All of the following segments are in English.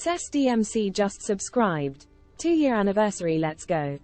SDMC just subscribed. 2-year anniversary, let's go.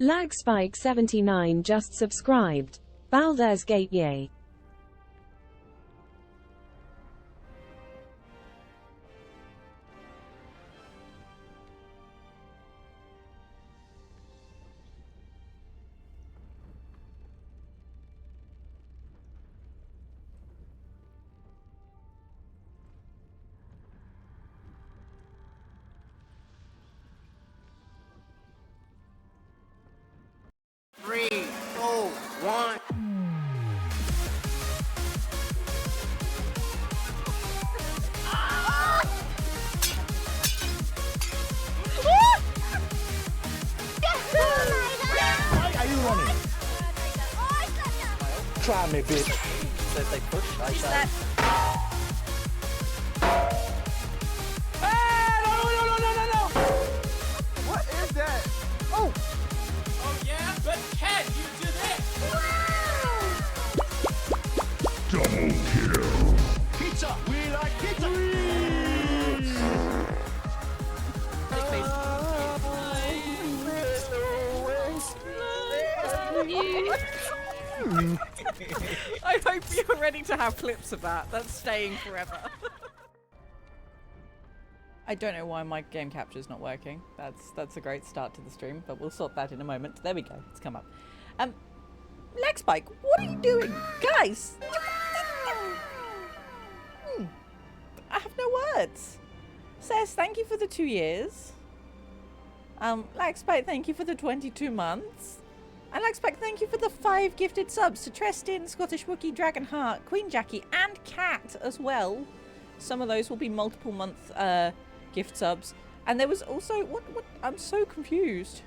LagSpike79 just subscribed. Baldur's Gate, yay. Try me, bitch. So if they push, I say. No. What is that? Oh. Oh yeah? But can you do this? Double kill. Pizza. We like pizza. I hope you're ready to have clips of that. That's staying forever. I don't know why my game capture is not working. That's a great start to the stream, but we'll sort that in a moment. There we go. It's come up. Legspike, what are you doing? Guys! I have no words. Says, thank you for the 2 years. Legspike, thank you for the 22 months. And Legspike, thank you for the 5 gifted subs to Trestin, Scottish Wookie, Dragonheart, Queen Jackie, and Cat as well. Some of those will be multiple month gift subs. And there was also what I'm so confused.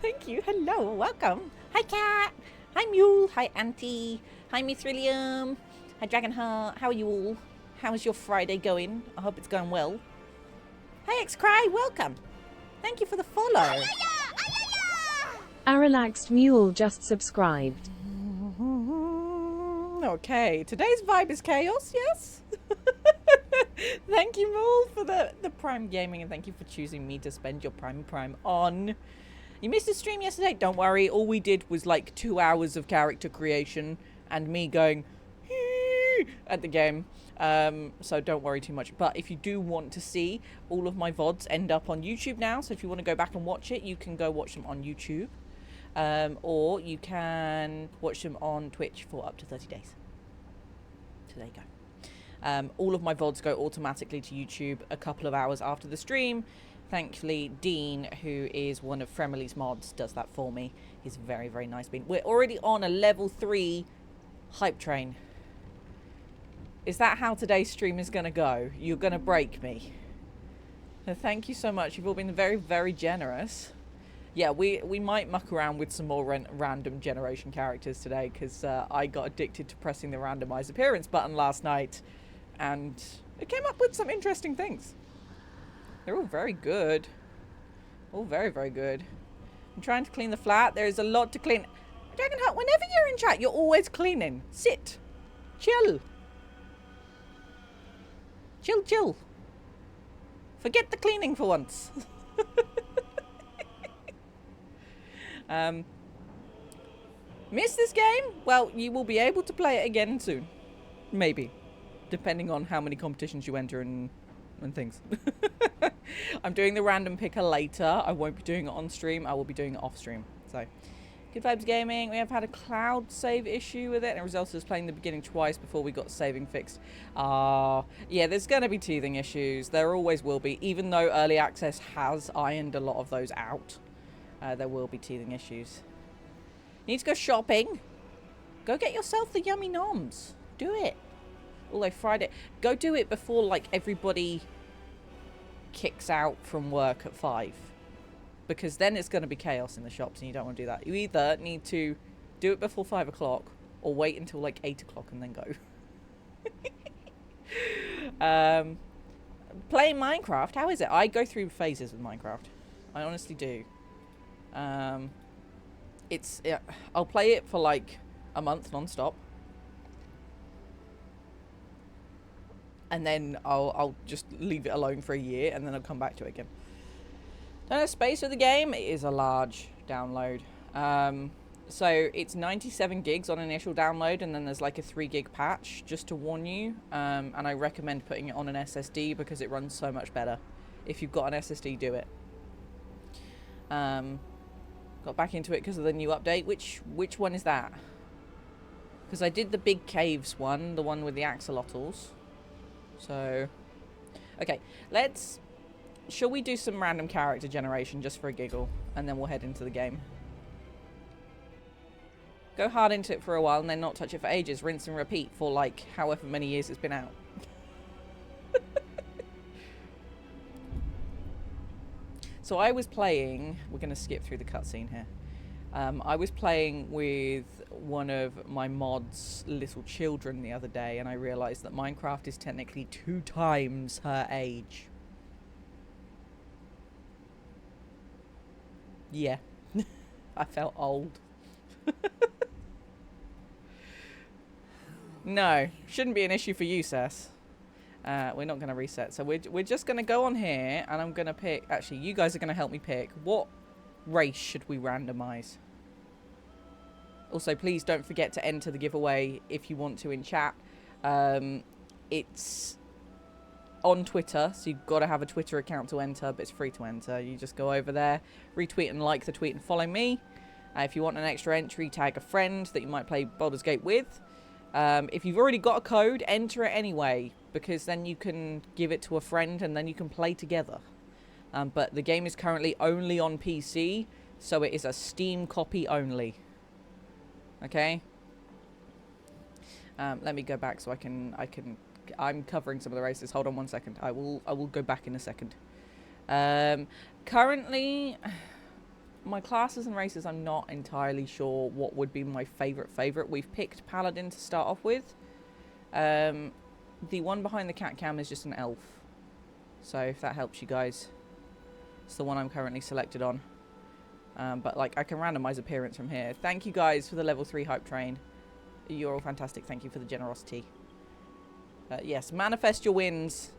Thank you. Hello, welcome. Hi Cat. Hi Mule. Hi Auntie. Hi Mithrilium. Hi Dragonheart. How are you all? How is your Friday going? I hope it's going well. Hey X-Cry, welcome. Thank you for the follow. A relaxed mule just subscribed. Okay, today's vibe is chaos, yes? Thank you, Mule, for the Prime Gaming, and thank you for choosing me to spend your Prime on. You missed a stream yesterday? Don't worry, all we did was like 2 hours of character creation and me going at the game. So don't worry too much. But if you do want to see, all of my VODs end up on YouTube now. So if you want to go back and watch it, you can go watch them on YouTube. Or you can watch them on Twitch for up to 30 days. So there you go. All of my VODs go automatically to YouTube a couple of hours after the stream. Thankfully, Dean, who is one of Fremely's mods, does that for me. He's very, very nice being. We're already on a level 3 hype train. Is that how today's stream is going to go? You're going to break me. So thank you so much. You've all been very, very generous. Yeah, we might muck around with some more random generation characters today, because I got addicted to pressing the randomize appearance button last night, and it came up with some interesting things. They're all very good. All very, very good. I'm trying to clean the flat. There is a lot to clean. Dragonheart, whenever you're in chat, you're always cleaning. Sit. Chill. Chill. Forget the cleaning for once. Miss this game? Well, you will be able to play it again soon. Maybe. Depending on how many competitions you enter and things. I'm doing the random picker later. I won't be doing it on stream. I will be doing it off stream. So, Good Vibes Gaming. We have had a cloud save issue with it, and it resulted in us playing the beginning twice before we got saving fixed. Yeah, there's going to be teething issues. There always will be. Even though early access has ironed a lot of those out, there will be teething issues. You need to go shopping. Go get yourself the yummy noms. Do it. Although Friday, go do it before like everybody kicks out from work at 5, because then it's going to be chaos in the shops, and you don't want to do that. You either need to do it before 5 o'clock, or wait until like 8 o'clock and then go. Playing Minecraft, how is it? I go through phases with Minecraft. I honestly do. I'll play it for like a month non-stop. And then I'll just leave it alone for a year, and then I'll come back to it again. Don't have space for the game. It is a large download. So it's 97 gigs on initial download, and then there's like a 3 gig patch, just to warn you. And I recommend putting it on an SSD because it runs so much better. If you've got an SSD, do it. Got back into it because of the new update. Which one is that? Because I did the big caves one, the one with the axolotls. So, okay, shall we do some random character generation just for a giggle, and then we'll head into the game. Go hard into it for a while and then not touch it for ages, rinse and repeat for like however many years it's been out. So I was playing, we're going to skip through the cutscene here. I was playing with one of my mod's little children the other day, and I realised that Minecraft is technically 2 times her age. Yeah. I felt old. No, shouldn't be an issue for you, Sess. We're not going to reset. So we're just going to go on here, and I'm going to pick... Actually, you guys are going to help me pick. What race should we randomise? Also, please don't forget to enter the giveaway if you want to in chat. It's on Twitter, so you've got to have a Twitter account to enter, but it's free to enter. You just go over there, retweet and like the tweet, and follow me. If you want an extra entry, tag a friend that you might play Baldur's Gate with. If you've already got a code, enter it anyway, because then you can give it to a friend and then you can play together. But the game is currently only on PC, so it is a Steam copy only. Okay? Let me go back so I'm covering some of the races. Hold on one second. I will go back in a second. Currently, my classes and races, I'm not entirely sure what would be my favorite. We've picked Paladin to start off with. The one behind the cat cam is just an elf. So if that helps you guys, it's the one I'm currently selected on. But like, I can randomize appearance from here. Thank you guys for the level 3 hype train. You're all fantastic. Thank you for the generosity. Yes, manifest your wins.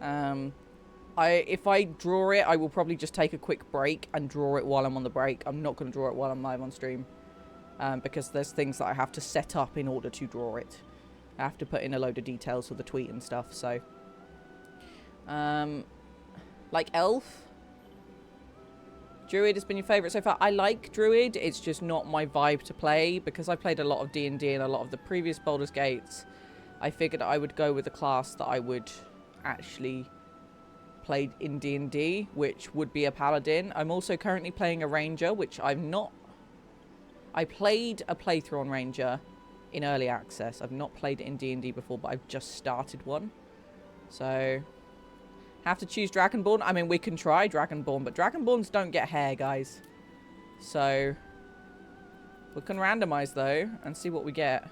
If I draw it, I will probably just take a quick break and draw it while I'm on the break. I'm not going to draw it while I'm live on stream. Because there's things that I have to set up in order to draw it. I have to put in a load of details for the tweet and stuff, so. Like Elf. Druid has been your favourite so far. I like Druid. It's just not my vibe to play. Because I played a lot of D&D and a lot of the previous Baldur's Gates, I figured I would go with a class that I would actually play in D&D, which would be a Paladin. I'm also currently playing a Ranger, which I'm not... I played a playthrough on Ranger in early access. I've not played it in D&D before, but I've just started one. So... have to choose Dragonborn. I mean, we can try Dragonborn, but Dragonborns don't get hair, guys. So, we can randomize, though, and see what we get.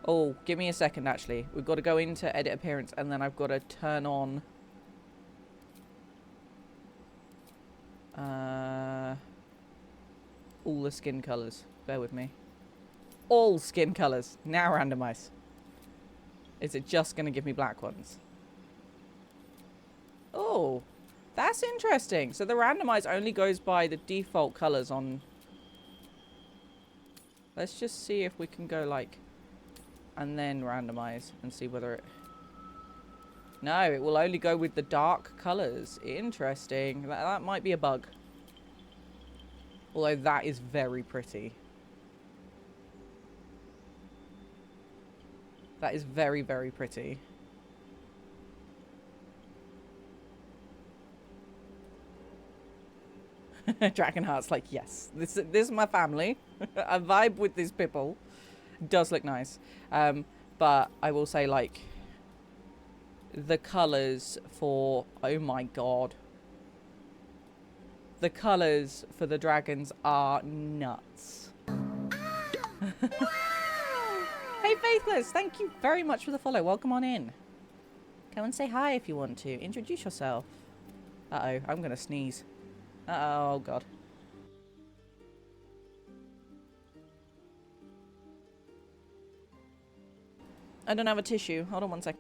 Oh, give me a second, actually. We've got to go into edit appearance, and then I've got to turn on... all the skin colours. Bear with me. All skin colours. Now randomize. Is it just going to give me black ones? Oh, that's interesting. So the randomize only goes by the default colors on... Let's just see if we can go like and then randomize and see whether it... No, it will only go with the dark colours. Interesting. That might be a bug. Although that is very pretty. That is very, very pretty. Dragonheart's like, yes, this is my family. I vibe with these people. Does look nice. But I will say, like, the colours for... Oh my god. The colours for the dragons are nuts. Hey Faithless, thank you very much for the follow. Welcome on in. Come and say hi if you want to. Introduce yourself. Uh-oh, I'm going to sneeze. Uh-oh, oh god. I don't have a tissue. Hold on one sec.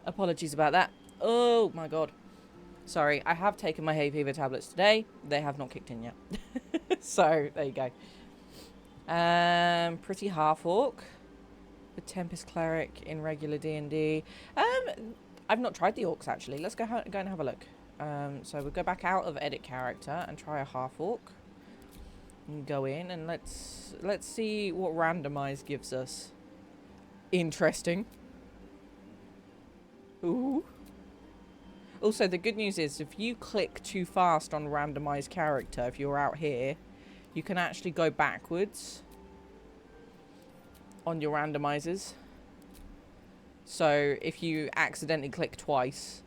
Apologies about that. Oh my god. Sorry, I have taken my hay fever tablets today. They have not kicked in yet. So, there you go. Pretty half-orc. The Tempest Cleric in regular D&D. I've not tried the orcs, actually. Let's go and have a look. So, we'll go back out of edit character and try a half-orc. And go in and let's see what randomize gives us. Interesting. Ooh. Also, the good news is if you click too fast on randomize character, if you're out here, you can actually go backwards on your randomizers. So if you accidentally click twice,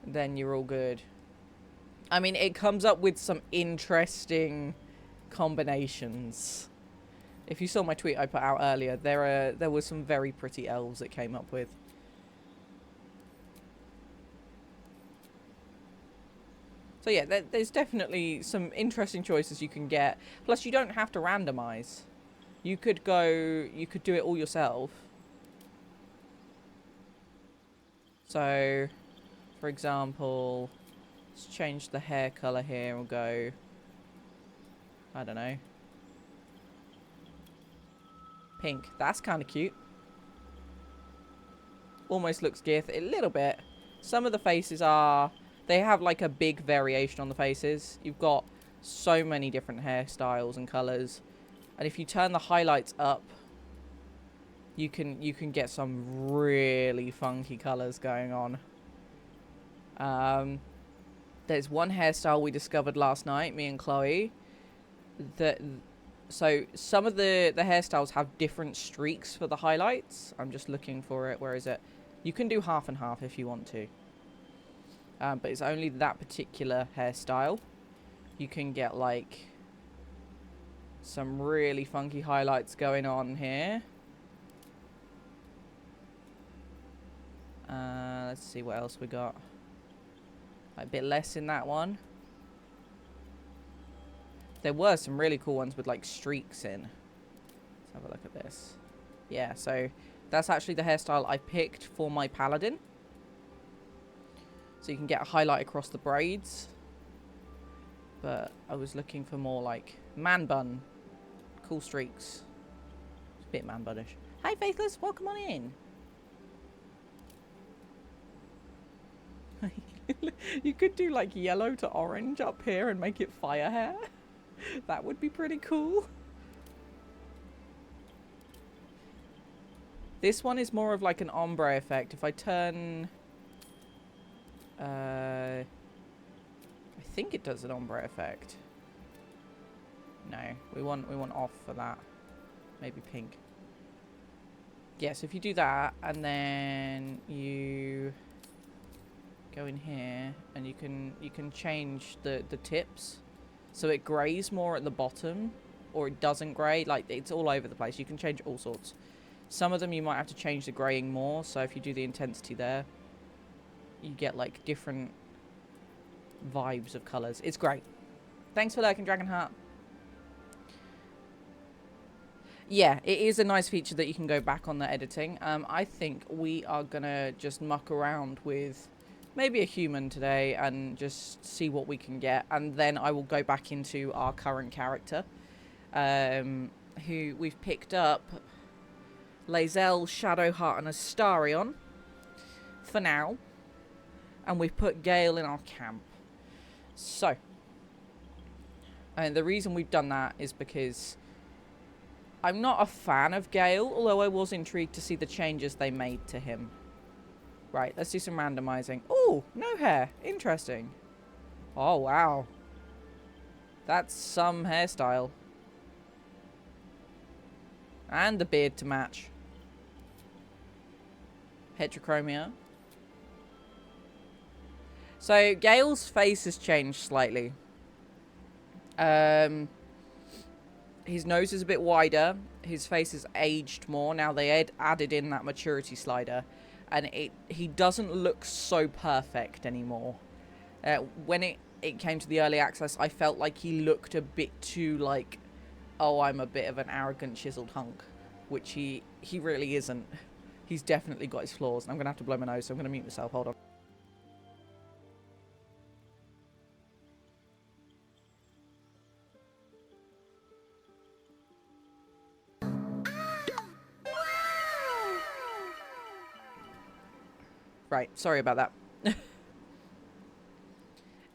then you're all good. I mean, it comes up with some interesting combinations. If you saw my tweet I put out earlier, there were some very pretty elves it came up with. So yeah, there's definitely some interesting choices you can get. Plus, you don't have to randomize. You could do it all yourself. So, for example, let's change the hair color here. We'll go, I don't know, pink. That's kind of cute. Almost looks Gith a little bit. Some of the faces are... They have like a big variation on the faces. You've got so many different hairstyles and colors. And if you turn the highlights up, you can get some really funky colors going on. There's one hairstyle we discovered last night, me and Chloe. So some of the hairstyles have different streaks for the highlights. I'm just looking for it. Where is it? You can do half and half if you want to. But it's only that particular hairstyle. You can get like some really funky highlights going on here. Let's see what else we got. A bit less in that one. There were some really cool ones with like streaks in. Let's have a look at this. Yeah, so that's actually the hairstyle I picked for my paladin. So you can get a highlight across the braids. But I was looking for more like man bun. Cool streaks. It's a bit man bunish. Hi Faithless, welcome on in. You could do like yellow to orange up here and make it fire hair. That would be pretty cool. This one is more of like an ombre effect. If I turn... I think it does an ombre effect. No, we want off for that. Maybe pink. Yes, if you do that and then you go in here and you can change the tips so it grays more at the bottom or it doesn't gray. Like, it's all over the place. You can change all sorts. Some of them you might have to change the graying more, so if you do the intensity there, you get like different vibes of colors. It's great. Thanks for lurking, Dragonheart. Yeah, it is a nice feature that you can go back on the editing. I think we are going to just muck around with maybe a human today and just see what we can get. And then I will go back into our current character, who we've picked up Lae'zel, Shadowheart, and Astarion for now. And we've put Gale in our camp. So, and the reason we've done that is because I'm not a fan of Gale, although I was intrigued to see the changes they made to him. Right, let's do some randomizing. Oh, no hair. Interesting. Oh, wow. That's some hairstyle. And the beard to match. Heterochromia. So, Gale's face has changed slightly. His nose is a bit wider. His face is aged more. Now they added in that maturity slider. And he doesn't look so perfect anymore. When it came to the early access, I felt like he looked a bit too like, oh, I'm a bit of an arrogant chiseled hunk. Which he really isn't. He's definitely got his flaws. And I'm going to have to blow my nose, so I'm going to mute myself. Hold on. Right, sorry about that.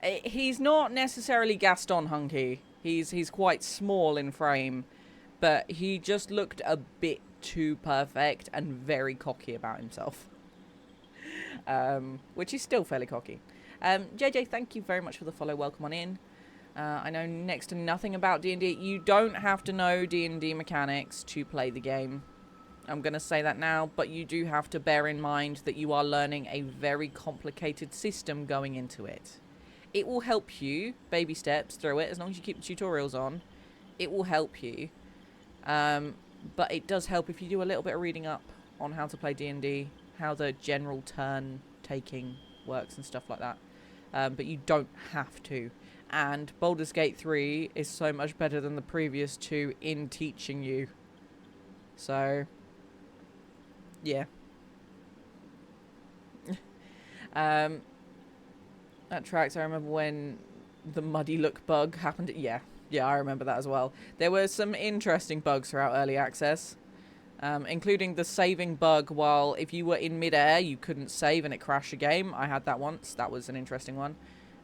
He's not necessarily Gaston hunky. He's quite small in frame, but he just looked a bit too perfect and very cocky about himself. Which is still fairly cocky. JJ, thank you very much for the follow. Welcome on in. I know next to nothing about D&D. You don't have to know D&D mechanics to play the game. I'm going to say that now, but you do have to bear in mind that you are learning a very complicated system going into it. It will help you, baby steps through it, as long as you keep the tutorials on. It will help you. But it does help if you do a little bit of reading up on how to play D&D, how the general turn taking works and stuff like that. But you don't have to. And Baldur's Gate 3 is so much better than the previous two in teaching you. So, yeah. That tracks. I remember when the muddy look bug happened. Yeah, I remember that as well. There were some interesting bugs throughout early access, including the saving bug while if you were in midair, you couldn't save and it crashed a game. I had that once. That was an interesting one.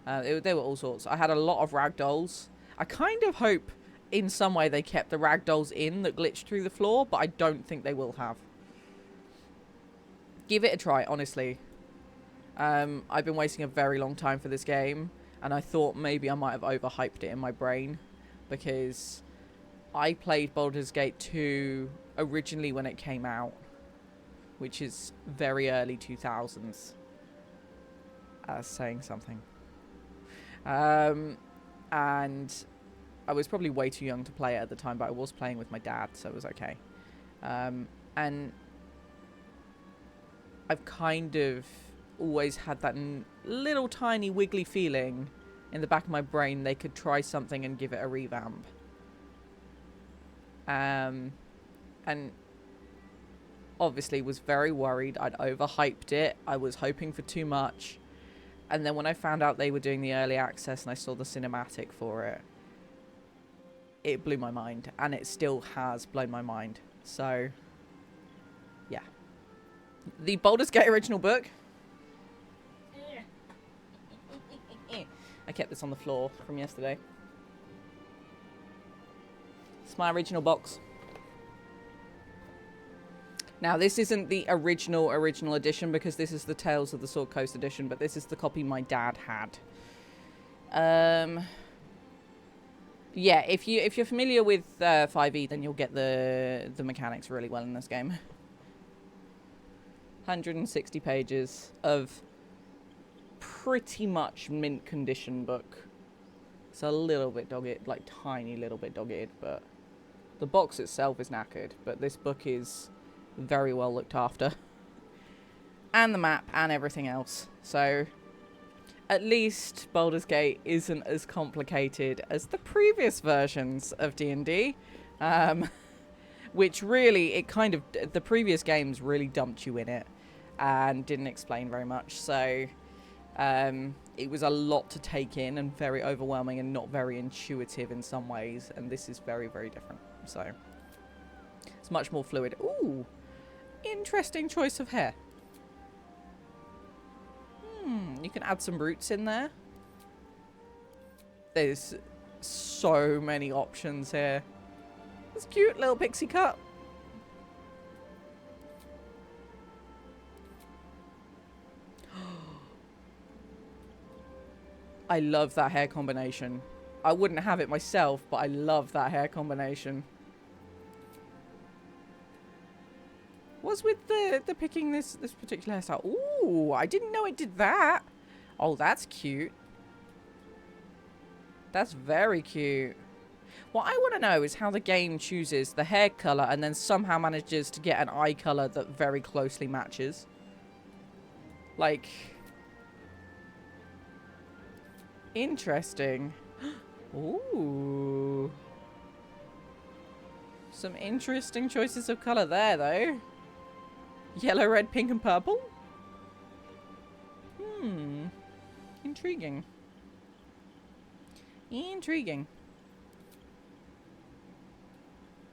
There were all sorts. I had a lot of ragdolls. I kind of hope in some way they kept the ragdolls in that glitched through the floor, but I don't think they will have. Give it a try, honestly. I've been waiting a very long time for this game, and I thought maybe I might have overhyped it in my brain, because I played Baldur's Gate 2 originally when it came out, which is very early 2000s. Saying something. And I was probably way too young to play it at the time, but I was playing with my dad, so it was okay. And I've kind of always had that little tiny wiggly feeling in the back of my brain they could try something and give it a revamp. And obviously was very worried I'd overhyped it. I was hoping for too much. And then when I found out they were doing the early access and I saw the cinematic for it, it blew my mind. And it still has blown my mind. So, yeah. The Baldur's Gate original book. I kept this on the floor from yesterday. It's my original box. Now, this isn't the original edition because this is the Tales of the Sword Coast edition, but this is the copy my dad had. Yeah, if you're familiar with 5e, then you'll get the mechanics really well in this game. 160 pages of pretty much mint condition book. It's a little bit dog-eared, like tiny little bit dog-eared, but the box itself is knackered, but this book is very well looked after. And the map and everything else. So, at least Baldur's Gate isn't as complicated as the previous versions of D&D. Which really, the previous games really dumped you in it and didn't explain very much. So it was a lot to take in and very overwhelming and not very intuitive in some ways. And this is very, very different. So it's much more fluid. Ooh, interesting choice of hair. You can add some roots in there. There's so many options here. It's cute, little pixie cut. I love that hair combination. I wouldn't have it myself, but I love that hair combination. What's with the picking this particular hairstyle? Ooh, I didn't know it did that. Oh, that's cute. That's very cute. What I want to know is how the game chooses the hair color and then somehow manages to get an eye color that very closely matches. Like, interesting. Ooh. Some interesting choices of color there, though. Yellow, red, pink, and purple? Intriguing. Intriguing.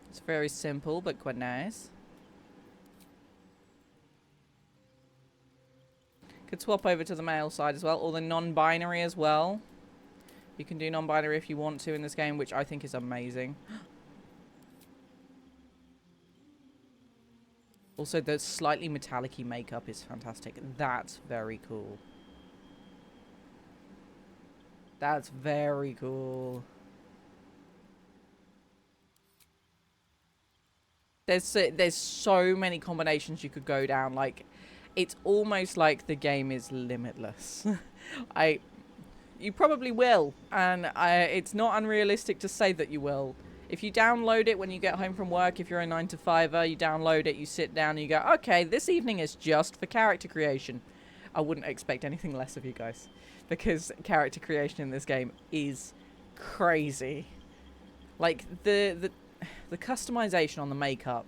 It's very simple, but quite nice. Could swap over to the male side as well, or the non-binary as well. You can do non-binary if you want to in this game, which I think is amazing. Also, the slightly metallic-y makeup is fantastic. That's very cool. That's very cool. There's so many combinations you could go down. Like, it's almost like the game is limitless. You probably will, and it's not unrealistic to say that you will. If you download it when you get home from work, if you're a 9-to-5er, you download it, you sit down, and you go, okay, this evening is just for character creation. I wouldn't expect anything less of you guys, because character creation in this game is crazy. Like, the customization on the makeup.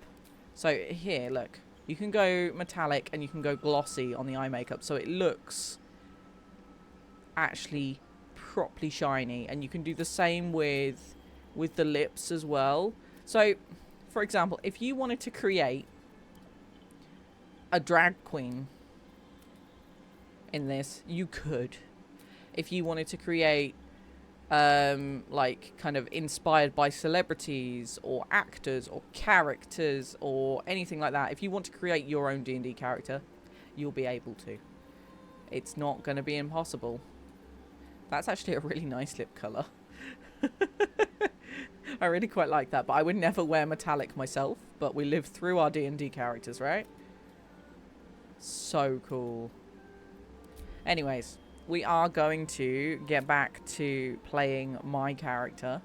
So here, look, you can go metallic and you can go glossy on the eye makeup, so it looks actually properly shiny. And you can do the same with the lips as well. So, for example, if you wanted to create a drag queen in this, you could. If you wanted to create like kind of inspired by celebrities or actors or characters or anything like that, if you want to create your own D&D character, you'll be able to. It's not going to be impossible. That's actually a really nice lip color. I really quite like that, but I would never wear metallic myself, but we live through our D&D characters, right? So cool. Anyways, we are going to get back to playing my character,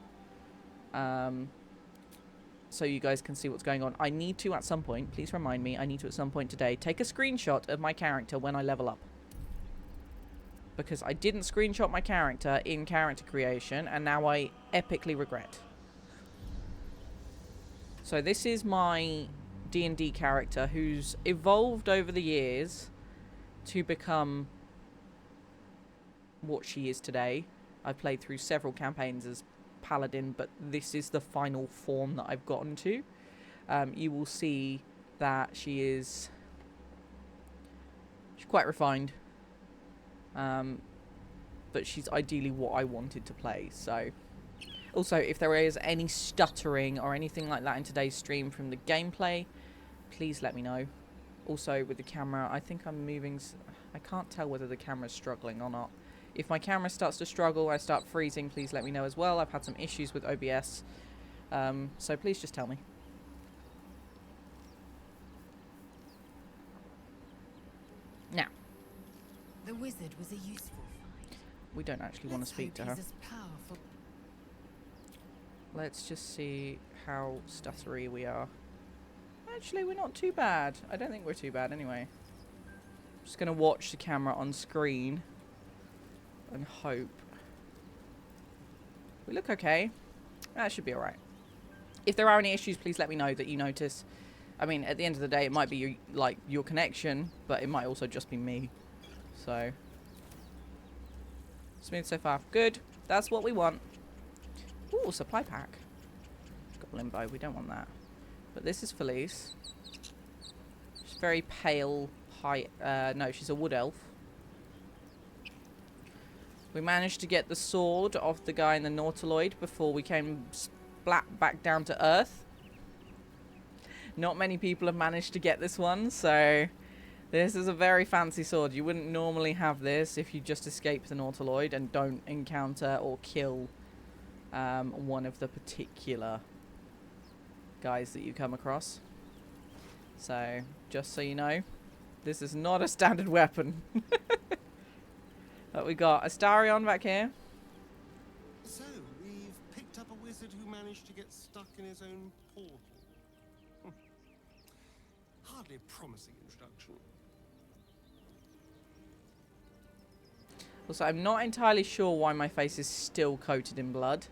so you guys can see what's going on. I need to, at some point, please remind me, I need to at some point today take a screenshot of my character when I level up. Because I didn't screenshot my character in character creation, and now I epically regret. So this is my D&D character who's evolved over the years to become what she is today. I've played through several campaigns as Paladin, but this is the final form that I've gotten to. You will see that she's quite refined. But she's ideally what I wanted to play. So also, if there is any stuttering or anything like that in today's stream from the gameplay, please let me know. Also with the camera, I think I'm moving, I can't tell whether the camera's struggling or not. If my camera starts to struggle, I start freezing, please let me know as well. I've had some issues with OBS, so please just tell me. Now, the wizard was a useful find. We don't actually want to speak to her. Let's just see how stuttery we are. Actually, we're not too bad. I don't think we're too bad anyway. Just going to watch the camera on screen and hope. We look okay. That should be alright. If there are any issues, please let me know that you notice. I mean, at the end of the day, it might be your connection, but it might also just be me. So, smooth so far. Good. That's what we want. Ooh, supply pack. Got limbo. We don't want that. But this is Felice. She's very pale. No, she's a wood elf. We managed to get the sword off the guy in the Nautiloid before we came splat back down to Earth. Not many people have managed to get this one, so this is a very fancy sword. You wouldn't normally have this if you just escape the Nautiloid and don't encounter or kill one of the particular guys that you come across. So, just so you know, this is not a standard weapon. But we got Astarion back here. So, we've picked up a wizard who managed to get stuck in his own portal. Hardly a promising introduction. Also, I'm not entirely sure why my face is still coated in blood.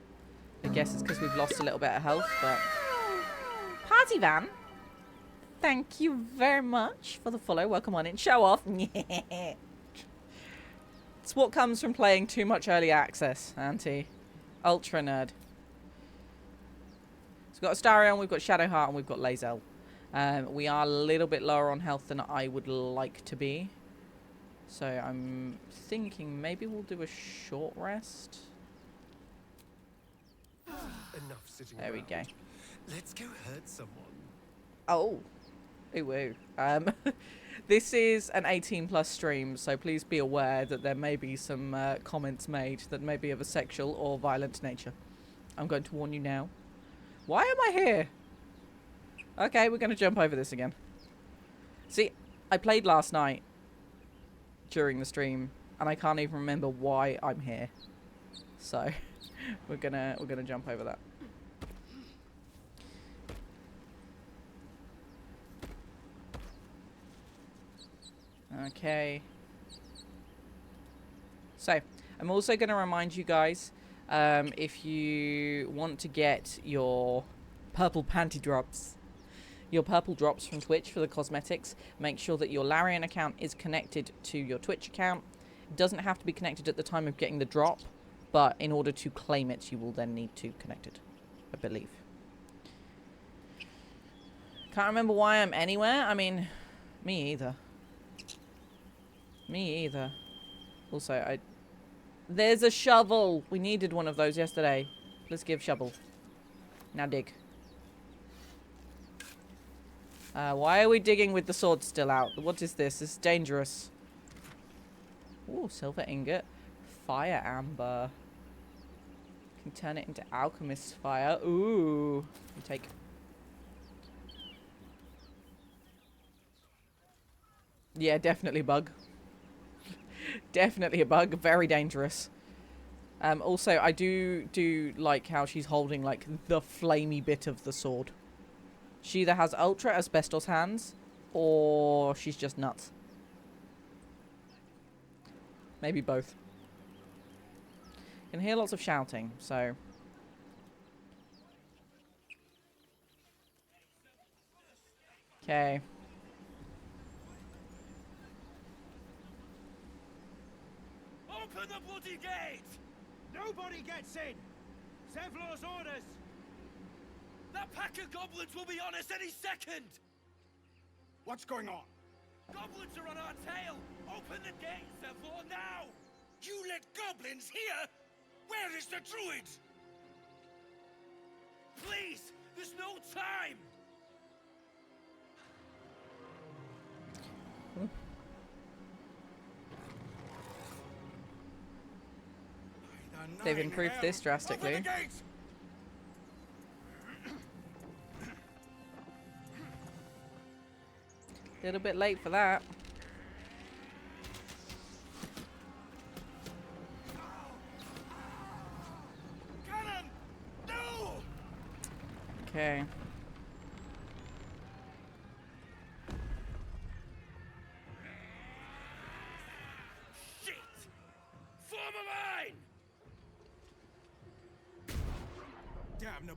I guess it's because we've lost a little bit of health, but... Party Van! Thank you very much for the follow. Welcome on in. Show off. It's what comes from playing too much early access, Auntie. Ultra nerd. So we've got Astarion, we've got Shadowheart, and we've got Lae'zel. We are a little bit lower on health than I would like to be. So I'm thinking maybe we'll do a short rest. Enough sitting There we around. go. Let's go hurt someone. Oh. Ooh, woo. This is an 18+ stream, so please be aware that there may be some comments made that may be of a sexual or violent nature. I'm going to warn you now. Why am I here? Okay, we're going to jump over this again. See, I played last night during the stream, and I can't even remember why I'm here. So, we're gonna jump over that. Okay. So, I'm also going to remind you guys, if you want to get your purple panty drops, your purple drops from Twitch for the cosmetics, make sure that your Larian account is connected to your Twitch account. It doesn't have to be connected at the time of getting the drop, but in order to claim it, you will then need to connect it, I believe. Can't remember why I'm anywhere. I mean, me either. Me either. Also, there's a shovel. We needed one of those yesterday. Let's give shovel. Now dig. Why are we digging with the sword still out? What is this? This is dangerous. Ooh, silver ingot. Fire amber. Can turn it into alchemist's fire. Ooh. You take. Yeah, definitely bug. Definitely a bug. Very dangerous. Also, I do like how she's holding, like, the flamey bit of the sword. She either has ultra asbestos hands, or she's just nuts. Maybe both. You can hear lots of shouting, so... Okay. Open the bloody gate! Nobody gets in! Zevlor's orders! That pack of goblins will be on us any second! What's going on? Goblins are on our tail! Open the gate, Zevlor, now! You let goblins here? Where is the druid? Please! There's no time! They've improved this drastically. Open the gates! A little bit late for that. Cannon! No! Okay. Shit! Form 'em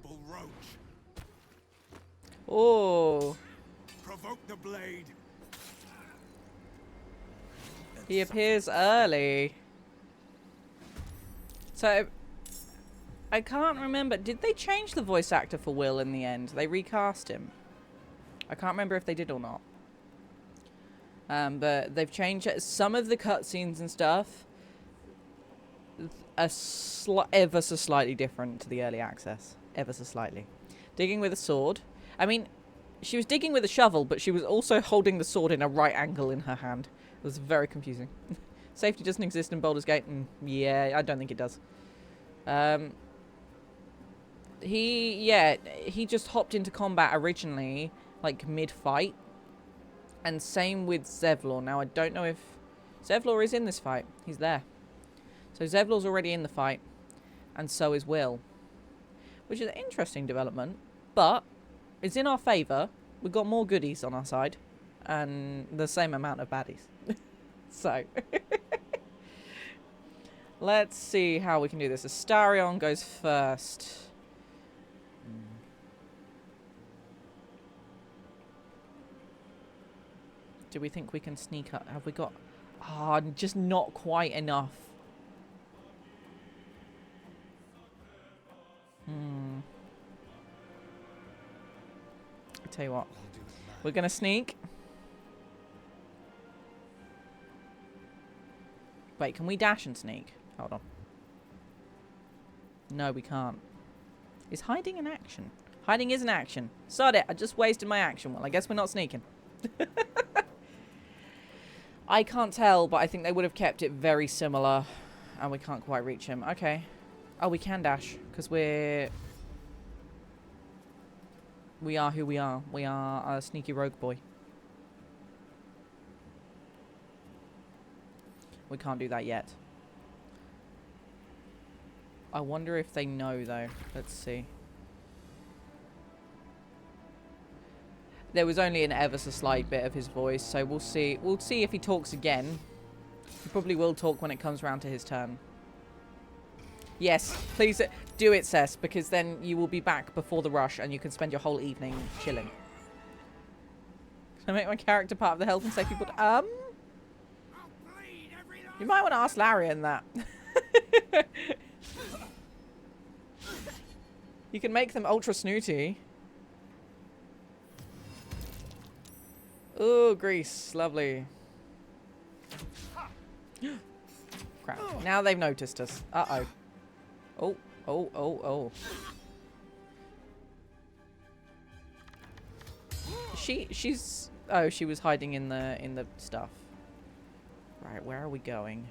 damnable roach. Oh, Provoke the blade. he appears early. So, I can't remember. Did they change the voice actor for Will in the end? They recast him. I can't remember if they did or not. But they've changed some of the cutscenes and stuff. Ever so slightly different to the early access. Ever so slightly. Digging with a sword. I mean, she was digging with a shovel, but she was also holding the sword in a right angle in her hand. It was very confusing. Safety doesn't exist in Baldur's Gate. Yeah, I don't think it does. He just hopped into combat originally, like mid-fight. And same with Zevlor. Now, I don't know if Zevlor is in this fight. He's there. So Zevlor's already in the fight. And so is Will. Which is an interesting development. But it's in our favour. We've got more goodies on our side. And the same amount of baddies. So. Let's see how we can do this. Astarion goes first. Do we think we can sneak up? Have we got... Ah, just not quite enough. I tell you what. We're going to sneak. Wait, can we dash and sneak? Hold on. No, we can't. Is hiding an action? Hiding is an action. Sod it. I just wasted my action. Well, I guess we're not sneaking. I can't tell, but I think they would have kept it very similar. And we can't quite reach him. Okay. Oh, we can dash. Because we are who we are. We are a sneaky rogue boy. We can't do that yet. I wonder if they know, though. Let's see. There was only an ever so slight bit of his voice, so we'll see. We'll see if he talks again. He probably will talk when it comes around to his turn. Yes, please do it, Cess, because then you will be back before the rush and you can spend your whole evening chilling. Can I make my character part of the health and safety board? You might want to ask Larian that. You can make them ultra snooty. Ooh, grease. Lovely. Crap. Now they've noticed us. Uh-oh. Oh, oh, oh, oh. She's... Oh, she was hiding in the stuff. Right, where are we going?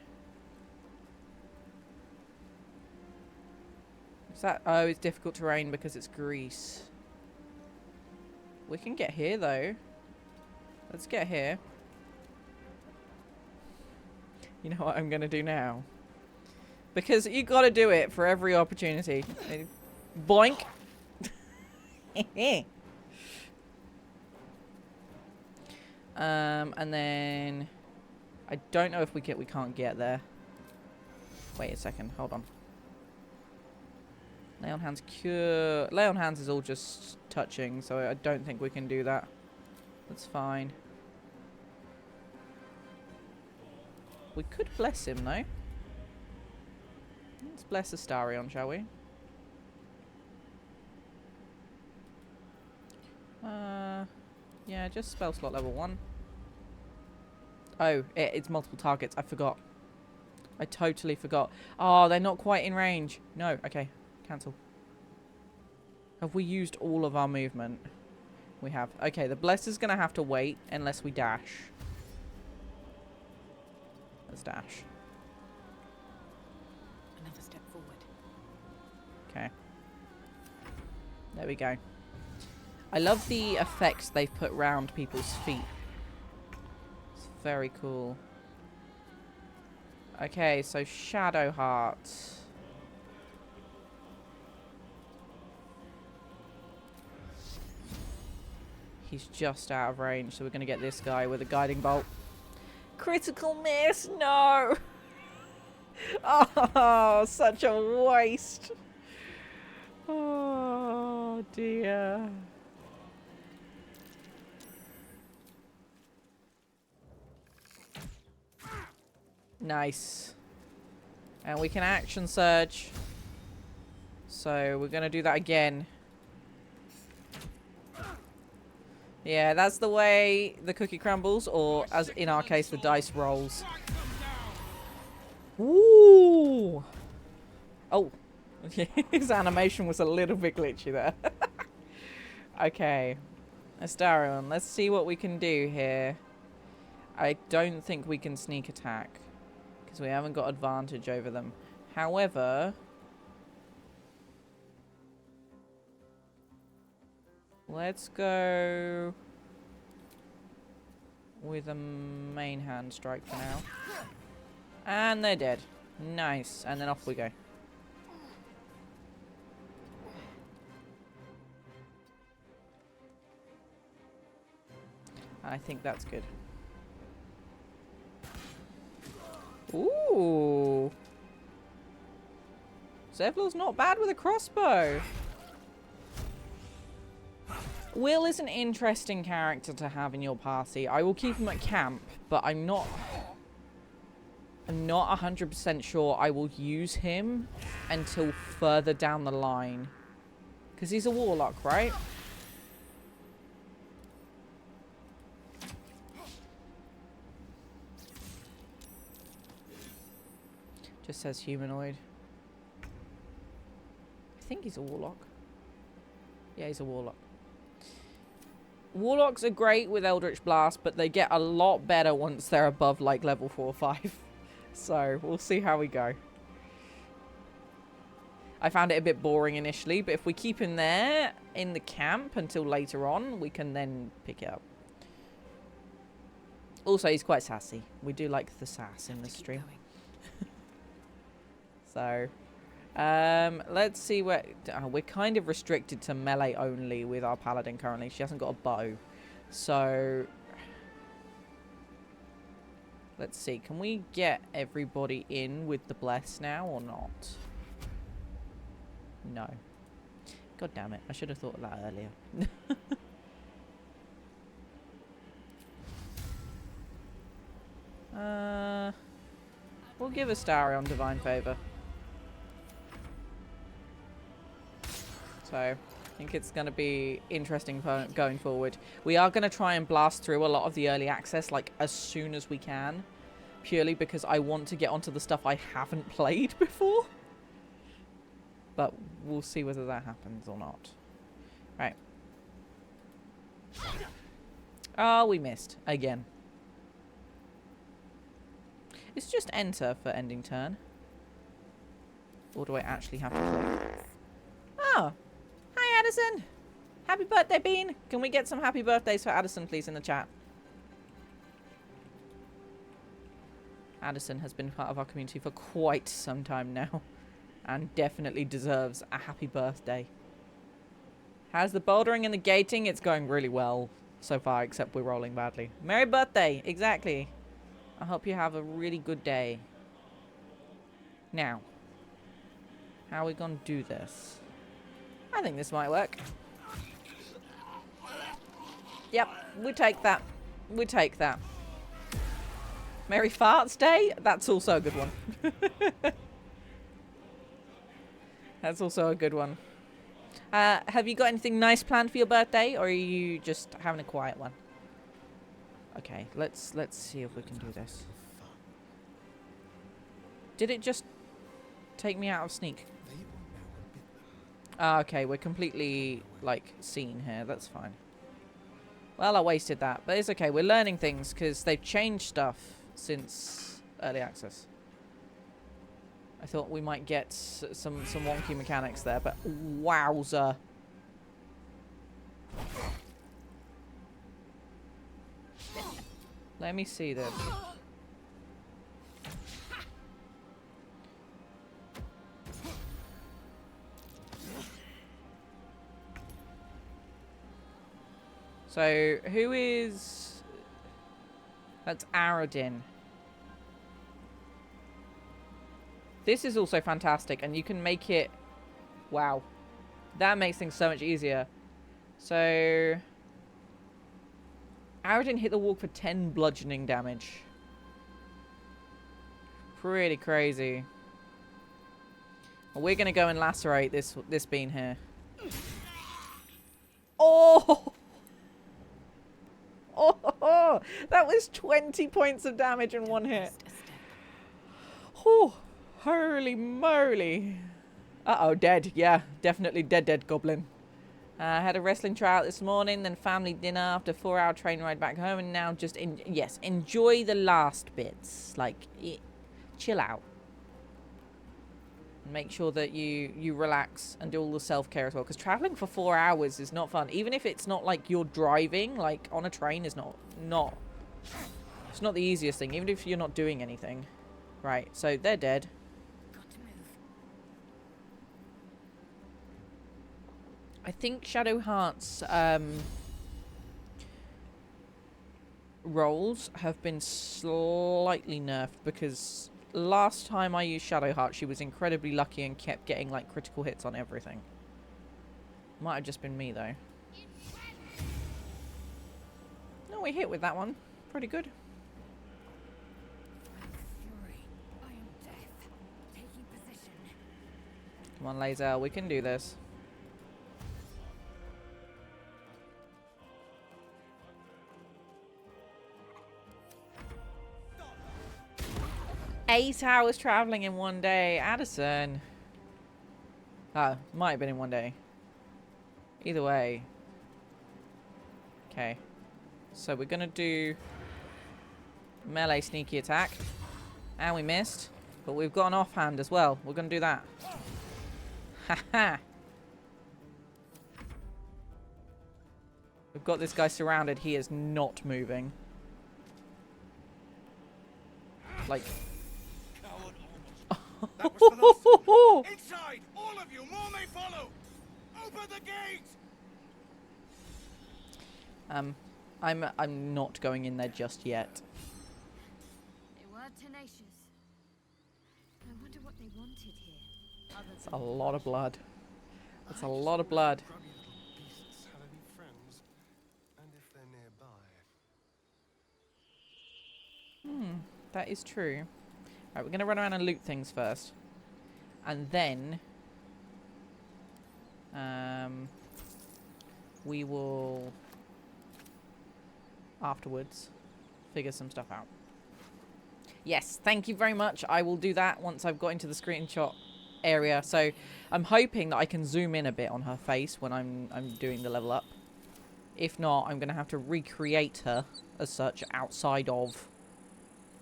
Is that... Oh, it's difficult terrain because it's grease. We can get here, though. Let's get here. You know what I'm going to do now? Because you got to do it for every opportunity. Boink. And then... I don't know if we can't get there. Wait a second. Hold on. Lay on hands cure. Lay on hands is all just touching, so I don't think we can do that. That's fine. We could bless him, though. Let's bless Astarion, shall we? Yeah, just spell slot level 1. Oh, it's multiple targets. I forgot. I totally forgot. Oh, they're not quite in range. No, okay. Cancel. Have we used all of our movement? We have. Okay, the blesser's going to have to wait unless we dash. Let's dash. Another step forward. Okay. There we go. I love the effects they've put round people's feet. It's very cool. Okay, so Shadowheart. He's just out of range, so we're going to get this guy with a guiding bolt. Critical miss! No! Oh, such a waste. Oh dear. Nice. And we can action surge. So we're going to do that again. Yeah, that's the way the cookie crumbles, or as in our case, the dice rolls. Ooh. Oh. His animation was a little bit glitchy there. Okay. Astarion, let's see what we can do here. I don't think we can sneak attack, because we haven't got advantage over them. However, let's go with a main hand strike for now. And they're dead. Nice. And then off we go. I think that's good. Ooh. Zevlor's not bad with a crossbow. Will is an interesting character to have in your party. I will keep him at camp, but I'm not 100% sure I will use him until further down the line. Because he's a warlock, right? Just says humanoid. I think he's a warlock. Yeah, he's a warlock. Warlocks are great with Eldritch Blast, but they get a lot better once they're above, like, level 4 or 5. So, we'll see how we go. I found it a bit boring initially, but if we keep him there in the camp until later on, we can then pick it up. Also, he's quite sassy. We do like the sass in this stream. So, let's see where... we're kind of restricted to melee only with our paladin currently. She hasn't got a bow. So, let's see. Can we get everybody in with the bless now or not? No. God damn it. I should have thought of that earlier. We'll give Astarion Divine Favor. So, I think it's going to be interesting going forward. We are going to try and blast through a lot of the early access, like, as soon as we can. Purely because I want to get onto the stuff I haven't played before. But we'll see whether that happens or not. Right. Oh, we missed. Again. It's just enter for ending turn. Or do I actually have to click? Oh. Hi, Addison. Happy birthday, Bean. Can we get some happy birthdays for Addison, please, in the chat? Addison has been part of our community for quite some time now. And definitely deserves a happy birthday. How's the bouldering and the gating? It's going really well so far, except we're rolling badly. Merry birthday. Exactly. I hope you have a really good day. Now. How are we going to do this? I think this might work. Yep, we take that. We take that. Merry Farts Day? That's also a good one. That's also a good one. Have you got anything nice planned for your birthday, or are you just having a quiet one? Okay, let's see if we can do this. Did it just take me out of sneak? Okay, we're completely, like, seen here. That's fine. Well, I wasted that. But it's okay. We're learning things because they've changed stuff since early access. I thought we might get some wonky mechanics there, but wowza. Let me see this. So, who is... That's Aradin. This is also fantastic, and you can make it... Wow. That makes things so much easier. So... Aradin hit the wall for 10 bludgeoning damage. Pretty crazy. Well, we're going to go and lacerate this bean here. Oh! Oh! That was 20 points of damage in one hit. Oh, holy moly. Uh-oh, dead. Yeah, definitely dead goblin. I had a wrestling tryout this morning, then family dinner after a 4-hour train ride back home, and now just, enjoy the last bits. Like, chill out. And make sure that you relax and do all the self-care as well, because traveling for 4 hours is not fun. Even if it's not like you're driving, like on a train is not it's not the easiest thing, even if you're not doing anything. Right, so they're dead. I think Shadowheart's rolls have been slightly nerfed, because last time I used Shadowheart, she was incredibly lucky and kept getting like critical hits on everything. Might have just been me though. No, we hit with that one. Pretty good. Come on, Laser, we can do this. Eight hours traveling in one day. Addison. Oh, might have been in one day. Either way. Okay. So we're going to do melee sneaky attack. And we missed. But we've got an offhand as well. We're going to do that. Haha. We've got this guy surrounded. He is not moving. Like... That was the last one. Inside! All of you! More may follow! Open the gate! I'm not going in there just yet. They were tenacious. I wonder what they wanted here. It's a lot of blood. It's a lot of blood. Grubby little beasts have any friends, and if they're nearby. That is true. Right, we're going to run around and loot things first. And then... we will... afterwards figure some stuff out. Yes, thank you very much. I will do that once I've got into the screenshot area. So I'm hoping that I can zoom in a bit on her face when I'm doing the level up. If not, I'm going to have to recreate her as such outside of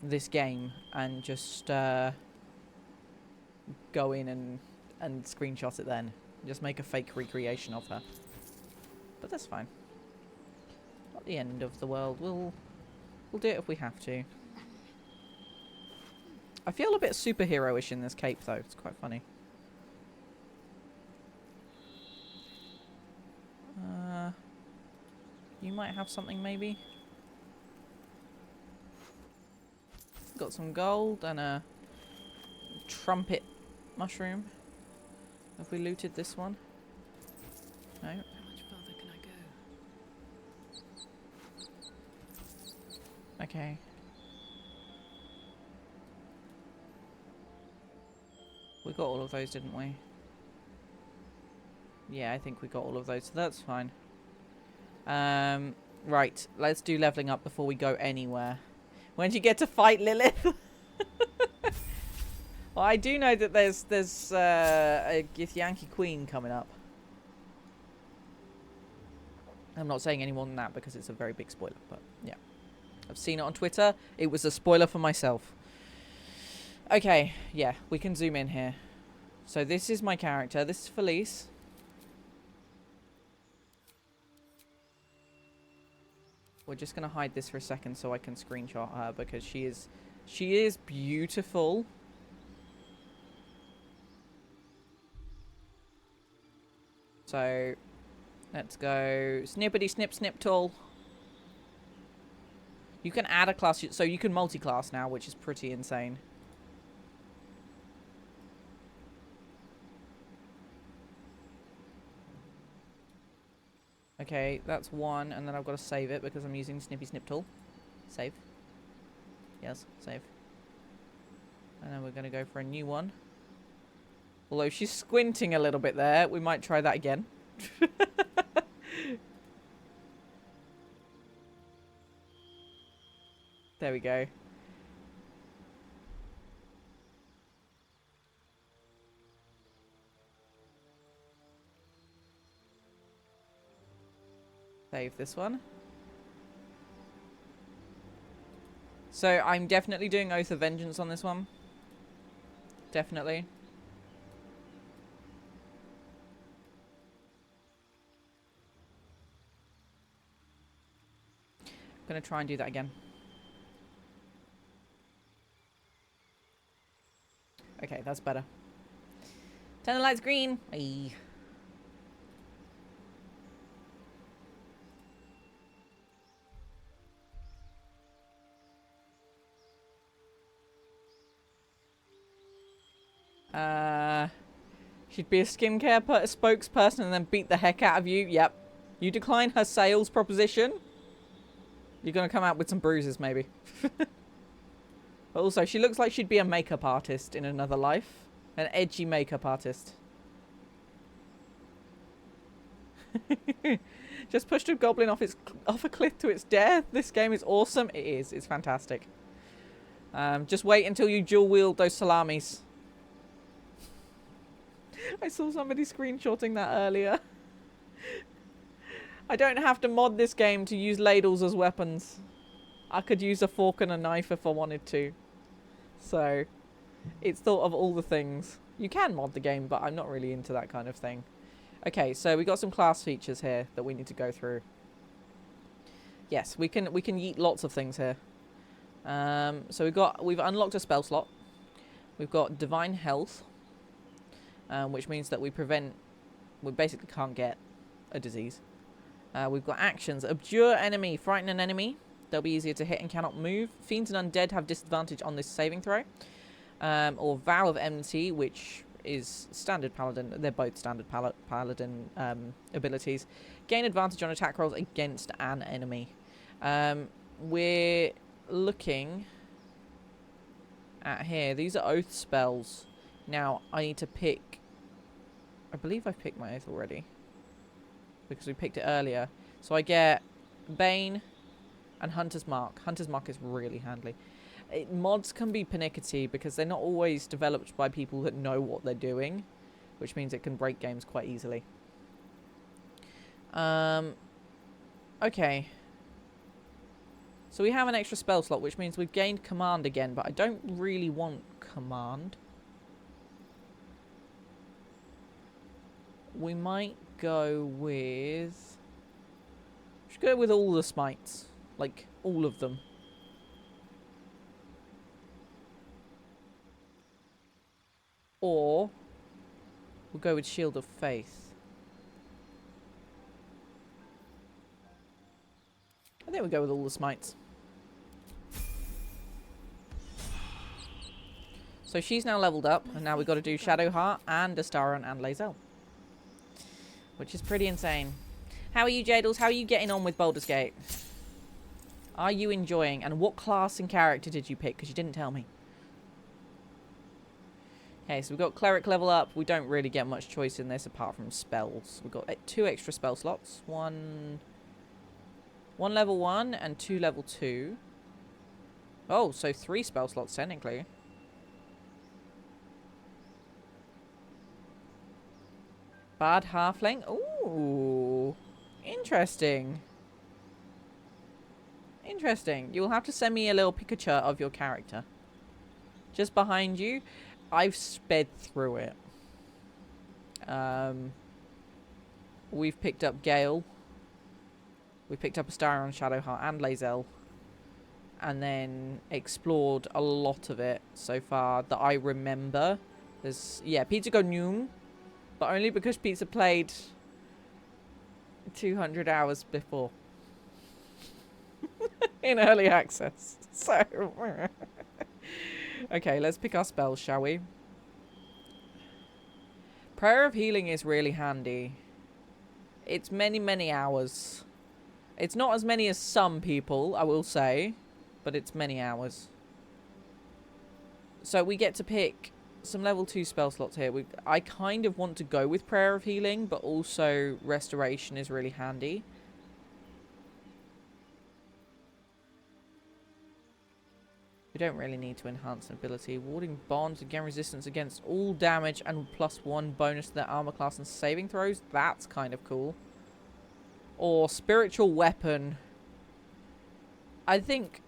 this game and just go in and screenshot it then. Just make a fake recreation of her. But that's fine. Not the end of the world. We'll do it if we have to. I feel a bit superhero-ish in this cape though. It's quite funny. You might have something maybe? Got some gold and a trumpet mushroom. Have we looted this one? No. How much further can I go? Okay. We got all of those, didn't we? Yeah, I think we got all of those, so that's fine. Right, let's do leveling up before we go anywhere. When do you get to fight Lilith? Well, I do know that there's a Githyanki Queen coming up. I'm not saying any more than that because it's a very big spoiler, but yeah. I've seen it on Twitter. It was a spoiler for myself. Okay, yeah, we can zoom in here. So this is my character. This is Felice. We're just going to hide this for a second so I can screenshot her because she is beautiful. So let's go snippety snip snip tool. You can add a class, so you can multi-class now, which is pretty insane. Okay, that's one, and then I've got to save it because I'm using Snippy Snip tool. Save. Yes, save. And then we're going to go for a new one. Although she's squinting a little bit there, we might try that again. There we go. Save this one. So I'm definitely doing Oath of Vengeance on this one. Definitely. I'm gonna try and do that again. Okay, that's better. Turn the lights green. Aye. She'd be a skincare spokesperson and then beat the heck out of you. Yep. You decline her sales proposition. You're gonna come out with some bruises, maybe. But also, she looks like she'd be a makeup artist in another life. An edgy makeup artist. Just pushed a goblin off a cliff to its death. This game is awesome. It is. It's fantastic. Just wait until you dual wield those salamis. I saw somebody screenshotting that earlier. I don't have to mod this game to use ladles as weapons. I could use a fork and a knife if I wanted to. So, it's thought of all the things. You can mod the game, but I'm not really into that kind of thing. Okay, so we got some class features here that we need to go through. Yes, we can yeet lots of things here. So we've unlocked a spell slot. We've got Divine Health, which means that we basically can't get a disease. We've got actions. Abjure enemy, frighten an enemy. They'll be easier to hit and cannot move. Fiends and undead have disadvantage on this saving throw. Or Vow of Enmity, which is standard paladin. They're both standard paladin abilities. Gain advantage on attack rolls against an enemy. We're looking at here. These are oath spells. Now, I need to pick... I believe I've picked my oath already. Because we picked it earlier. So I get Bane and Hunter's Mark. Hunter's Mark is really handy. Mods can be pernickety because they're not always developed by people that know what they're doing. Which means it can break games quite easily. Okay. So we have an extra spell slot, which means we've gained command again. But I don't really want command. We might go with... We should go with all the smites. Like, all of them. Or... we'll go with Shield of Faith. I think we'll go with all the smites. So she's now leveled up, and now we've got to do Shadowheart and Astaron and Lae'zel. Which is pretty insane. How are you, Jadles? How are you getting on with Baldur's Gate? Are you enjoying? And what class and character did you pick? Because you didn't tell me. Okay, so we've got Cleric level up. We don't really get much choice in this apart from spells. We've got 2 extra spell slots. One level 1 and 2 level 2. Oh, so 3 spell slots technically. Bard Halfling. Ooh. Interesting. Interesting. You'll have to send me a little picture of your character. Just behind you. I've sped through it. We've picked up Gale. We picked up Astaron, Shadowheart and Lae'zel. And then explored a lot of it so far that I remember. There's, yeah, Pizza Go Noom. But only because Pizza played 200 hours before. In early access. So. Okay, let's pick our spells, shall we? Prayer of Healing is really handy. It's many, many hours. It's not as many as some people, I will say, but it's many hours. So we get to pick some level 2 spell slots here. I kind of want to go with Prayer of Healing, but also Restoration is really handy. We don't really need to enhance an ability. Warding Bonds, again resistance against all damage and +1 bonus to their armor class and saving throws. That's kind of cool. Or Spiritual Weapon. I think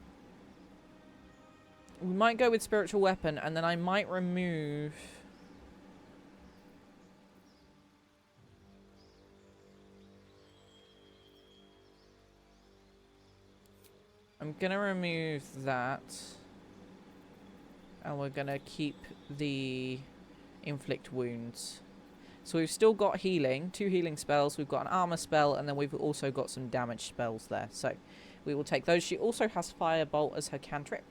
we might go with Spiritual Weapon, and then I might remove... I'm gonna remove that. And we're gonna keep the Inflict Wounds. So we've still got healing, 2 healing spells. We've got an armor spell, and then we've also got some damage spells there. So we will take those. She also has Firebolt as her cantrip.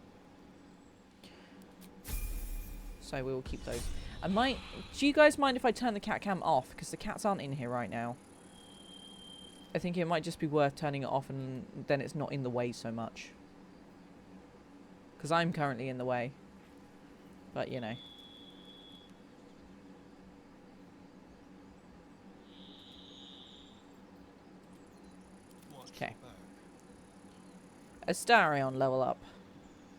So we will keep those. Do you guys mind if I turn the cat cam off? Because the cats aren't in here right now. I think it might just be worth turning it off, and then it's not in the way so much. Because I'm currently in the way. But, you know. Okay. Astarion level up.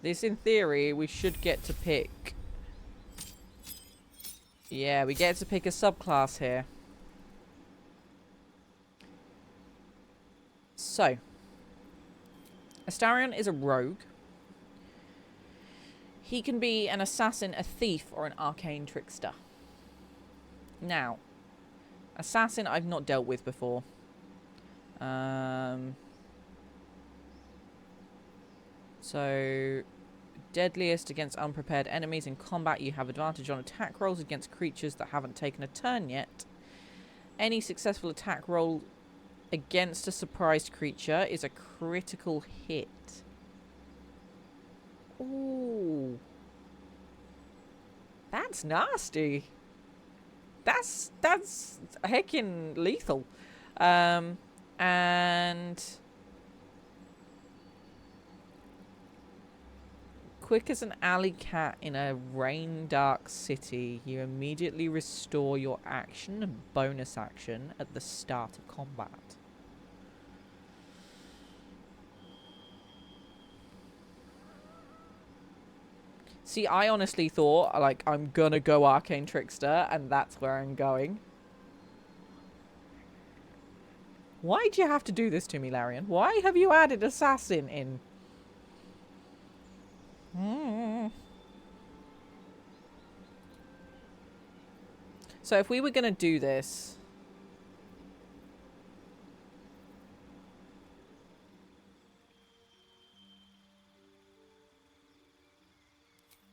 This, in theory, we should get to pick... Yeah, we get to pick a subclass here. So. Astarion is a rogue. He can be an assassin, a thief, or an arcane trickster. Now, assassin I've not dealt with before. So, deadliest against unprepared enemies in combat. You have advantage on attack rolls against creatures that haven't taken a turn yet. Any successful attack roll against a surprised creature is a critical hit. Ooh. That's nasty. That's heckin' lethal. And quick as an alley cat in a rain dark city, you immediately restore your action and bonus action at the start of combat. See, I honestly thought, like, I'm gonna go Arcane Trickster, and that's where I'm going. Why'd you have to do this to me, Larian? Why have you added Assassin in? So if we were gonna do this...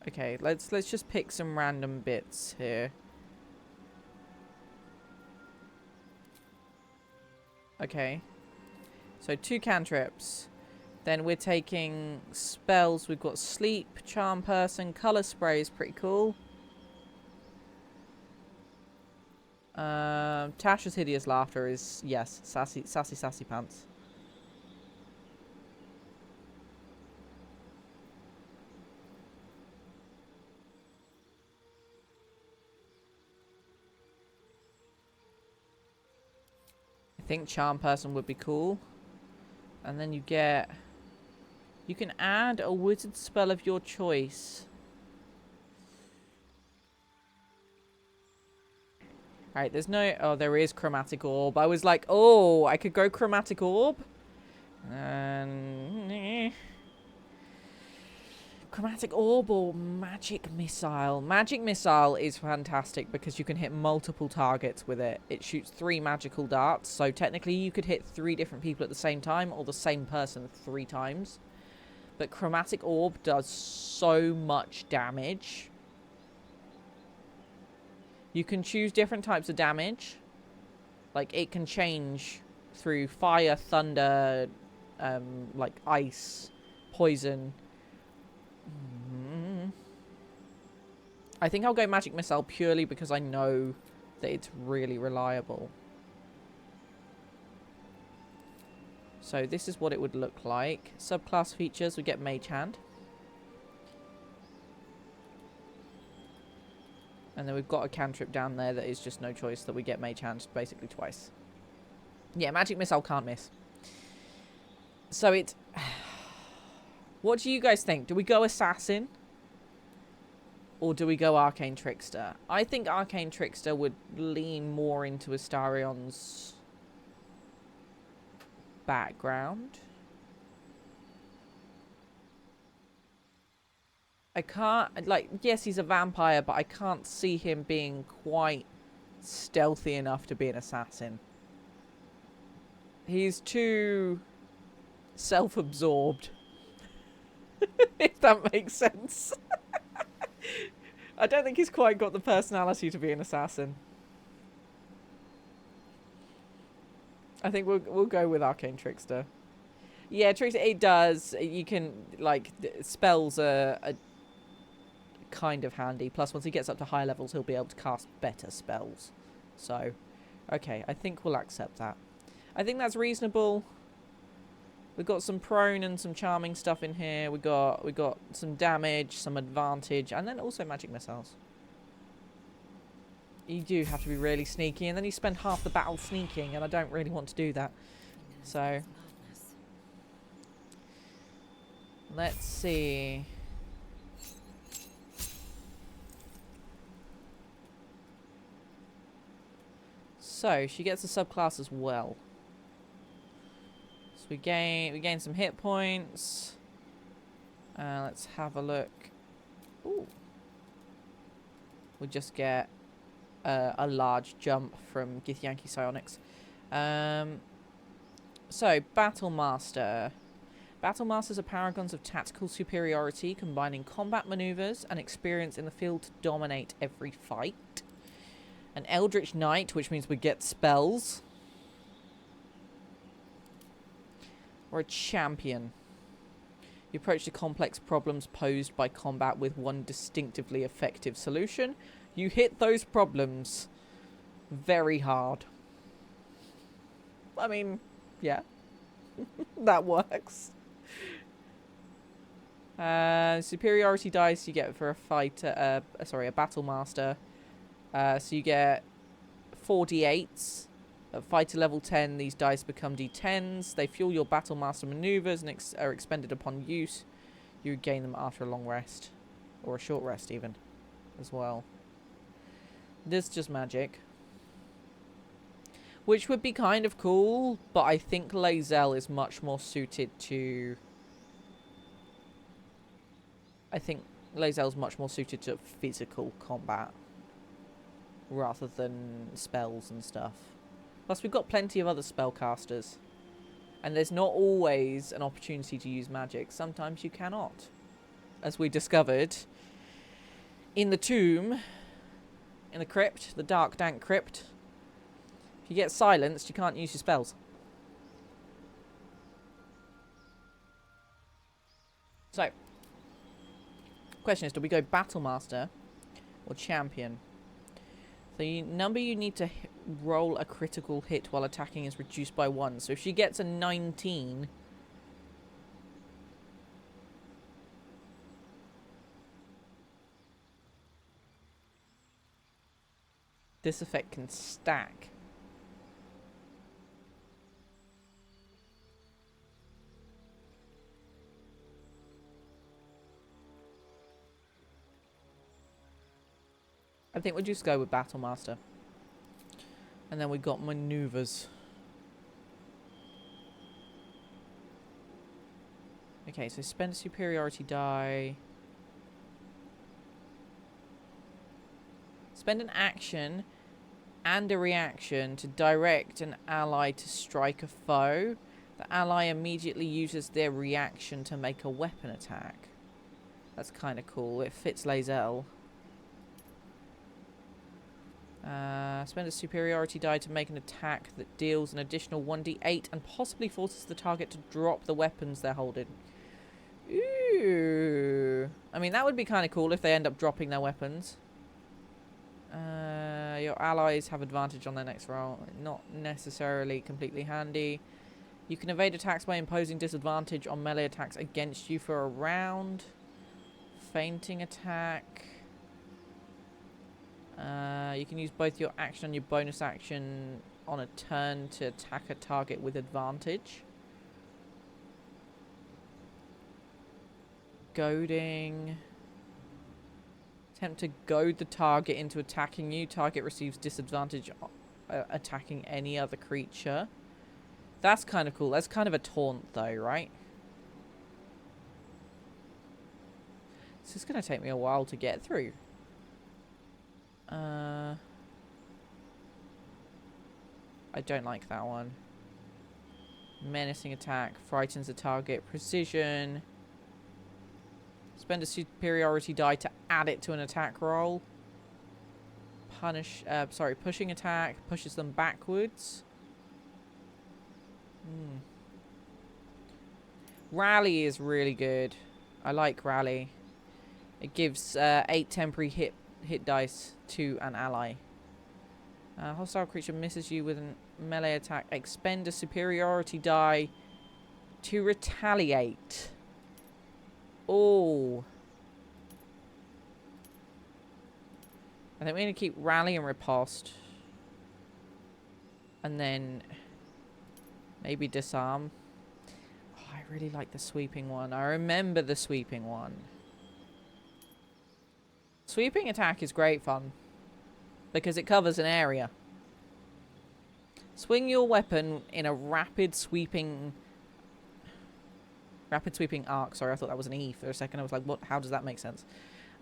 Okay, let's just pick some random bits here. Okay. So 2 cantrips. Then we're taking spells. We've got Sleep, Charm Person, Color Spray is pretty cool. Tasha's Hideous Laughter is, yes, sassy pants. I think Charm Person would be cool. And then you get... You can add a wizard spell of your choice. Alright, there's no... Oh, there is Chromatic Orb. I was like, oh, I could go Chromatic Orb. And... Chromatic Orb or Magic Missile. Magic Missile is fantastic because you can hit multiple targets with it. It shoots 3 magical darts. So technically you could hit 3 different people at the same time or the same person 3 times. But Chromatic Orb does so much damage. You can choose different types of damage. Like, it can change through fire, thunder, like ice, poison. I think I'll go Magic Missile purely because I know that it's really reliable. So this is what it would look like. Subclass features, we get Mage Hand. And then we've got a cantrip down there that is just no choice that we get Mage Hand basically twice. Yeah, Magic Missile can't miss. So it... What do you guys think? Do we go Assassin? Or do we go Arcane Trickster? I think Arcane Trickster would lean more into Astarion's background. I can't... Like, yes, he's a vampire, but I can't see him being quite stealthy enough to be an assassin. He's too self-absorbed. If that makes sense. I don't think he's quite got the personality to be an assassin. I think we'll go with Arcane Trickster. Yeah, Trickster, it does. You can, like, spells are kind of handy. Plus, once he gets up to higher levels, he'll be able to cast better spells. So, okay, I think we'll accept that. I think that's reasonable. We've got some prone and some charming stuff in here. We got some damage, some advantage, and then also magic missiles. You do have to be really sneaky, and then you spend half the battle sneaking, and I don't really want to do that. So let's see. So she gets a subclass as well. We gain some hit points. Let's have a look. Ooh. We just get a large jump from Githyanki Psionics. So, Battle Master. Battle Masters are paragons of tactical superiority, combining combat maneuvers and experience in the field to dominate every fight. An Eldritch Knight, which means we get spells. Or a champion. You approach the complex problems posed by combat with one distinctively effective solution. You hit those problems very hard. I mean, yeah. That works. Superiority dice you get for a fighter, a battle master. So you get 4d8s. At fighter level 10, these dice become d10s. They fuel your battle master maneuvers and are expended upon use. You gain them after a long rest. Or a short rest, even. As well. This is just magic. Which would be kind of cool, but I think Lae'zel is much more suited to... I think Lae'zel's much more suited to physical combat. Rather than spells and stuff. Plus, we've got plenty of other spellcasters. And there's not always an opportunity to use magic. Sometimes you cannot. As we discovered in the tomb, in the crypt, the dark, dank crypt. If you get silenced, you can't use your spells. So, question is, do we go Battle Master or Champion? The number you need to roll a critical hit while attacking is reduced by 1. So if she gets a 19... this effect can stack. I think we'll just go with Battle Master. And then we got maneuvers. Okay, so spend a superiority die. Spend an action and a reaction to direct an ally to strike a foe. The ally immediately uses their reaction to make a weapon attack. That's kind of cool. It fits Lae'zel. Spend a superiority die to make an attack that deals an additional 1d8 and possibly forces the target to drop the weapons they're holding. Ooh. I mean, that would be kind of cool if they end up dropping their weapons. Your allies have advantage on their next roll. Not necessarily completely handy. You can evade attacks by imposing disadvantage on melee attacks against you for a round. Fainting attack. You can use both your action and your bonus action on a turn to attack a target with advantage. Goading. Attempt to goad the target into attacking you. Target receives disadvantage attacking any other creature. That's kind of cool. That's kind of a taunt though, right? This is going to take me a while to get through. I don't like that one. Menacing attack. Frightens the target. Precision. Spend a superiority die to add it to an attack roll. Pushing attack. Pushes them backwards. Rally is really good. I like Rally. It gives 8 temporary hit dice to an ally. Hostile creature misses you with a melee attack. Expend a superiority die to retaliate. Oh. I think we're going to keep Rally and Riposte. And then maybe Disarm. Oh, I really like the sweeping one. I remember the sweeping one. Sweeping attack is great fun because it covers an area. Swing your weapon in a rapid sweeping arc. Sorry, I thought that was an E for a second. I was like, what? How does that make sense?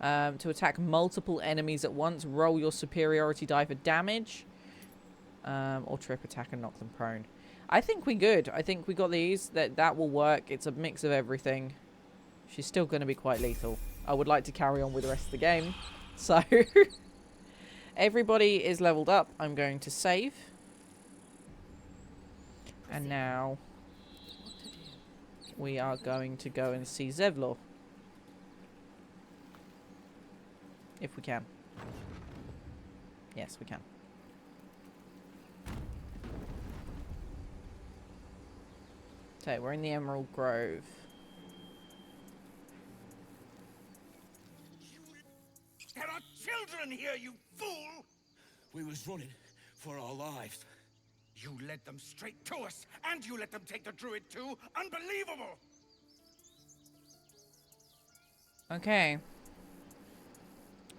To attack multiple enemies at once. Roll your superiority die for damage. Or trip attack and knock them prone. I think we're good. I think we got these. That will work. It's a mix of everything. She's still going to be quite lethal. I would like to carry on with the rest of the game. So, everybody is leveled up. I'm going to save. And now, we are going to go and see Zevlor. If we can. Yes, we can. So, we're in the Emerald Grove. There are children here, you fool! We was running for our lives. You led them straight to us, and you let them take the druid too? Unbelievable! Okay.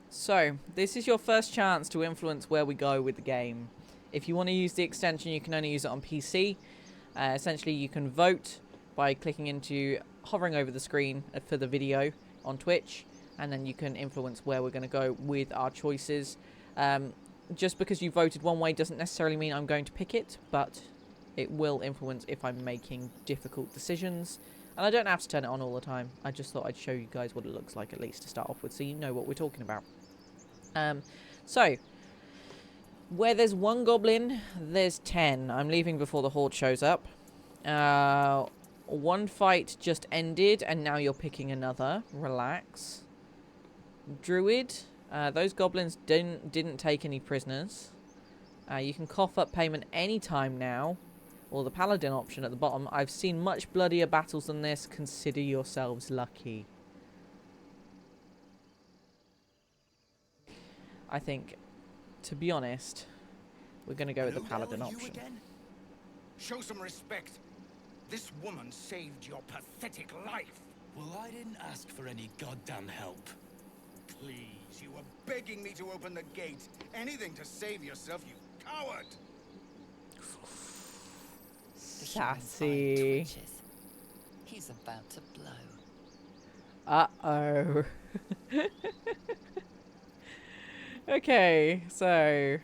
So, this is your first chance to influence where we go with the game. If you want to use the extension, you can only use it on PC. Essentially, you can vote by hovering over the screen for the video on Twitch. And then you can influence where we're going to go with our choices. Just because you voted one way doesn't necessarily mean I'm going to pick it, but it will influence if I'm making difficult decisions. And I don't have to turn it on all the time. I just thought I'd show you guys what it looks like at least to start off with, so you know what we're talking about. So, where there's one goblin, there's 10. I'm leaving before the horde shows up. One fight just ended, and now you're picking another. Relax. Druid. Those goblins didn't take any prisoners. You can cough up payment anytime now. Or the paladin option at the bottom. I've seen much bloodier battles than this. Consider yourselves lucky. I think, to be honest, we're going to go with the paladin option. Again? Show some respect. This woman saved your pathetic life. Well, I didn't ask for any goddamn help. Please, you were begging me to open the gate. Anything to save yourself, you coward! Sassy. He's about to blow. Uh-oh. Okay, so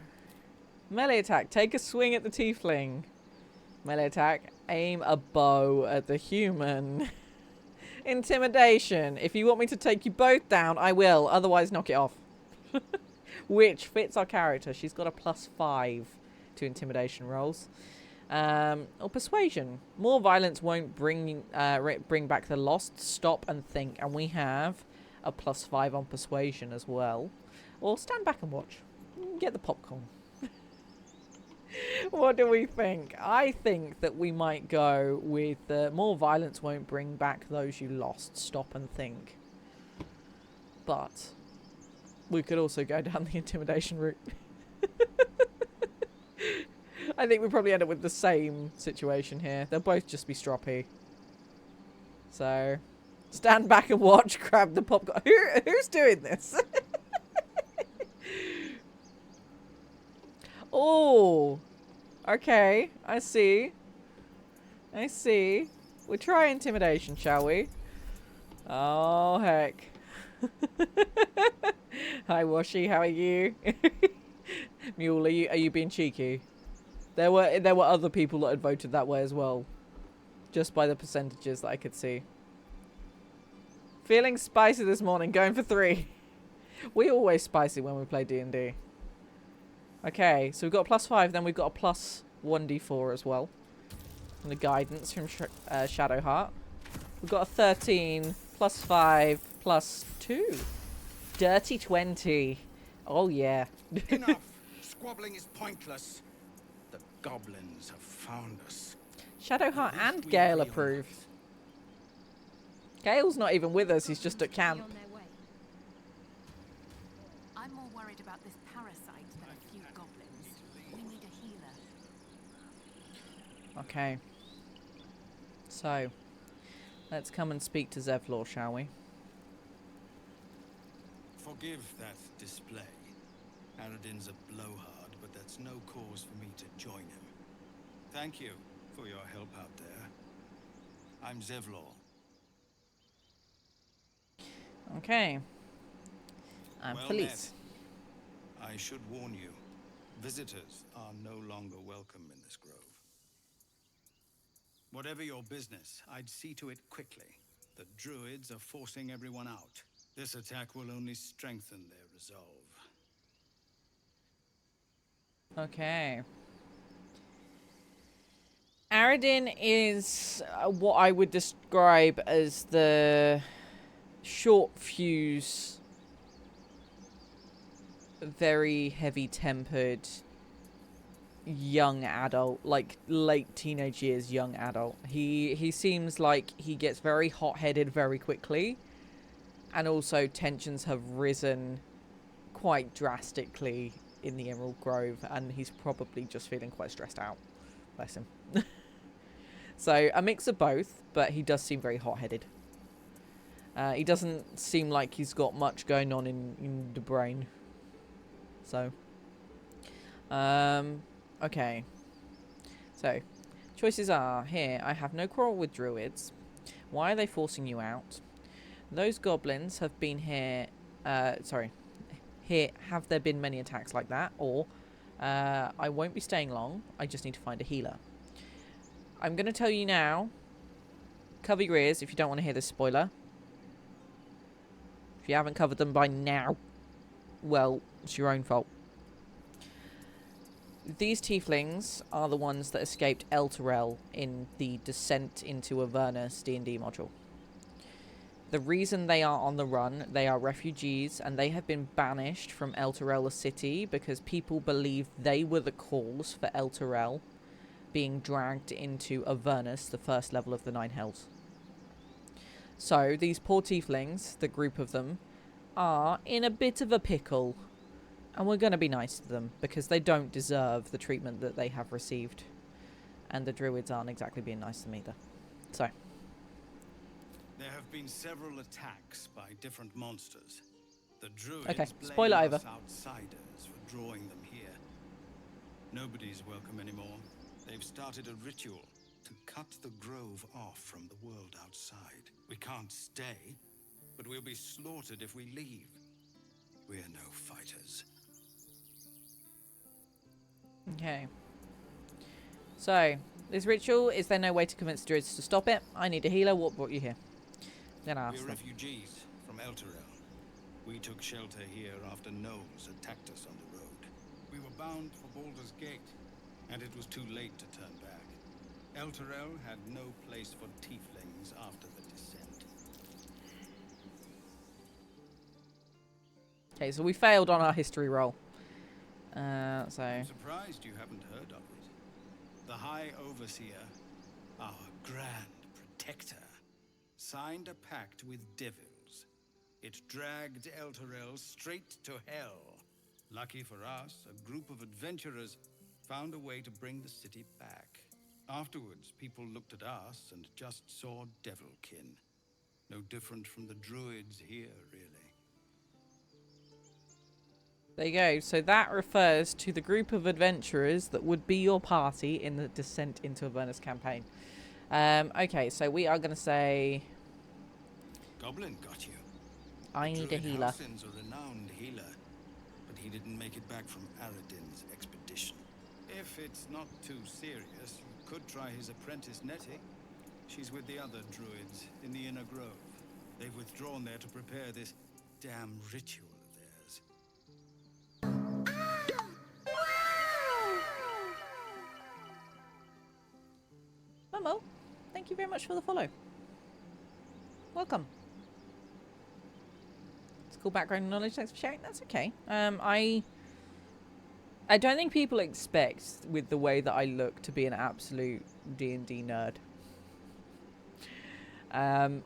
melee attack. Take a swing at the tiefling. Melee attack. Aim a bow at the human. Intimidation. If you want me to take you both down, I will. Otherwise, knock it off. Which fits our character. She's got a +5 to intimidation rolls. Or persuasion. More violence won't bring back the lost. Stop and think. And we have a +5 on persuasion as well. Or stand back and watch. Get the popcorn. What do we think? I think that we might go with more violence won't bring back those you lost. Stop and think. But we could also go down the intimidation route. I think we probably end up with the same situation here. They'll both just be stroppy. So, stand back and watch. Grab the popcorn. Who's doing this? Oh, okay. I see. I see. We'll try intimidation, shall we? Oh, heck. Hi, Washi. How are you? Mule, are you being cheeky? There were other people that had voted that way as well. Just by the percentages that I could see. Feeling spicy this morning. Going for 3. We always spicy when we play D&D. Okay, so we've got a +5, then we've got a plus 1d4 as well. And the guidance from Shadowheart. We've got a 13, +5, +2. Dirty 20. Oh, yeah. Enough. Squabbling is pointless. The goblins have found us. Shadowheart and Gale approve. Gale's not even with us, he's just at camp. On their way. I'm more worried about this parasite than a few goblins. We need a healer. Okay. So, let's come and speak to Zevlor, shall we? Forgive that display. Aradin's a blowhard, but that's no cause for me to join him. Thank you for your help out there. I'm Zevlor. Okay. I'm Well Felice. met. I should warn you, visitors are no longer welcome in this grove. Whatever your business, I'd see to it quickly. The druids are forcing everyone out. This attack will only strengthen their resolve. Okay. Aradin is what I would describe as the short fuse, very heavy-tempered young adult, like late teenage years young adult. He seems like he gets very hot-headed very quickly, and also tensions have risen quite drastically in the Emerald Grove, and he's probably just feeling quite stressed out. Bless him. So a mix of both, but he does seem very hot-headed. He doesn't seem like he's got much going on in the brain. So, okay. So, choices are, here, I have no quarrel with druids. Why are they forcing you out? Those goblins have been here, here, have there been many attacks like that? Or, I won't be staying long, I just need to find a healer. I'm going to tell you now, cover your ears if you don't want to hear this spoiler. If you haven't covered them by now, well, it's your own fault. These tieflings are the ones that escaped Elturel in the Descent into Avernus D&D module. The reason they are on the run, they are refugees, and they have been banished from Elturel city because people believe they were the cause for Elturel being dragged into Avernus, the first level of the Nine Hells. So, these poor tieflings, the group of them, are in a bit of a pickle. And we're going to be nice to them, because they don't deserve the treatment that they have received. And the druids aren't exactly being nice to them either. So. There have been several attacks by different monsters. The druids Okay, blame spoiler over. us outsiders for drawing them here. Nobody's welcome anymore. They've started a ritual to cut the grove off from the world outside. We can't stay, but we'll be slaughtered if we leave. We're no fighters. Okay. So, this ritual, is there no way to convince druids to stop it? I need a healer. What brought you here? Then I ask We're them. refugees from Elturel. We took shelter here after gnomes attacked us on the road. We were bound for Baldur's Gate, and it was too late to turn back. Elturel had no place for tieflings after the descent. Okay, so we failed on our history roll. So I'm surprised you haven't heard of it. The High Overseer, our Grand Protector, signed a pact with devils. It dragged Elturel straight to hell. Lucky for us, a group of adventurers found a way to bring the city back. Afterwards, people looked at us and just saw devilkin. No different from the druids here, really. there you go. So that refers to the group of adventurers that would be your party in the Descent into Avernus campaign. Okay, so we are going to say... Goblin got you. I need a Druid healer. Halsin's a renowned healer, but he didn't make it back from Aradin's expedition. If it's not too serious, you could try his apprentice Nettie. She's with the other druids in the Inner Grove. They've withdrawn there to prepare this damn ritual of theirs. Momo, thank you very much for the follow. Welcome. It's cool background knowledge. Thanks for sharing. That's okay. I don't think people expect, with the way that I look, to be an absolute D&D nerd.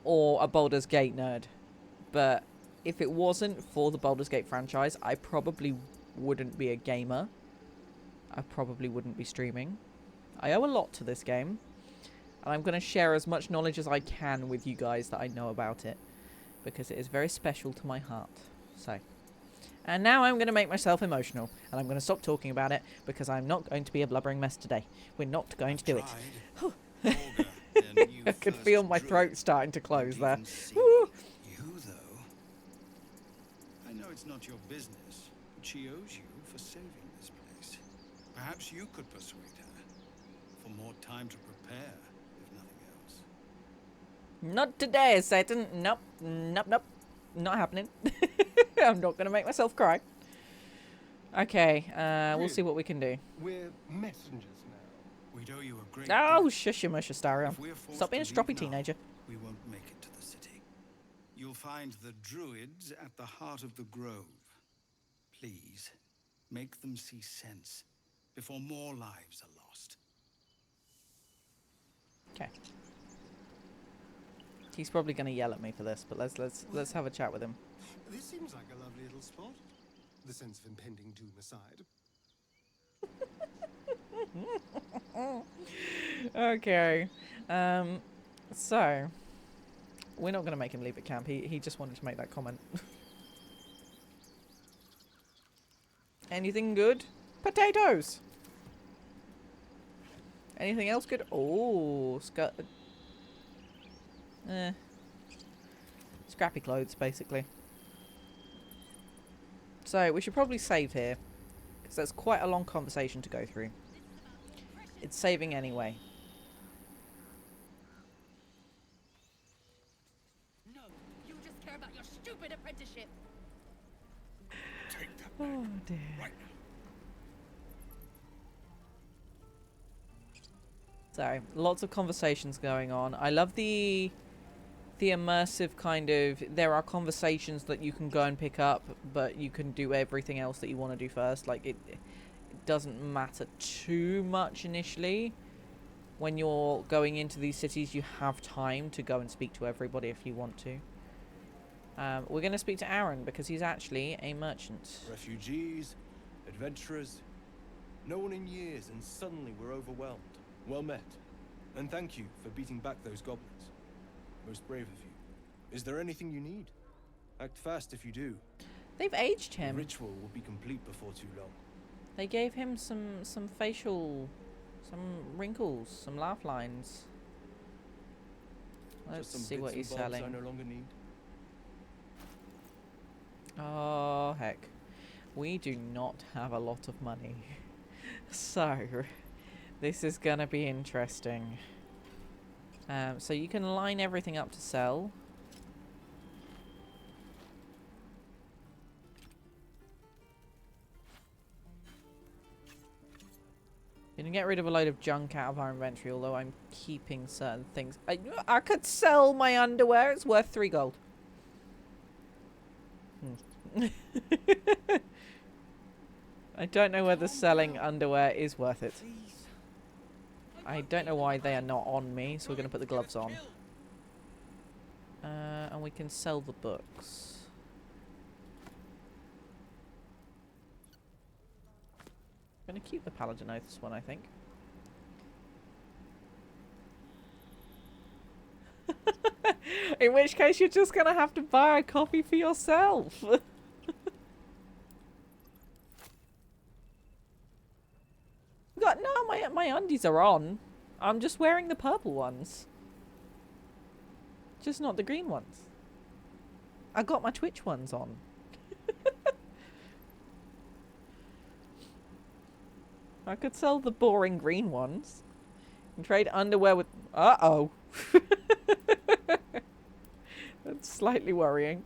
Or a Baldur's Gate nerd. But if it wasn't for the Baldur's Gate franchise, I probably wouldn't be a gamer. I probably wouldn't be streaming. I owe a lot to this game. And I'm going to share as much knowledge as I can with you guys that I know about it. Because it is very special to my heart. So. And now I'm going to make myself emotional. And I'm going to stop talking about it. Because I'm not going to be a blubbering mess today. We're not going to do it. I could feel my throat starting to close there. You, though, I know it's not your business, but she owes you for saving this place. Perhaps you could persuade her for more time to prepare, if nothing else. Not today, Satan. Nope. Nope, nope. Not happening. I'm not going to make myself cry. Okay, we'll see what we can do. We're messengers now. We'd owe you a great Oh, debt. shush your mush, Astarion. If we're forced Stop being a to stroppy leave now, teenager. we won't make it to the city. You'll find the druids at the heart of the grove. Please, make them see sense before more lives are lost. Okay. He's probably going to yell at me for this, but let's have a chat with him. This seems like a lovely little spot. The sense of impending doom aside. Okay. So we're not going to make him leave at camp. He just wanted to make that comment. Anything good? Potatoes. Anything else good? Oh, scrappy clothes, basically. So we should probably save here, because that's quite a long conversation to go through. It's saving anyway. No, you just care about your stupid apprenticeship. Take that Oh dear. right So, lots of conversations going on. I love the immersive kind of... There are conversations that you can go and pick up, but you can do everything else that you want to do first. Like, it doesn't matter too much initially. When you're going into these cities, you have time to go and speak to everybody if you want to. We're going to speak to Aaron, because he's actually a merchant. Refugees, adventurers, no one in years, and suddenly we're overwhelmed. Well met. And thank you for beating back those goblins. Most brave of you. Is there anything you need? Act fast if you do. They've aged The him. ritual will be complete before too long. They gave him some facial... some wrinkles, some laugh lines. Let's Just some see what bits he's and bobs selling. I no longer need. Oh, heck. We do not have a lot of money. So, this is going to be interesting. So you can line everything up to sell. You can get rid of a load of junk out of our inventory, although I'm keeping certain things. I could sell my underwear. It's worth 3 gold. I don't know whether selling underwear is worth it. I don't know why they are not on me, so we're going to put the gloves on. And we can sell the books. I'm going to keep the Paladin Oaths one, I think. In which case, you're just going to have to buy a copy for yourself. No, my undies are on. I'm just wearing the purple ones. Just not the green ones. I got my Twitch ones on. I could sell the boring green ones. And trade underwear with... Uh-oh. That's slightly worrying.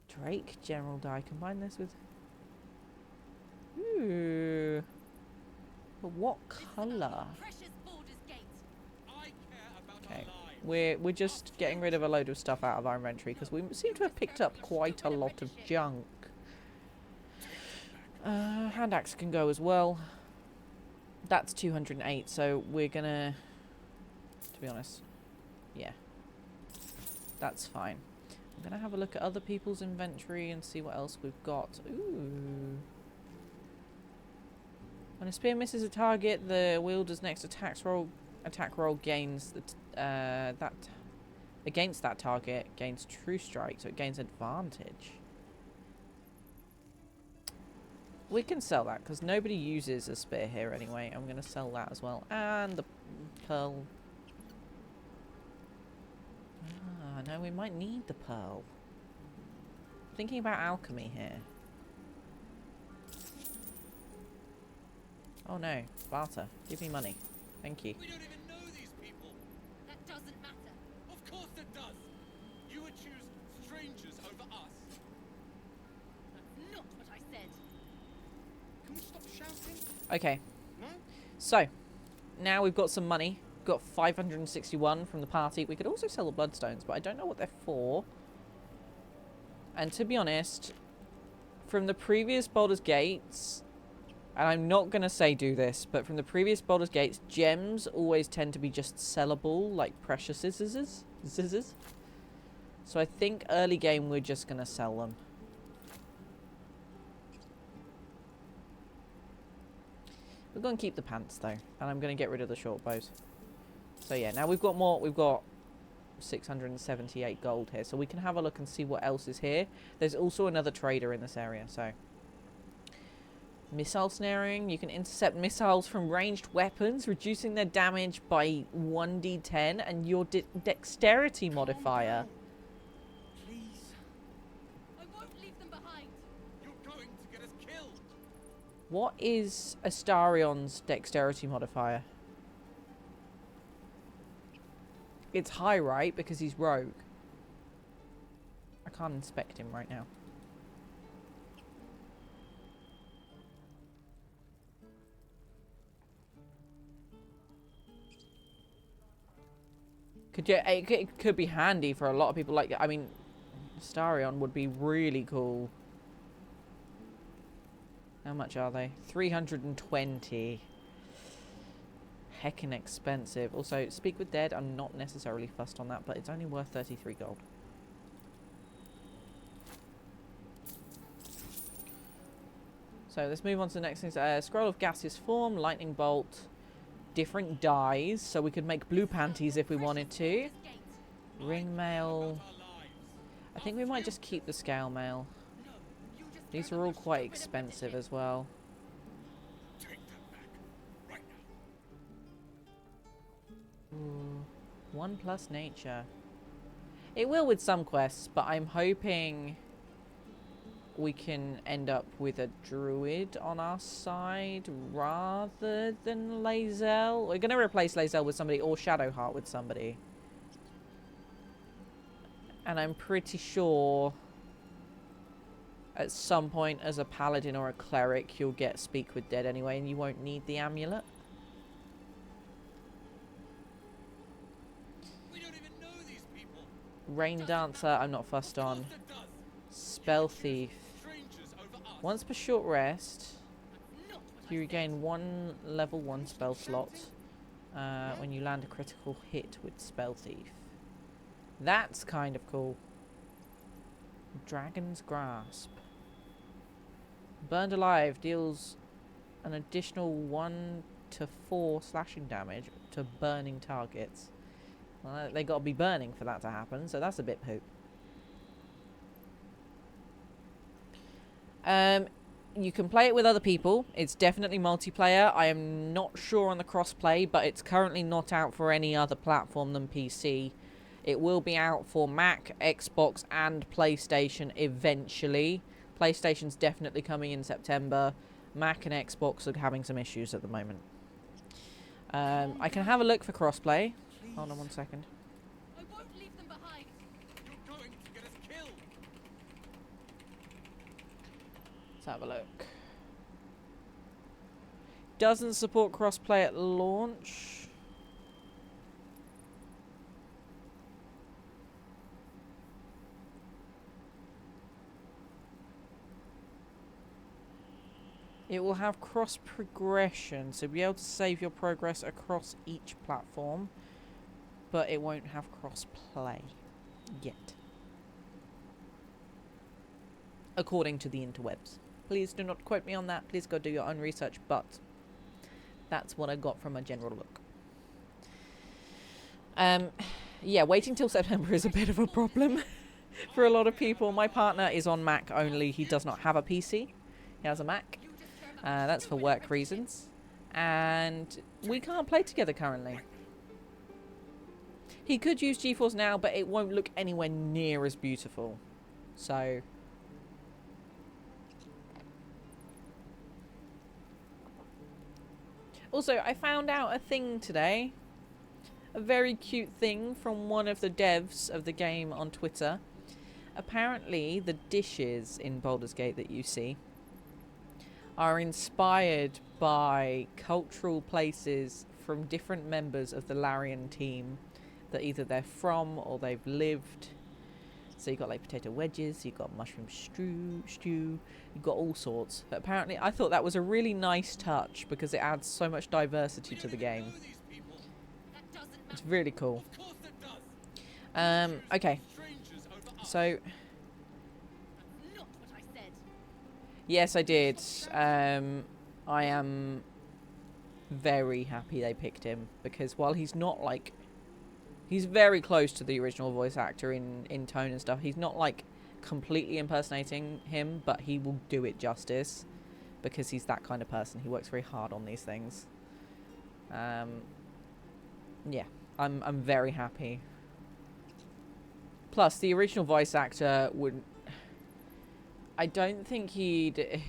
Drake General Dye. Combine this with... Ooh. But what colour? Okay. We're just getting rid of a load of stuff out of our inventory because we seem to have picked up quite a lot of junk. Hand axe can go as well. That's 208, so we're gonna... To be honest, yeah. That's fine. I'm gonna have a look at other people's inventory and see what else we've got. Ooh. When a spear misses a target, the wielder's next attack roll gains that against that target gains true strike, so it gains advantage. We can sell that because nobody uses a spear here anyway. I'm going to sell that as well, and the pearl. Ah, no, we might need the pearl. Thinking about alchemy here. Oh no, barter. Give me money. Thank you. We don't even know these people. That doesn't matter. Of course it does. You would choose strangers over us. That's not what I said. Can we stop shouting? Okay. No? So, now we've got some money. We've got 561 from the party. We could also sell the bloodstones, but I don't know what they're for. And to be honest, from the previous Baldur's Gates... And I'm not going to say do this, but from the previous Baldur's Gates, gems always tend to be just sellable, like precious scissors. So I think early game we're just going to sell them. We're going to keep the pants though, and I'm going to get rid of the short bows. So yeah, now we've got more, we've got 678 gold here, so we can have a look and see what else is here. There's also another trader in this area, so... Missile snaring. You can intercept missiles from ranged weapons, reducing their damage by 1d10 and your dexterity modifier. Please. I won't leave them behind. You're going to get us killed. What is Astarion's dexterity modifier? It's high, right? Because he's rogue. I can't inspect him right now. It could be handy for a lot of people. Like, I mean, Astarion would be really cool. How much are they? 320. Heckin' expensive. Also, Speak with Dead, I'm not necessarily fussed on that, but it's only worth 33 gold. So let's move on to the next thing. Scroll of Gaseous Form, Lightning Bolt. Different dyes, so we could make blue panties if we wanted to. Ring mail. I think we might just keep the scale mail. These are all quite expensive as well. Ooh, 1+ nature. It will with some quests, but I'm hoping we can end up with a druid on our side rather than Lae'zel. We're going to replace Lae'zel with somebody, or Shadowheart with somebody. And I'm pretty sure at some point as a paladin or a cleric you'll get Speak with Dead anyway, and you won't need the amulet. We don't even know these people. Rain Dancer, I'm not fussed on. Spell Thief. Once per short rest, you regain 1 level 1 spell slot when you land a critical hit with Spell Thief. That's kind of cool. Dragon's Grasp. Burned Alive deals an additional 1 to 4 slashing damage to burning targets. Well, they gotta be burning for that to happen, so that's a bit poop. You can play it with other people. It's definitely multiplayer. I am not sure on the crossplay, but it's currently not out for any other platform than PC. It will be out for Mac, Xbox, and PlayStation eventually. PlayStation's definitely coming in September. Mac and Xbox are having some issues at the moment. I can have a look for crossplay. Hold on 1 second. I won't leave them behind. You're going to get us killed. Let's have a look. Doesn't support crossplay at launch. It will have cross progression, so you'll be able to save your progress across each platform, but it won't have cross play yet. According to the interwebs. Please do not quote me on that. Please go do your own research, but that's what I got from a general look. Yeah, waiting till September is a bit of a problem for a lot of people. My partner is on Mac only. He does not have a PC. He has a Mac. That's for work reasons. And we can't play together currently. He could use GeForce Now, but it won't look anywhere near as beautiful. So... Also, I found out a thing today. A very cute thing from one of the devs of the game on Twitter. Apparently, the dishes in Baldur's Gate that you see are inspired by cultural places from different members of the Larian team that either they're from or they've lived. So you've got like potato wedges, you've got mushroom stew, you've got all sorts. But apparently I thought that was a really nice touch because it adds so much diversity to the game. It's really cool. Okay. So... Yes, I did. I am very happy they picked him because while he's not like... He's very close to the original voice actor in tone and stuff. He's not like completely impersonating him, but he will do it justice because he's that kind of person. He works very hard on these things. Yeah, I'm very happy. Plus, the original voice actor would... I don't think he'd...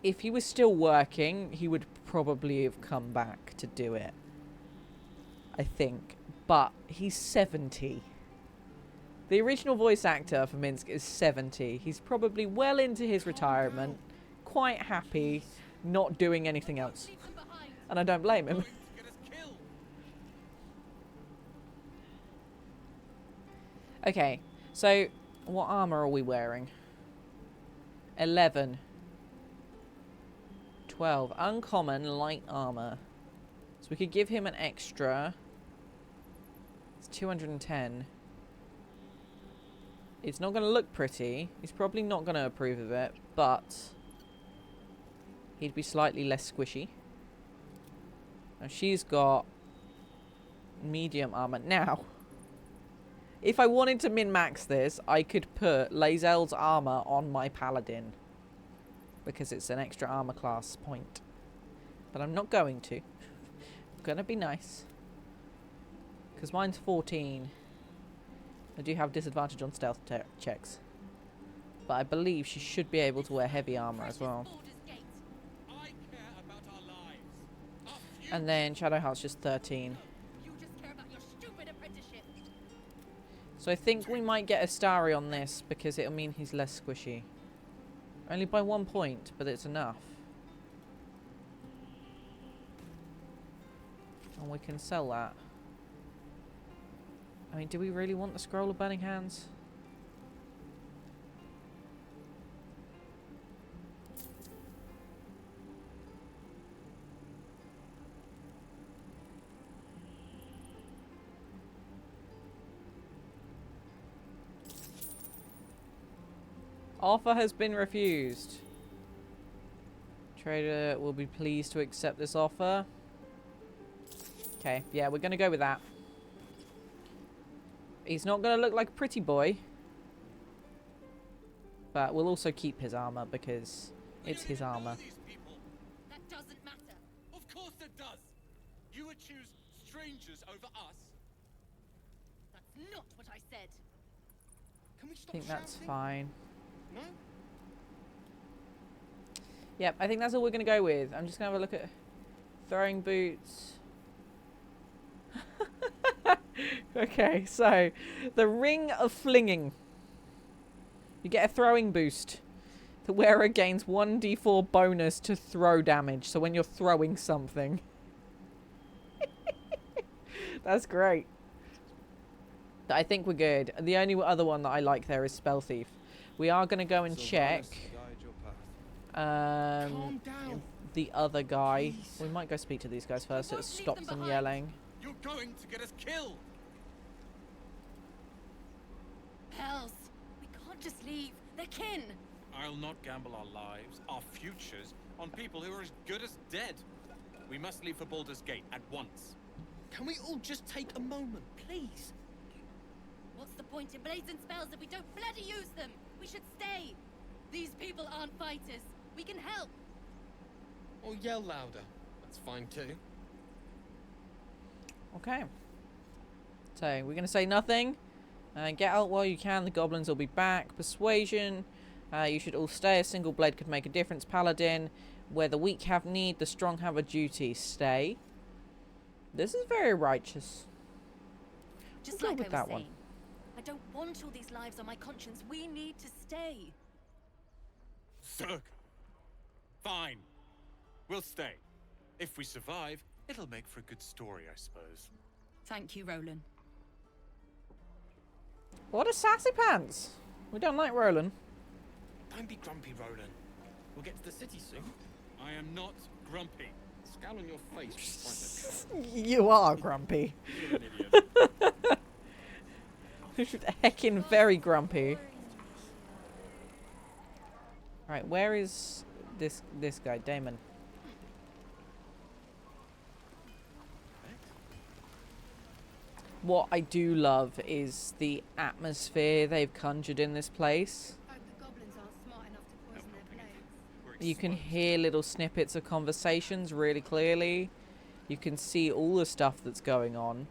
If he was still working, he would probably have come back to do it. I think. But he's 70. The original voice actor for Minsk is 70. He's probably well into his retirement. Quite happy not doing anything else. And I don't blame him. Okay, so what armor are we wearing? 11. 12. Uncommon light armor. So we could give him an extra. It's 210. It's not going to look pretty. He's probably not going to approve of it, but he'd be slightly less squishy. Now she's got medium armor. Now, if I wanted to min-max this, I could put Lae'zel's armor on my paladin because it's an extra armor class point. But I'm not going to. I'm going to be nice. Because mine's 14. I do have disadvantage on stealth checks. But I believe she should be able to wear heavy armor as well. And then Shadowheart's just 13. So I think we might get a starry on this because it'll mean he's less squishy. Only by 1 point, but it's enough. And we can sell that. I mean, do we really want the Scroll of Burning Hands? Offer has been refused. Trader will be pleased to accept this offer. Okay, yeah, we're going to go with that. He's not going to look like a pretty boy. But we'll also keep his armor because it's his armor. That doesn't matter. Of course it does. You would choose strangers over us. That's not what I said. Can we stop I think that's shouting? fine. No? Yep, I think that's all we're going to go with. I'm just going to have a look at throwing boots. Okay, so the Ring of Flinging. You get a throwing boost. The wearer gains 1d4 bonus to throw damage. So when you're throwing something. That's great. I think we're good. The only other one that I like there is Spell Thief. We are going to go and check Calm down. the other guy. We might go speak to these guys first so it stops them yelling. You're going to get us killed. Hells, we can't just leave. They're kin. I'll not gamble our lives, our futures, on people who are as good as dead. We must leave for Baldur's Gate at once. Can we all just take a moment, please? What's the point in blazing spells if we don't bloody use them? We should stay. These people aren't fighters. We can help. Or yell louder. That's fine too. Okay. So, we're going to say nothing. Get out while you can. The goblins will be back. Persuasion. You should all stay. A single blade could make a difference. Paladin. Where the weak have need, the strong have a duty. Stay. This is very righteous. Just We'll like go I with was that saying. one. I don't want all these lives on my conscience. We need to stay. Zerg. Fine. We'll stay. If we survive, it'll make for a good story, I suppose. Thank you, Roland. What a sassy pants. We don't like Roland. Don't be grumpy, Roland. We'll get to the city soon. I am not grumpy. Scowl on your face. You are grumpy. You're an idiot. Heckin' very grumpy. Right, where is this guy, Damon? What I do love is the atmosphere they've conjured in this place. The goblins aren't smart enough to poison their blades. You can hear little snippets of conversations really clearly. You can see all the stuff that's going on.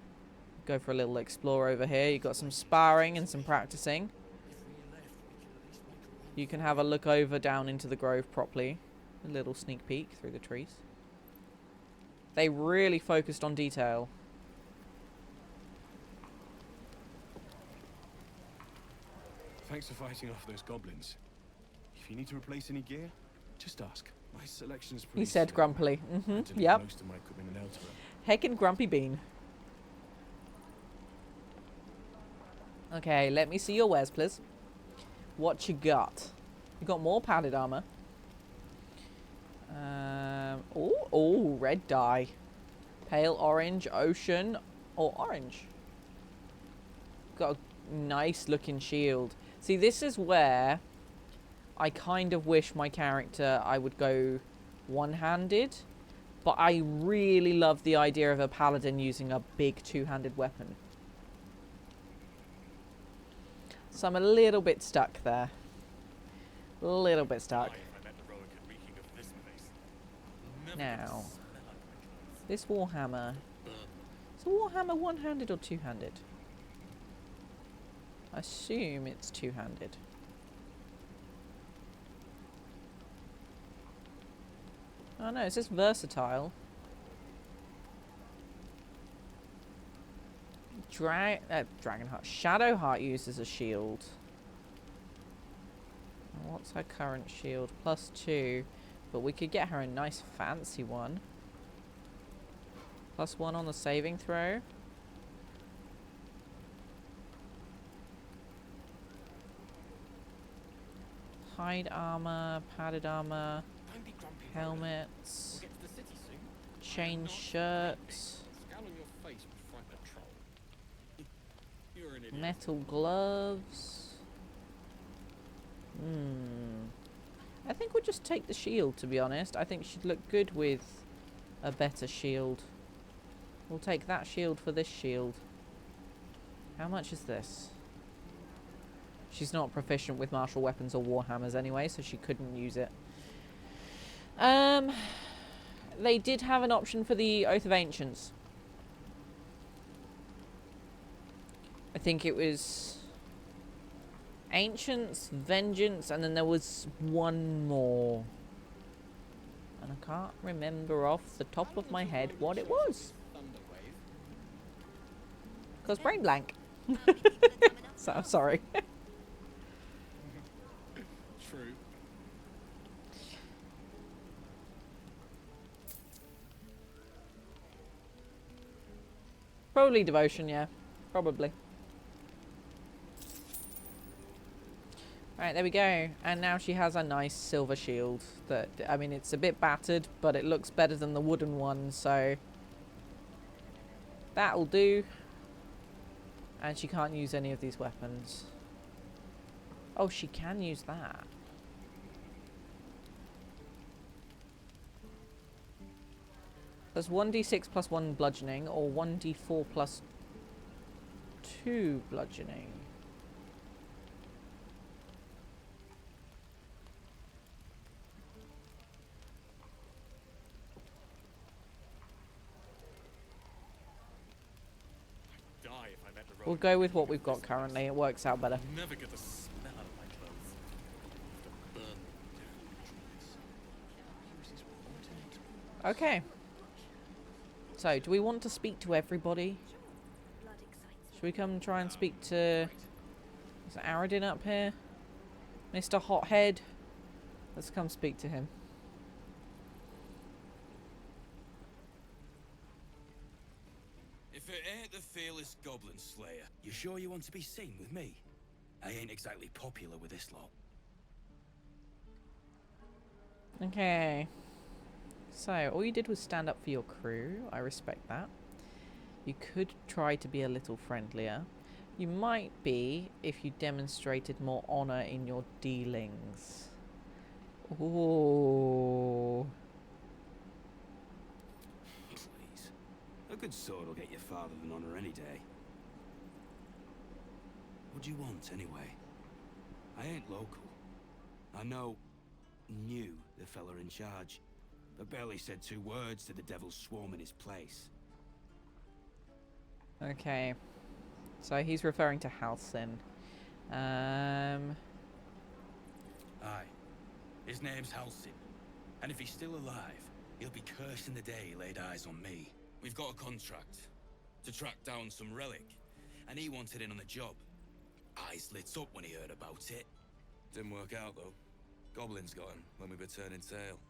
Go for a little explore over here. You've got some sparring and some practicing. You can have a look over down into the grove properly. A little sneak peek through the trees. They really focused on detail. Thanks for fighting off those goblins. If you need to replace any gear, just ask. My selection's pretty He said slim. grumpily. I had to leave Yep. most of my equipment in Eltura. Heckin' grumpy bean. Okay, let me see your wares, please. What you got? You got more padded armor. Oh, red dye. Pale orange, ocean, or orange. Got a nice looking shield. See, this is where I kind of wish my character I would go one-handed. But I really love the idea of a paladin using a big two-handed weapon. So I'm a little bit stuck there. A little bit stuck. Now, this Warhammer. Is a Warhammer one-handed or two-handed? I assume it's two-handed. Oh no, it says versatile. Dragonheart. Shadowheart uses a shield. What's her current shield? +2. But we could get her a nice fancy one. +1 on the saving throw. Hide armor, padded armor, helmets, chain shirts, metal gloves. we'll just take the shield, to be honest. I think she'd look good with a better shield. We'll take that shield for this shield. How much is this? She's not proficient with martial weapons or warhammers anyway, so she couldn't use it. They did have an option for the Oath of Ancients. I think it was Ancients, Vengeance, and then there was one more. And I can't remember off the top of my head what it was. Because brain blank. So I'm sorry. True. Probably devotion, yeah. Probably. Right, there we go. And now she has a nice silver shield that, I mean, it's a bit battered, but it looks better than the wooden one, so that'll do. And she can't use any of these weapons. Oh, she can use that. There's 1d6 plus 1 bludgeoning, or 1d4 plus 2 bludgeoning. We'll go with what we've got currently. It works out better. Never get the smell out of my clothes. Burn. Okay. So, do we want to speak to everybody? Should we come try and speak to... Is Aradin up here? Mr. Hothead? Let's come speak to him. If it ain't the fearless Goblin Slayer, you sure you want to be seen with me? I ain't exactly popular with this lot. Okay. So, all you did was stand up for your crew. I respect that. You could try to be a little friendlier. You might be if you demonstrated more honor in your dealings. Ooh. Please. A good sword will get you farther than honor any day. What do you want, anyway? I ain't local. I knew the fella in charge, but barely said 2 words to the devil's swarm in his place. Okay. So he's referring to Halcyon. Aye. His name's Halcyon. And if he's still alive, he'll be cursing the day he laid eyes on me. We've got a contract to track down some relic, and he wanted in on the job. Eyes lit up when he heard about it. Didn't work out, though. Goblins got him when we were turning tail.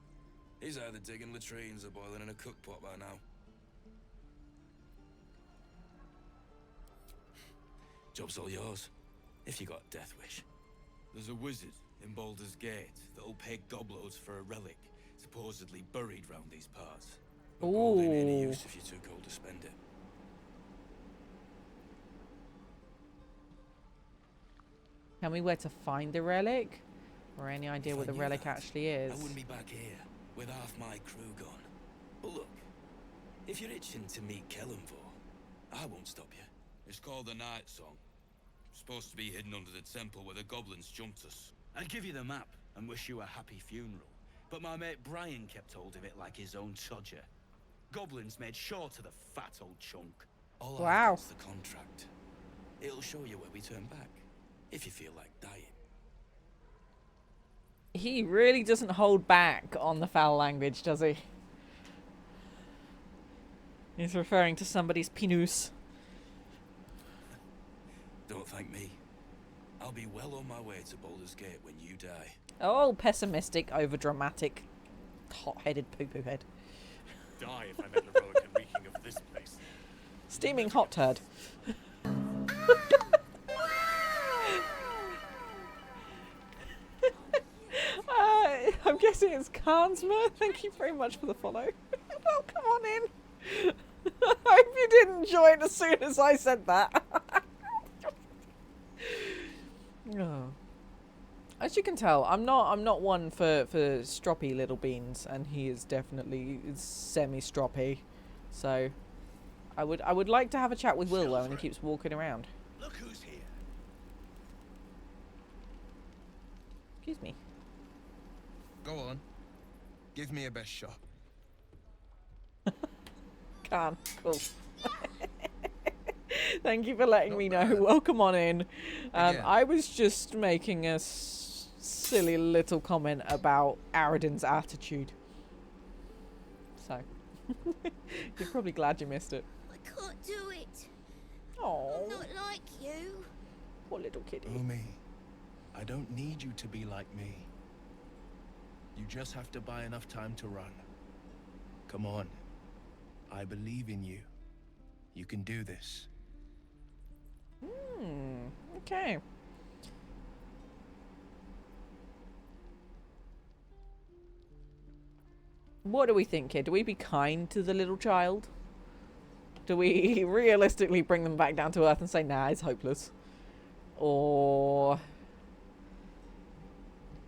He's either digging latrines or boiling in a cookpot by now. Job's all yours, if you got a death wish. There's a wizard in Baldur's Gate that'll pay gobloads for a relic supposedly buried round these parts. But gold ain't any use if you're too cold to spend it. Tell me where to find the relic? Or any idea what the relic actually is? I wouldn't be back here with half my crew gone. But look, if you're itching to meet Kellenvor, I won't stop you. It's called the Night Song. Supposed to be hidden under the temple where the goblins jumped us. I'd give you the map and wish you a happy funeral, but my mate Brian kept hold of it like his own Todger. Goblins made sure to the fat old chunk. All wow. I've got's the contract. It'll show you where we turn back, if you feel like dying. He really doesn't hold back on the foul language, does he? He's referring to somebody's penis. Don't thank me. I'll be well on my way to Baldur's Gate when you die. Oh, pessimistic, overdramatic, hot-headed poo-poo head. Die if I met Heroic and reeking of this place. Steaming hot turd. I'm guessing it's Karnsma. Thank you very much for the follow. Well, come on in. I hope you didn't join as soon as I said that. Oh. As you can tell, I'm not one for stroppy little beans, and he is definitely semi-stroppy. So I would like to have a chat with Will though, and he keeps walking around. Look who's here. Excuse me. Go on. Give me a best shot. Can't. Cool. Thank you for letting me know. Welcome on in. I was just making a silly little comment about Aradin's attitude. So, you're probably glad you missed it. I can't do it. Oh, I'm not like you. poor little kitty. Umi, I don't need you to be like me. You just have to buy enough time to run. Come on. I believe in you. You can do this. Okay. What do we think here? Do we be kind to the little child? Do we realistically bring them back down to earth and say, nah, it's hopeless? Or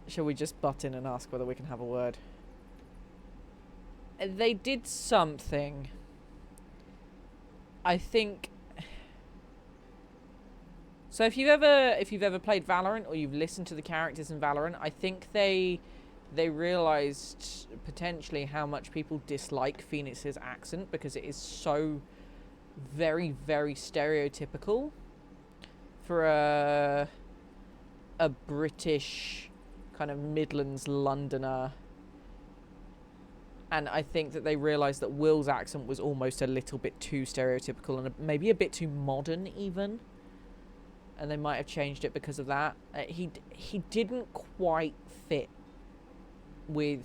shall we just butt in and ask whether we can have a word? They did something. I think. So if you've ever played Valorant or you've listened to the characters in Valorant, I think they realized potentially how much people dislike Phoenix's accent because it is so very, very stereotypical for a British kind of Midlands Londoner. And I think that they realised that Will's accent was almost a little bit too stereotypical and maybe a bit too modern even. And they might have changed it because of that. He didn't quite fit with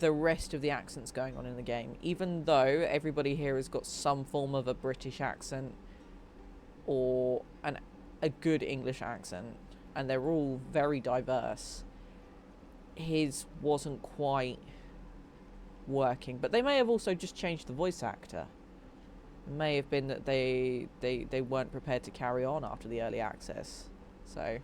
the rest of the accents going on in the game. Even though everybody here has got some form of a British accent or a good English accent. And they're all very diverse. His wasn't quite working, but they may have also just changed the voice actor. It may have been that they weren't prepared to carry on after the early access. So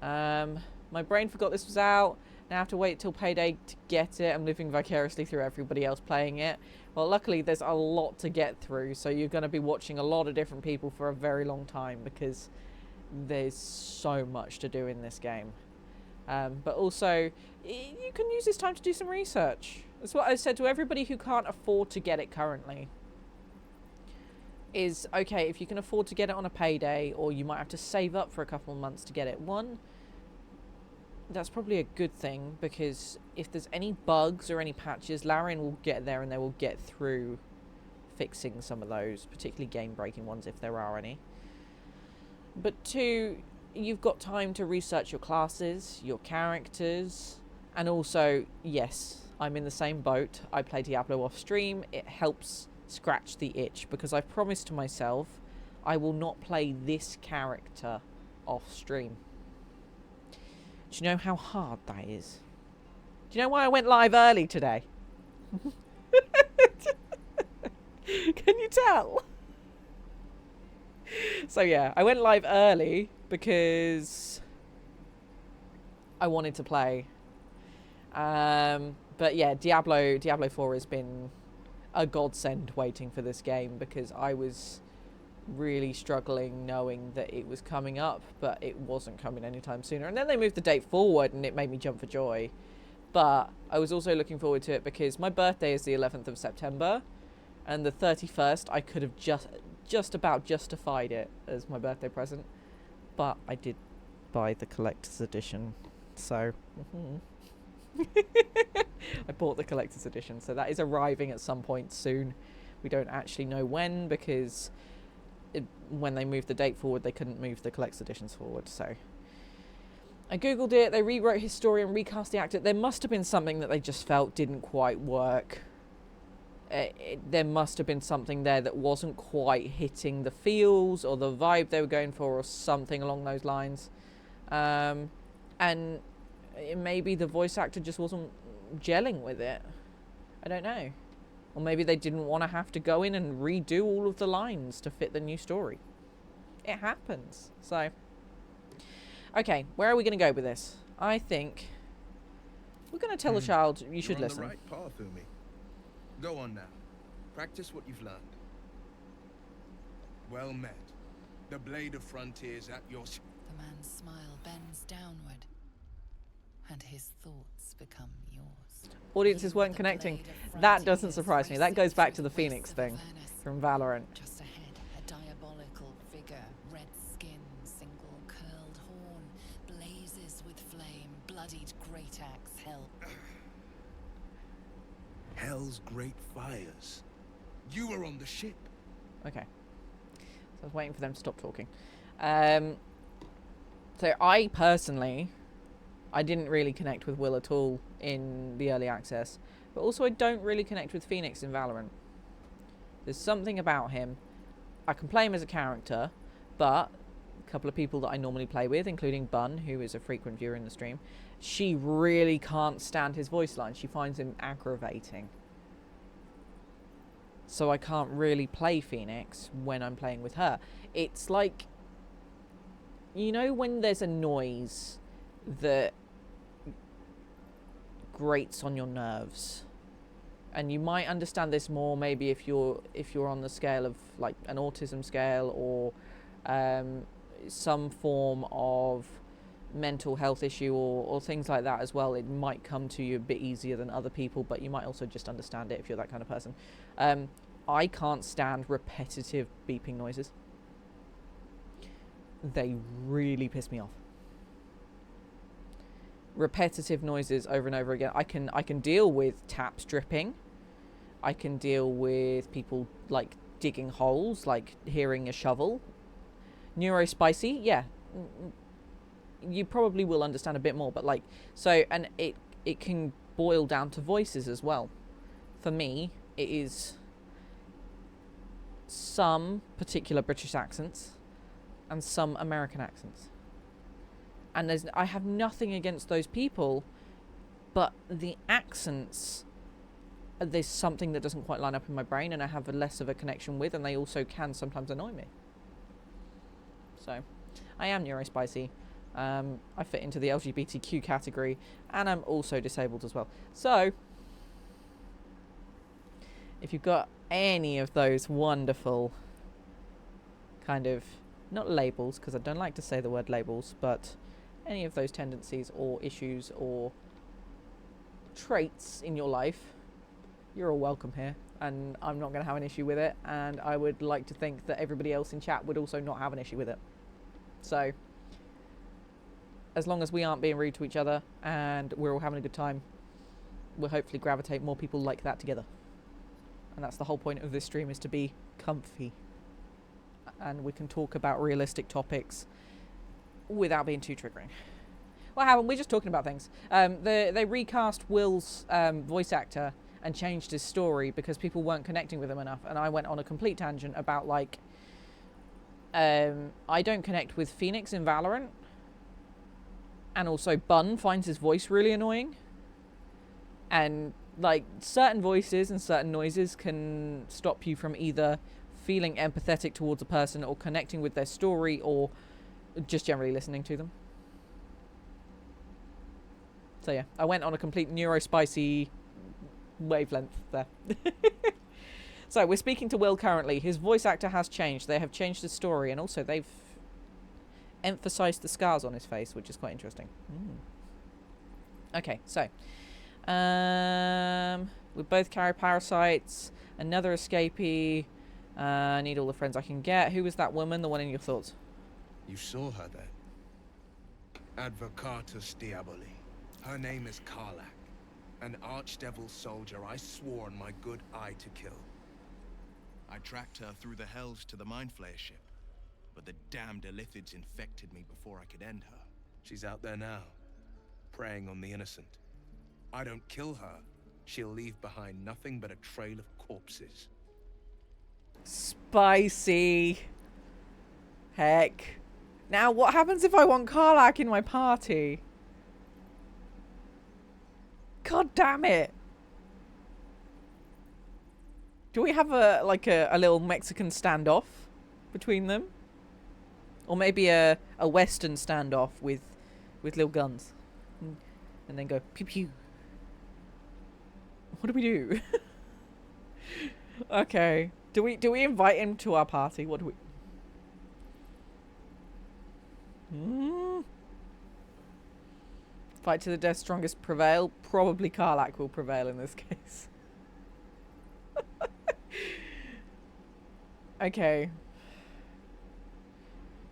my brain forgot this was out. Now I have to wait till payday to get it. I'm living vicariously through everybody else playing it. Well, luckily there's a lot to get through, so you're going to be watching a lot of different people for a very long time because there's so much to do in this game. But also, you can use this time to do some research. That's what I said to everybody who can't afford to get it currently. Is, okay, if you can afford to get it on a payday, or you might have to save up for a couple of months to get it. One, that's probably a good thing, because if there's any bugs or any patches, Larian will get there and they will get through fixing some of those, particularly game-breaking ones if there are any. But two, you've got time to research your classes, your characters, and also, yes, I'm in the same boat. I play Diablo off stream. It helps scratch the itch because I've promised to myself I will not play this character off stream. Do you know how hard that is? Do you know why I went live early today? Can you tell? So yeah, I went live early because I wanted to play. But yeah, Diablo 4 has been a godsend waiting for this game because I was really struggling knowing that it was coming up, but it wasn't coming anytime sooner. And then they moved the date forward and it made me jump for joy. But I was also looking forward to it because my birthday is the 11th of September and the 31st I could have just about justified it as my birthday present, but I did buy the collector's edition, so I bought the collector's edition, so that is arriving at some point soon. We don't actually know when because when they moved the date forward they couldn't move the collector's editions forward. So I googled it, they rewrote his story and recast the actor. There must have been something that they just felt didn't quite work. There must have been something there that wasn't quite hitting the feels or the vibe they were going for or something along those lines. And maybe the voice actor just wasn't gelling with it. I don't know. Or maybe they didn't want to have to go in and redo all of the lines to fit the new story. It happens. So Okay, where are we going to go with this? I think we're going to tell the child you should You're listen. on the right path, Umi. Go on now. Practice what you've learned. Well met. The blade of frontiers at your... The man's smile bends downward, and his thoughts become yours. Audiences weren't connecting. That doesn't surprise me. That goes back to the Phoenix thing from Valorant. Just ahead, a diabolical figure, red skin, single curled horn, blazes with flame, bloodied great axe held. Hell's great fires. You were on the ship. Okay. So I was waiting for them to stop talking. So I personally, I didn't really connect with Will at all in the early access. But also I don't really connect with Phoenix in Valorant. There's something about him. I can play him as a character, but a couple of people that I normally play with, including Bun, who is a frequent viewer in the stream, she really can't stand his voice line. She finds him aggravating. So I can't really play Phoenix when I'm playing with her. It's like, you know when there's a noise that grates on your nerves? And you might understand this more maybe if you're on the scale of like an autism scale or some form of mental health issue or things like that as well. It might come to you a bit easier than other people, but you might also just understand it if you're that kind of person. I can't stand repetitive beeping noises. They really piss me off. Repetitive noises over and over again. I can deal with taps dripping. I can deal with people like digging holes, like hearing a shovel. Neurospicy, yeah. You probably will understand a bit more, but like, so, and it can boil down to voices as well. For me, it is some particular British accents and some American accents. And I have nothing against those people, but the accents, there's something that doesn't quite line up in my brain and I have less of a connection with, and they also can sometimes annoy me. So, I am neurospicy. I fit into the LGBTQ category, and I'm also disabled as well. So, if you've got any of those wonderful kind of, not labels, because I don't like to say the word labels, but any of those tendencies or issues or traits in your life, you're all welcome here, and I'm not going to have an issue with it, and I would like to think that everybody else in chat would also not have an issue with it. So, as long as we aren't being rude to each other and we're all having a good time, we'll hopefully gravitate more people like that together. And that's the whole point of this stream, is to be comfy. And we can talk about realistic topics without being too triggering. What happened? We're just talking about things. They recast Will's voice actor and changed his story because people weren't connecting with him enough. And I went on a complete tangent about, like, I don't connect with Phoenix in Valorant. And also Bun finds his voice really annoying. And, like, certain voices and certain noises can stop you from either feeling empathetic towards a person or connecting with their story or just generally listening to them. So yeah, I went on a complete neurospicy wavelength there. So we're speaking to Will currently. His voice actor has changed. They have changed the story, and also they've emphasized the scars on his face, which is quite interesting. Okay, so we both carry parasites. Another escapee. I need all the friends I can get. Who was that woman? The one in your thoughts? You saw her then. Advocatus Diaboli. Her name is Karlak, an archdevil soldier I swore on my good eye to kill. I tracked her through the hells to the Mind Flayer ship, but the damned Illithids infected me before I could end her. She's out there now, preying on the innocent. I don't kill her, she'll leave behind nothing but a trail of corpses. Spicy. Heck. Now, what happens if I want Karlak in my party? God damn it. Do we have a little Mexican standoff between them? Or maybe a Western standoff with little guns. And then go pew pew. What do we do? Okay. Do we invite him to our party? What do we... Fight to the death, strongest prevail. Probably Karlak will prevail in this case. Okay.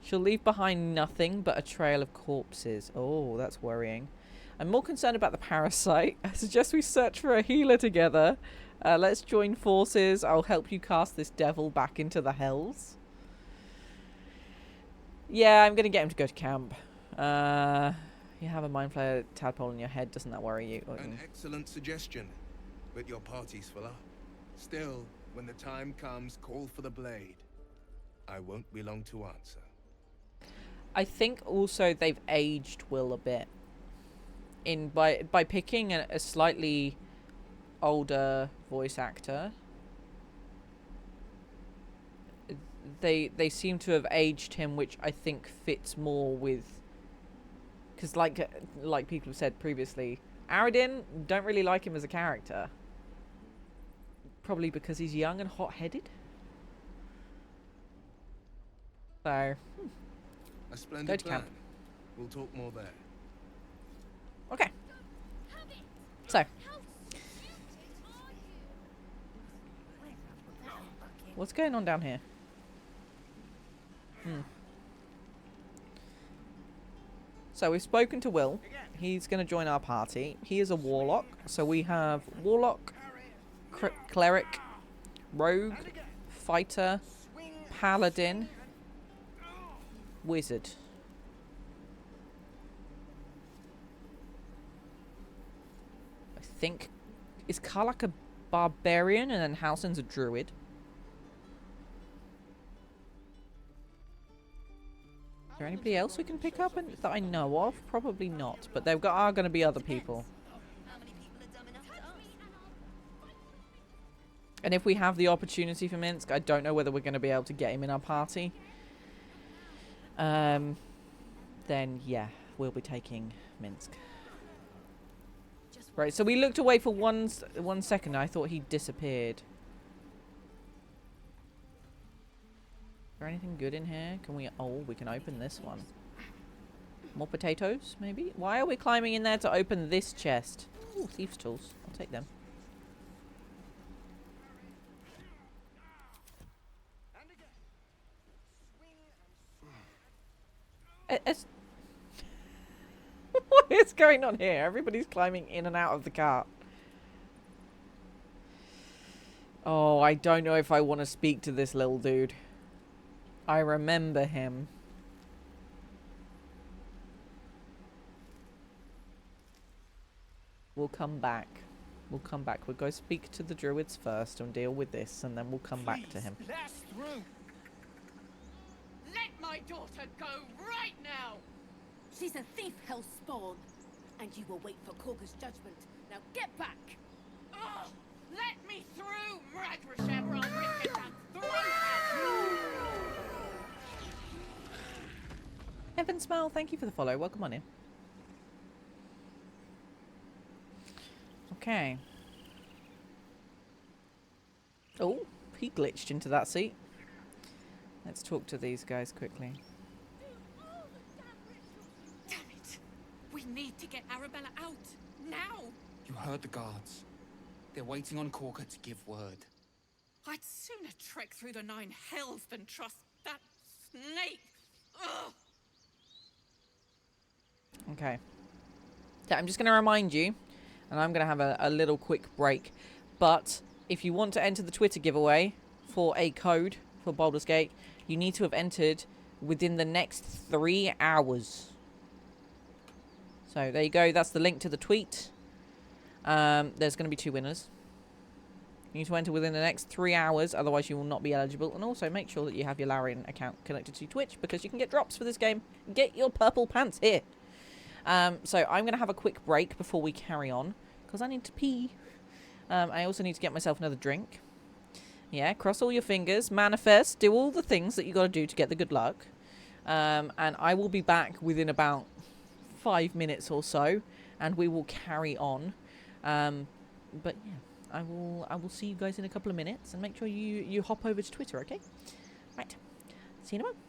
She'll leave behind nothing but a trail of corpses. Oh, that's worrying. I'm more concerned about the parasite. I suggest we search for a healer together. Let's join forces. I'll help you cast this devil back into the hells. Yeah, I'm going to get him to go to camp. You have a mind flayer tadpole in your head. Doesn't that worry you? An excellent suggestion, but your party's full up. Still, when the time comes, call for the blade. I won't be long to answer. I think also they've aged Will a bit. By picking a slightly older voice actor. They seem to have aged him, which I think fits more with, because like people have said previously, Aradin, don't really like him as a character. Probably because he's young and hot-headed. So, A splendid go to plan. camp. We'll talk more there. Okay. So, what's going on down here? So we've spoken to Will. He's going to join our party. He is a warlock. So we have warlock, cleric, rogue, fighter, paladin, wizard. I think, is Karlak a barbarian and then Halsin's a druid? Is there anybody else we can pick up that I know of? Probably not, but there are going to be other people. And if we have the opportunity for Minsk, I don't know whether we're going to be able to get him in our party. Then yeah, we'll be taking Minsk. Right, so we looked away for one second. I thought he disappeared. Is there anything good in here? Can we... Oh, we can open this one. More potatoes, maybe? Why are we climbing in there to open this chest? Ooh, thieves' tools. I'll take them. What is going on here? Everybody's climbing in and out of the cart. Oh, I don't know if I want to speak to this little dude. I remember him. We'll come back. We'll come back. We'll go speak to the druids first and deal with this, and then we'll come back to him. Let us through. Let my daughter go right now. She's a thief, hellspawn, and you will wait for Korga's judgment. Now get back. Oh, let me through, Mragrashem, or I'll rip it down through. Heaven Smile, thank you for the follow. Welcome on in. Okay. Oh, he glitched into that seat. Let's talk to these guys quickly. Damn it! We need to get Arabella out now. You heard the guards. They're waiting on Korga to give word. I'd sooner trek through the 9 hells than trust that snake. Ugh. Okay. So I'm just going to remind you, and I'm going to have a little quick break, but if you want to enter the Twitter giveaway for a code for Baldur's Gate, you need to have entered within the next 3 hours. So there you go. That's the link to the tweet. There's going to be 2 winners. You need to enter within the next 3 hours, otherwise you will not be eligible. And also make sure that you have your Larian account connected to Twitch, because you can get drops for this game. Get your purple pants here. So I'm going to have a quick break before we carry on, because I need to pee. I also need to get myself another drink. Yeah, cross all your fingers, manifest, do all the things that you got to do to get the good luck. And I will be back within about 5 minutes or so, and we will carry on. But yeah, I will see you guys in a couple of minutes, and make sure you hop over to Twitter, okay? Right. See you in a moment.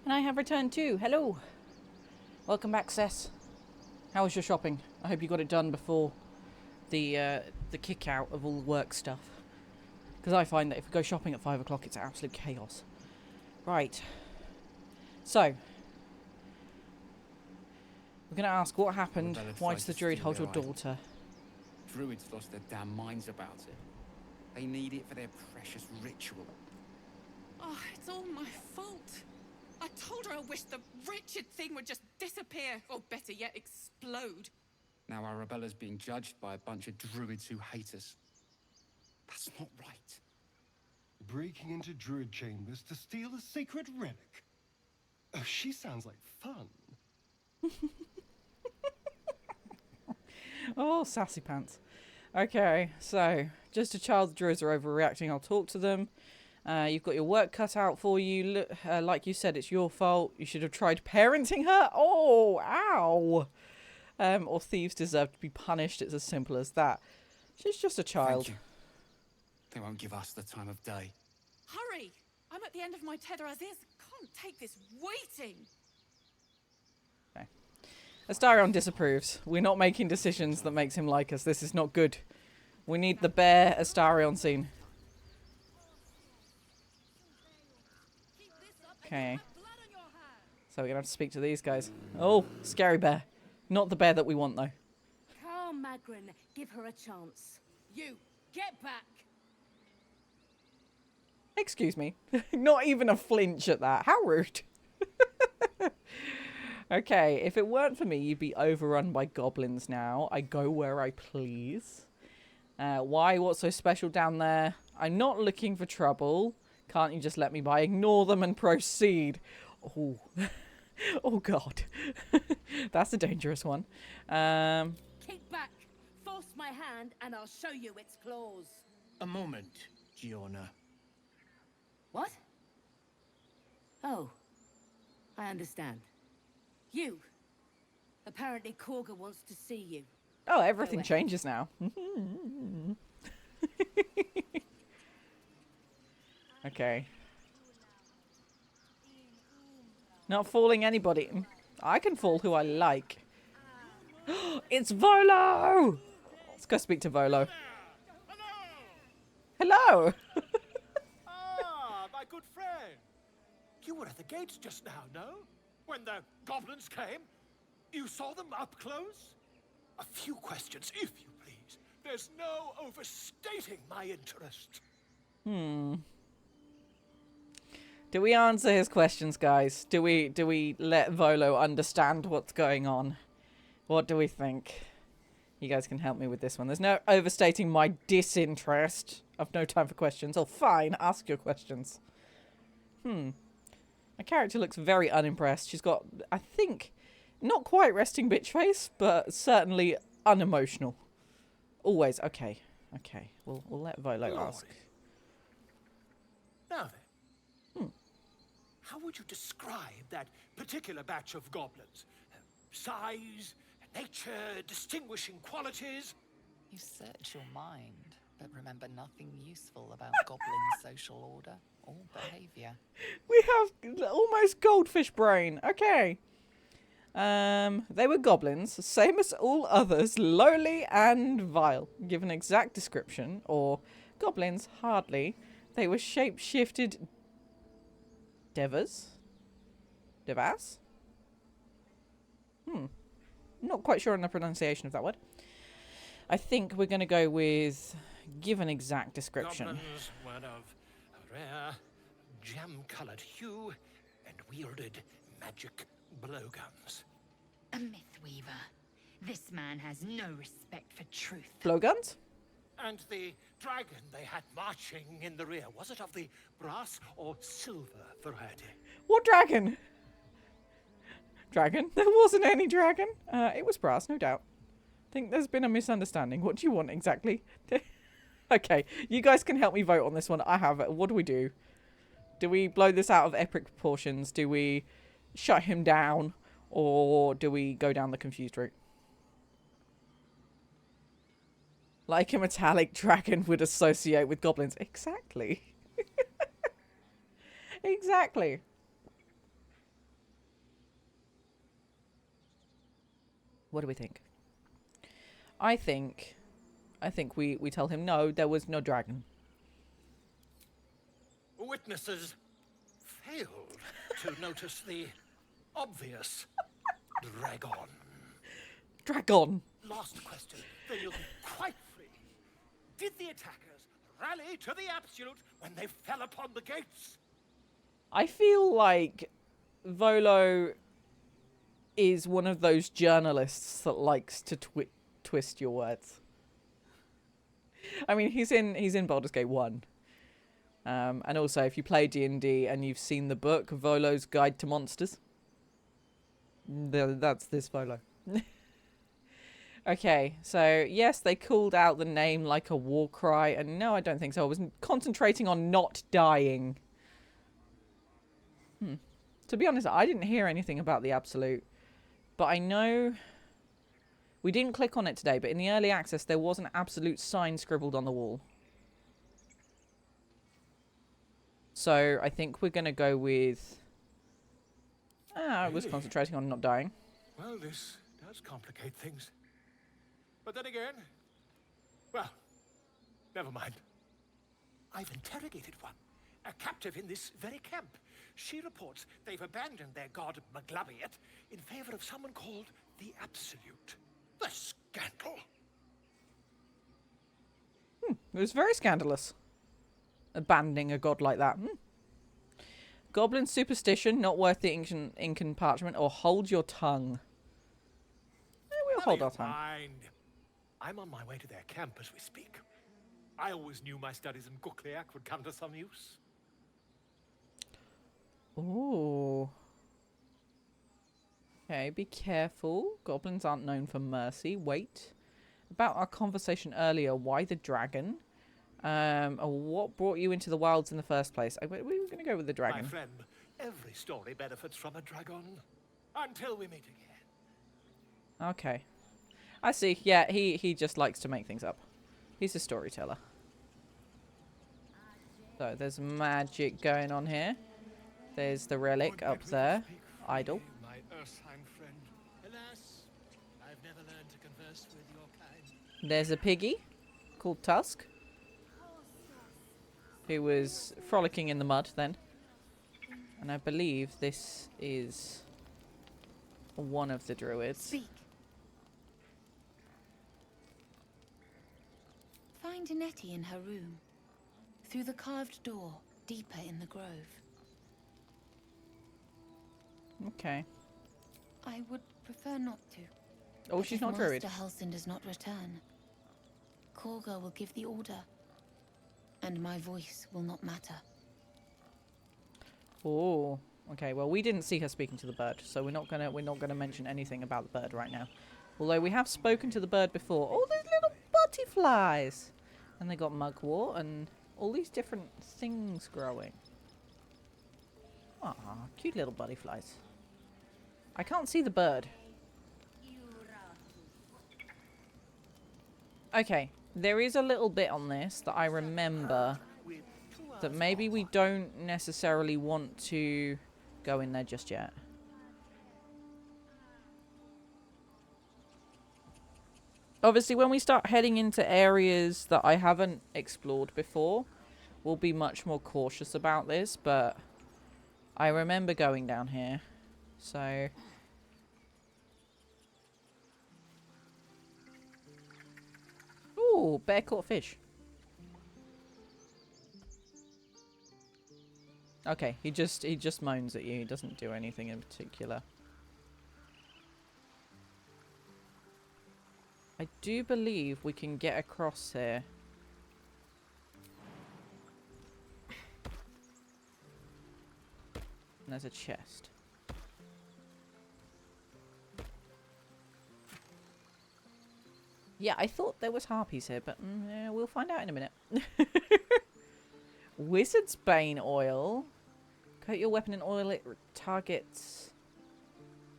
And I have returned too. Hello. Welcome back, Cess. How was your shopping? I hope you got it done before the kick out of all the work stuff. Because I find that if we go shopping at 5 o'clock, it's absolute chaos. Right. So. We're going to ask what happened. Why does the druid hold your daughter? Druids lost their damn minds about it. They need it for their precious ritual. Oh, it's all my fault. I told her I wished the wretched thing would just disappear, or better yet, explode. Now Arabella's being judged by a bunch of druids who hate us. That's not right. Breaking into druid chambers to steal a sacred relic. Oh, she sounds like fun. Oh, sassy pants. Okay, so just a child, the druids are overreacting. I'll talk to them. You've got your work cut out for you. Look, like you said, it's your fault. You should have tried parenting her. Oh, ow. Or thieves deserve to be punished. It's as simple as that. She's just a child. Thank you. They won't give us the time of day. Hurry! I'm at the end of my tether as is. Can't take this waiting. Okay. Astarion disapproves. We're not making decisions that makes him like us. This is not good. We need the bear Astarion scene. Okay. So we're going to have to speak to these guys. Oh, scary bear. Not the bear that we want, though. Carl Magrin, give her a chance. You, get back! Excuse me. Not even a flinch at that. How rude. Okay, if it weren't for me, you'd be overrun by goblins now. I go where I please. Why? What's so special down there? I'm not looking for trouble. Can't you just let me by? Ignore them and proceed. Oh, oh God. That's a dangerous one. Kick back, force my hand, and I'll show you its claws. A moment, Giona. What? Oh, I understand. You. Apparently Korga wants to see you. Oh, everything changes now. Okay. Not fooling anybody. I can fool who I like. It's Volo! Let's go speak to Volo. Hello! Ah, my good friend. You were at the gates just now, no? When the goblins came? You saw them up close? A few questions, if you please. There's no overstating my interest. Do we answer his questions, guys? Do we let Volo understand what's going on? What do we think? You guys can help me with this one. There's no overstating my disinterest. I've no time for questions. Oh, fine. Ask your questions. My character looks very unimpressed. She's got, I think, not quite resting bitch face, but certainly unemotional. Always. Okay. Okay. We'll let Volo ask. Now then. How would you describe that particular batch of goblins? Size, nature, distinguishing qualities? You search your mind, but remember nothing useful about goblin social order or behavior. We have almost goldfish brain. Okay. They were goblins, same as all others, lowly and vile. Give an exact description, or goblins, hardly. They were shape-shifted devas? Devas? Not quite sure on the pronunciation of that word. I think we're going to go with give an exact description. Goblins were of a rare, jam-coloured hue and wielded magic blowguns. A myth weaver. This man has no respect for truth. Blowguns? And the dragon they had marching in the rear, was it of the brass or silver variety? What dragon? Dragon? There wasn't any dragon. It was brass, no doubt. I think there's been a misunderstanding. What do you want exactly? Okay, you guys can help me vote on this one. I have it. What do we do? Do we blow this out of epic proportions? Do we shut him down? Or do we go down the confused route? Like a metallic dragon would associate with goblins. Exactly. Exactly. What do we think? I think we tell him no, there was no dragon. Witnesses failed to notice the obvious dragon. Dragon. Last question, then you'll be quite free. Did the attackers rally to the absolute when they fell upon the gates? I feel like Volo is one of those journalists that likes to twist your words. I mean, he's in Baldur's Gate 1. And also, if you play D&D and you've seen the book, Volo's Guide to Monsters, that's this Volo. Okay, so yes, they called out the name like a war cry, and no, I don't think so. I was concentrating on not dying. To be honest, I didn't hear anything about the Absolute, but I know we didn't click on it today, but in the early access, there was an Absolute sign scribbled on the wall. So I think we're going to go with... I was concentrating on not dying. Well, this does complicate things. But then again, well, never mind. I've interrogated one, a captive in this very camp. She reports they've abandoned their god Maglabiet in favor of someone called the Absolute. The scandal! It was very scandalous. Abandoning a god like that. Goblin superstition, not worth the ink and parchment, or hold your tongue. We'll hold our tongue. Mind. I'm on my way to their camp as we speak. I always knew my studies in Gukliak would come to some use. Ooh. Okay, be careful. Goblins aren't known for mercy. Wait. About our conversation earlier, why the dragon? What brought you into the wilds in the first place? We were going to go with the dragon. My friend, every story benefits from a dragon. Until we meet again. Okay. I see. Yeah, he just likes to make things up. He's a storyteller. So, there's magic going on here. There's the relic up there. Idle. My Ursheim friend. Alas, I've never learned to converse with your kind. There's a piggy called Tusk, who was frolicking in the mud then. And I believe this is one of the druids. Speak. Find Nettie in her room. Through the carved door, deeper in the grove. Okay. I would prefer not to. Oh, she's not druid. Master Halsin does not return. Korga will give the order. And my voice will not matter. Oh, okay. Well, we didn't see her speaking to the bird, so we're not gonna mention anything about the bird right now. Although we have spoken to the bird before. Oh, those little butterflies, and they got mugwort and all these different things growing. Ah, cute little butterflies. I can't see the bird. Okay, there is a little bit on this that I remember that maybe we don't necessarily want to go in there just yet. Obviously, when we start heading into areas that I haven't explored before, we'll be much more cautious about this, but I remember going down here, so... Ooh, bear caught fish. Okay, he just moans at you. He doesn't do anything in particular. I do believe we can get across here. And there's a chest. Yeah, I thought there was harpies here, but yeah, we'll find out in a minute. Wizard's Bane oil. Coat your weapon in oil. It targets.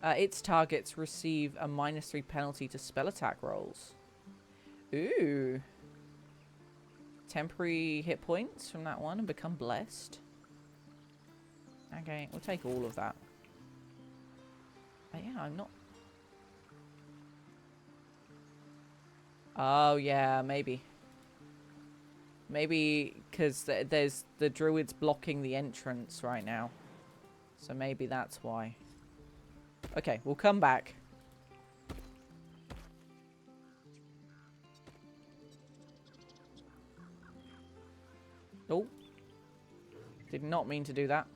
Its targets receive a -3 penalty to spell attack rolls. Ooh. Temporary hit points from that one and become blessed. Okay, we'll take all of that. Yeah, I'm not... Oh, yeah, maybe. Maybe because there's the druids blocking the entrance right now. So maybe that's why. Okay, we'll come back. Oh. Did not mean to do that.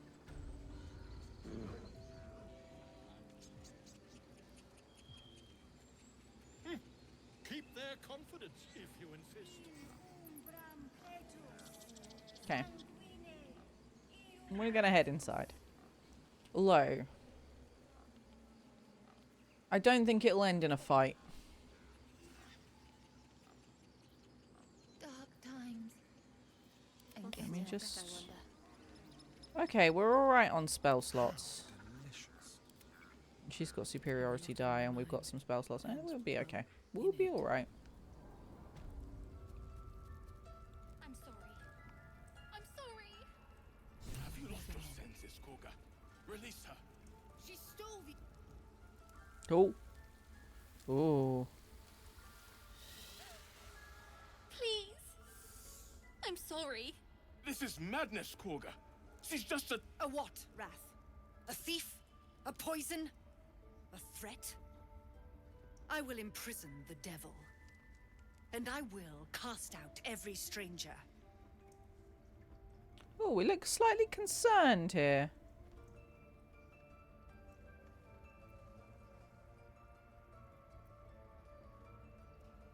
Keep their confidence if you insist. Okay. We're gonna head inside. Although, I don't think it'll end in a fight. Dark times. Let me just... Okay, we're alright on spell slots. She's got superiority die and we've got some spell slots. We'll be okay. We'll be alright. I'm sorry. I'm sorry. Have you lost your senses, Koga? Release her. She stole the... Oh. Oh. Please. I'm sorry. This is madness, Koga. She's just a... A what, Wrath? A thief? A poison? A threat? I will imprison the devil. And I will cast out every stranger. Oh, we look slightly concerned here.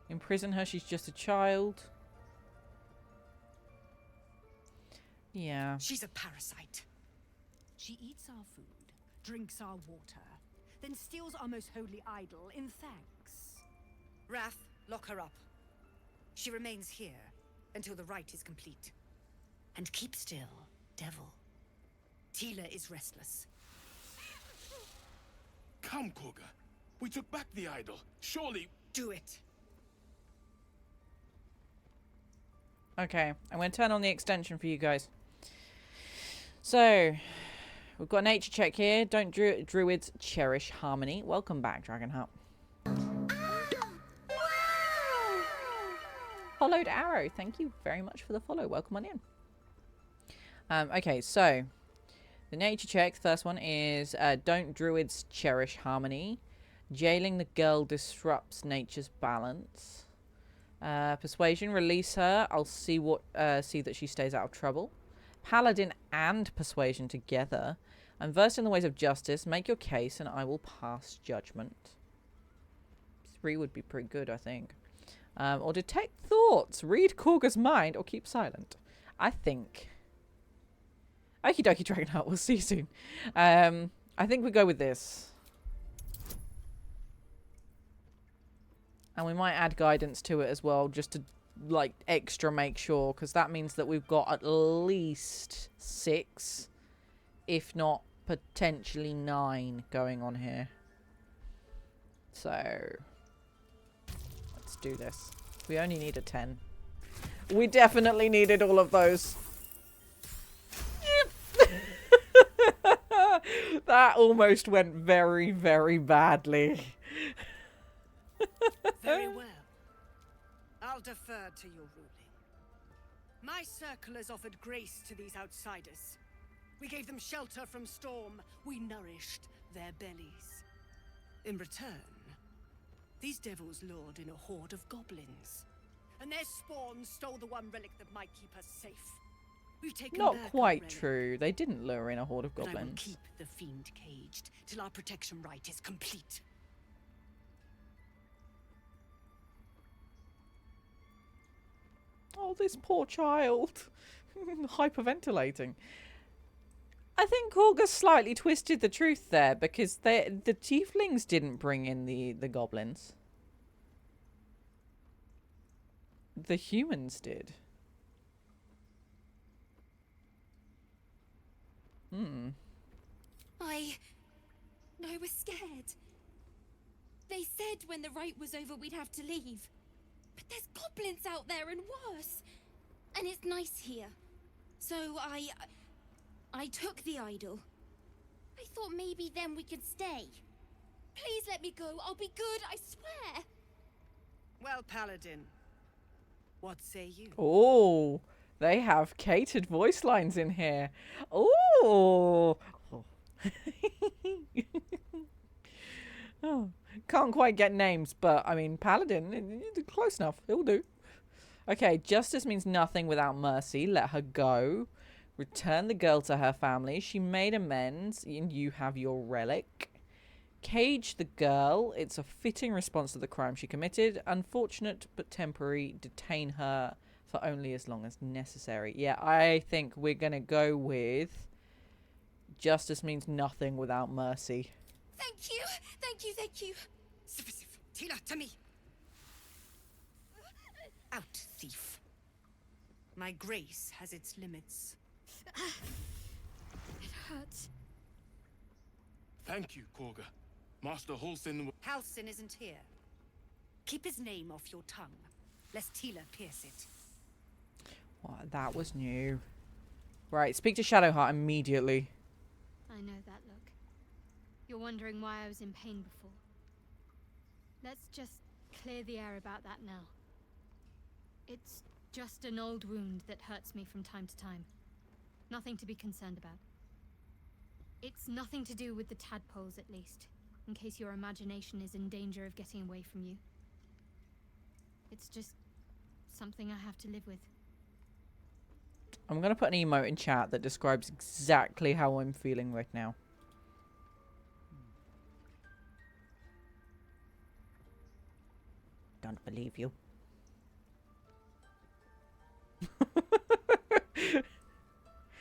Imprison her, she's just a child. Yeah. She's a parasite. She eats our food, drinks our water, then steals our most holy idol in thanks. Wrath, lock her up. She remains here until the rite is complete. And keep still, devil. Tila is restless. Come, Koga. We took back the idol. Surely... Do it. Okay, I'm going to turn on the extension for you guys. So, we've got a nature check here. Don't druids cherish harmony? Welcome back, Dragonheart. Followed Arrow. Thank you very much for the follow. Welcome on in. Okay, so the nature check, the first one is don't druids cherish harmony? Jailing the girl disrupts nature's balance. Persuasion, release her. I'll see that she stays out of trouble. Paladin and persuasion together. I'm versed in the ways of justice. Make your case and I will pass judgment. 3 would be pretty good, I think. Or detect thoughts. Read Korga's mind or keep silent. I think... Okie dokie, Dragonheart. We'll see you soon. I think we go with this. And we might add guidance to it as well, just to, like, extra make sure. Because that means that we've got at least 6, if not potentially 9 going on here. So, let's do this. We only need a 10. We definitely needed all of those. That almost went very, very badly. Very well. I'll defer to your ruling. My circle has offered grace to these outsiders. We gave them shelter from storm. We nourished their bellies. In return, these devils lured in a horde of goblins. And their spawn stole the one relic that might keep us safe. We've taken Not back quite our relic, true. They didn't lure in a horde of but I will goblins. keep the fiend caged till our protection rite is complete. Oh, this poor child. Hyperventilating. I think Korga slightly twisted the truth there, because the tieflings didn't bring in the goblins. The humans did. I was scared. They said when the rite was over we'd have to leave. But there's goblins out there and worse. And it's nice here. So I took the idol. I thought maybe then we could stay. Please let me go. I'll be good, I swear. Well, Paladin, what say you? Oh, they have catered voice lines in here. Oh. Oh, can't quite get names, but I mean, Paladin, close enough. It'll do. Okay, justice means nothing without mercy. Let her go. Return the girl to her family. She made amends, and you have your relic. Cage the girl. It's a fitting response to the crime she committed. Unfortunate but temporary. Detain her for only as long as necessary. Yeah, I think we're going to go with justice means nothing without mercy. Thank you! Thank you, thank you! Tila, to me! Out, thief. My grace has its limits. It hurts. Thank you, Korga. Master Halsin... Halsin isn't here. Keep his name off your tongue, lest Tila pierce it. What, that was new. Right, speak to Shadowheart immediately. I know that look. You're wondering why I was in pain before. Let's just clear the air about that now. It's just an old wound that hurts me from time to time. Nothing to be concerned about. It's nothing to do with the tadpoles, at least, in case your imagination is in danger of getting away from you. It's just something I have to live with. I'm going to put an emote in chat that describes exactly how I'm feeling right now. Don't believe you.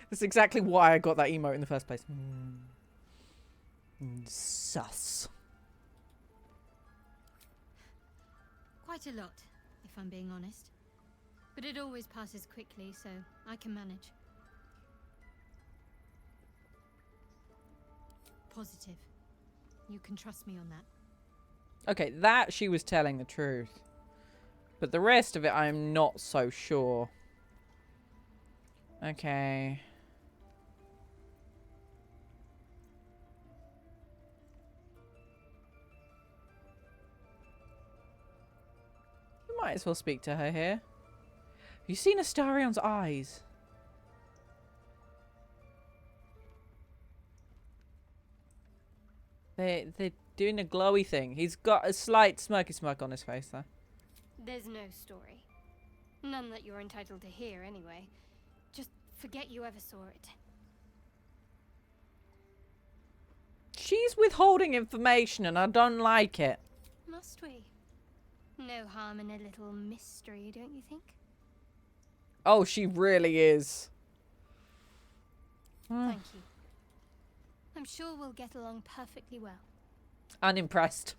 That's exactly why I got that emote in the first place. Sus. Quite a lot, if I'm being honest. But it always passes quickly, so I can manage. Positive. You can trust me on that. Okay, that she was telling the truth. But the rest of it, I'm not so sure. Okay. We might as well speak to her here. Have you seen Astarion's eyes? They're doing a glowy thing. He's got a slight smirky smirk on his face, though. There's no story. None that you're entitled to hear, anyway. Just forget you ever saw it. She's withholding information, and I don't like it. Must we? No harm in a little mystery, don't you think? Oh, she really is. Thank you. I'm sure we'll get along perfectly well. Unimpressed.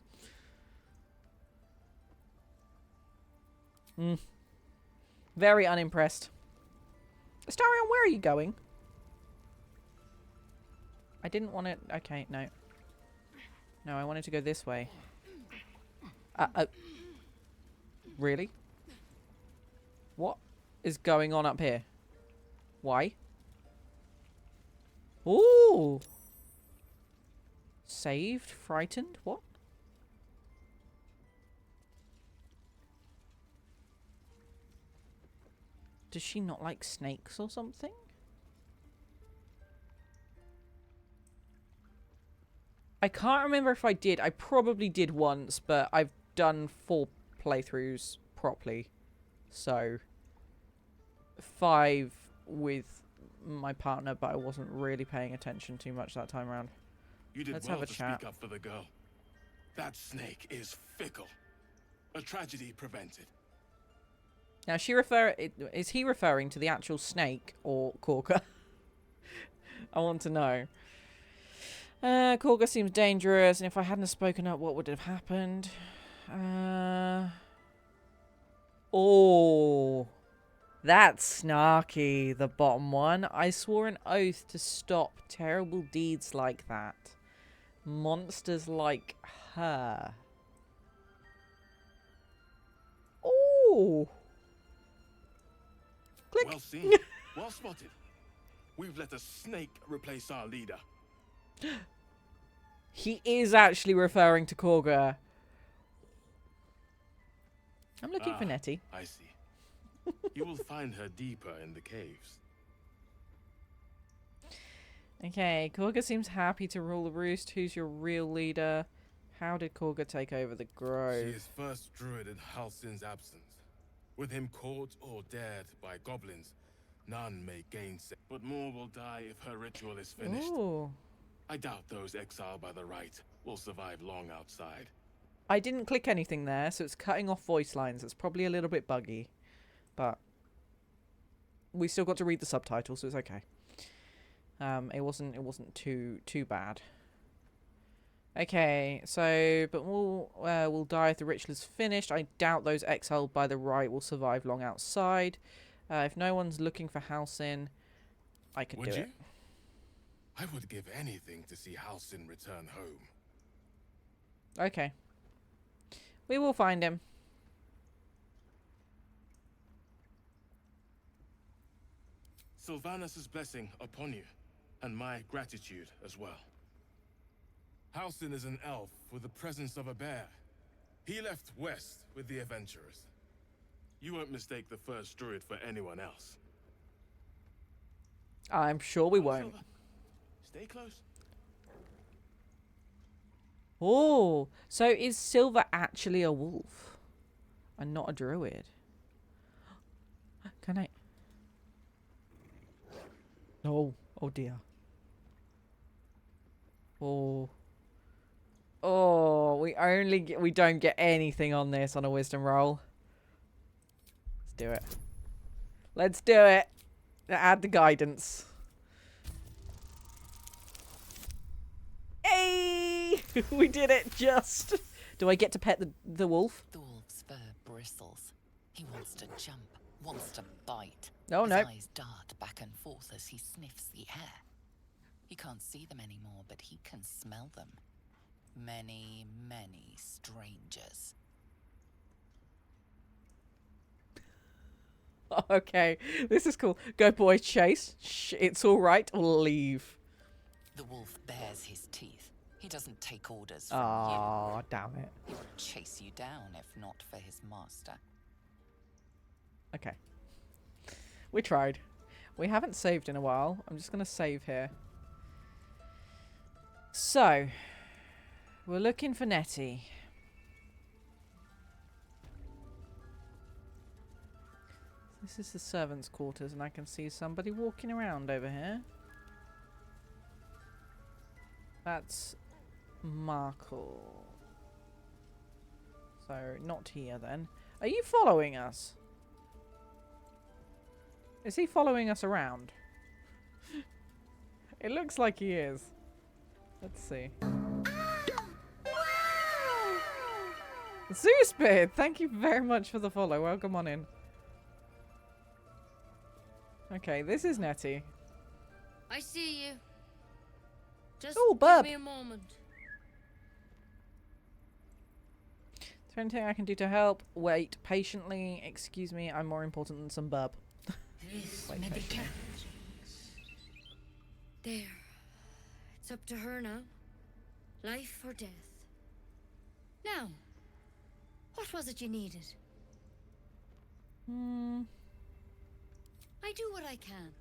Very unimpressed. Astarion, where are you going? I didn't want it. Okay, no. No, I wanted to go this way. Really? What is going on up here? Why? Ooh! Saved? Frightened? What? Does she not like snakes or something? I can't remember if I did. I probably did once, but I've done 4 playthroughs properly. So 5 with my partner, but I wasn't really paying attention too much that time around. You did Let's well have a to chat. speak up for the girl. That snake is fickle. A tragedy prevented. Now, is he referring to the actual snake or Korga? I want to know. Korga seems dangerous, and if I hadn't spoken up, what would have happened? Oh, that's snarky, the bottom one. I swore an oath to stop terrible deeds like that. Monsters like her. Oh. Click. Well seen. Well spotted. We've let a snake replace our leader. He is actually referring to Korga. I'm looking for Nettie. I see. You will find her deeper in the caves. Okay, Korga seems happy to rule the roost. Who's your real leader? How did Korga take over the grove? She is first druid in Halsin's absence. With him caught or dared by goblins, none may gainsay. But more will die if her ritual is finished. Ooh. I doubt those exiled by the right will survive long outside. I didn't click anything there, so it's cutting off voice lines. It's probably a little bit buggy, but we still got to read the subtitles, so it's okay. It wasn't too bad. Okay, so but we'll die if the ritual is finished. I doubt those exiled by the right will survive long outside. If no one's looking for Halsin, I could do it. I would give anything to see Halsin return home. Okay. We will find him. Sylvanus' blessing upon you, and my gratitude as well. Halsin is an elf with the presence of a bear. He left west with the adventurers. You won't mistake the first druid for anyone else. I'm sure we won't. Stay close. Oh, so is Silver actually a wolf and not a druid? Can I? No. Oh dear. Oh. Oh, we don't get anything on this on a wisdom roll. Let's do it. Let's do it. Add the guidance. Hey! We did it just. Do I get to pet the wolf? The wolf's fur bristles. He wants to jump, wants to bite. Oh, His no. eyes dart back and forth as he sniffs the air. He can't see them anymore, but he can smell them. Many, many strangers. Okay, this is cool. Go, boy, chase. Shh, it's all right. Leave. The wolf bares his teeth. He doesn't take orders from Oh, damn it. you. He would chase you down if not for his master. Okay. We tried. We haven't saved in a while. I'm just going to save here. So, we're looking for Nettie. This is the servants' quarters, and I can see somebody walking around over here. That's Markle. So, not here then. Are you following us? Is he following us around? It looks like he is. Let's see. Zoospid, thank you very much for the follow. Welcome on in. Okay, this is Nettie. I see you. Just Oh, give bub. me a moment. Is there anything I can do to help? Wait patiently. Excuse me, I'm more important than some bub. Wait patiently. There. It's up to her now. Life or death. Now, what was it you needed? I do what I can.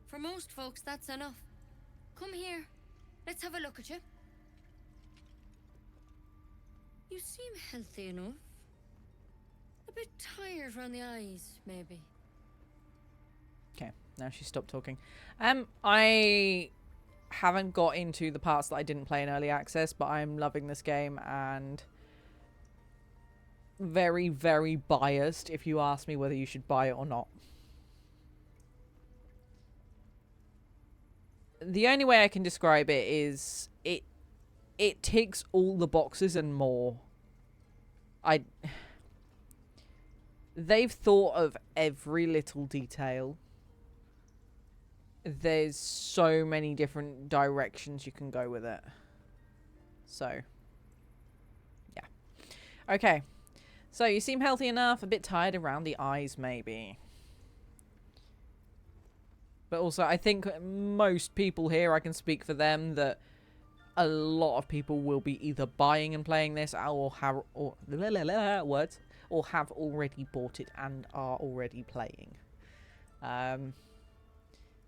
For most folks, that's enough. Come here. Let's have a look at you. You seem healthy enough. A bit tired around the eyes, maybe. Okay, now she stopped talking. I haven't got into the parts that I didn't play in early access, but I'm loving this game and very, very biased if you ask me whether you should buy it or not. The only way I can describe it is it ticks all the boxes and more. They've thought of every little detail. There's so many different directions you can go with it. So, yeah. Okay. So, you seem healthy enough, a bit tired around the eyes, maybe. But also, I think most people here, I can speak for them, that a lot of people will be either buying and playing this, or or have already bought it and are already playing.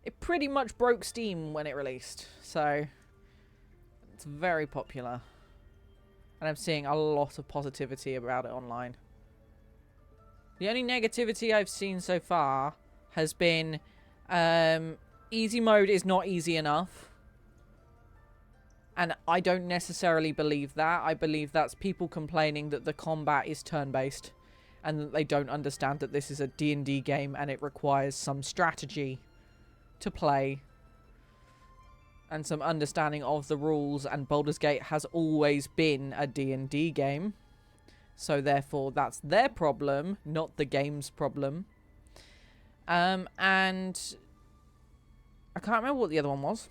It pretty much broke Steam when it released, so it's very popular. And I'm seeing a lot of positivity about it online. The only negativity I've seen so far has been easy mode is not easy enough. And I don't necessarily believe that. I believe that's people complaining that the combat is turn-based and that they don't understand that this is a D&D game and it requires some strategy to play and some understanding of the rules, and Baldur's Gate has always been a D&D game. So therefore that's their problem, not the game's problem. And I can't remember what the other one was.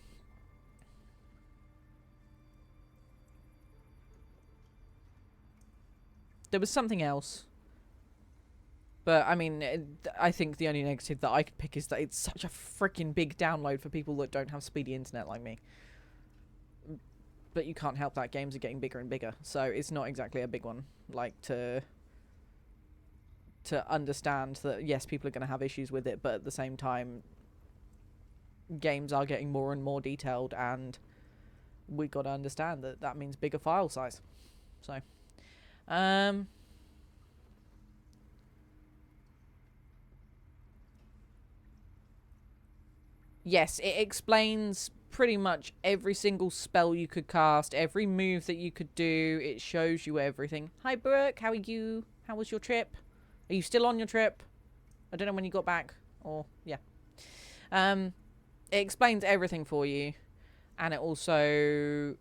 There was something else. But, I mean, I think the only negative that I could pick is that it's such a freaking big download for people that don't have speedy internet like me. But you can't help that. Games are getting bigger and bigger. So it's not exactly a big one. Like, to understand that, yes, people are going to have issues with it. But at the same time, games are getting more and more detailed. And we've got to understand that that means bigger file size. So, yes, it explains pretty much every single spell you could cast, every move that you could do. It shows you everything. Hi, Brooke. How are you? How was your trip? Are you still on your trip? I don't know when you got back. Or, yeah. It explains everything for you. And it also...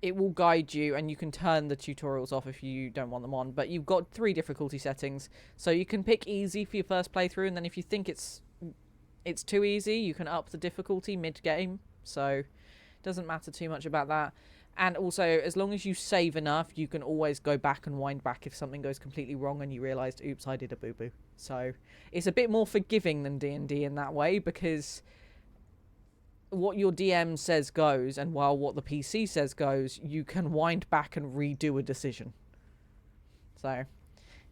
it will guide you, and you can turn the tutorials off if you don't want them on. But you've got 3 difficulty settings. So you can pick easy for your first playthrough, and then if you think it's too easy, you can up the difficulty mid-game. So it doesn't matter too much about that. And also, as long as you save enough, you can always go back and wind back if something goes completely wrong and you realised, oops, I did a boo-boo. So it's a bit more forgiving than D&D in that way, because what your DM says goes, and while what the PC says goes, you can wind back and redo a decision. So,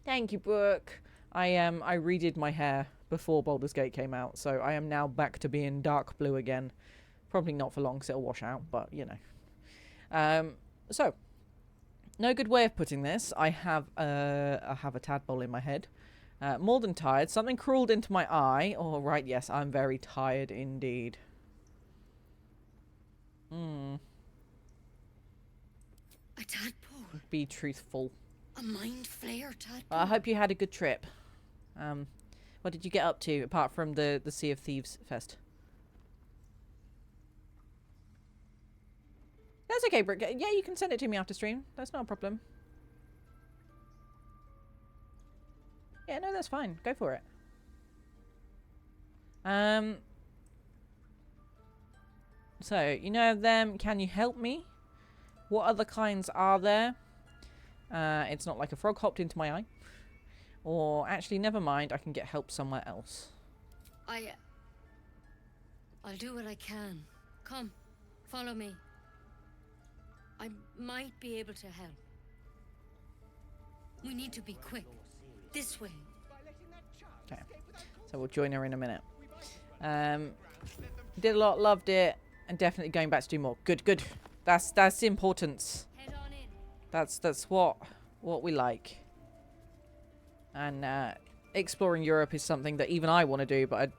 thank you, Brooke. I redid my hair before Baldur's Gate came out, so I am now back to being dark blue again. Probably not for long, because it'll wash out, but, you know. So, no good way of putting this. I have a tadpole in my head. More than tired. Something crawled into my eye. Oh, right, yes, I'm very tired indeed. A tadpole? Be truthful. A mind flayer tadpole? I hope you had a good trip. What did you get up to, apart from the Sea of Thieves fest? That's okay, Brick. Yeah, you can send it to me after stream. That's not a problem. Yeah, no, that's fine. Go for it. So, you know them. Can you help me? What other kinds are there? It's not like a frog hopped into my eye. Or, actually, never mind. I can get help somewhere else. I'll do what I can. Come, follow me. I might be able to help. We need to be quick. This way. Okay. So we'll join her in a minute. Did a lot, loved it, and definitely going back to do more. Good, good. That's importance. Head on in. That's what we like. And exploring Europe is something that even I want to do, but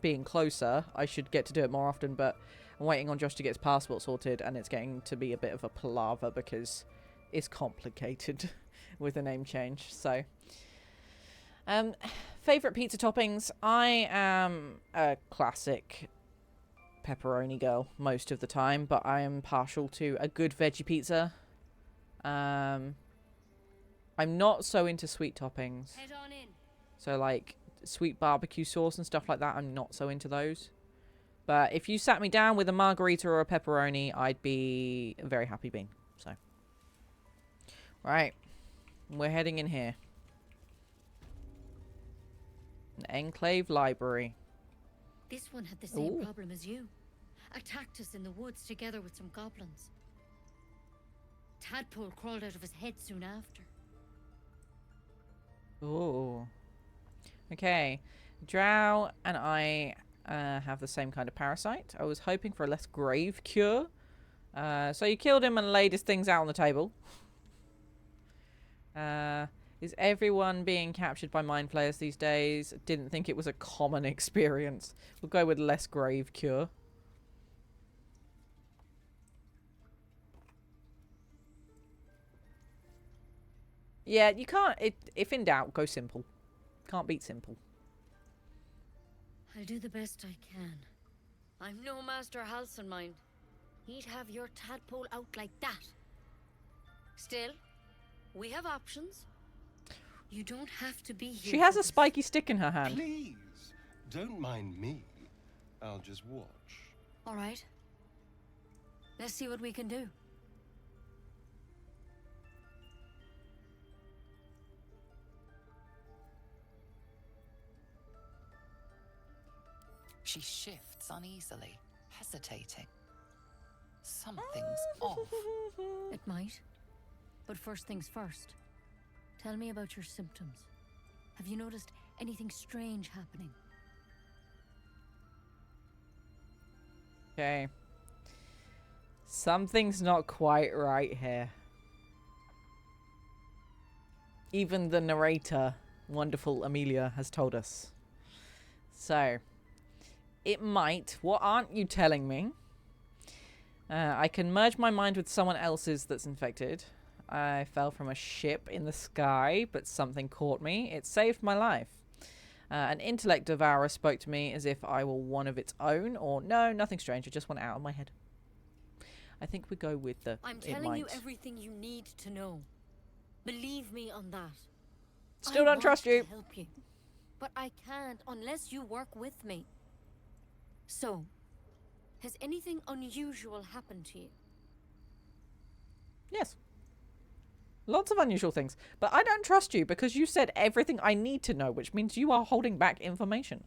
being closer, I should get to do it more often. But I'm waiting on Josh to get his passport sorted, and it's getting to be a bit of a palaver because it's complicated with a name change. So, favorite pizza toppings? I am a classic pepperoni girl most of the time, but I am partial to a good veggie pizza. I'm not so into sweet toppings. Head on in. So like sweet barbecue sauce and stuff like that, I'm not so into those. But if you sat me down with a margarita or a pepperoni, I'd be a very happy bean. So, right, we're heading in here. An Enclave Library. This one had the same Ooh. problem as you. Attacked us in the woods together with some goblins. Tadpole crawled out of his head soon after. Ooh. Okay. Drow and I have the same kind of parasite. I was hoping for a less grave cure. So you killed him and laid his things out on the table. Is everyone being captured by mind flayers these days? Didn't think it was a common experience. We'll go with less grave cure. Yeah, you can't... if in doubt, go simple. Can't beat simple. I'll do the best I can. I'm no Master Halson, mind. He'd have your tadpole out like that. Still, we have options. You don't have to be here. She has a spiky stick in her hand. Please, don't mind me. I'll just watch. All right. Let's see what we can do. She shifts uneasily, hesitating. Something's off. It might. But first things first. Tell me about your symptoms. Have you noticed anything strange happening? Okay. Something's not quite right here. Even the narrator, wonderful Amelia, has told us. So, it might. What aren't you telling me? I can merge my mind with someone else's that's infected. I fell from a ship in the sky, but something caught me. It saved my life. An intellect devourer spoke to me as if I were one of its own, or no, nothing strange. It just went out of my head. I think we go with the I'm telling you everything you need to know. Believe me on that. Still don't trust you. To help you. But I can't unless you work with me. So, has anything unusual happened to you? Yes. Lots of unusual things. But I don't trust you because you said everything I need to know, which means you are holding back information.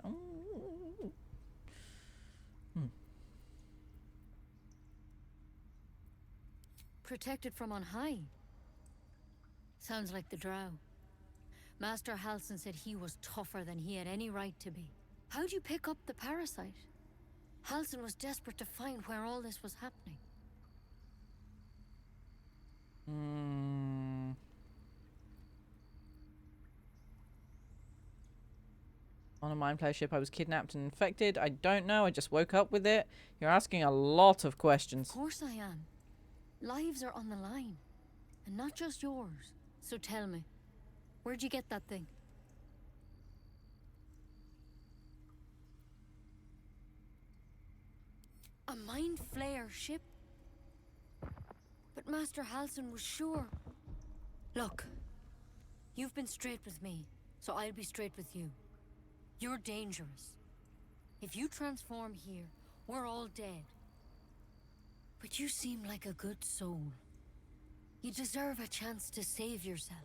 Protected from on high. Sounds like the Drow. Master Halson said he was tougher than he had any right to be. How'd you pick up the parasite? Halson was desperate to find where all this was happening. On a mind flayer ship, I was kidnapped and infected. I don't know. I just woke up with it. You're asking a lot of questions. Of course I am. Lives are on the line. And not just yours. So tell me, where'd you get that thing? A mind flayer ship? But Master Halson was sure. Look, you've been straight with me, so I'll be straight with you. You're dangerous. If you transform here, we're all dead. But you seem like a good soul. You deserve a chance to save yourself.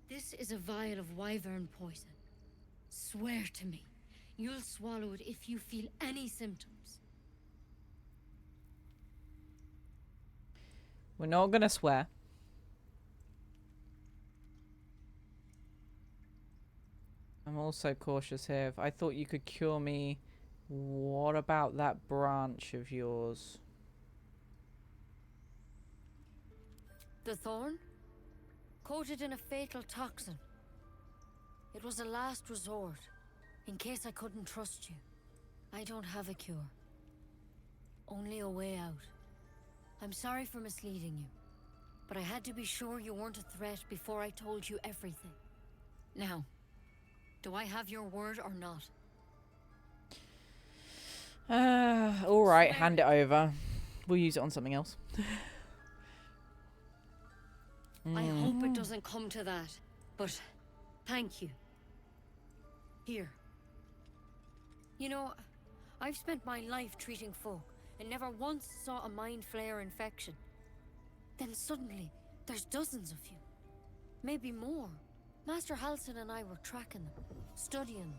This is a vial of wyvern poison. Swear to me, you'll swallow it if you feel any symptoms. We're not gonna swear. I'm also cautious here. If I thought you could cure me, what about that branch of yours? The thorn? Coated in a fatal toxin. It was a last resort, in case I couldn't trust you. I don't have a cure. Only a way out. I'm sorry for misleading you, but I had to be sure you weren't a threat before I told you everything. Now, do I have your word or not? Alright, hand it over. We'll use it on something else. I hope it doesn't come to that, but thank you. Here. You know, I've spent my life treating folk and never once saw a mind flayer infection. Then suddenly, there's dozens of you. Maybe more. Master Halson and I were tracking them, studying them,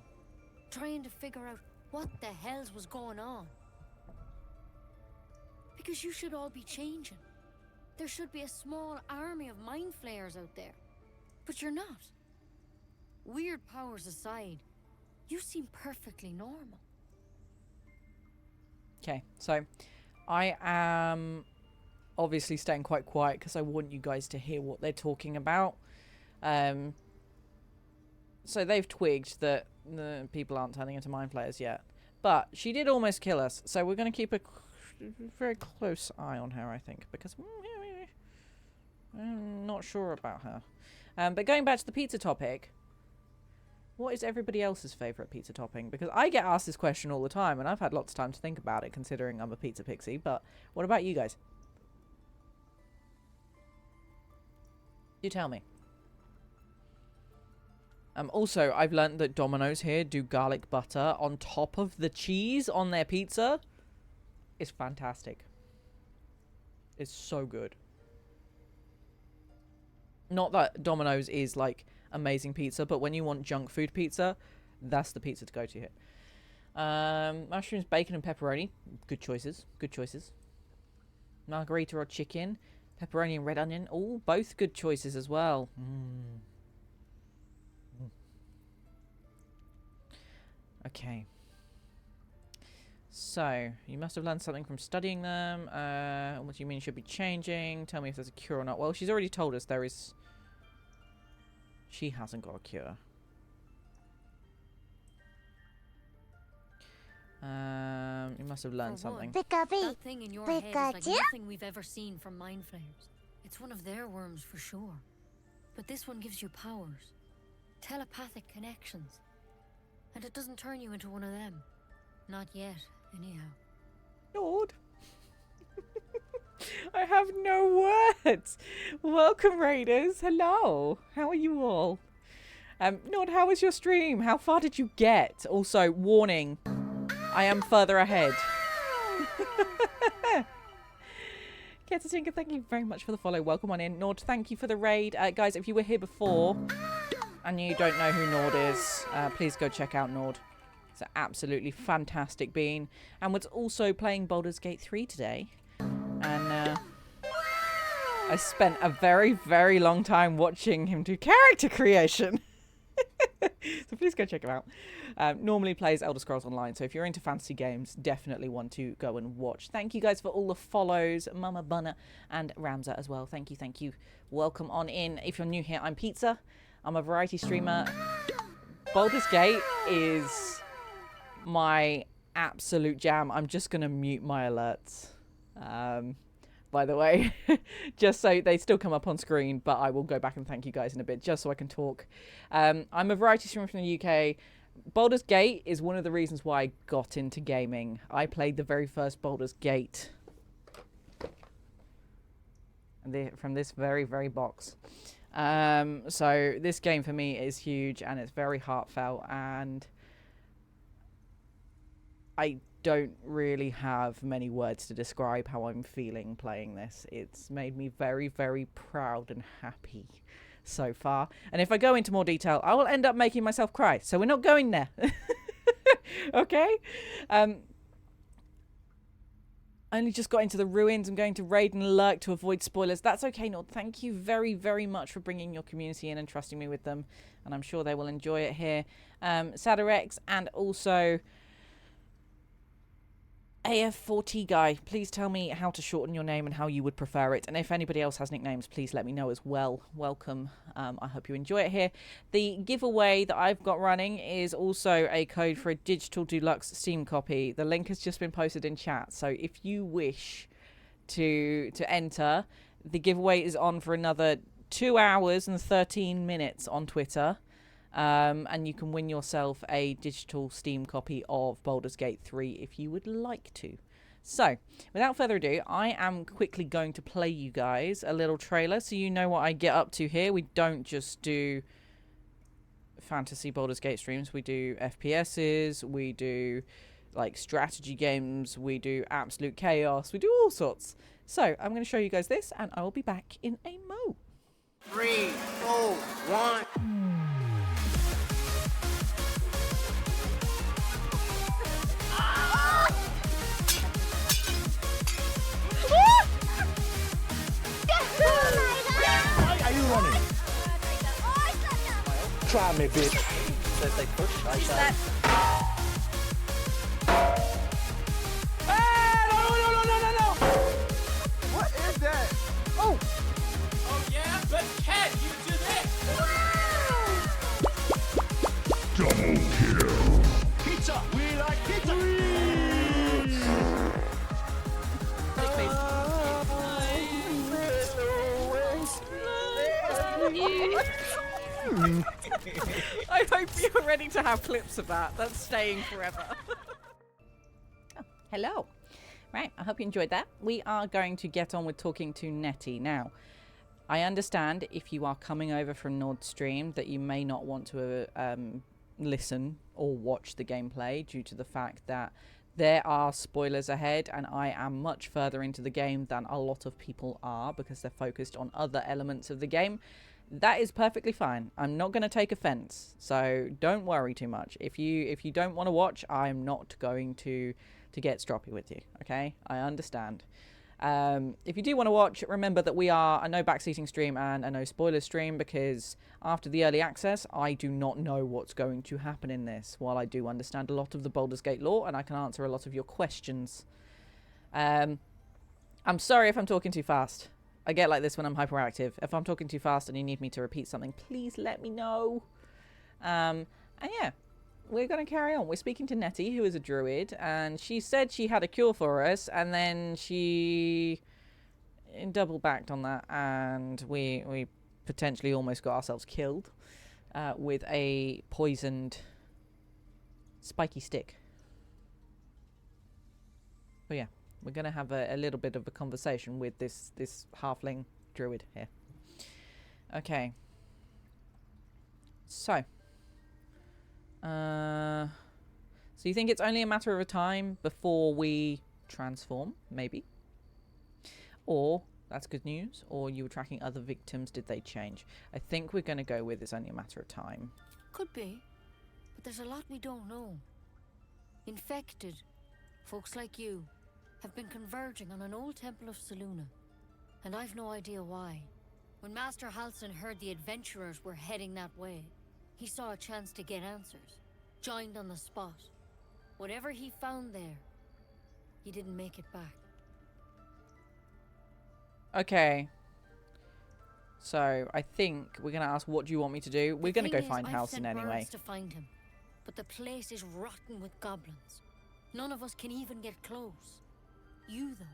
trying to figure out what the hells was going on. Because you should all be changing. There should be a small army of mind flayers out there. But you're not. Weird powers aside, you seem perfectly normal. Okay, so I am obviously staying quite quiet because I want you guys to hear what they're talking about. So they've twigged that the people aren't turning into mind flayers yet. But she did almost kill us, so we're going to keep a very close eye on her, I think, because I'm not sure about her. But going back to the pizza topic, what is everybody else's favourite pizza topping? Because I get asked this question all the time, and I've had lots of time to think about it, considering I'm a pizza pixie. But what about you guys? You tell me. Also, I've learned that Domino's here do garlic butter on top of the cheese on their pizza. It's fantastic. It's so good. Not that Domino's is, like, amazing pizza, but when you want junk food pizza, that's the pizza to go to here. Mushrooms, bacon, and pepperoni. Good choices. Good choices. Margarita or chicken. Pepperoni and red onion. Oh, both good choices as well. Okay. So, you must have learned something from studying them. What do you mean should be changing? Tell me if there's a cure or not. Well, she's already told us there is... She hasn't got a cure. You must have learned something. That thing in your head is like nothing we've ever seen from mind flayers. It's one of their worms for sure. But this one gives you powers. Telepathic connections. And it doesn't turn you into one of them. Not yet, anyhow. Lord. I have no words. Welcome, Raiders. Hello. How are you all? Nord, how was your stream? How far did you get? Also, warning. I am further ahead. Ketatinka, thank you very much for the follow. Welcome on in. Nord, thank you for the raid. Guys, if you were here before and you don't know who Nord is, please go check out Nord. It's an absolutely fantastic bean. And was also playing Baldur's Gate 3 today. And I spent a very, very long time watching him do character creation. So please go check him out. Normally plays Elder Scrolls Online, so if you're into fantasy games, definitely want to go and watch. Thank you guys for all the follows, Mama Bunna and Ramza as well. Thank you, thank you. Welcome on in. If you're new here, I'm Pizza. I'm a variety streamer. Baldur's Gate is my absolute jam. I'm just going to mute my alerts. By the way, just so they still come up on screen, but I will go back and thank you guys in a bit just so I can talk. I'm a variety streamer from the UK. Baldur's Gate is one of the reasons why I got into gaming. I played the very first Baldur's Gate. And from this very, very box. So this game for me is huge and it's very heartfelt, and I don't really have many words to describe how I'm feeling playing this. It's made me very, very proud and happy so far. And if I go into more detail, I will end up making myself cry. So we're not going there. Okay? I only just got into the ruins. I'm going to raid and lurk to avoid spoilers. That's okay, Nord. Thank you very, very much for bringing your community in and trusting me with them. And I'm sure they will enjoy it here. Sadarex and also AF4T guy, please tell me how to shorten your name and how you would prefer it. And if anybody else has nicknames, please let me know as well. Welcome. I hope you enjoy it here. The giveaway that I've got running is also a code for a digital deluxe Steam copy. The link has just been posted in chat. So if you wish to enter, the giveaway is on for another 2 hours and 13 minutes on Twitter. And you can win yourself a digital Steam copy of Baldur's Gate 3 if you would like to. So, without further ado, I am quickly going to play you guys a little trailer so you know what I get up to here. We don't just do fantasy Baldur's Gate streams. We do FPSs, we do like strategy games, we do absolute chaos, we do all sorts. So, I'm going to show you guys this and I will be back in a mo. 3, 2, 1. Why are you running? on me, bitch. Says they push. I She's say. that. No. What is that? Oh. Oh yeah? But can you do this? Double kill. Pizza! We like pizza! I hope you're ready to have clips of that. That's staying forever. Oh, hello. Right, I hope you enjoyed that. We are going to get on with talking to Nettie now. I understand if you are coming over from Nord Stream that you may not want to listen or watch the gameplay due to the fact that there are spoilers ahead, and I am much further into the game than a lot of people are because they're focused on other elements of the game. That is perfectly fine. I'm not going to take offense, so don't worry too much. If you don't want to watch, I'm not going to get stroppy with you, okay? I understand. If you do want to watch, remember that we are a no backseating stream and a no spoilers stream, because after the early access, I do not know what's going to happen in this. While I do understand a lot of the Baldur's Gate lore, and I can answer a lot of your questions. I'm sorry if I'm talking too fast. I get like this when I'm hyperactive. If I'm talking too fast and you need me to repeat something, please let me know. And yeah, we're going to carry on. We're speaking to Nettie, who is a druid, and she said she had a cure for us, and then she double backed on that, and we potentially almost got ourselves killed with a poisoned spiky stick. But yeah, we're going to have a little bit of a conversation with this halfling druid here. Okay. So you think it's only a matter of time before we transform, maybe? Or, that's good news, or you were tracking other victims, did they change? I think we're going to go with it's only a matter of time. Could be, but there's a lot we don't know. Infected, folks like you, have been converging on an old temple of Selûne, and I've no idea why. When Master Halsin heard the adventurers were heading that way, he saw a chance to get answers, joined on the spot. Whatever he found there, he didn't make it back. Okay. So, I think we're going to ask, what do you want me to do? We're going to go find Halsin anyway. To find him, but the place is rotten with goblins. None of us can even get close. You, though,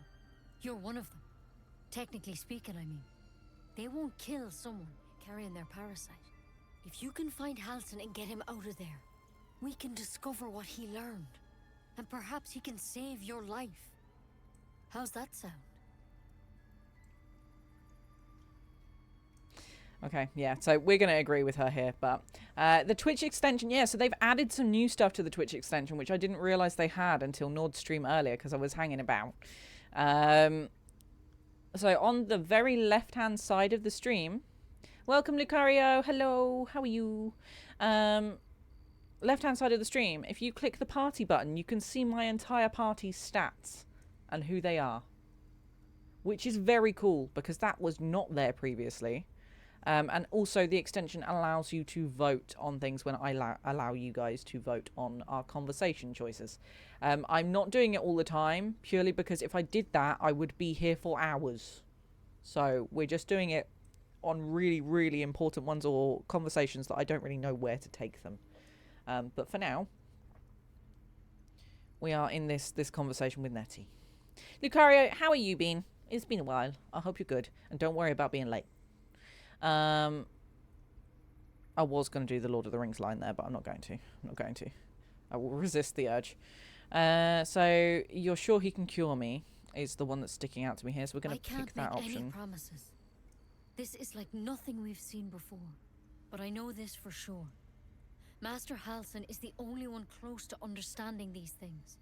you're one of them. Technically speaking, I mean. They won't kill someone carrying their parasite. If you can find Halsin and get him out of there, we can discover what he learned. And perhaps he can save your life. How's that sound? Okay, yeah, so we're going to agree with her here, but the Twitch extension, yeah, so they've added some new stuff to the Twitch extension, which I didn't realize they had until Nord Stream earlier, because I was hanging about. So on the very left-hand side of the stream, welcome Lucario, hello, how are you? Left-hand side of the stream, if you click the party button, you can see my entire party's stats and who they are, which is very cool, because that was not there previously. And also the extension allows you to vote on things when I allow you guys to vote on our conversation choices. I'm not doing it all the time, purely because if I did that, I would be here for hours. So we're just doing it on really, really important ones or conversations that I don't really know where to take them. But for now, we are in this conversation with Nettie. Lucario, how are you been? It's been a while. I hope you're good. And don't worry about being late. I was going to do the Lord of the Rings line there, but I'm not going to. I will resist the urge. So, you're sure he can cure me is the one that's sticking out to me here, so we're going to pick that option. I can't make any promises. This is like nothing we've seen before, but I know this for sure. Master Halsin is the only one close to understanding these things.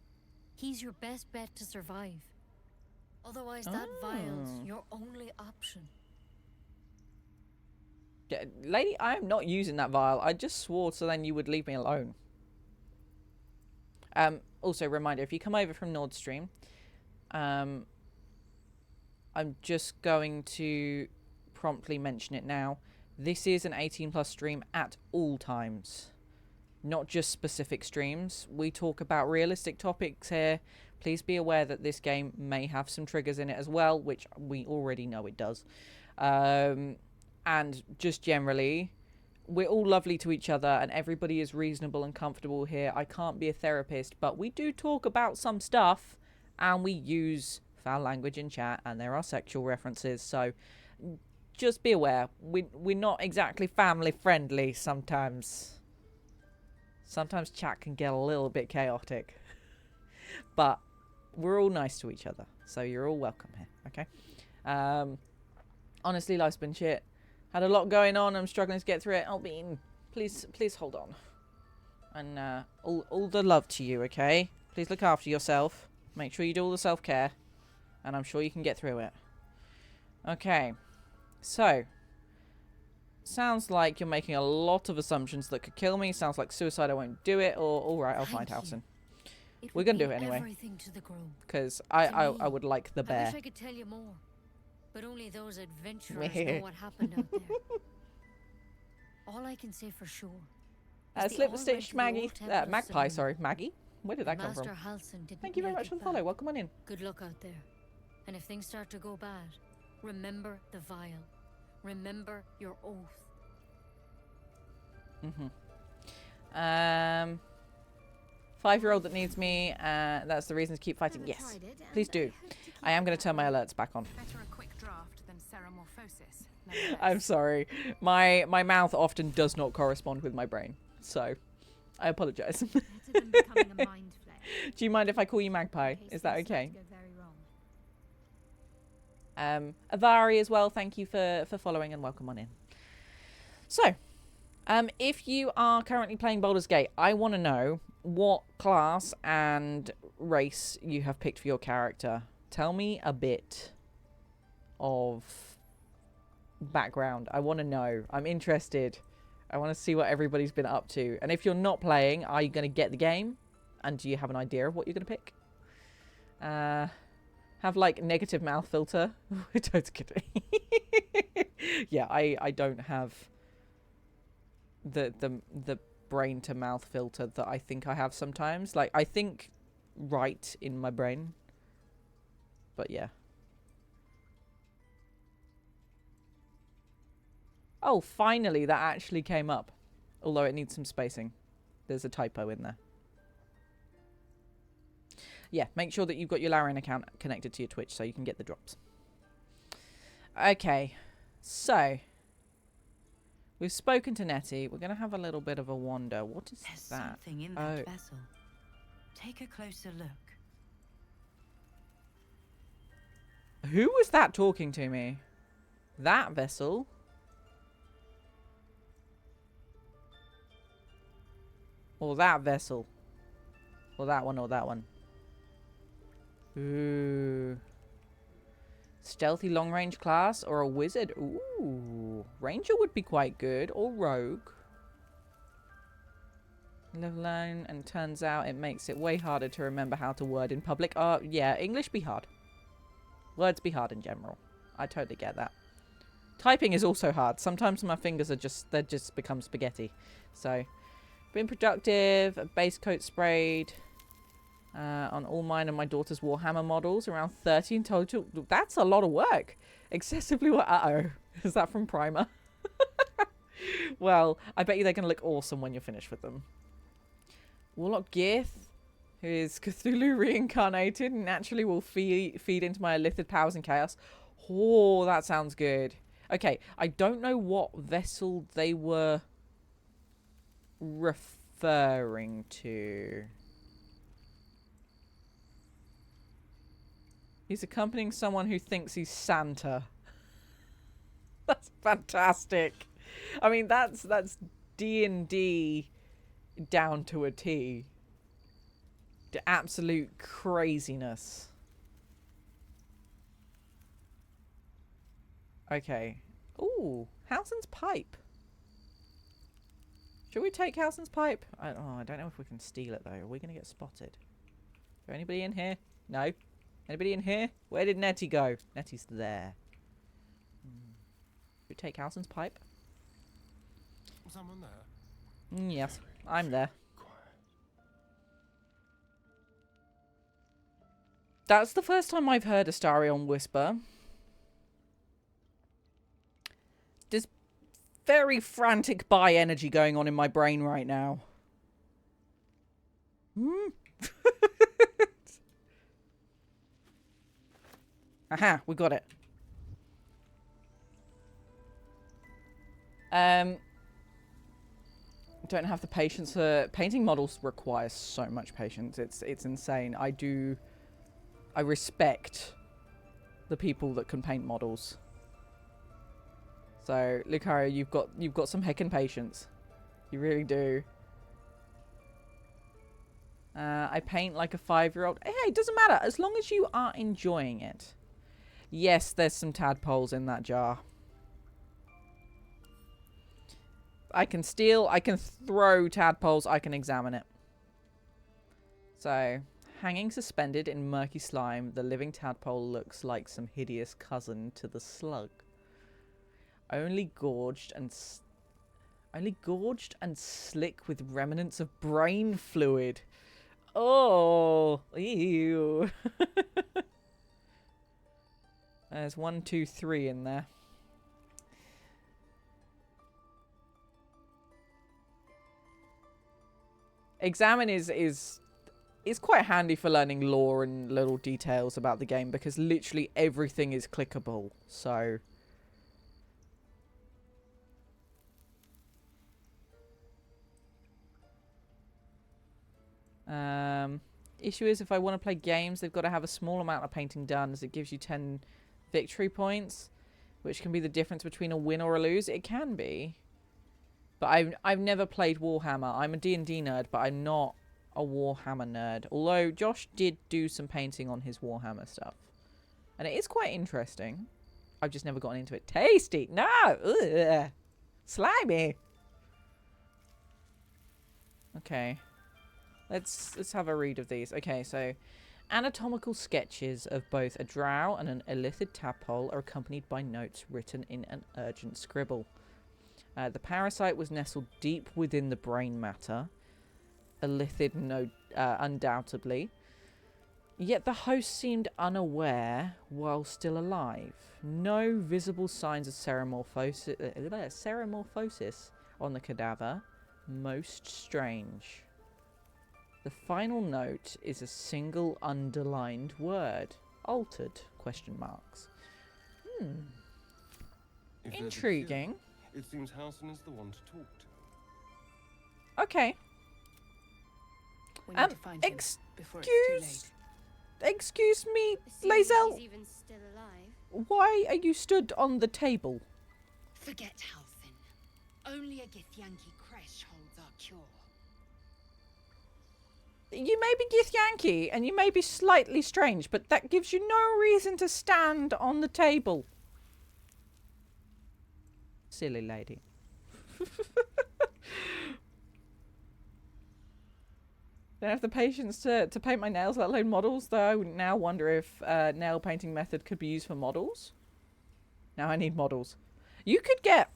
He's your best bet to survive. Otherwise, that vial's your only option. Yeah, lady, I am not using that vial. I just swore so then you would leave me alone. Also, reminder, if you come over from Nord Stream, I'm just going to promptly mention it now. This is an 18+ stream at all times. Not just specific streams. We talk about realistic topics here. Please be aware that this game may have some triggers in it as well, which we already know it does. And just generally, we're all lovely to each other and everybody is reasonable and comfortable here. I can't be a therapist, but we do talk about some stuff and we use foul language in chat and there are sexual references. So just be aware. We're not exactly family friendly sometimes. Sometimes chat can get a little bit chaotic. But we're all nice to each other. So you're all welcome here, okay? Honestly, life's been shit. Had a lot going on. I'm struggling to get through it. Albine, please hold on. And all the love to you, okay? Please look after yourself. Make sure you do all the self-care. And I'm sure you can get through it. Okay. So. Sounds like you're making a lot of assumptions that could kill me. Sounds like suicide, I won't do it. Or, alright, I'll find Halsin. We're going to do it anyway. Because I would like the bear. I wish I could tell you more. But only those adventurers know what happened out there. All I can say for sure. Slip Stitch Maggie. Magpie, sorry. Maggie? Where did that come from? Thank you very much for the follow. Welcome on in. Good luck out there. And if things start to go bad, remember the vial. Remember your oath. 5-year-old that needs me. That's the reason to keep fighting. Yes, please do. I am going to turn my alerts back on. Better a quick draft than ceremorphosis. I'm sorry. My mouth often does not correspond with my brain, so I apologize. Do you mind if I call you Magpie? Is that okay? Avari as well, thank you for following and welcome on in. So, if you are currently playing Baldur's Gate, I want to know what class and race you have picked for your character. Tell me a bit of background. I want to know. I'm interested. I want to see what everybody's been up to. And if you're not playing, are you going to get the game? And do you have an idea of what you're going to pick? Have like negative mouth filter. Don't kidding. Yeah, I don't have the brain to mouth filter that I think I have sometimes. Like I think right in my brain. But yeah. Oh, finally that actually came up. Although it needs some spacing. There's a typo in there. Yeah, make sure that you've got your Larian account connected to your Twitch so you can get the drops. Okay, so we've spoken to Nettie. We're going to have a little bit of a wander. What is There's that? Something in that vessel. Take a closer look. Who was that talking to me? That vessel? Or that vessel? Or that one or that one? Ooh. Stealthy long range class or a wizard? Ooh. Ranger would be quite good. Or rogue. Live alone, and turns out it makes it way harder to remember how to word in public. Yeah, English be hard. Words be hard in general. I totally get that. Typing is also hard. Sometimes my fingers are they just become spaghetti. So, been productive. A base coat sprayed. On all mine and my daughter's Warhammer models, around 30 in total. That's a lot of work. Excessively what? Uh-oh. Is that from Primer? Well, I bet you they're going to look awesome when you're finished with them. Warlock Gith, who is Cthulhu reincarnated, naturally will feed into my Illithid powers and chaos. Oh, that sounds good. Okay, I don't know what vessel they were referring to. He's accompanying someone who thinks he's Santa. That's fantastic. I mean, that's D&D down to a T. The absolute craziness. Okay. Ooh, Halsin's pipe. Should we take Halsin's pipe? I don't know if we can steal it, though. Are we going to get spotted? Is there anybody in here? No. Anybody in here? Where did Nettie go? Nettie's there. Should we take Halsin's pipe? Someone there? Yes, I'm there. That's the first time I've heard Astarion whisper. There's very frantic bi energy going on in my brain right now. Aha, we got it. Don't have the patience for painting models. Requires so much patience. It's insane. I respect the people that can paint models. So, Lucario, you've got some heckin' patience. You really do. I paint like a 5-year-old. Hey, it doesn't matter as long as you are enjoying it. Yes, there's some tadpoles in that jar. I can steal, I can throw tadpoles, I can examine it. So, hanging suspended in murky slime, the living tadpole looks like some hideous cousin to the slug. Only gorged and slick with remnants of brain fluid. Oh, ew. There's 1, 2, 3 in there. Examine is quite handy for learning lore and little details about the game because literally everything is clickable. So issue is if I want to play games, they've got to have a small amount of painting done as it gives you 10 victory points, which can be the difference between a win or a lose. It can be. But I've never played Warhammer. I'm a D&D nerd, but I'm not a Warhammer nerd. Although Josh did do some painting on his Warhammer stuff. And it is quite interesting. I've just never gotten into it. Tasty! No! Ugh. Slimy! Okay. Let's have a read of these. Okay, so anatomical sketches of both a drow and an illithid tadpole are accompanied by notes written in an urgent scribble. The parasite was nestled deep within the brain matter. Illithid, undoubtedly. Yet the host seemed unaware while still alive. No visible signs of ceramorphosis on the cadaver. Most strange. The final note is a single underlined word. Altered? Question marks. Intriguing. It seems Halsin is the one to talk to. Okay. We need to find him before it's too late. Excuse me, Assuming Lae'zel. he's even still alive. Why are you stood on the table? Forget Halsin. Only a Githyanki Kresh holds our cure. You may be Githyanki and you may be slightly strange, but that gives you no reason to stand on the table. Silly lady. Don't have the patience to paint my nails, let alone models, though I would now wonder if nail painting method could be used for models. Now I need models. You could get...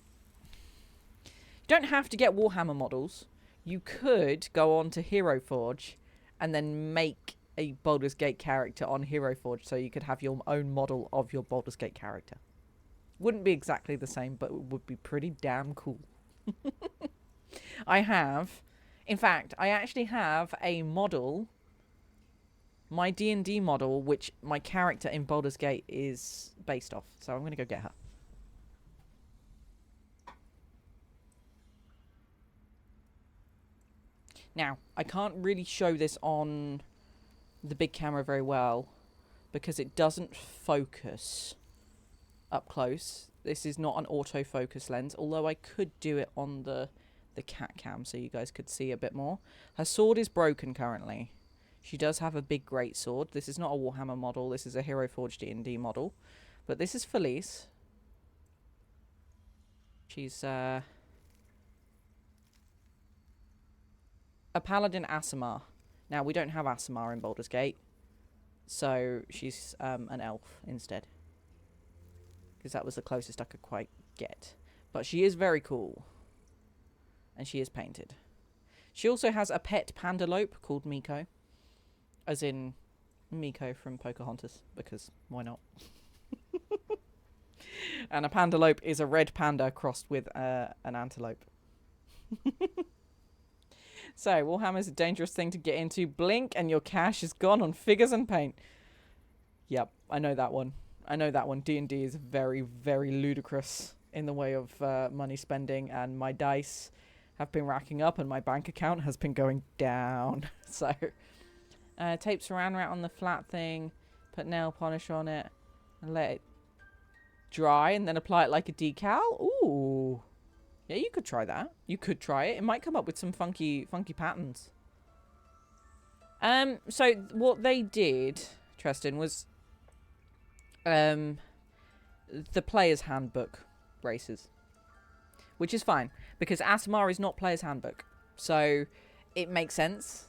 You don't have to get Warhammer models. You could go on to Hero Forge and then make a Baldur's Gate character on Hero Forge so you could have your own model of your Baldur's Gate character. Wouldn't be exactly the same, but it would be pretty damn cool. In fact, I actually have a model, my D&D model, which my character in Baldur's Gate is based off. So I'm going to go get her. Now, I can't really show this on the big camera very well because it doesn't focus up close. This is not an autofocus lens, although I could do it on the cat cam so you guys could see a bit more. Her sword is broken currently. She does have a big great sword. This is not a Warhammer model. This is a Hero Forge D&D model. But this is Felice. She's a Paladin Aasimar. Now, we don't have Aasimar in Baldur's Gate. So, she's an elf instead. Because that was the closest I could quite get. But she is very cool. And she is painted. She also has a pet pandalope called Miko. As in Miko from Pocahontas, because why not? And a pandalope is a red panda crossed with an antelope. So, Warhammer's a dangerous thing to get into. Blink and your cash is gone on figures and paint. Yep, I know that one. I know that one. D&D is very, very ludicrous in the way of money spending, and my dice have been racking up and my bank account has been going down. So, tape saran wrap on the flat thing, put nail polish on it, and let it dry, and then apply it like a decal. Ooh. Yeah, you could try that. You could try it. It might come up with some funky patterns. So what they did, Tristan, was the player's handbook races. Which is fine, because Asimar is not player's handbook. So it makes sense.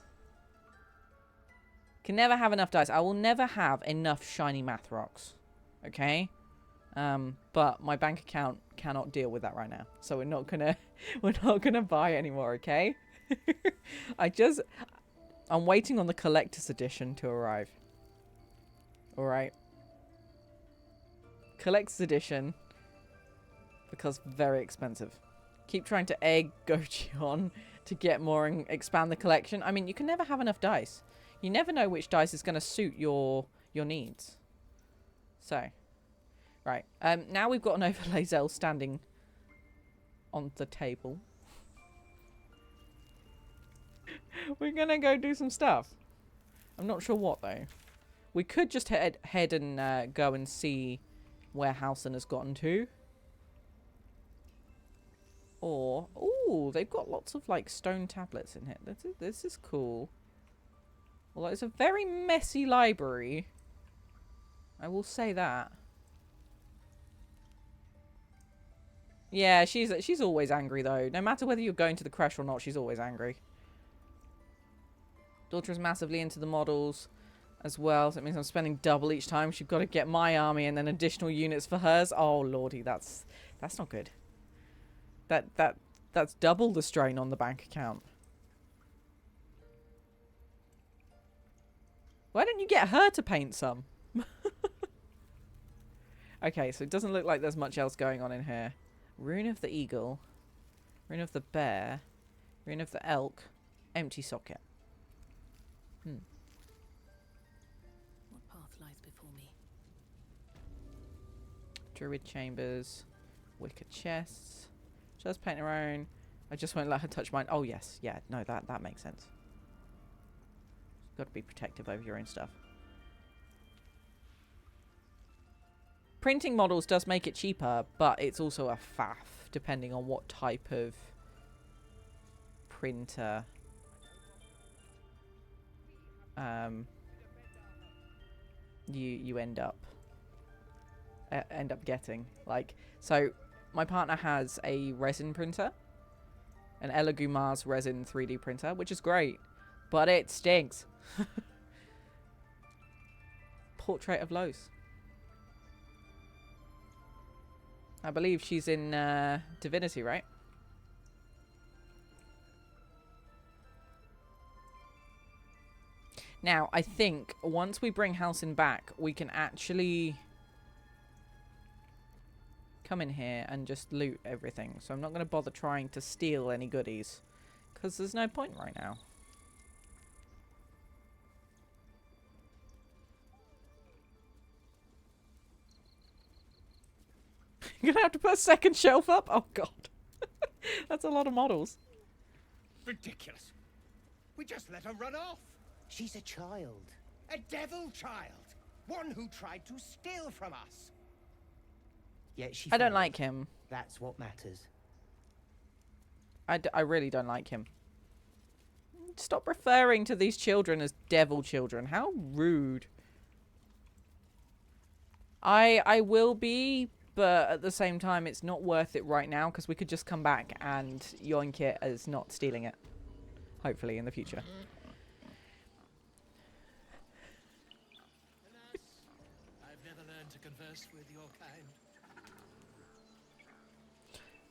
Can never have enough dice. I will never have enough shiny math rocks. Okay? But my bank account cannot deal with that right now. So we're not gonna buy anymore, okay? I'm waiting on the collector's edition to arrive. Alright. Collector's edition. Because very expensive. Keep trying to egg Gochi on to get more and expand the collection. I mean, you can never have enough dice. You never know which dice is going to suit your needs. So, right. Now we've got an overlay Zell standing on the table. We're going to go do some stuff. I'm not sure what, though. We could just head and go and see where Halsin has gotten to. Or, ooh, they've got lots of, like, stone tablets in here. This is cool. Although it's a very messy library. I will say that. Yeah, she's always angry, though. No matter whether you're going to the creche or not, she's always angry. Daughter is massively into the models as well. So it means I'm spending double each time. She's got to get my army and then additional units for hers. Oh, lordy, that's not good. That's double the strain on the bank account. Why don't you get her to paint some? Okay, so it doesn't look like there's much else going on in here. Rune of the eagle. Rune of the bear. Rune of the elk. Empty socket. What path lies before me? Druid chambers. Wicker chests. Just paint her own. I just won't let her touch mine. Oh, yes. Yeah, no, that makes sense. You've got to be protective over your own stuff. Printing models does make it cheaper, but it's also a faff, depending on what type of printer you end up getting. Like, so my partner has a resin printer, an Elegoo Mars resin 3D printer, which is great, but it stinks. Portrait of Lois. I believe she's in Divinity, right? Now, I think once we bring Halsin back, we can actually come in here and just loot everything. So I'm not going to bother trying to steal any goodies, because there's no point right now. You're going to have to put a second shelf up? Oh, God. That's a lot of models. Ridiculous. We just let her run off. She's a child. A devil child. One who tried to steal from us. Yet she I don't followed. like him. That's what matters. I really don't like him. Stop referring to these children as devil children. How rude. I will be, but at the same time, it's not worth it right now, because we could just come back and yoink it as not stealing it. Hopefully, in the future. I've never learned to converse with your kind.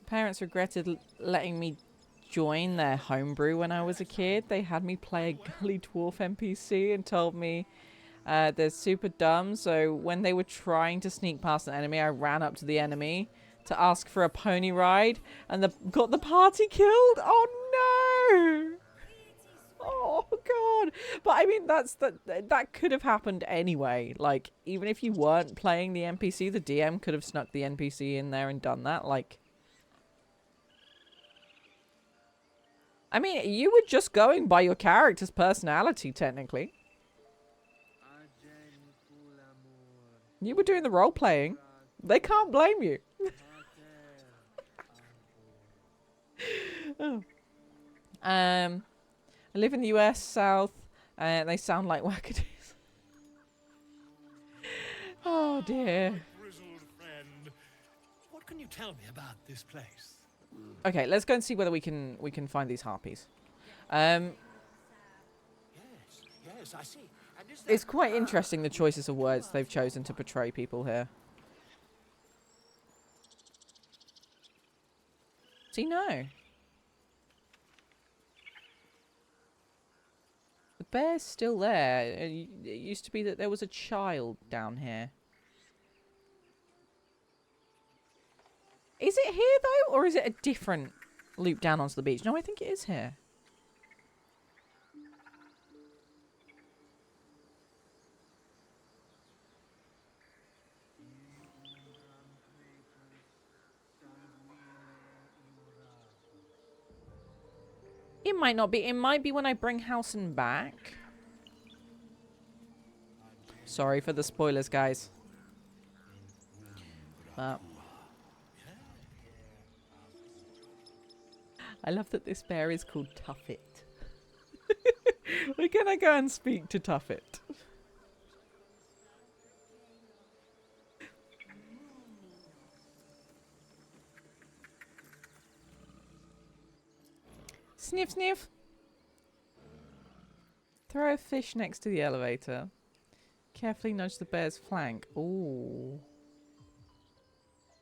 Parents regretted letting me join their homebrew when I was a kid. They had me play a gully dwarf NPC and told me they're super dumb. So when they were trying to sneak past an enemy, I ran up to the enemy to ask for a pony ride and got the party killed. Oh no! Oh god! But I mean, that could have happened anyway. Like, even if you weren't playing the NPC, the DM could have snuck the NPC in there and done that. Like, I mean, you were just going by your character's personality, technically. You were doing the role playing. They can't blame you. Oh. I live in the US South, and they sound like wackadoos. Oh dear. Grizzled friend, what can you tell me about this place? Okay, let's go and see whether we can find these harpies. Yes, I see. And is that... It's quite interesting the choices of words they've chosen to portray people here. See, no. The bear's still there. It used to be that there was a child down here. Is it here, though? Or is it a different loop down onto the beach? No, I think it is here. It might not be. It might be when I bring Housen back. Sorry for the spoilers, guys. But I love that this bear is called Tuffet. We're gonna go and speak to Tuffet. Sniff, sniff. Throw a fish next to the elevator. Carefully nudge the bear's flank. Ooh.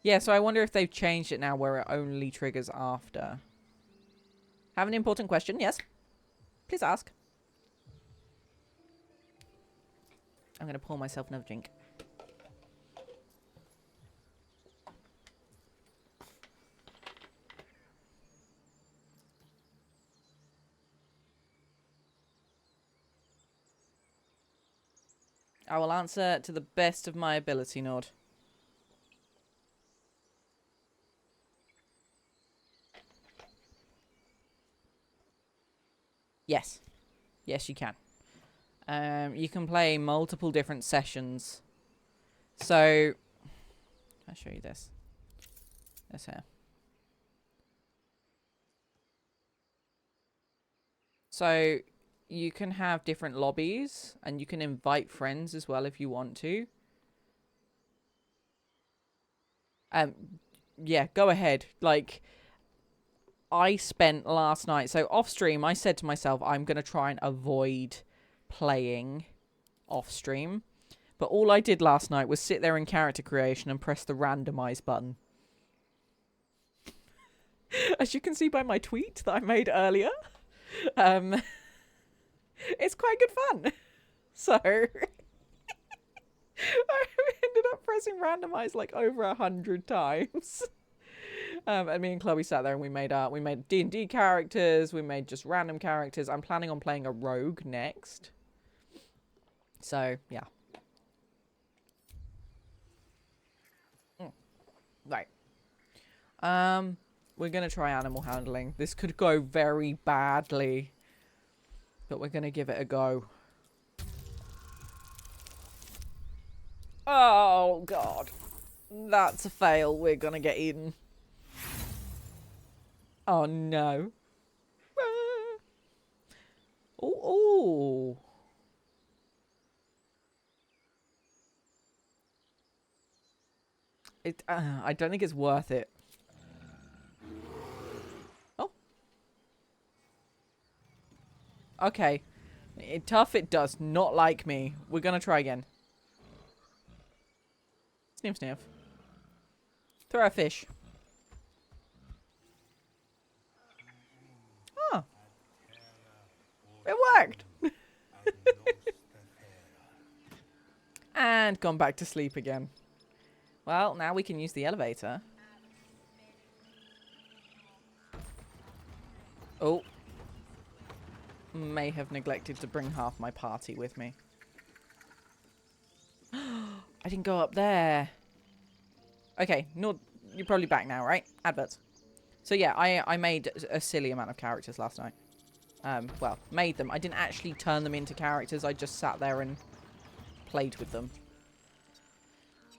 Yeah, so I wonder if they've changed it now where it only triggers after. Have an important question? Yes. Please ask. I'm going to pour myself another drink. I will answer to the best of my ability, Nord. Yes. Yes, you can. You can play multiple different sessions. So, I'll show you this. This here. So, you can have different lobbies, and you can invite friends as well if you want to. Yeah, go ahead. Like, I spent last night, so off stream, I said to myself, I'm going to try and avoid playing off stream. But all I did last night was sit there in character creation and press the randomize button. As you can see by my tweet that I made earlier, it's quite good fun. So, I ended up pressing randomize like over 100 times. And me and Chloe sat there and we made D&D characters. We made just random characters. I'm planning on playing a rogue next. So, yeah. Right. We're going to try animal handling. This could go very badly. But we're going to give it a go. Oh, God. That's a fail. We're going to get eaten. Oh, no. Oh. I don't think it's worth it. Oh. Okay. Tuffet does not like me. We're going to try again. Sniff, sniff. Throw a fish. And gone back to sleep again. Well, now we can use the elevator. Oh. May have neglected to bring half my party with me. I didn't go up there. Okay, no, you're probably back now, right? Adverts. So yeah, I made a silly amount of characters last night. Well, made them. I didn't actually turn them into characters. I just sat there and played with them.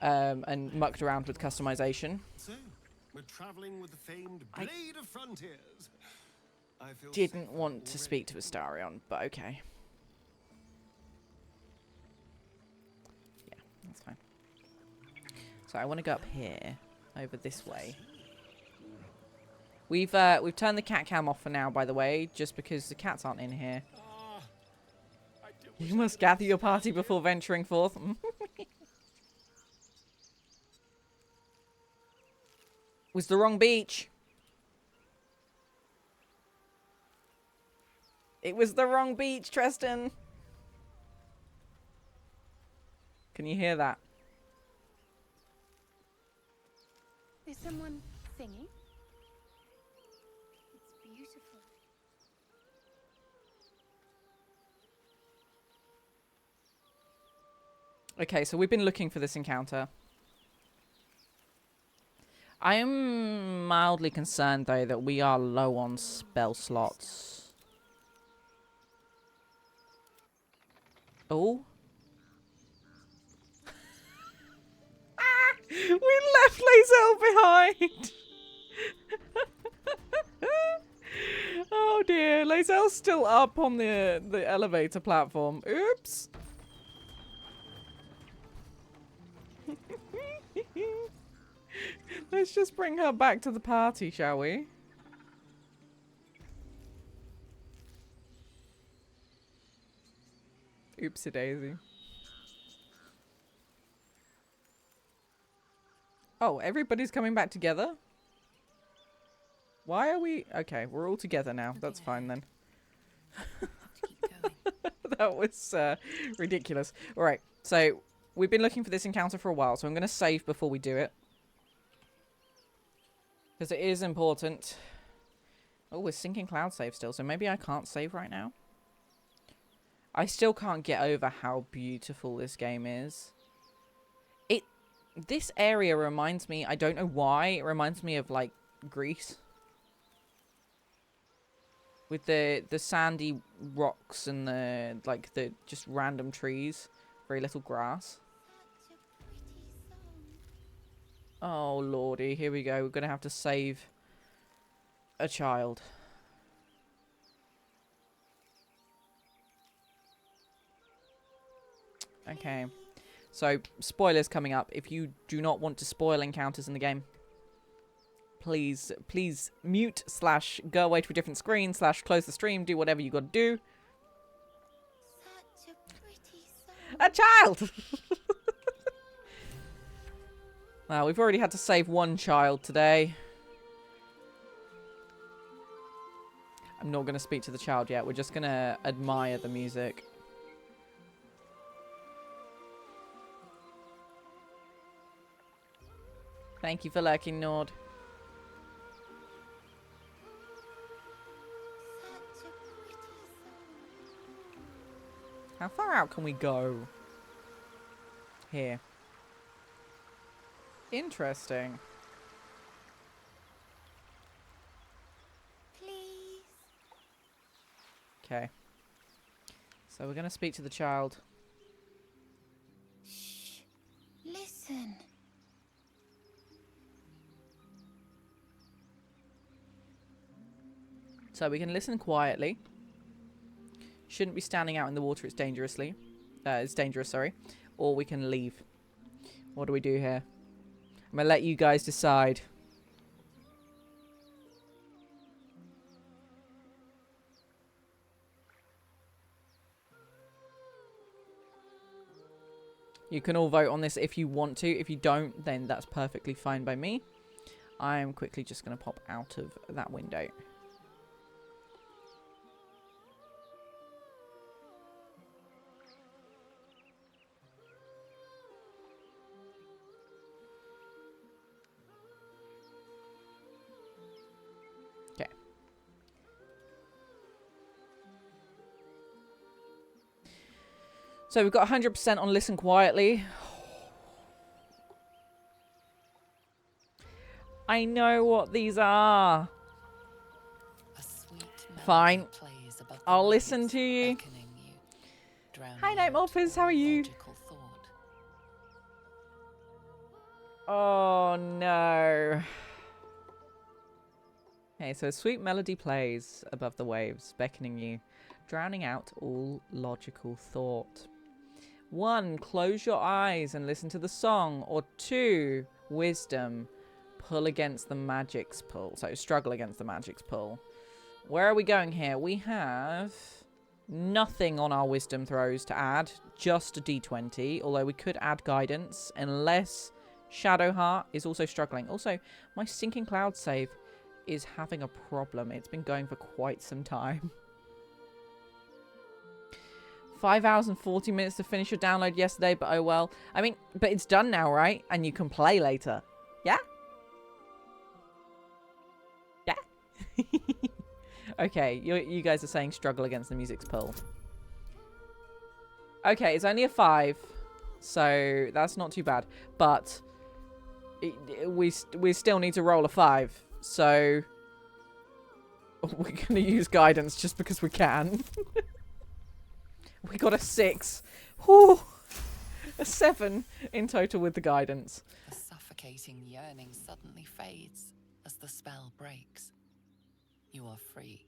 And mucked around with customization. So, we're traveling with the famed Blade of Frontiers. I feel Didn't want to speak to Astarion, but okay. Yeah, that's fine. So I want to go up here, over this way. We've turned the cat cam off for now, by the way, just because the cats aren't in here. You must gather your party before venturing forth. Was the wrong beach. It was the wrong beach, Tristan. Can you hear that? Is someone singing? It's beautiful. Okay, so we've been looking for this encounter. I am mildly concerned, though, that we are low on spell slots. Oh. We left Lae'zel behind. Oh dear, Lae'zel's still up on the elevator platform. Oops. Let's just bring her back to the party, shall we? Oopsie daisy. Oh, everybody's coming back together? Why are we... Okay, we're all together now. That's fine then. That was ridiculous. Alright, so we've been looking for this encounter for a while, so I'm going to save before we do it. Because it is important. Oh, we're syncing cloud save still, so maybe I can't save right now. I still can't get over how beautiful this game is. This area reminds me, I don't know why, it reminds me of, like, Greece. With the sandy rocks and the, like, the just random trees. Very little grass. Oh, lordy, here we go. We're going to have to save a child. Okay. So, spoilers coming up. If you do not want to spoil encounters in the game, please mute / go away to a different screen / close the stream. Do whatever you got to do. Such a pretty song. A child! Well, we've already had to save one child today. I'm not going to speak to the child yet. We're just going to admire the music. Thank you for lurking, Nord. How far out can we go? Here. Interesting. Please. Okay. So we're going to speak to the child. Shh. Listen. So we can listen quietly. Shouldn't be standing out in the water. It's dangerous, sorry. Or we can leave. What do we do here? I'm going to let you guys decide. You can all vote on this if you want to. If you don't, then that's perfectly fine by me. I'm quickly just going to pop out of that window. So we've got 100% on listen quietly. I know what these are. Fine. I'll listen to you. Hi, Night Morphers. How are you? Oh, no. Okay, so a sweet melody plays above the waves, beckoning you, drowning out all logical thought. 1, close your eyes and listen to the song. Or 2, wisdom, pull against the magic's pull. So struggle against the magic's pull. Where are we going here? We have nothing on our wisdom throws to add, just a d20, although we could add guidance, unless Shadowheart is also struggling. Also, my Sinking Cloud save is having a problem. It's been going for quite some time. 5 hours and 40 minutes to finish your download yesterday, but oh well. I mean, but it's done now, right? And you can play later. Yeah? Yeah? Okay, you guys are saying struggle against the music's pull. Okay, it's only a 5, so that's not too bad. But we still need to roll a 5, so we're going to use guidance just because we can. We got a 6. Whew. A 7 in total with the guidance. The suffocating yearning suddenly fades as the spell breaks. You are free.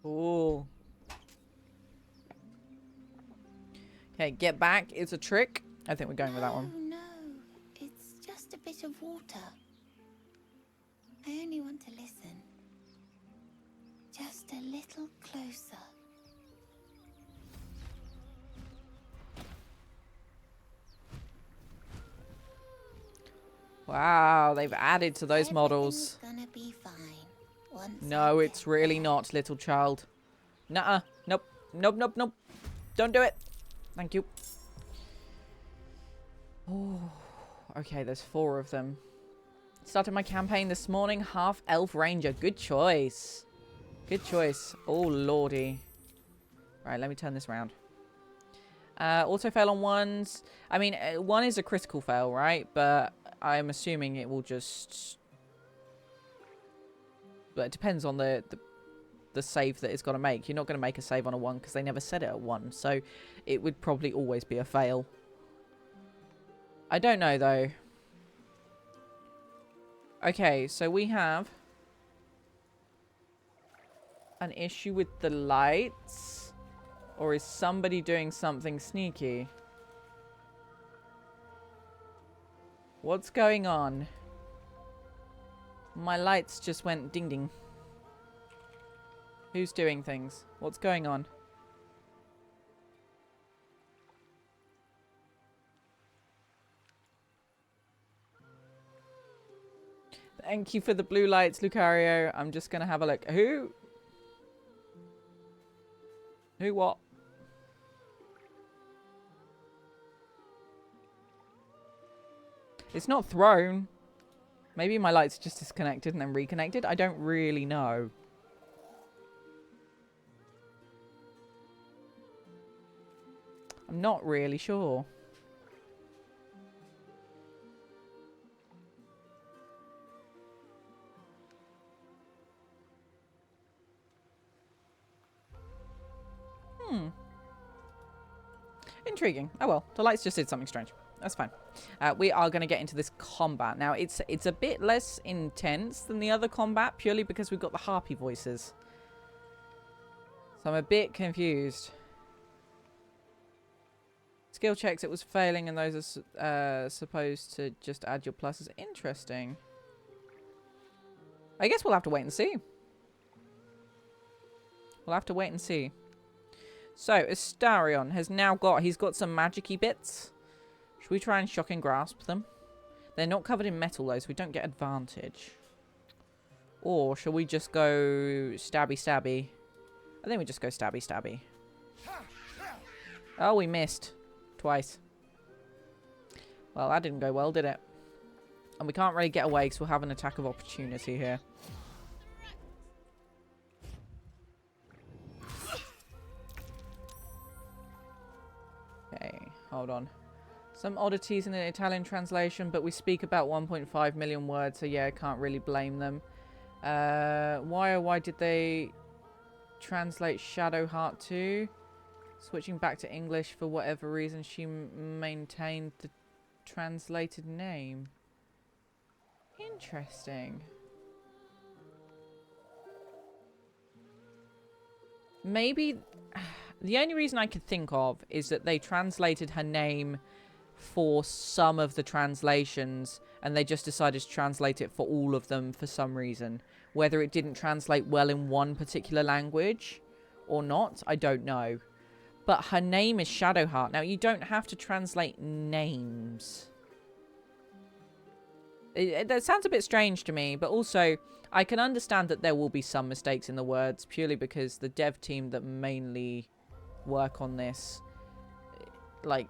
Ooh. Okay, get back. It's a trick. I think we're going with that one. No, it's just a bit of water. I only want to listen. Just a little closer. Wow, they've added to those models. Gonna be fine. No, it's really not, little child. Nuh-uh. Nope. Nope, nope, nope. Don't do it. Thank you. Oh, okay, there's 4 of them. Started my campaign this morning. Half elf ranger. Good choice. Good choice. Oh, lordy. Right, let me turn this around. Auto fail on 1s. I mean, 1 is a critical fail, right? But I'm assuming it will just... But it depends on the save that it's got to make. You're not going to make a save on a 1 because they never said it at 1. So it would probably always be a fail. I don't know, though. Okay, so we have an issue with the lights. Or is somebody doing something sneaky? What's going on? My lights just went ding ding. Who's doing things? What's going on? Thank you for the blue lights, Lucario. I'm just going to have a look. Who? Who what? It's not thrown. Maybe my light's just disconnected and then reconnected. I don't really know. I'm not really sure. Intriguing. Oh well, the lights just did something strange. That's fine. We are going to get into this combat. Now, it's a bit less intense than the other combat, purely because we've got the harpy voices. So I'm a bit confused. Skill checks, it was failing, and those are supposed to just add your pluses. Interesting. I guess we'll have to wait and see. We'll have to wait and see. So, Astarion has now got... He's got some magic-y bits. Should we try and shock and grasp them? They're not covered in metal, though, so we don't get advantage. Or shall we just go stabby-stabby? I think we just go stabby-stabby. Oh, we missed. Twice. Well, that didn't go well, did it? And we can't really get away because we'll have an attack of opportunity here. hold on. Some oddities in the Italian translation, but we speak about 1.5 million words, so yeah, I can't really blame them. Why did they translate Shadowheart to? Switching back to English for whatever reason, she maintained the translated name. Interesting. Maybe the only reason I could think of is that they translated her name for some of the translations and they just decided to translate it for all of them for some reason. Whether it didn't translate well in one particular language or not, I don't know. But her name is Shadowheart. Now, you don't have to translate names. That sounds a bit strange to me, but also I can understand that there will be some mistakes in the words purely because the dev team that mainly work on this, like,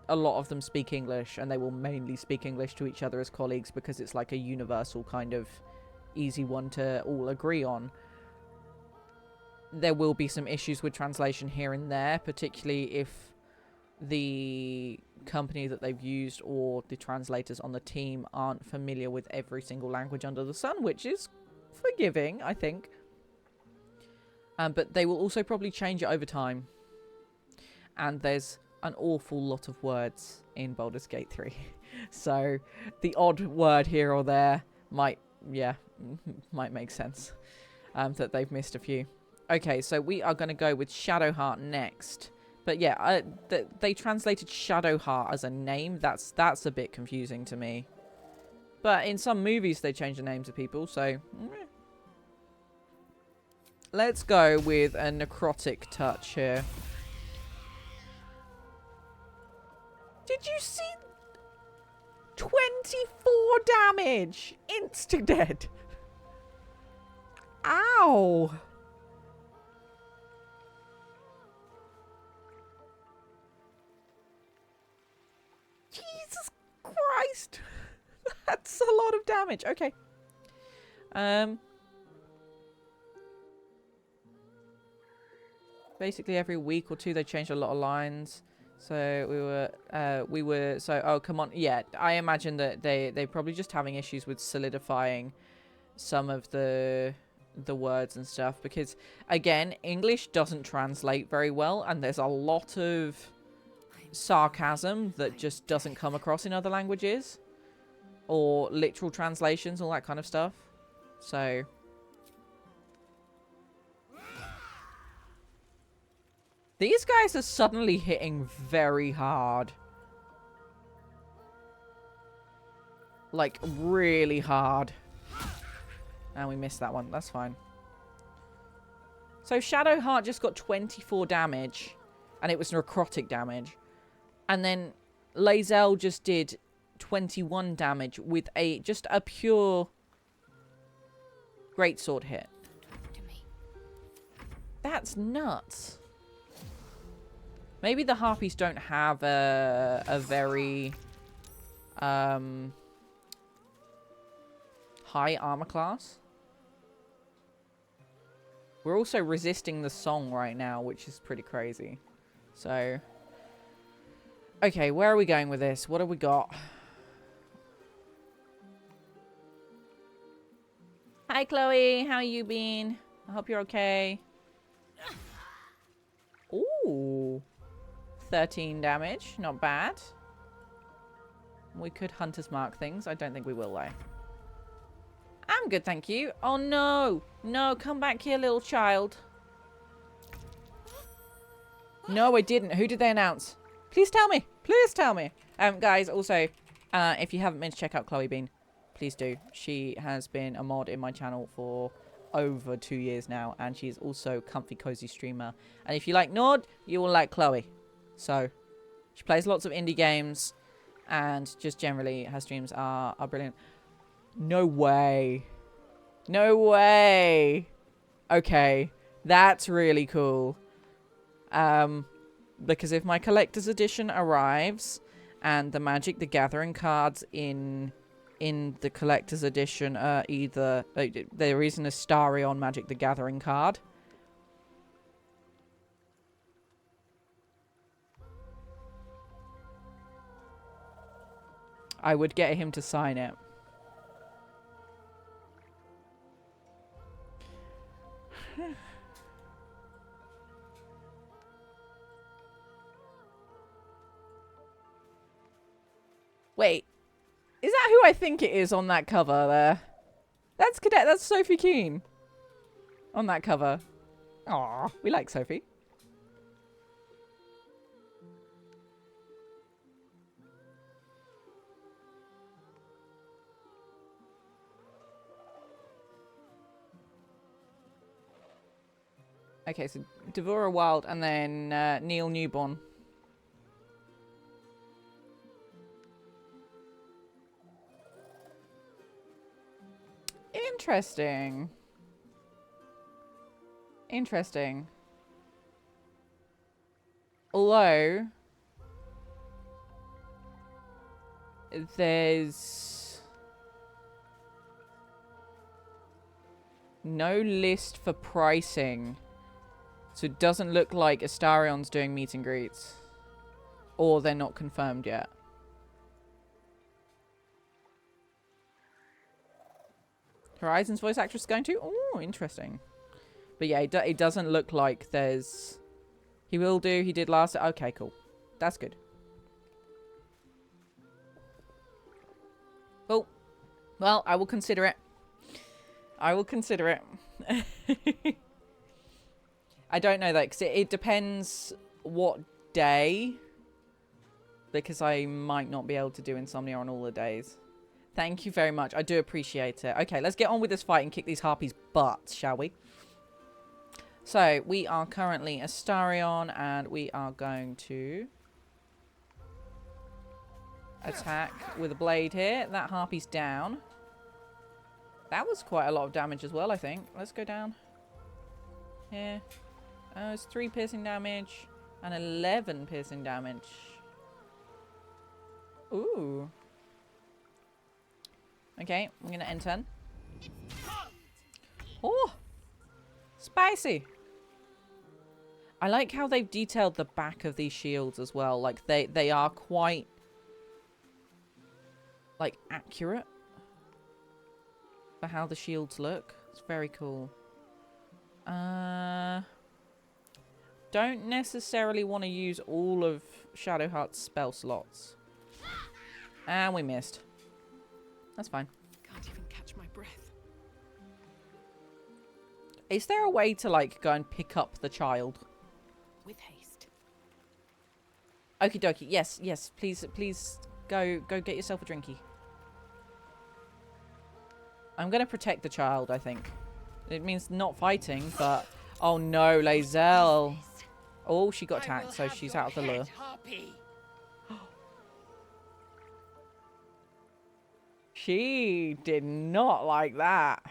a lot of them speak English and they will mainly speak English to each other as colleagues because it's like a universal kind of easy one to all agree on. There will be some issues with translation here and there, particularly if the company that they've used or the translators on the team aren't familiar with every single language under the sun, which is forgiving, I think. But they will also probably change it over time. And there's an awful lot of words in Baldur's Gate 3. So the odd word here or there might make sense. That they've missed a few. Okay, so we are going to go with Shadowheart next. But yeah, they translated Shadowheart as a name. That's a bit confusing to me. But in some movies, they change the names of people, so... Let's go with a necrotic touch here. Did you see? 24 damage! Insta-dead! Ow! Jesus Christ! That's a lot of damage. Okay. Basically every week or two they changed a lot of lines. So oh come on. Yeah, I imagine that they're probably just having issues with solidifying some of the words and stuff because again, English doesn't translate very well and there's a lot of sarcasm that just doesn't come across in other languages or literal translations, all that kind of stuff. So these guys are suddenly hitting very hard. Like, really hard. And we missed that one. That's fine. So Shadowheart just got 24 damage. And it was necrotic damage. And then Lae'zel just did 21 damage with just a pure greatsword hit. That's nuts. Maybe the Harpies don't have a very high armor class. We're also resisting the song right now, which is pretty crazy. So, okay, where are we going with this? What have we got? Hi, Chloe. How you been? I hope you're okay. Ooh. 13 damage. Not bad. We could Hunter's Mark things. I don't think we will, though. I'm good, thank you. Oh, no. No, come back here, little child. No, I didn't. Who did they announce? Please tell me. Please tell me. Guys, also, if you haven't been to check out Chloe Bean, please do. She has been a mod in my channel for over 2 years now, and she's also comfy cozy streamer. And if you like Nord, you will like Chloe. So, she plays lots of indie games, and just generally, her streams are brilliant. No way. No way. Okay, that's really cool. Because if my collector's edition arrives, and the Magic the Gathering cards in the collector's edition are either... there isn't a Astarion Magic the Gathering card. I would get him to sign it. Wait, is that who I think it is on that cover there? That's Cadet. That's Sophie Keane on that cover. Aw, we like Sophie. Okay, so Devora Wild and then Neil Newborn. Interesting. Interesting. Although there's no list for pricing, so it doesn't look like Astarion's doing meet and greets, or they're not confirmed yet. Horizon's voice actress is going to? Oh, interesting. But yeah, it doesn't look like there's... He will do. He did last... Okay, cool. That's good. Oh. Well, I will consider it. I will consider it. I don't know, though, because it depends what day. Because I might not be able to do Insomnia on all the days. Thank you very much. I do appreciate it. Okay, let's get on with this fight and kick these harpies' butts, shall we? So, we are currently Astarion, and we are going to attack with a blade here. That harpy's down. That was quite a lot of damage as well, I think. Let's go down here. It's 3 piercing damage and 11 piercing damage. Ooh. Okay, I'm going to end turn. Oh! Spicy! I like how they've detailed the back of these shields as well. Like, they are quite, like, accurate for how the shields look. It's very cool. Don't necessarily want to use all of Shadowheart's spell slots. And we missed. That's fine. Can't even catch my breath. Is there a way to, like, go and pick up the child? With haste. Okie dokie. Yes, yes. Please go get yourself a drinky. I'm going to protect the child, I think. It means not fighting, but... Oh, no, Lae'zel. Oh, she got attacked, so she's out of the lure. She did not like that.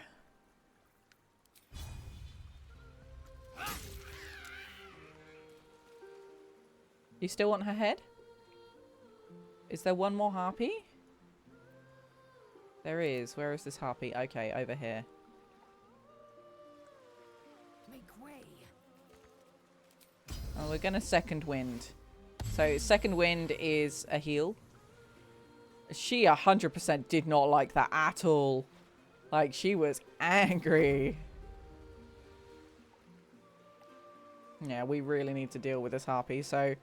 You still want her head? Is there one more harpy? There is. Where is this harpy? Okay, over here. Make way. Oh, we're gonna second wind. So second wind is a heal. She 100% did not like that at all. Like, she was angry. Yeah, we really need to deal with this harpy. So,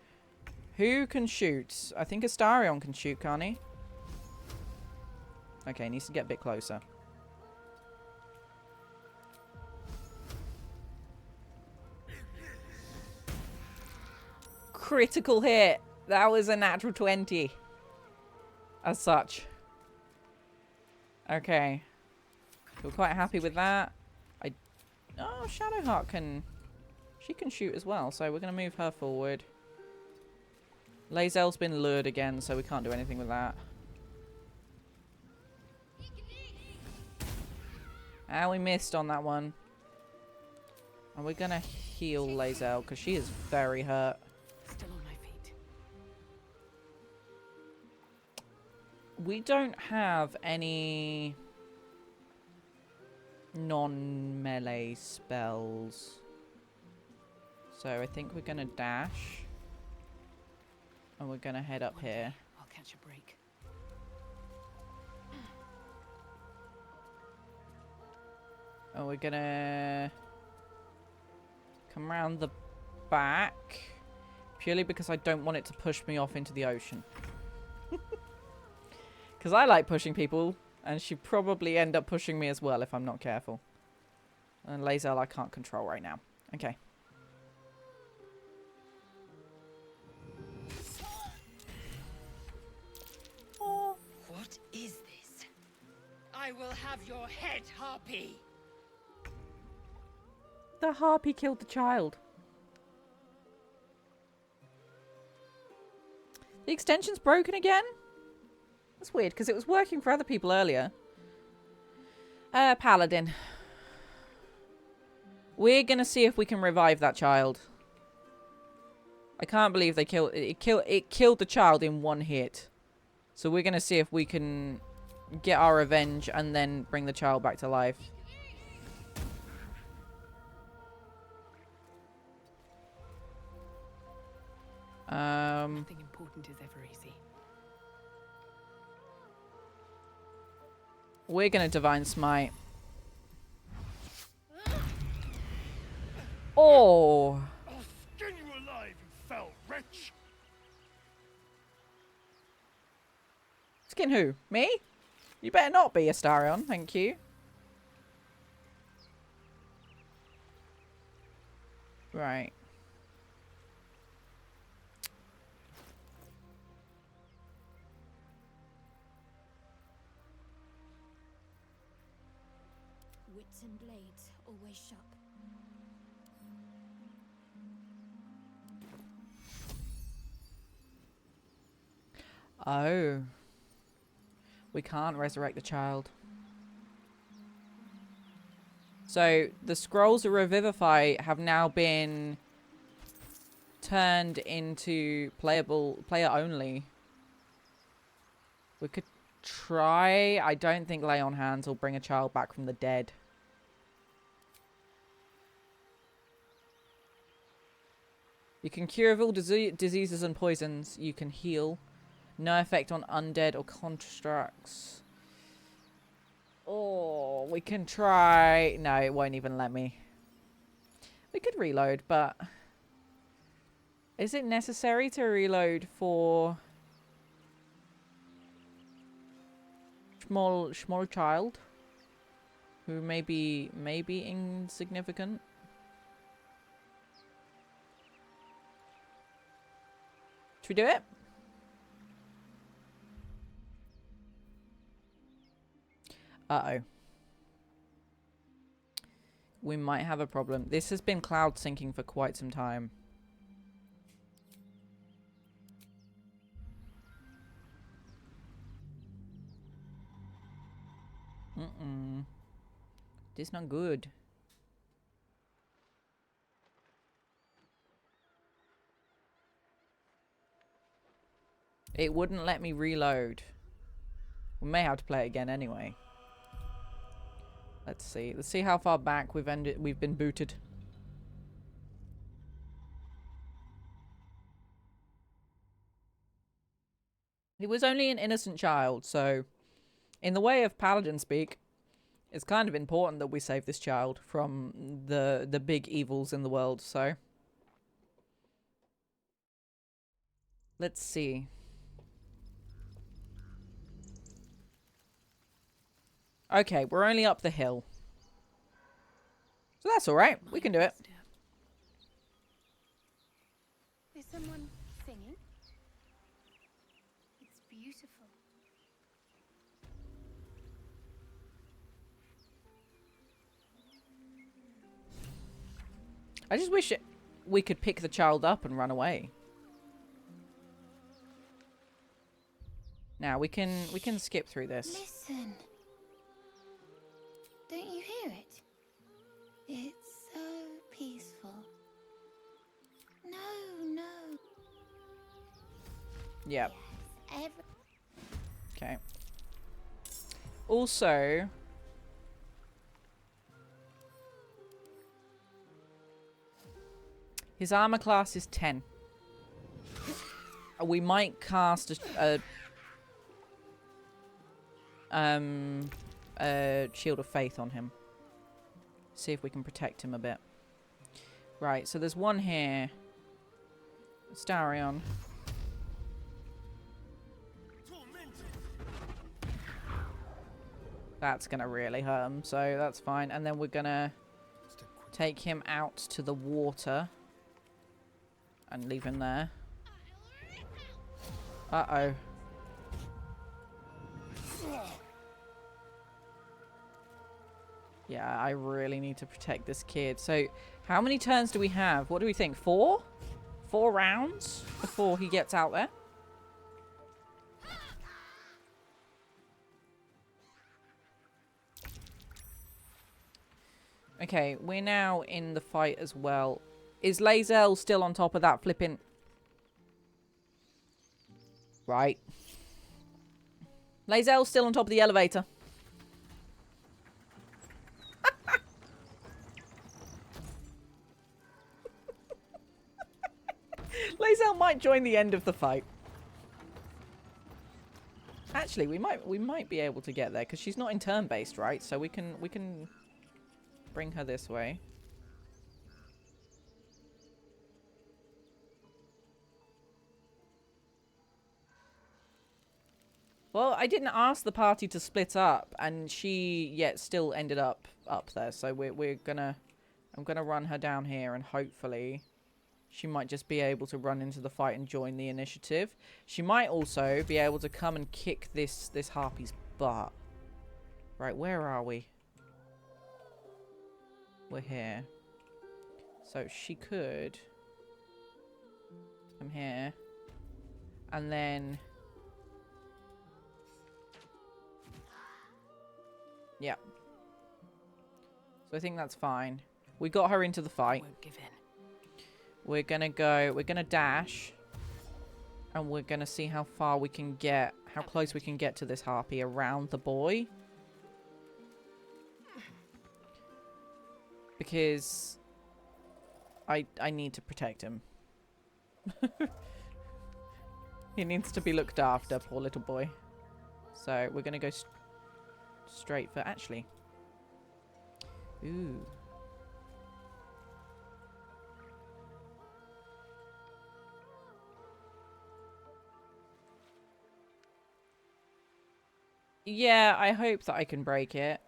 who can shoot? I think Astarion can shoot, can't he? Okay, needs to get a bit closer. Critical hit. That was a natural 20. As such. Okay. We're quite happy with that. Oh, Shadowheart can... She can shoot as well, so we're going to move her forward. Lae'zel's been lured again, so we can't do anything with that. And we missed on that one. And we're going to heal Lae'zel, because she is very hurt. Still on my feet. We don't have any non-melee spells. So I think we're going to dash. And we're going to head up here. I'll catch a break. Oh, we're gonna come around the back. Purely because I don't want it to push me off into the ocean. Because I like pushing people, and she'd probably end up pushing me as well if I'm not careful. And Lae'zel I can't control right now. Okay. What is this? I will have your head, Harpy! The harpy killed the child. The extension's broken again? That's weird, because it was working for other people earlier. Paladin. We're gonna see if we can revive that child. I can't believe they killed it. It killed the child in one hit. So we're gonna see if we can get our revenge and then bring the child back to life. Nothing important is ever easy. We're gonna Divine Smite. Oh! I'll skin you alive, you foul wretch! Skin who? Me? You better not be, Astarion. Thank you. Right. Wits and blades always sharp. Oh. We can't resurrect the child. So, the scrolls of Revivify have now been turned into player only. We could try. I don't think Lay on Hands will bring a child back from the dead. You can cure of all diseases and poisons. You can heal. No effect on undead or constructs. Oh, we can try. No, it won't even let me. We could reload, but is it necessary to reload for small child who may be insignificant? Should we do it? Uh-oh. We might have a problem. This has been cloud syncing for quite some time. This not good. It wouldn't let me reload. We may have to play it again anyway. Let's see. Let's see how far back we've been booted. He was only an innocent child, so in the way of Paladin speak, it's kind of important that we save this child from the big evils in the world, so let's see. Okay, we're only up the hill. So that's alright. We can do it. Is someone singing? It's beautiful. I just wish we could pick the child up and run away. Now we can skip through this. Listen. Don't you hear it? It's so peaceful. No. Yep. Yes, Okay. Also, his armor class is 10. We might cast a Shield of Faith on him. see if we can protect him a bit. Right, so there's one here. Starion. That's going to really hurt him, so that's fine. And then we're going to take him out to the water. And leave him there. Uh-oh. Yeah, I really need to protect this kid. So, how many turns do we have? What do we think? 4? 4 rounds before he gets out there? Okay, we're now in the fight as well. Is Lae'zel still on top of that flipping... Right. Lae'zel's still on top of the elevator. Lae'zel might join the end of the fight. Actually, we might be able to get there because she's not in turn based, right? So we can bring her this way. Well, I didn't ask the party to split up, and she yet still ended up there. So I'm gonna run her down here, and hopefully she might just be able to run into the fight and join the initiative. She might also be able to come and kick this harpy's butt. Right, where are we? We're here. So she could come here, and then. Yeah. So I think that's fine. We got her into the fight. Won't give in. We're gonna dash. And we're gonna see how far we can get, how close we can get to this harpy around the boy. Because I need to protect him. He needs to be looked after, poor little boy. So we're gonna go straight for... Actually. Ooh. Yeah, I hope that I can break it.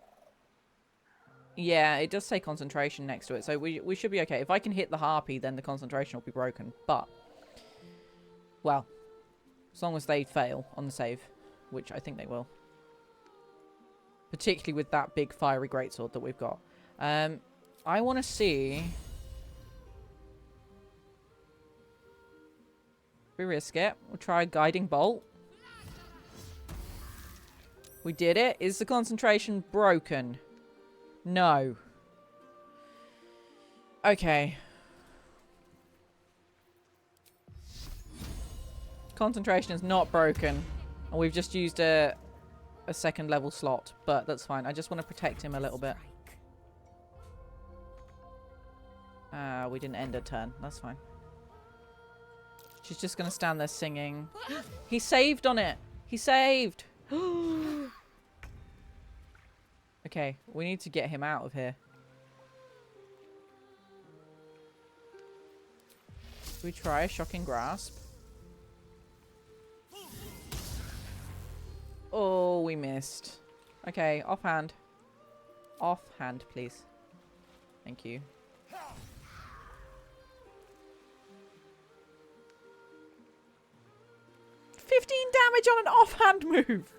Yeah, it does say concentration next to it, so we should be okay. If I can hit the harpy, then the concentration will be broken. But, well, as long as they fail on the save, which I think they will. Particularly with that big fiery greatsword that we've got. I want to see... We risk it. We'll try a guiding bolt. We did it. Is the concentration broken? No. Okay. Concentration is not broken. And we've just used a second level slot. But that's fine. I just want to protect him a little bit. We didn't end a turn. That's fine. She's just going to stand there singing. He saved on it. He saved. Okay, we need to get him out of here. Should we try a shocking grasp? Oh, we missed. Okay, offhand. Offhand, please. Thank you. Damage on an offhand move.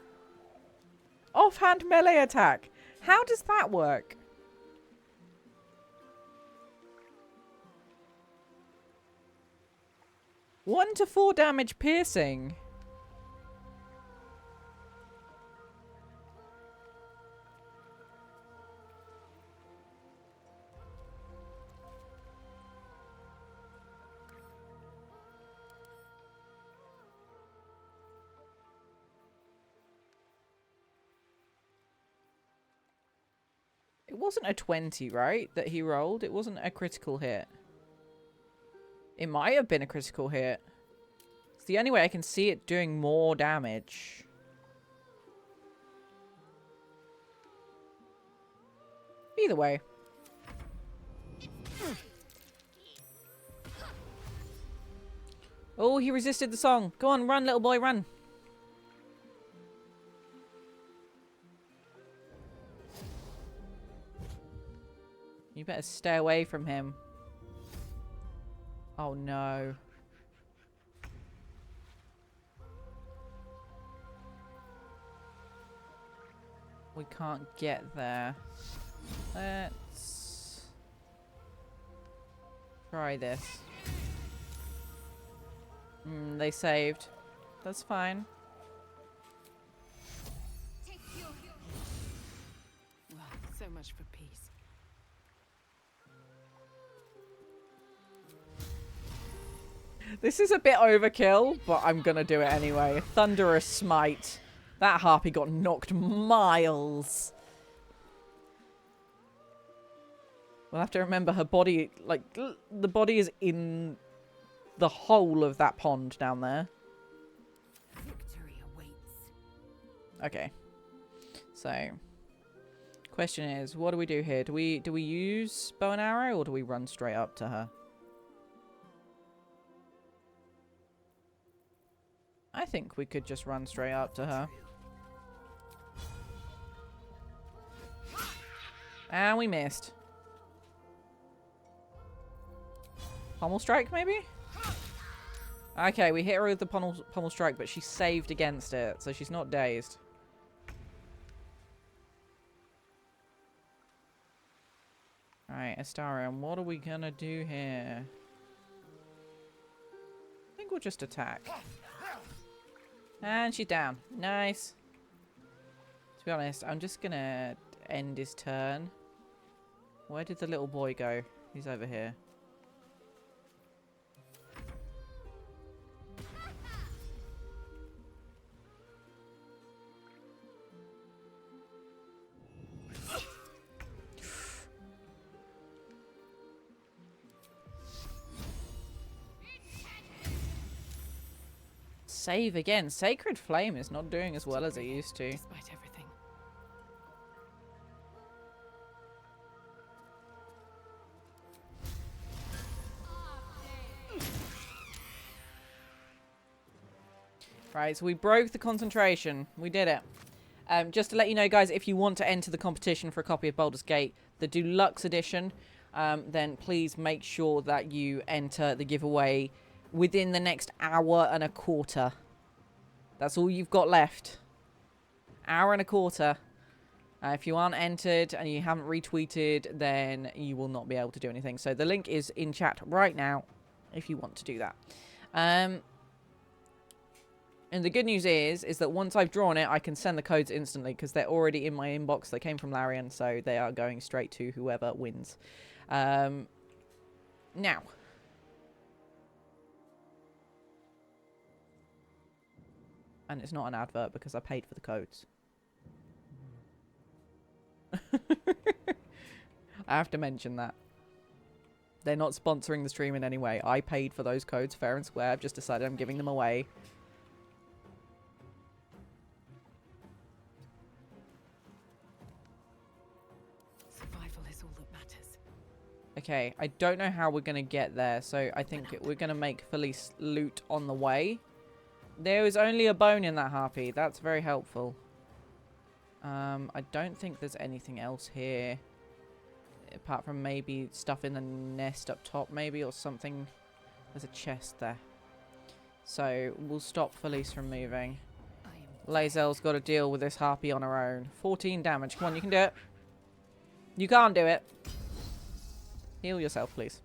Offhand melee attack. How does that work? One to 4 damage piercing. It wasn't a 20, right? That he rolled. It wasn't a critical hit. It might have been a critical hit. It's the only way I can see it doing more damage. Either way. Oh, he resisted the song. Go on, run, little boy, run. You better stay away from him. Oh, no. We can't get there. Let's try this. They saved. That's fine. Well, so much for peace. This is a bit overkill, but I'm gonna do it anyway. Thunderous Smite. That harpy got knocked miles. We'll have to remember her body, like, the body is in the whole of that pond down there. Victory awaits. Okay. So, question is, what do we do here? Do we use bow and arrow, or do we run straight up to her? I think we could just run straight up to her. And we missed. Pommel strike, maybe? Okay, we hit her with the pommel strike, but she saved against it, so she's not dazed. Alright, Astarion, what are we gonna do here? I think we'll just attack. And she's down. Nice. To be honest, I'm just gonna end his turn. Where did the little boy go? He's over here. Save again. Sacred Flame is not doing as well as it used to. Despite everything. Right, so we broke the concentration. We did it. Just to let you know, guys, if you want to enter the competition for a copy of Baldur's Gate, the Deluxe Edition, then please make sure that you enter the giveaway within the next hour and a quarter. That's all you've got left. Hour and a quarter. If you aren't entered and you haven't retweeted, then you will not be able to do anything. So the link is in chat right now if you want to do that. And the good news is that once I've drawn it, I can send the codes instantly because they're already in my inbox. They came from Larian, so they are going straight to whoever wins. Now. And it's not an advert because I paid for the codes. I have to mention that. They're not sponsoring the stream in any way. I paid for those codes fair and square. I've just decided I'm giving them away. Survival is all that matters. Okay, I don't know how we're going to get there, so I think we're going to make Felice loot on the way. There is only a bone in that harpy. That's very helpful. I don't think there's anything else here. Apart from maybe stuff in the nest up top, maybe, or something. There's a chest there. So, we'll stop Felice from moving. Lae'zel's got to deal with this harpy on her own. 14 damage. Come on, you can do it. You can't do it. Heal yourself, please.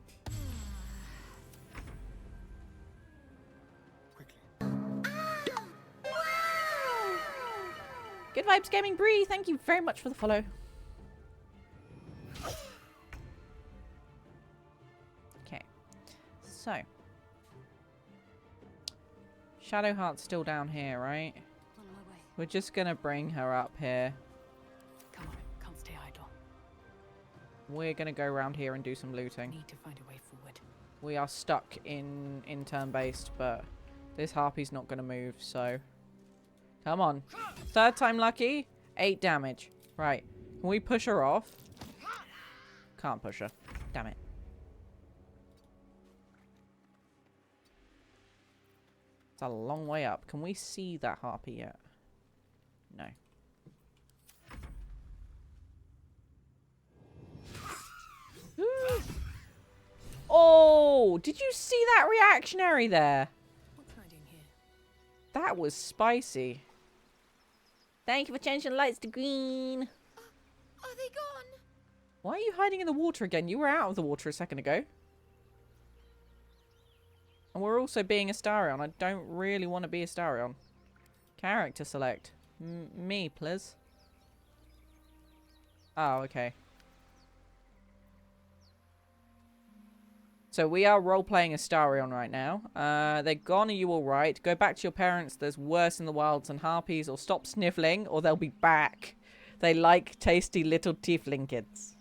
Good vibes, Gaming Bree. Thank you very much for the follow. Okay. So. Shadowheart's still down here, right? On my way. We're just going to bring her up here. Come on, can't stay idle. We're going to go around here and do some looting. Need to find a way forward. We are stuck in turn-based, but this harpy's not going to move, so... Come on. Third time lucky. 8 damage. Right. Can we push her off? Can't push her. Damn it. It's a long way up. Can we see that harpy yet? No. Oh, did you see that reactionary there? What's hiding here? That was spicy. Thank you for changing the lights to green. Are they gone? Why are you hiding in the water again? You were out of the water a second ago. And we're also being Astarion. I don't really want to be Astarion. Character select. Me, please. Oh, okay. So we are role-playing Astarion right now. They're gone. Are you alright? Go back to your parents. There's worse in the wilds than harpies. Or stop sniffling, or they'll be back. They like tasty little tiefling kids.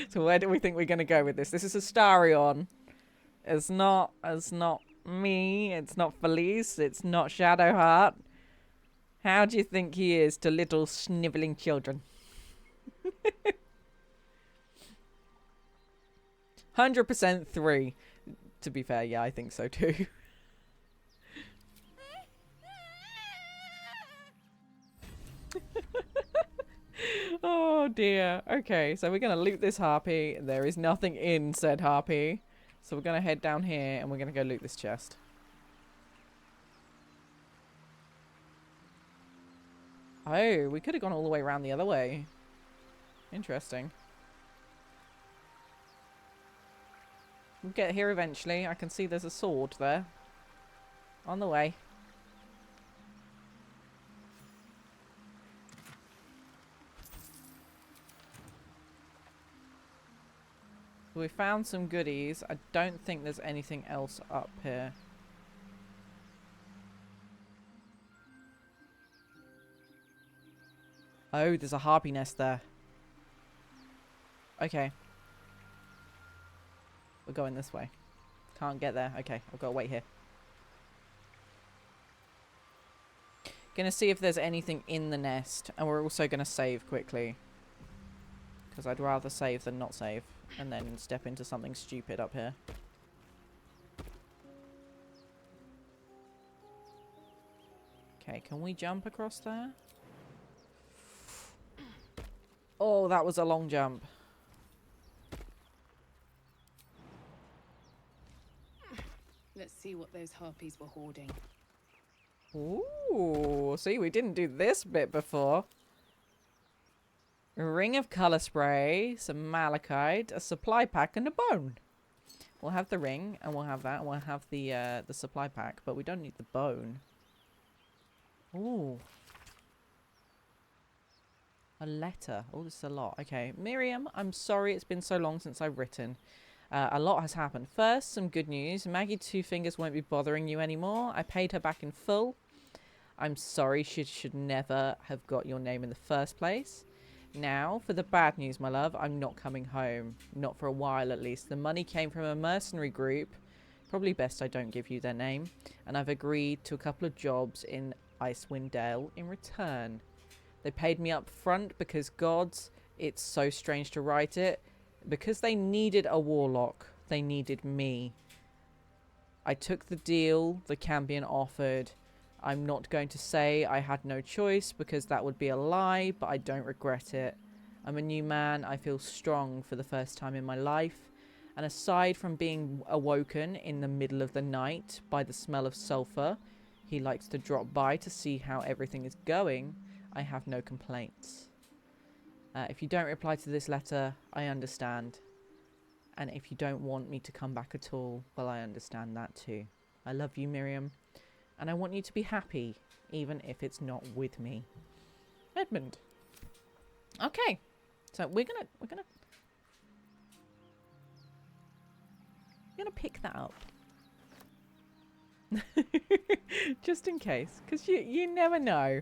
So where do we think we're going to go with this? This is Astarion. It's not me. It's not Felice. It's not Shadowheart. How do you think he is to little sniveling children? 100% 3. To be fair, yeah, I think so too. Oh dear. Okay, so we're going to loot this harpy. There is nothing in said harpy. So we're going to head down here and we're going to go loot this chest. Oh, we could have gone all the way around the other way. Interesting. We'll get here eventually. I can see there's a sword there. On the way. We found some goodies. I don't think there's anything else up here. Oh, there's a harpy nest there. Okay. We're going this way. Can't get there. Okay, I've got to wait here. Gonna see if there's anything in the nest. And we're also gonna save quickly. Because I'd rather save than not save. And then step into something stupid up here. Okay, can we jump across there? Oh, that was a long jump. Let's see what those harpies were hoarding. Ooh, see, we didn't do this bit before. A ring of colour spray, some malachite, a supply pack, and a bone. We'll have the ring, and we'll have that, and we'll have the supply pack, but we don't need the bone. Ooh. A letter. Oh, this is a lot. Okay, Miriam, I'm sorry it's been so long since I've written. A lot has happened. First, some good news. Maggie Two Fingers won't be bothering you anymore. I paid her back in full. I'm sorry, she should never have got your name in the first place. Now, for the bad news, my love, I'm not coming home. Not for a while, at least. The money came from a mercenary group. Probably best I don't give you their name. And I've agreed to a couple of jobs in Icewind Dale in return. They paid me up front because, gods, it's so strange to write it. Because they needed a warlock, they needed me. I took the deal the Cambion offered. I'm not going to say I had no choice because that would be a lie, but I don't regret it. I'm a new man. I feel strong for the first time in my life. And aside from being awoken in the middle of the night by the smell of sulfur, he likes to drop by to see how everything is going. I have no complaints. If you don't reply to this letter, I understand. And if you don't want me to come back at all, well, I understand that too. I love you, Miriam. And I want you to be happy, even if it's not with me. Edmund. Okay. So we're gonna pick that up. Just in case. Because you never know.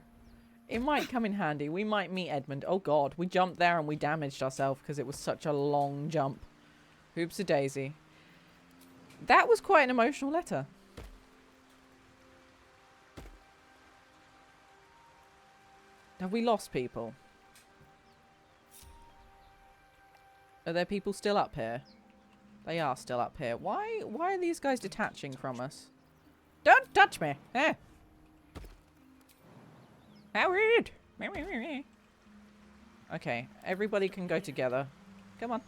It might come in handy. We might meet Edmund. Oh god, we jumped there and we damaged ourselves because it was such a long jump. Hoops-a-daisy. That was quite an emotional letter. Have we lost people? Are there people still up here? They are still up here. Why are these guys detaching from us? Don't touch me. Eh. Howard. Okay, everybody can go together. Come on.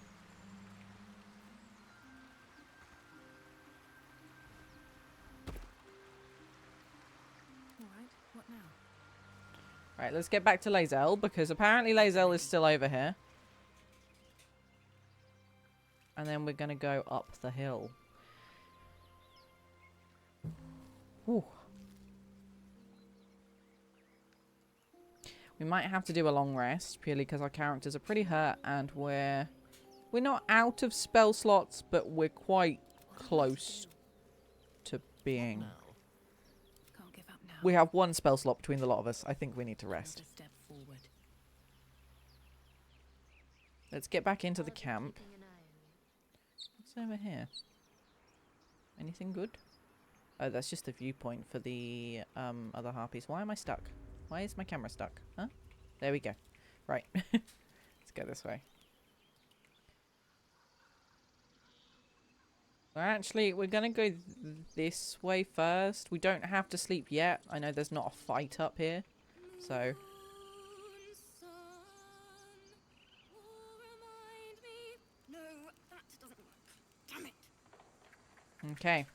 Alright, what now? Right, let's get back to Lae'zel, because apparently Lae'zel is still over here. And then we're going to go up the hill. Ooh. We might have to do a long rest, purely because our characters are pretty hurt, and we're not out of spell slots, but we're quite close to being. Can't give up now. We have one spell slot between the lot of us. I think we need to rest. Step forward. Let's get back into the camp. What's over here? Anything good? Oh, that's just the viewpoint for the other harpies. Why am I stuck? Why is my camera stuck? Huh? There we go. Right. Let's go this way. Well, actually, we're going to go this way first. We don't have to sleep yet. I know there's not a fight up here. So... Okay.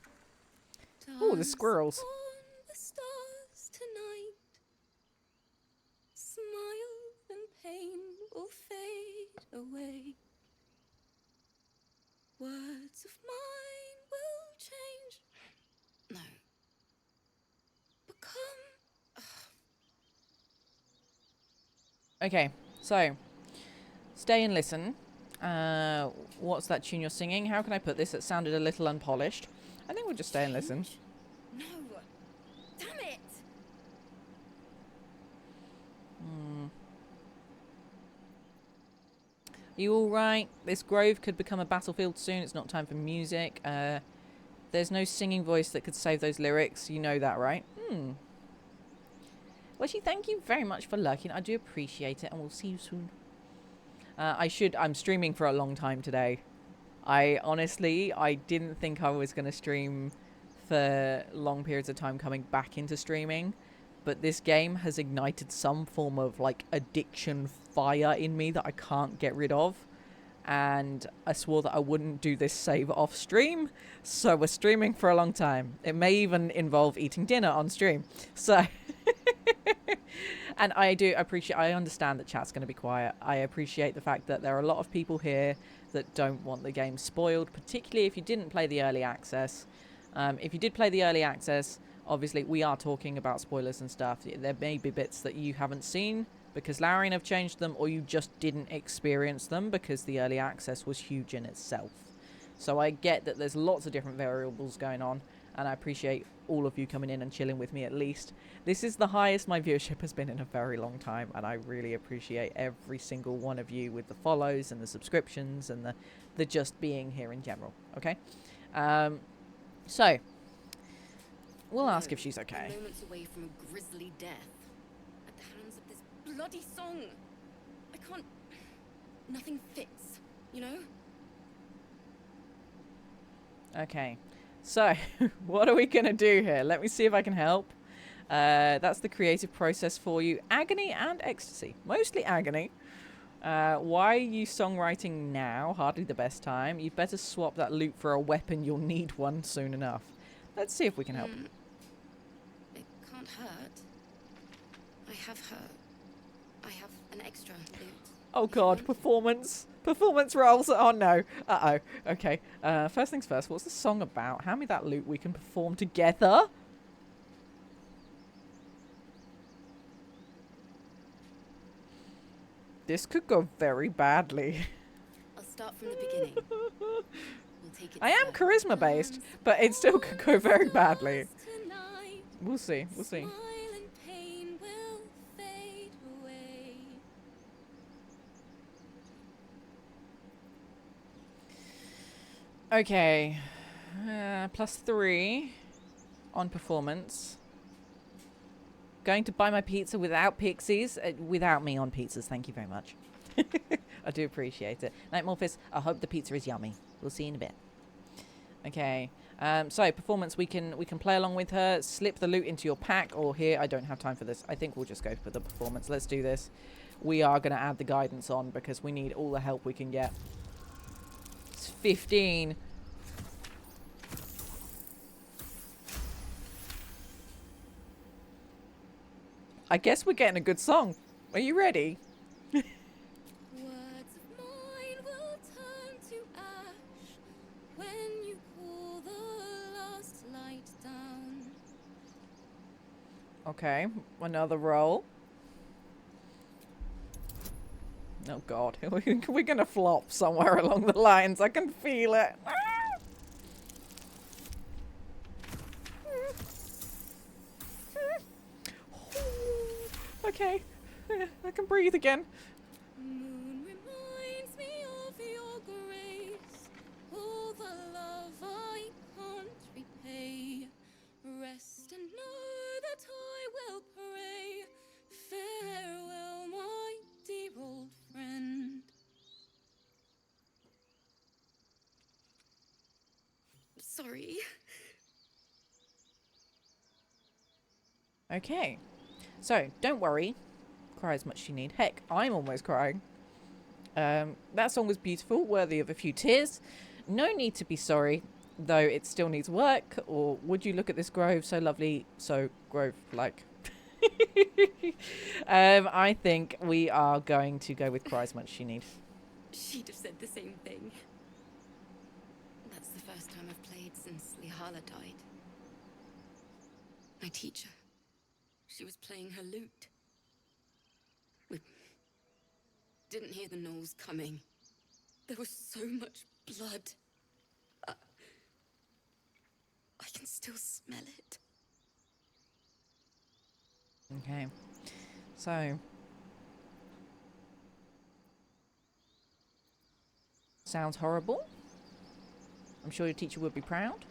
Ooh, the squirrels. The stars tonight. Smile and pain will fade away. Words of mine will change. No. Become. Okay, so stay and listen. What's that tune you're singing? How can I put this? It sounded a little unpolished. I think we'll just stay and listen. No. Damn it. Are you alright? This grove could become a battlefield soon. It's not time for music. There's no singing voice that could save those lyrics. You know that, right? Wishy, thank you very much for lurking. I do appreciate it, and we'll see you soon. I'm streaming for a long time today. I didn't think I was going to stream for long periods of time coming back into streaming. But this game has ignited some form of, like, addiction fire in me that I can't get rid of. And I swore that I wouldn't do this save off stream. So we're streaming for a long time. It may even involve eating dinner on stream. So... And I do appreciate, I understand that chat's going to be quiet. I appreciate the fact that there are a lot of people here that don't want the game spoiled, particularly if you didn't play the early access. If you did play the early access, obviously we are talking about spoilers and stuff. There may be bits that you haven't seen because Larian have changed them, or you just didn't experience them because the early access was huge in itself. So I get that there's lots of different variables going on, and I appreciate all of you coming in and chilling with me at least. This is the highest my viewership has been in a very long time, and I really appreciate every single one of you with the follows and the subscriptions and the just being here in general, okay? So, we'll ask if she's okay. Moments away from a grisly death at the hands of this bloody song. I can't... Nothing fits, you know? Okay. So, what are we going to do here? Let me see if I can help. That's the creative process for you. Agony and ecstasy. Mostly agony. Why are you songwriting now? Hardly the best time. You'd better swap that loot for a weapon. You'll need one soon enough. Let's see if we can help. It can't hurt. I have an extra loot. Oh god, performance. Performance rolls. Oh no. Uh-oh. Okay. First things first, what's the song about? Hand me that loot, we can perform together. This could go very badly. I'll start from the beginning. We'll take it I am charisma based, but it still could go very badly. We'll see. We'll see. Okay, +3 on performance. Going to buy my pizza without pixies, without me on pizzas. Thank you very much. I do appreciate it. Night Morphis, I hope the pizza is yummy. We'll see you in a bit. Okay, So performance, we can play along with her, slip the loot into your pack, or here, I don't have time for this. I think we'll just go for the performance. Let's do this. We are going to add the guidance on because we need all the help we can get. It's 15. I guess we're getting a good song. Are you ready? Words of mine will turn to ash when you call the last light down. Okay, another roll. Oh god, we're gonna flop somewhere along the lines. I can feel it. Okay, I can breathe again. Moon reminds me of your grace, all the love I can't repay. Rest and know that I will pray. Farewell, my dear old friend. Sorry. Okay, so don't worry. Cry as much as you need. Heck, I'm almost crying. That song was beautiful, worthy of a few tears. No need to be sorry, though it still needs work. Or would you look at this grove, so lovely, so grove-like. I think we are going to go with Cry as much as you need. She'd have said the same thing. That's the first time I've played since Lihala died. My teacher. She was playing her lute. We didn't hear the gnolls coming. There was so much blood. I can still smell it. Okay, so sounds horrible. I'm sure your teacher would be proud.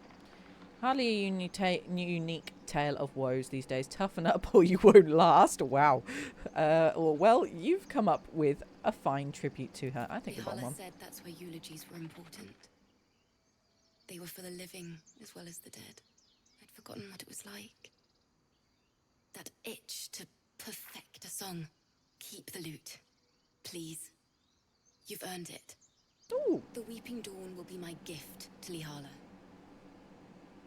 Hardly a unique tale of woes these days. Toughen up or you won't last. Wow. Well, you've come up with a fine tribute to her. I think the bottom one. said that's where eulogies were important. They were for the living as well as the dead. I'd forgotten what it was like. That itch to perfect a song. Keep the lute. Please. You've earned it. Ooh. The Weeping Dawn will be my gift to Lihala.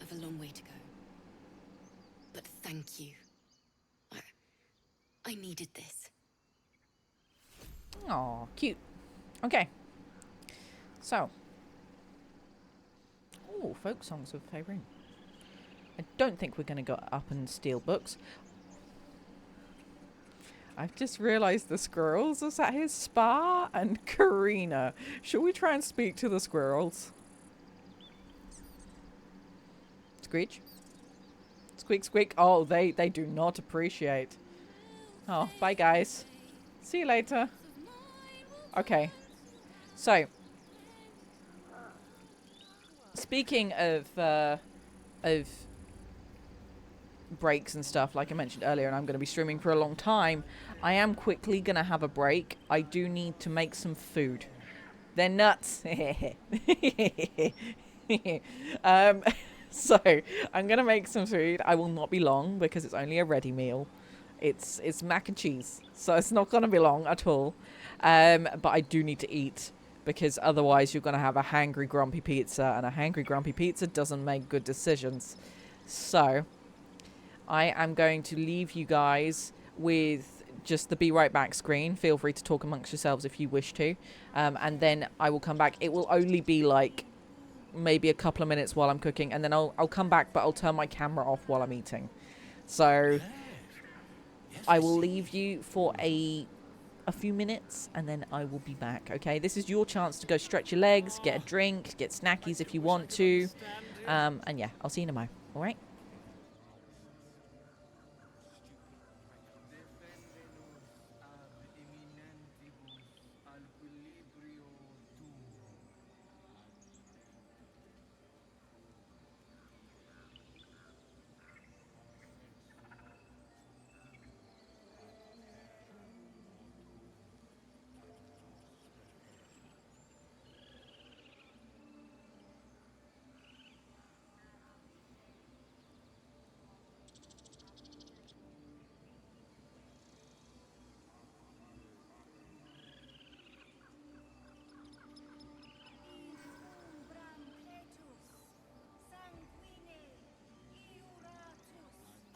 I've a long way to go. But thank you. I needed this. Aw, cute. Okay. So. Oh, folk songs of Faerun. I don't think we're going to go up and steal books. I've just realised the squirrels is at his spa and Karina. Should we try and speak to the squirrels? Screech? Squeak, squeak. Oh, they do not appreciate. Oh, bye guys. See you later. Okay. So. Speaking of breaks and stuff, like I mentioned earlier, and I'm going to be streaming for a long time, I am quickly going to have a break. I do need to make some food. They're nuts. So, I'm going to make some food. I will not be long because it's only a ready meal. It's mac and cheese, so it's not going to be long at all. But I do need to eat because otherwise you're going to have a hangry, grumpy pizza, and a hangry, grumpy pizza doesn't make good decisions. So, I am going to leave you guys with just the be right back screen. Feel free to talk amongst yourselves if you wish to. And then I will come back. It will only be like maybe a couple of minutes while I'm cooking, and then I'll come back, but I'll turn my camera off while I'm eating. So I will leave you for a few minutes, and then I will be back. Okay, this is your chance to go stretch your legs, get a drink, get snackies if you want to, and yeah, I'll see you in a mo. All right.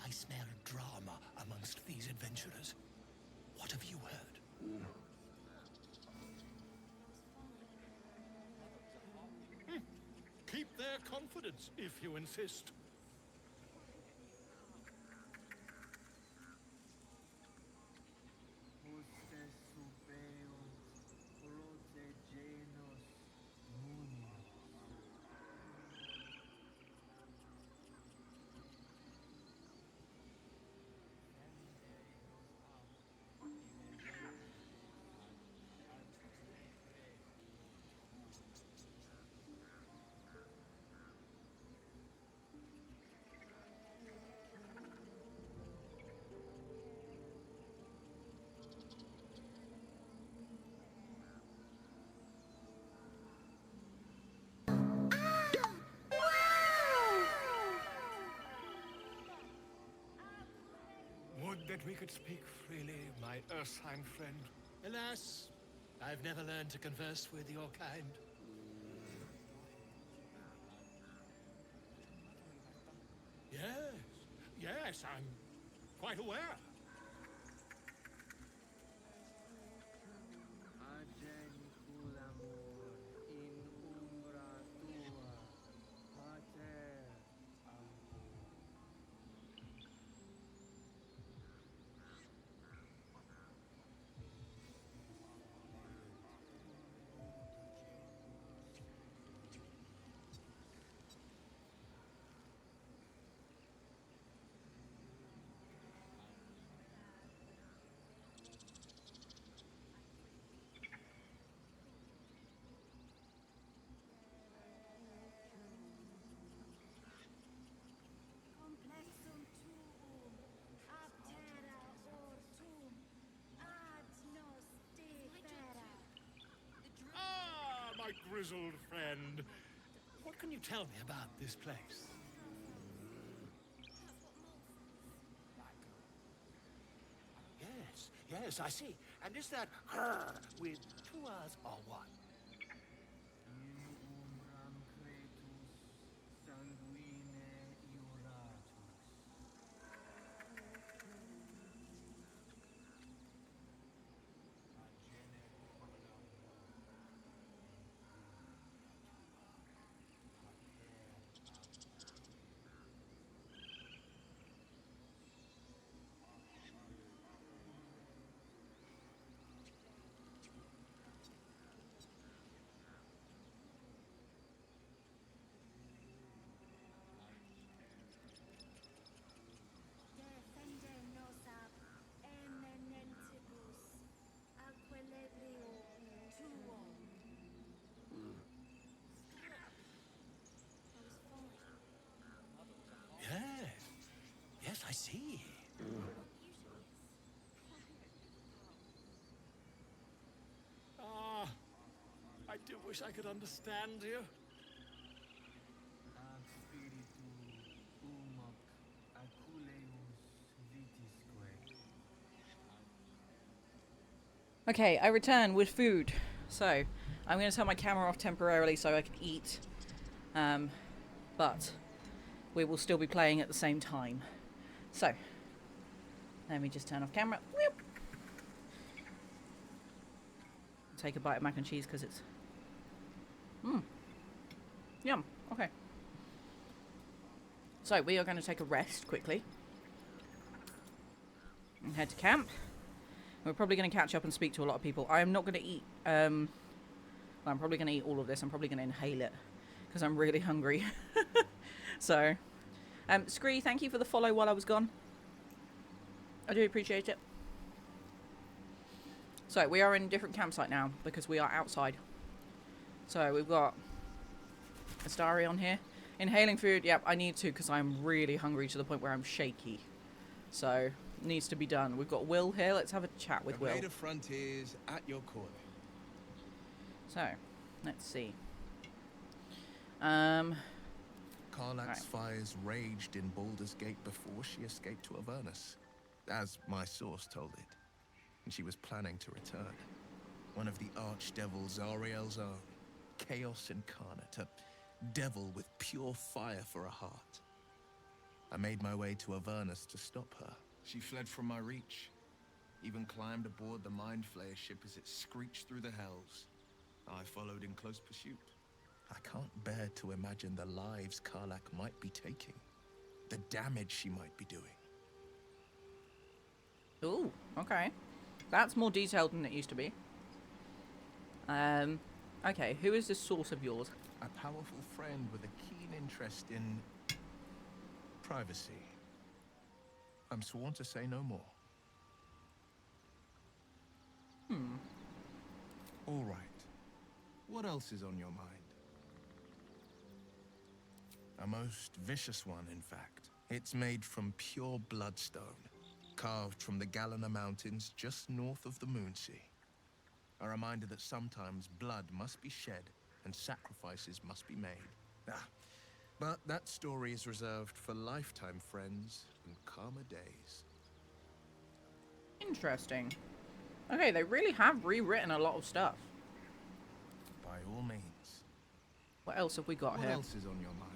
I smell drama amongst these adventurers. What have you heard? Keep their confidence, if you insist. Would that we could speak freely, my Ursine friend. Alas, I've never learned to converse with your kind. Yes, I'm quite aware. My grizzled friend. What can you tell me about this place? Yes, I see. And is that with 2 R's or one? Yes, I see. I do wish I could understand you. Okay, I return with food. So, I'm going to turn my camera off temporarily so I can eat. But we will still be playing at the same time. So, let me just turn off camera. Whoop. Take a bite of mac and cheese because it's... Yum. Okay. So, we are going to take a rest quickly. And head to camp. We're probably going to catch up and speak to a lot of people. I am not going to eat... I'm probably going to eat all of this. I'm probably going to inhale it. Because I'm really hungry. So... Scree, thank you for the follow while I was gone. I do appreciate it. So, we are in a different campsite now. Because we are outside. So, we've got... Astari on here. Inhaling food. Yep, I need to because I'm really hungry to the point where I'm shaky. So... needs to be done. We've got Will here. Let's have a chat with Will. The Blade of Frontiers at your corner. So, let's see. Karlach's fires raged in Baldur's Gate before she escaped to Avernus, as my source told it. And she was planning to return. One of the archdevil Zariel's own. Chaos incarnate. A devil with pure fire for a heart. I made my way to Avernus to stop her. She fled from my reach, even climbed aboard the Mind Flayer ship as it screeched through the hells. I followed in close pursuit. I can't bear to imagine the lives Karlak might be taking, the damage she might be doing. Ooh, okay. That's more detailed than it used to be. Okay, who is this source of yours? A powerful friend with a keen interest in privacy. I'm sworn to say no more. All right. What else is on your mind? A most vicious one, in fact. It's made from pure bloodstone, carved from the Galena Mountains just north of the Moonsea. A reminder that sometimes blood must be shed and sacrifices must be made. But that story is reserved for lifetime friends and calmer days. Interesting. Okay, they really have rewritten a lot of stuff. By all means. What else have we got here? What else is on your mind?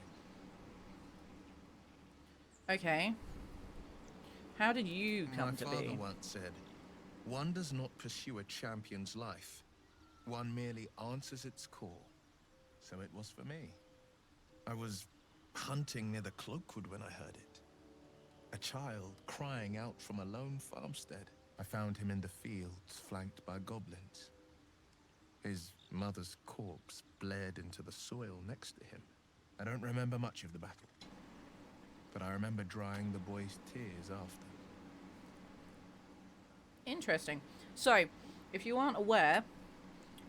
Okay. How did you come to be? My father once said, one does not pursue a champion's life. One merely answers its call. So it was for me. I was hunting near the Cloakwood when I heard it. A child crying out from a lone farmstead. I found him in the fields, flanked by goblins. His mother's corpse blared into the soil next to him. I don't remember much of the battle, but I remember drying the boy's tears after. Interesting. So, if you aren't aware,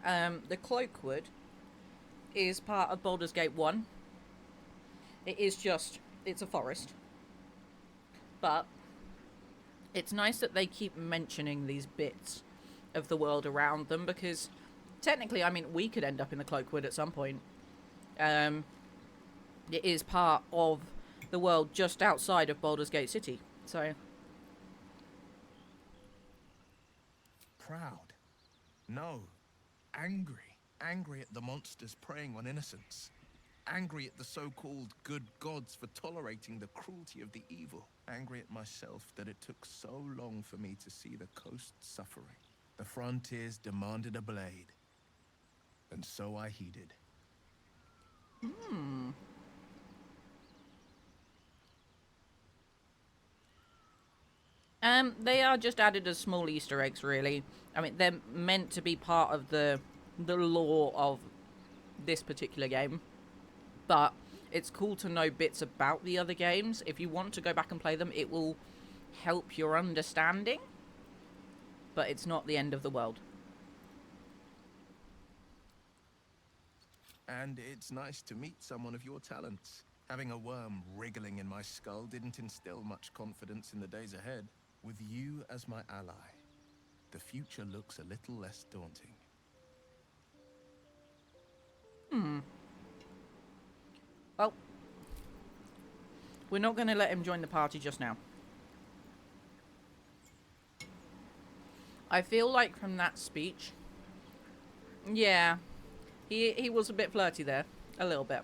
the Cloakwood is part of Baldur's Gate 1. It is just, it's a forest. But it's nice that they keep mentioning these bits of the world around them, because technically, I mean, we could end up in the Cloakwood at some point. It is part of the world just outside of Baldur's Gate City, so... Proud. No. Angry. Angry at the monsters preying on innocents. Angry at the so-called good gods for tolerating the cruelty of the evil. Angry at myself that it took so long for me to see the coast suffering. The frontiers demanded a blade. And so I heeded. They are just added as small Easter eggs, really. I mean, they're meant to be part of the lore of this particular game. But it's cool to know bits about the other games. If you want to go back and play them, it will help your understanding. But it's not the end of the world. And it's nice to meet someone of your talents. Having a worm wriggling in my skull didn't instill much confidence in the days ahead. With you as my ally, the future looks a little less daunting. Well, we're not going to let him join the party just now. I feel like from that speech, yeah, he was a bit flirty there, a little bit.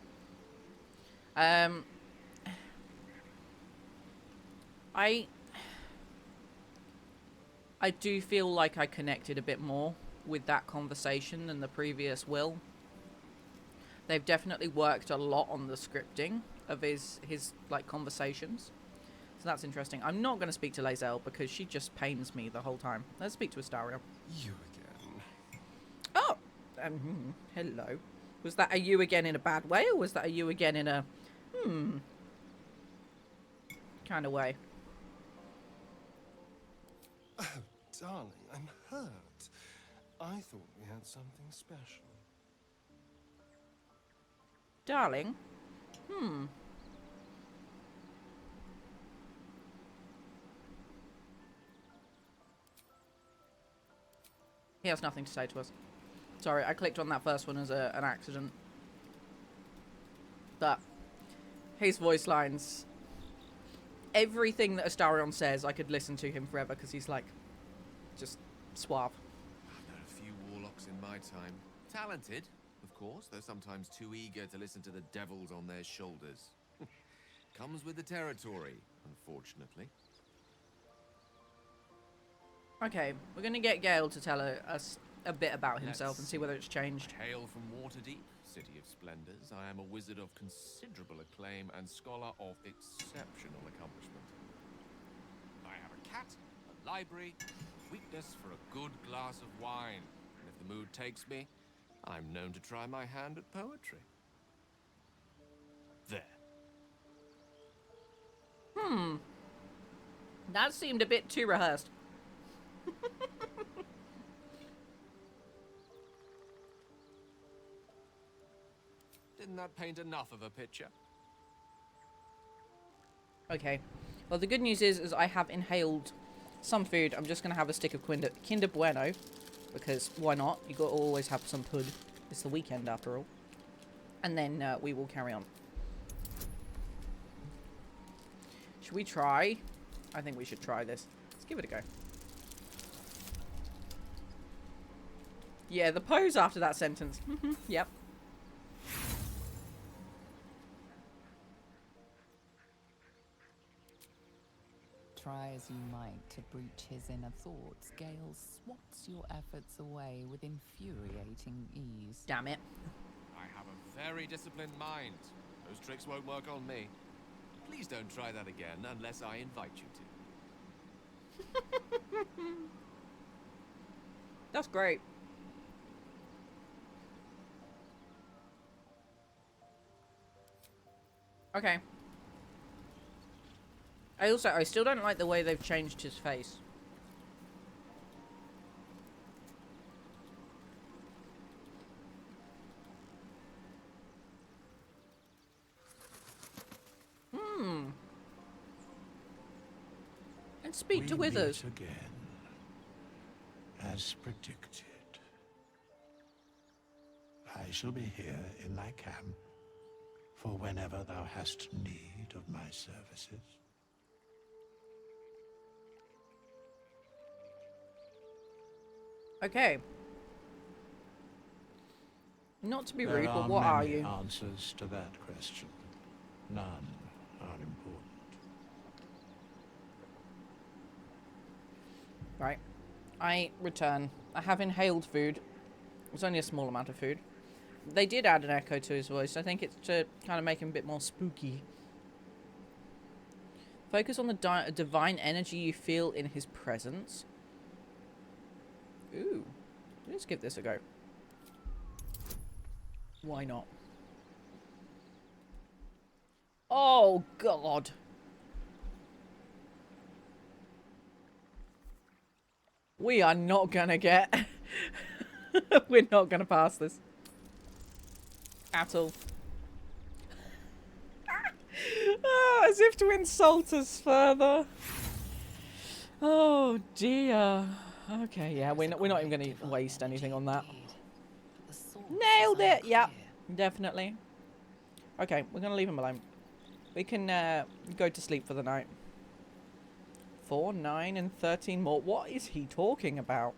I do feel like I connected a bit more with that conversation than the previous Will. They've definitely worked a lot on the scripting of his like conversations. So that's interesting. I'm not going to speak to Lae'zel because she just pains me the whole time. Let's speak to Astaria. You again. Oh! Hello. Was that a you again in a bad way, or was that a you again in a kind of way? Oh, darling, I'm hurt. I thought we had something special. Darling? He has nothing to say to us. Sorry, I clicked on that first one as an accident. But his voice lines, everything that Astarion says, I could listen to him forever because he's like, just suave. I've known a few warlocks in my time. Talented, of course, though sometimes too eager to listen to the devils on their shoulders. Comes with the territory, unfortunately. Okay, we're gonna get Gale to tell us a bit about himself and see whether it's changed. I hail from Waterdeep, city of splendors. I am a wizard of considerable acclaim and scholar of exceptional accomplishment. I have a cat, a library, weakness for a good glass of wine. And if the mood takes me, I'm known to try my hand at poetry. There. That seemed a bit too rehearsed. Didn't that paint enough of a picture? Okay. Well, the good news is I have inhaled some food. I'm just going to have a stick of Kinder Bueno. Because why not? You got to always have some pud. It's the weekend after all. And then we will carry on. Should we try? I think we should try this. Let's give it a go. Yeah, the pose after that sentence. Yep. Try as you might to breach his inner thoughts, Gale swats your efforts away with infuriating ease. Damn it. I have a very disciplined mind. Those tricks won't work on me. Please don't try that again unless I invite you to. That's great. Okay. I still don't like the way they've changed his face. And speak to Withers. Meet again, as predicted. I shall be here in thy camp for whenever thou hast need of my services. Okay. Not to be rude, but what are you? There are many answers to that question. None are important. Right. I return. I have inhaled food. It's only a small amount of food. They did add an echo to his voice. I think it's to kind of make him a bit more spooky. Focus on the divine energy you feel in his presence. Ooh. Let's give this a go. Why not? Oh, God. We are not gonna get... We're not gonna pass this. At all. Oh, as if to insult us further. Oh, dear. Okay, yeah, we're not even going to waste anything on that. Nailed it! Yep, definitely. Okay, we're going to leave him alone. We can go to sleep for the night. 4, 9, and 13 more. What is he talking about?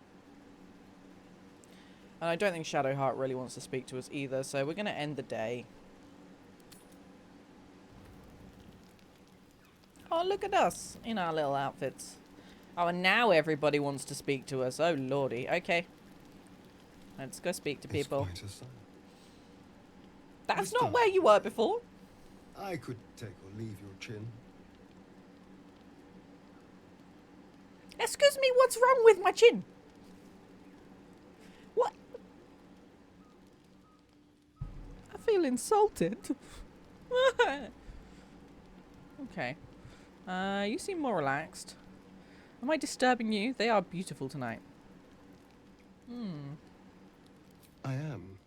And I don't think Shadowheart really wants to speak to us either, so we're going to end the day. Oh, look at us in our little outfits. Oh, and now everybody wants to speak to us. Oh, lordy. Okay. Let's go speak to people. That's not where you were before. I could take or leave your chin. Excuse me, what's wrong with my chin? What? I feel insulted. Okay. You seem more relaxed. Am I disturbing you? They are beautiful tonight. I am.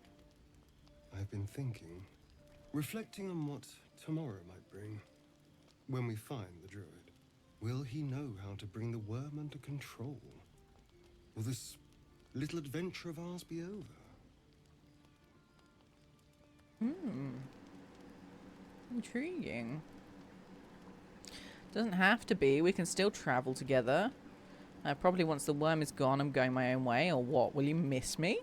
I've been thinking, reflecting on what tomorrow might bring. When we find the druid, will he know how to bring the worm under control? Will this little adventure of ours be over? Intriguing. Doesn't have to be. We can still travel together. Probably once the worm is gone, I'm going my own way. Or what? Will you miss me?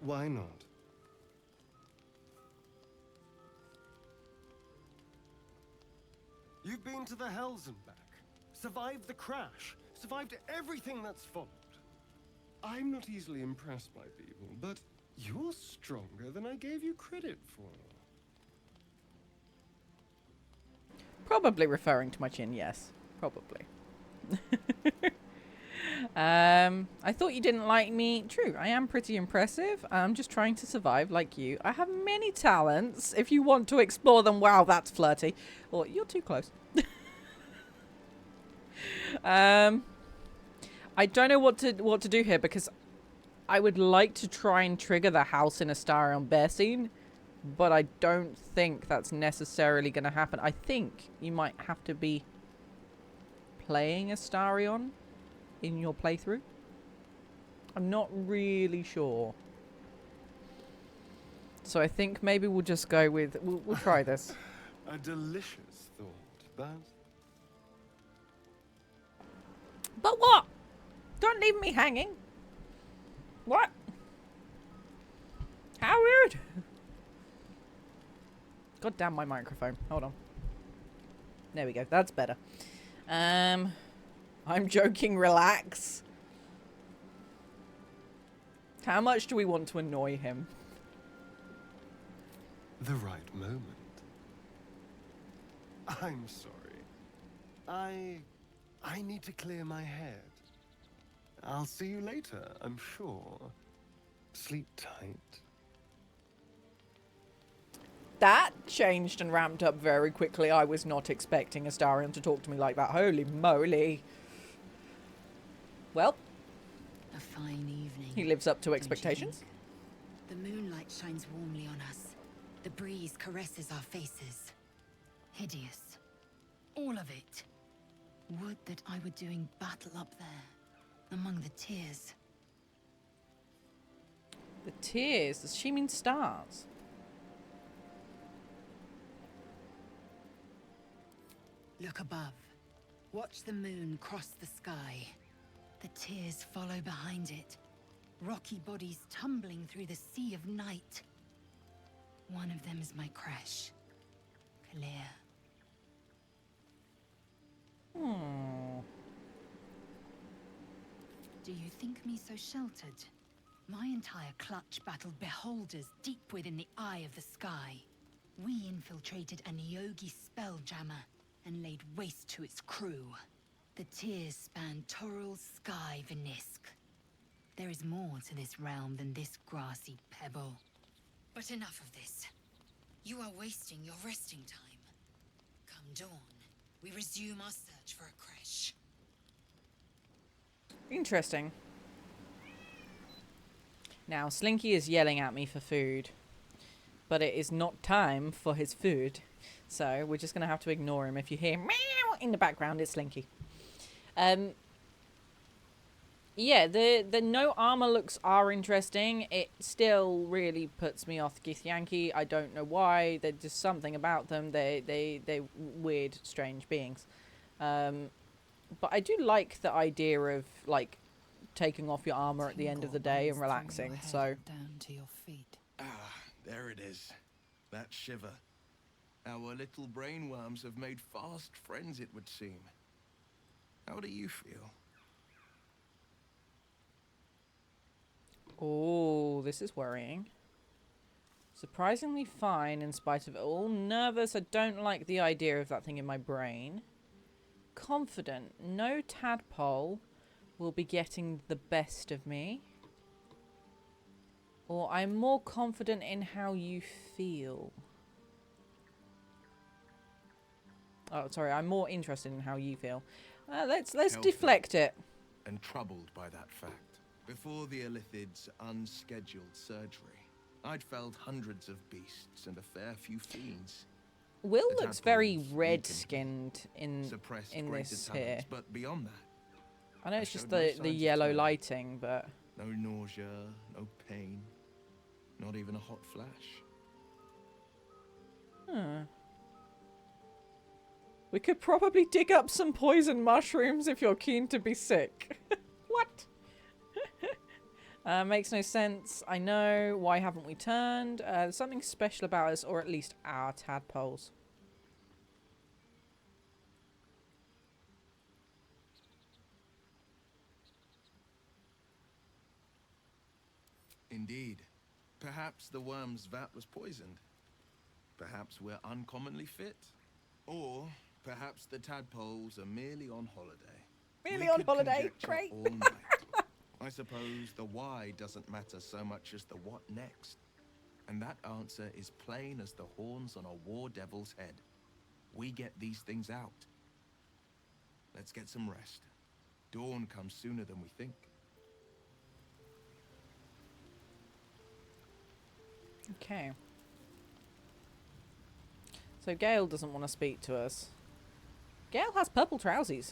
Why not? You've been to the hells and back, survived the crash, survived everything that's followed. I'm not easily impressed by people, but you're stronger than I gave you credit for. Probably referring to my chin, yes. Probably. I thought you didn't like me. True, I am pretty impressive. I'm just trying to survive like you. I have many talents. If you want to explore them, wow, that's flirty. Or you're too close. I don't know what to do here because I would like to try and trigger the house in Astarion bear scene, but I don't think that's necessarily going to happen. I think you might have to be playing Astarion in your playthrough. I'm not really sure. So I think maybe we'll just go with... We'll try this. A delicious thought, but... But what? Don't leave me hanging. What? How rude. God damn my microphone. Hold on. There we go. That's better. I'm joking. Relax. How much do we want to annoy him? The right moment. I'm sorry. I need to clear my head. I'll see you later, I'm sure. Sleep tight. That changed and ramped up very quickly. I was not expecting Astarion to talk to me like that. Holy moly. Well. A fine evening. He lives up to expectations. The moonlight shines warmly on us. The breeze caresses our faces. Hideous. All of it. Would that I were doing battle up there, among the tears. The tears? Does she mean stars? Look above. Watch the moon cross the sky. The tears follow behind it. Rocky bodies tumbling through the sea of night. One of them is my crash. Clear. Do you think me so sheltered? My entire clutch battled beholders deep within the eye of the sky. We infiltrated a Neogi spelljammer and laid waste to its crew. The tears span Toral's sky, Vinisk. There is more to this realm than this grassy pebble. But enough of this. You are wasting your resting time. Come dawn, we resume our search for a creche. Interesting. Now, Slinky is yelling at me for food. But it is not time for his food. So, we're just going to have to ignore him. If you hear meow in the background, it's Slinky. Yeah, the no armor looks are interesting. It still really puts me off Githyanki. I don't know why. There's just something about them. They're weird, strange beings. But I do like the idea of, like, taking off your armor at the end of the day and relaxing. So Down to your feet. Ah, there it is. That shiver. Our little brainworms have made fast friends, it would seem. How do you feel? Oh, this is worrying. Surprisingly fine in spite of it all. Nervous, I don't like the idea of that thing in my brain. Confident, no tadpole will be getting the best of me. Or I'm more confident in how you feel. Oh, sorry, I'm more interested in how you feel. Let's deflect it. And troubled by that fact. Before the Illithid's unscheduled surgery, I'd felled hundreds of beasts and a fair few fiends. Will The looks very tadpoles red-skinned in greater this talents, here. but beyond that, I know I it's just showed no the signs of yellow turning. lighting, but no nausea, no pain, not even a hot flash. we could probably dig up some poison mushrooms if you're keen to be sick. What? Makes no sense. I know. Why haven't we turned? There's something special about us, or at least our tadpoles. Indeed. Perhaps the worm's vat was poisoned. Perhaps we're uncommonly fit. Or perhaps the tadpoles are merely on holiday. Merely on holiday, conjecture great. all night. I suppose the why doesn't matter so much as the what next. And that answer is plain as the horns on a war devil's head. We get these things out. Let's get some rest. Dawn comes sooner than we think. Okay. So Gale doesn't want to speak to us. Gale has purple trousies.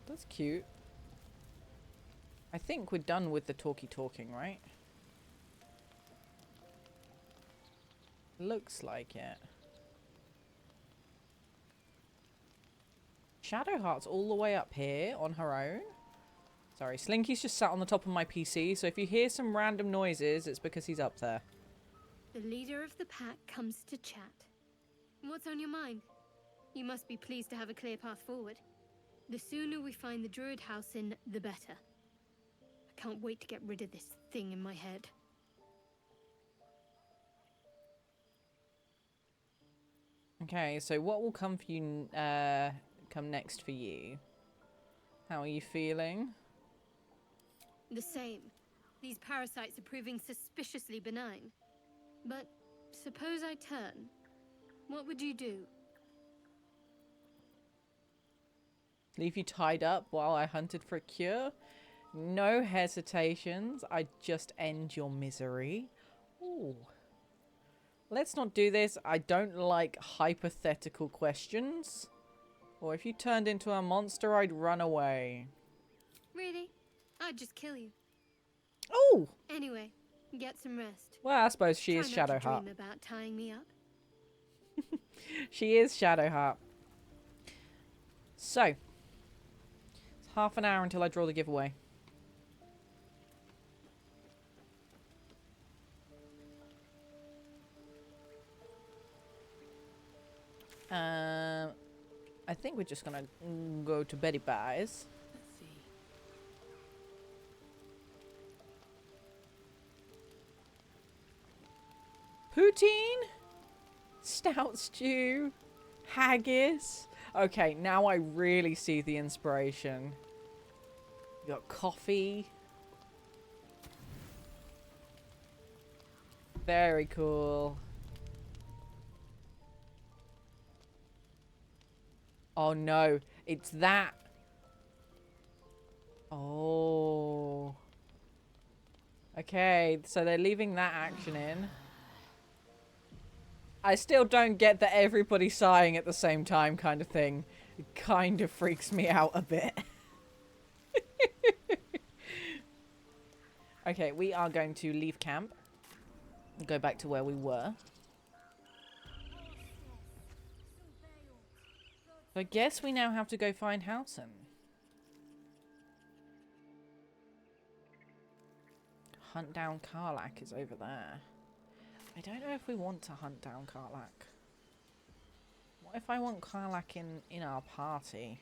That's cute. I think we're done with the talking, right? Looks like it. Shadowheart's all the way up here on her own. Sorry, Slinky's just sat on the top of my PC, so if you hear some random noises, it's because he's up there. The leader of the pack comes to chat. What's on your mind? You must be pleased to have a clear path forward. The sooner we find the Druid house in, the better. I can't wait to get rid of this thing in my head. Okay, so what will come for you, come next for you? How are you feeling? The same. These parasites are proving suspiciously benign. But suppose I turn. What would you do? Leave you tied up while I hunted for a cure? No hesitations. I'd just end your misery. Ooh. Let's not do this. I don't like hypothetical questions. Or if you turned into a monster, I'd run away. Really? I'd just kill you. Oh! Anyway, get some rest. Well, I suppose she is Try not to Shadowheart. dream about tying me up. She is Shadowheart. So, it's half an hour until I draw the giveaway. I think we're just gonna go to Betty Buys. Let's see. Poutine, stout stew, haggis. Okay, now I really see the inspiration. You got coffee. Very cool. Oh no, it's that. Oh. Okay, so they're leaving that action in. I still don't get the everybody sighing at the same time kind of thing. It kind of freaks me out a bit. Okay, we are going to leave camp. And go back to where we were. So I guess we now have to go find Housen. Hunt down Karlach is over there. I don't know if we want to hunt down Karlach. What if I want Karlach in our party?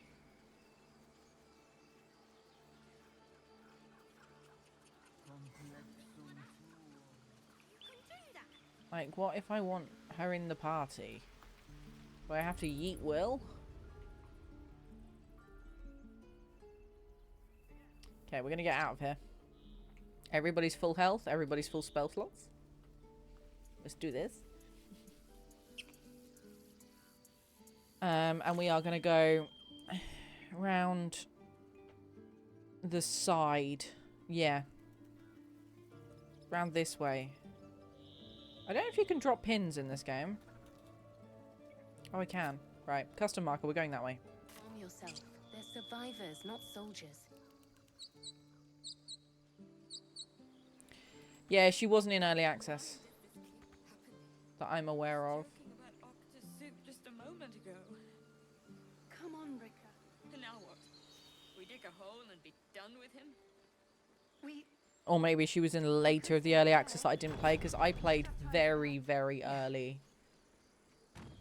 Like, what if I want her in the party? Do I have to yeet Will? Okay, we're gonna get out of here. Everybody's full health, everybody's full spell slots. Let's do this. And we are gonna go around the side. Yeah. Round this way. I don't know if you can drop pins in this game. Oh, I can. Right. Custom marker, we're going that way. Calm yourself. They're survivors, not soldiers. Yeah, she wasn't in early access. That I'm aware of. Just a moment ago. Come on, Rika. And now what? We dig a hole and be done with him? Or maybe she was in later of the early access that I didn't play, because I played very, very early.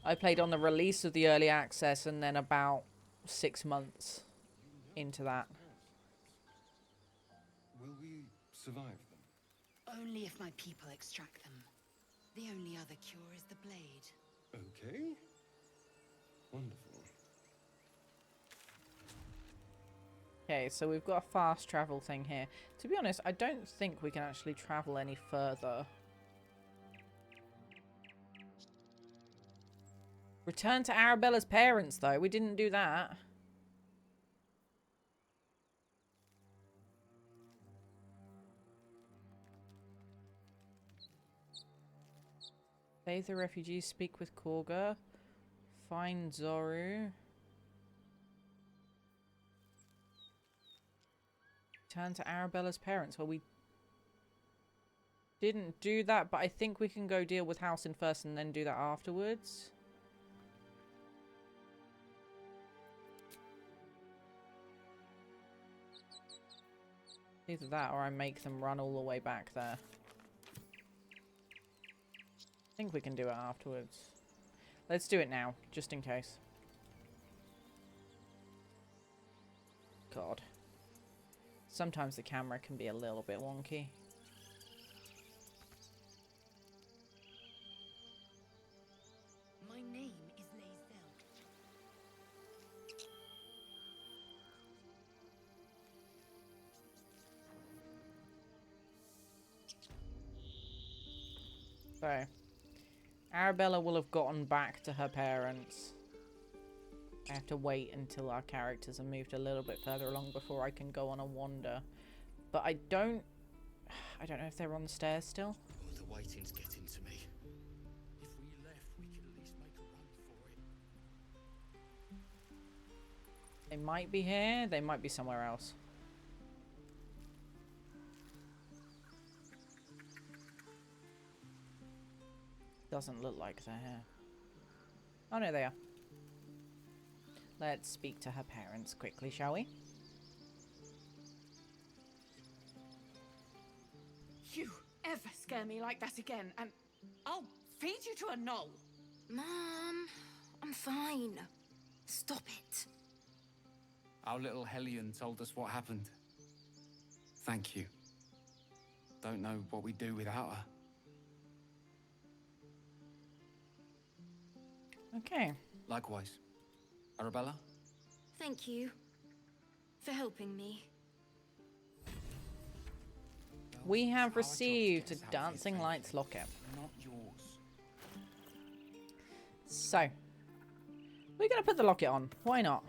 I played on the release of the early access and then about 6 months into that. Will we survive them? Only if my people extract them. The only other cure is the blade. Okay. Wonderful. Okay, so we've got a fast travel thing here. To be honest, I don't think we can actually travel any further. Return to Arabella's parents, though. We didn't do that. Save the refugees, speak with Korga. Find Zoru. Return to Arabella's parents. Well, we didn't do that, but I think we can go deal with Halcyon first and then do that afterwards. Either that or I make them run all the way back there. I think we can do it afterwards. Let's do it now, just in case. God. Sometimes the camera can be a little bit wonky. My name is Lae'zel. So, Arabella will have gotten back to her parents. I have to wait until our characters are moved a little bit further along before I can go on a wander. But I don't know if they're on the stairs still. Oh, the waiting's getting to me. If we left, we could at least make a run for it. They might be here, they might be somewhere else. Doesn't look like they're here. Oh no, they are. Let's speak to her parents quickly, shall we? You ever scare me like that again, and I'll feed you to a knoll. Mom, I'm fine. Stop it. Our little Hellion told us what happened. Thank you. Don't know what we'd do without her. Okay. Likewise. Arabella? Thank you for helping me. We have received a Dancing Lights locket. Not yours. So, we're going to put the locket on. Why not?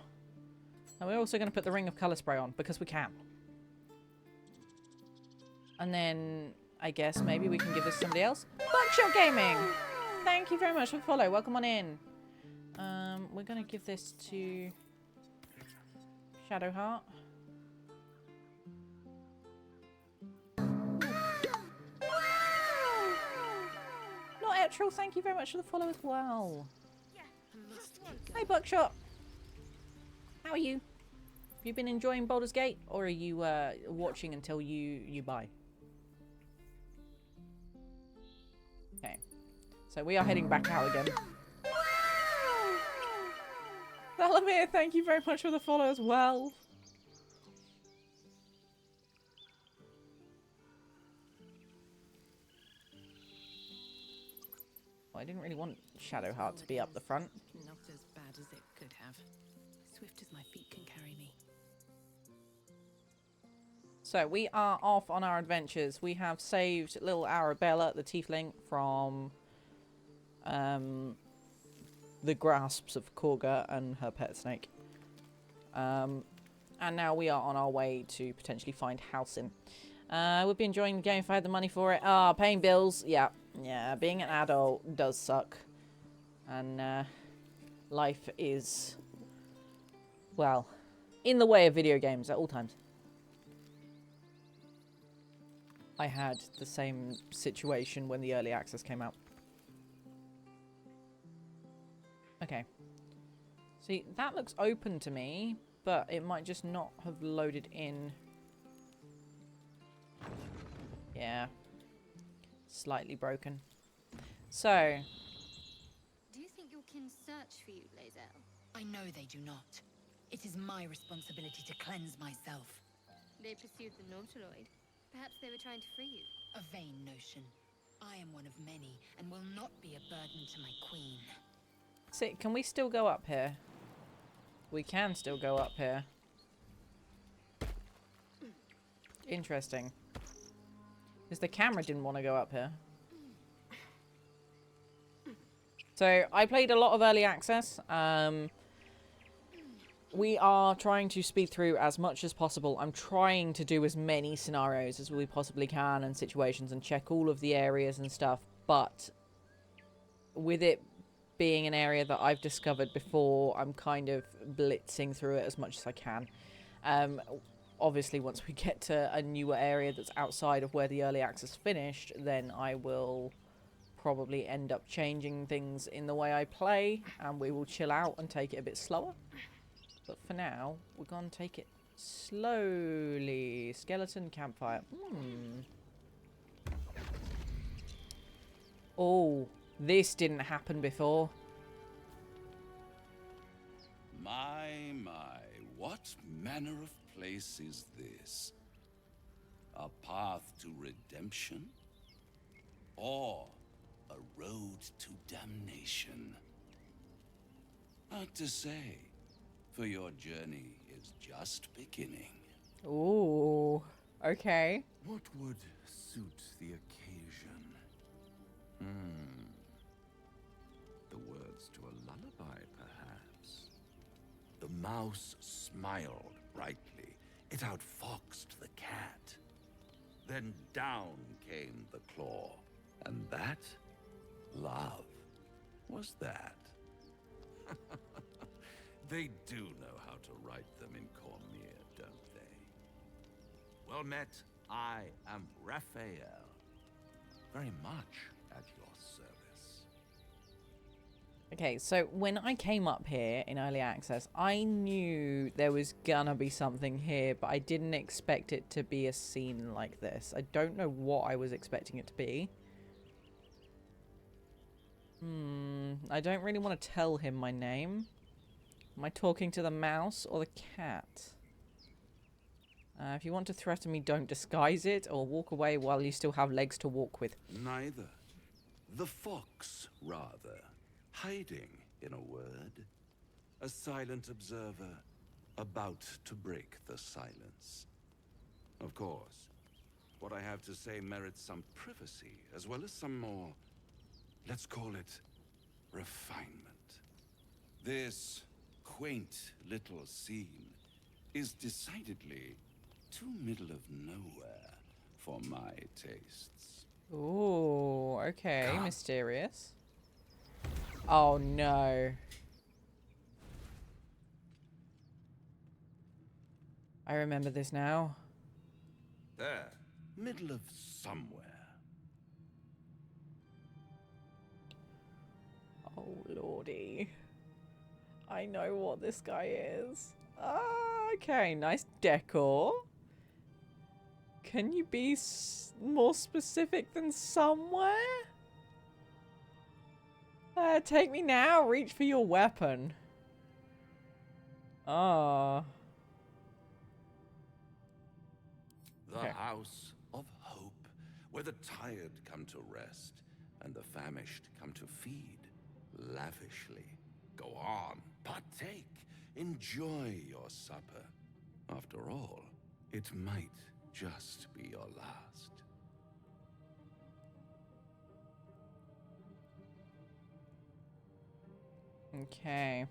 And we're also going to put the Ring of Colour Spray on, because we can. And then, I guess, maybe we can give this to somebody else. Buckshot Gaming! Thank you very much for the follow. Welcome on in. We're going to give this to Shadowheart. Not Etril, thank you very much for the follow as well. Hey Buckshot. How are you? Have you been enjoying Baldur's Gate, or are you watching until you buy? Okay. So we are heading back out again. Valamir, thank you very much for the follow as well. Well, I didn't really want Shadowheart to be up the front. Not as bad as it could have. Swift as my feet can carry me. So we are off on our adventures. We have saved little Arabella, the tiefling, from the grasps of Korga and her pet snake. And now we are on our way to potentially find Halcyon. I would be enjoying the game if I had the money for it. Ah, paying bills. Yeah, being an adult does suck. And life is, well, in the way of video games at all times. I had the same situation when the early access came out. Okay. See, that looks open to me, but it might just not have loaded in. Yeah. Slightly broken. So. Do you think your kin search for you, Lae'zel? I know they do not. It is my responsibility to cleanse myself. They pursued the Nautiloid. Perhaps they were trying to free you. A vain notion. I am one of many, and will not be a burden to my queen. See, can we still go up here? We can still go up here. Interesting. Because the camera didn't want to go up here. So, I played a lot of early access. We are trying to speed through as much as possible. I'm trying to do as many scenarios as we possibly can and situations and check all of the areas and stuff. But with it being an area that I've discovered before, I'm kind of blitzing through it as much as I can. Obviously, once we get to a newer area that's outside of where the early access finished, then I will probably end up changing things in the way I play, and we will chill out and take it a bit slower. But for now, we're going to take it slowly. Skeleton campfire. Oh, this didn't happen before. My, what manner of place is this? A path to redemption? Or a road to damnation? Hard to say, for your journey is just beginning. Ooh, okay. What would suit the occasion? The words to a lullaby, perhaps. The mouse smiled brightly. It outfoxed the cat. Then down came the claw. And that, love, was that. They do know how to write them in Cormier, don't they? Well met, I am Raphael. Very much at your service. Okay, so when I came up here in early access, I knew there was gonna be something here, but I didn't expect it to be a scene like this. I don't know what I was expecting it to be. I don't really want to tell him my name. Am I talking to the mouse or the cat? If you want to threaten me, don't disguise it or walk away while you still have legs to walk with. Neither. The fox, rather. Hiding, in a word. A silent observer, about to break the silence. Of course, what I have to say merits some privacy, as well as some more, let's call it, refinement. This quaint little scene is decidedly too middle of nowhere for my tastes. Ooh, okay, mysterious. Oh no. I remember this now. There, middle of somewhere. Oh lordy. I know what this guy is. Okay, nice decor. Can you be more specific than somewhere? Take me now. Reach for your weapon. Ah. The house of hope, where the tired come to rest and the famished come to feed lavishly. Go on, partake, enjoy your supper. After all, it might just be your last. Okay.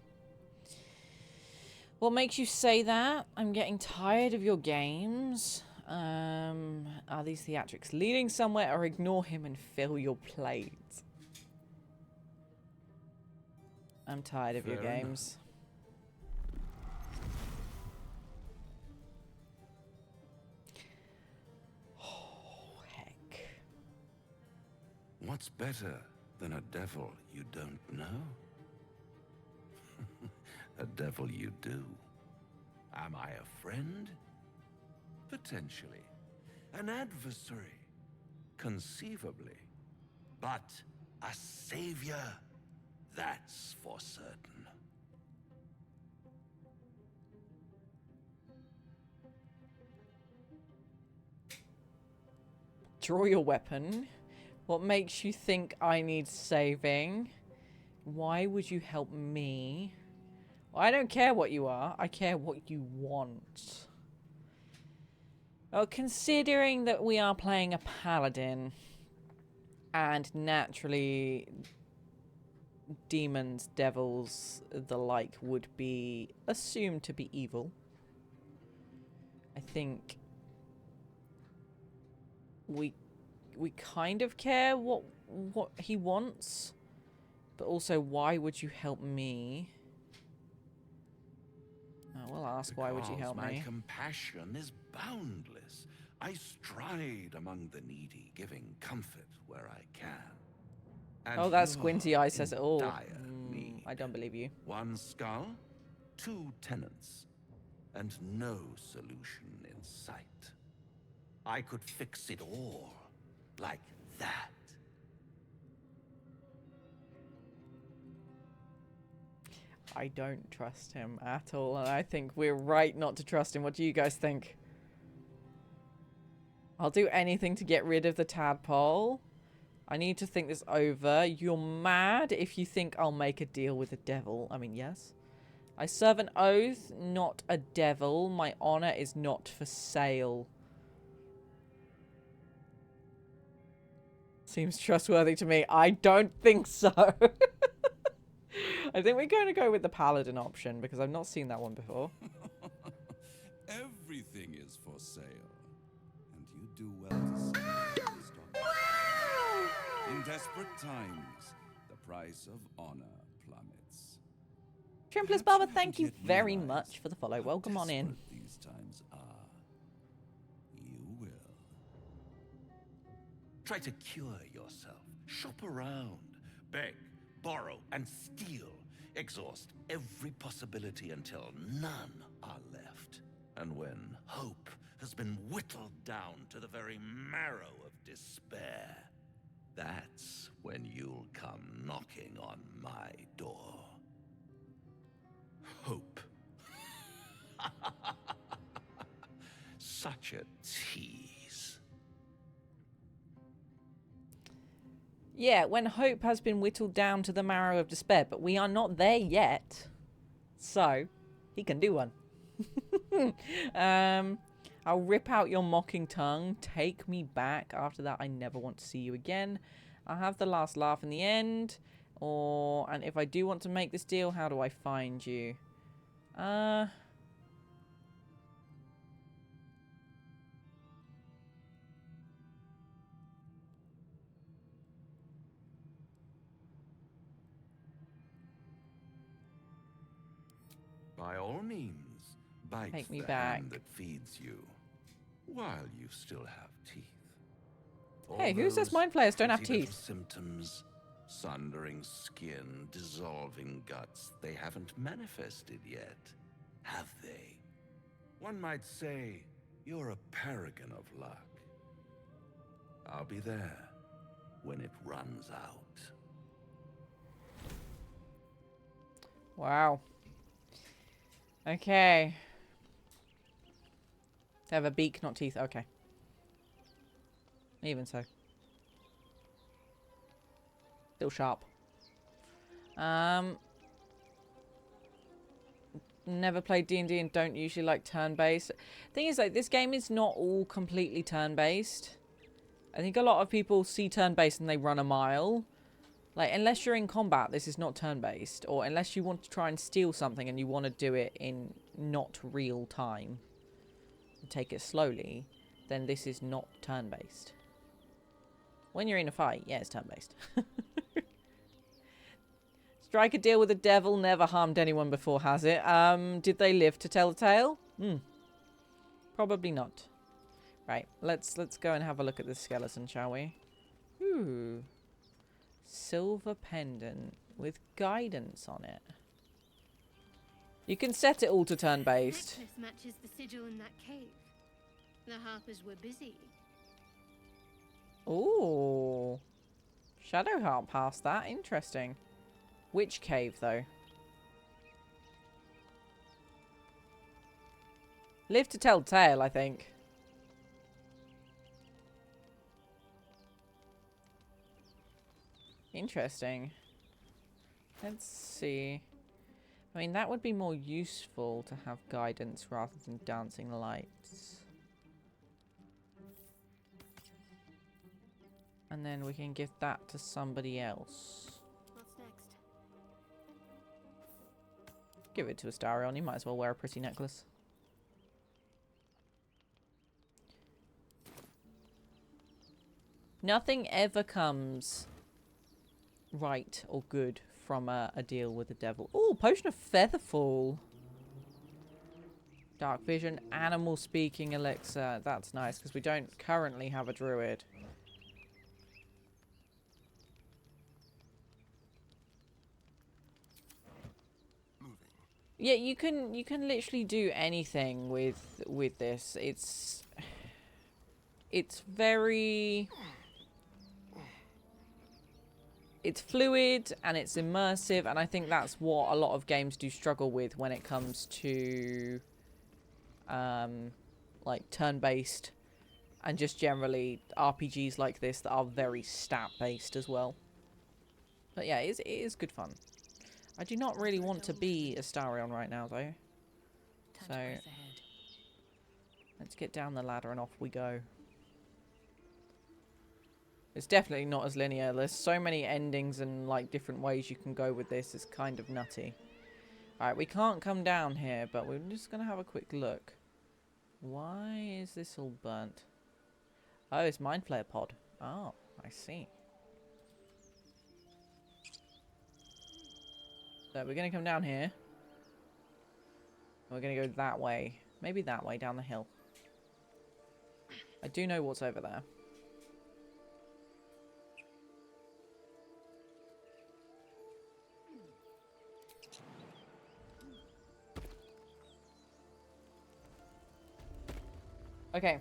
What makes you say that? I'm getting tired of your games. Are these theatrics leading somewhere, or ignore him and fill your plate? I'm tired of your games. Oh, heck. What's better than a devil you don't know? A devil you do. Am I a friend? Potentially. An adversary? Conceivably. But a savior? That's for certain. Draw your weapon. What makes you think I need saving? Why would you help me? Well, I don't care what you are. I care what you want. Well, considering that we are playing a paladin, and naturally demons, devils, the like would be assumed to be evil, I think we kind of care what he wants, but also why would you help me? We'll ask, why would you help my me? compassion is boundless. I stride among the needy, giving comfort where I can. And Oh, that you're squinty eye says in it all. dire need. I don't believe you. One skull, 2 tenants, and no solution in sight. I could fix it all, like that. I don't trust him at all, and I think we're right not to trust him. What do you guys think? I'll do anything to get rid of the tadpole. I need to think this over. You're mad if you think I'll make a deal with the devil. I mean, yes. I serve an oath, not a devil. My honor is not for sale. Seems trustworthy to me. I don't think so. I think we're going to go with the paladin option because I've not seen that one before. Everything is for sale. And you do well to stop. In desperate times, the price of honor plummets. Trimpless Barber, thank you very much for the follow. Welcome on in. These times are. You will. Try to cure yourself. Shop around. Beg, borrow, and steal. Exhaust every possibility until none are left. And when hope has been whittled down to the very marrow of despair, that's when you'll come knocking on my door. Hope. Such a tease. Yeah, when hope has been whittled down to the marrow of despair, but we are not there yet. So, he can do one. I'll rip out your mocking tongue. Take me back. After that, I never want to see you again. I'll have the last laugh in the end. And if I do want to make this deal, how do I find you? By all means, bite Take me the back. hand that feeds you, while you still have teeth. Hey, who says those mind flayers don't have petty little teeth? Symptoms, sundering skin, dissolving guts, they haven't manifested yet, have they? One might say you're a paragon of luck. I'll be there when it runs out. Wow. Okay. They have a beak, not teeth. Okay. Even so. Still sharp. Never played D&D and don't usually like turn-based. Thing is, like, this game is not all completely turn-based. I think a lot of people see turn-based and they run a mile. Like, unless you're in combat, this is not turn-based. Or unless you want to try and steal something and you want to do it in not real time, and take it slowly, then this is not turn-based. When you're in a fight, yeah, it's turn-based. Strike a deal with the devil, never harmed anyone before, has it? Did they live to tell the tale? Probably not. Right, let's go and have a look at this skeleton, shall we? Ooh. Silver pendant with guidance on it. You can set it all to turn-based. Necklace matches the sigil in that cave. The Harpers were busy. Ooh. Shadow Harp past that. Interesting. Which cave, though? Live to tell tale, I think. Interesting. Let's see. I mean, that would be more useful to have guidance rather than dancing lights. And then we can give that to somebody else. What's next? Give it to Astarion. He might as well wear a pretty necklace. Nothing ever comes right or good from a deal with the devil. Oh, potion of featherfall. Dark vision, animal speaking elixir. That's nice because we don't currently have a druid. Yeah, you can literally do anything with this. It's very, it's fluid and it's immersive, and I think that's what a lot of games do struggle with when it comes to like turn-based and just generally RPGs like this that are very stat-based as well. But yeah, it is good fun. I do not really want to be Astarion right now, though. So, let's get down the ladder and off we go. It's definitely not as linear. There's so many endings and, like, different ways you can go with this. It's kind of nutty. Alright, we can't come down here, but we're just going to have a quick look. Why is this all burnt? Oh, it's Mind Flayer Pod. Oh, I see. So we're going to come down here. We're going to go that way. Maybe that way, down the hill. I do know what's over there. Okay.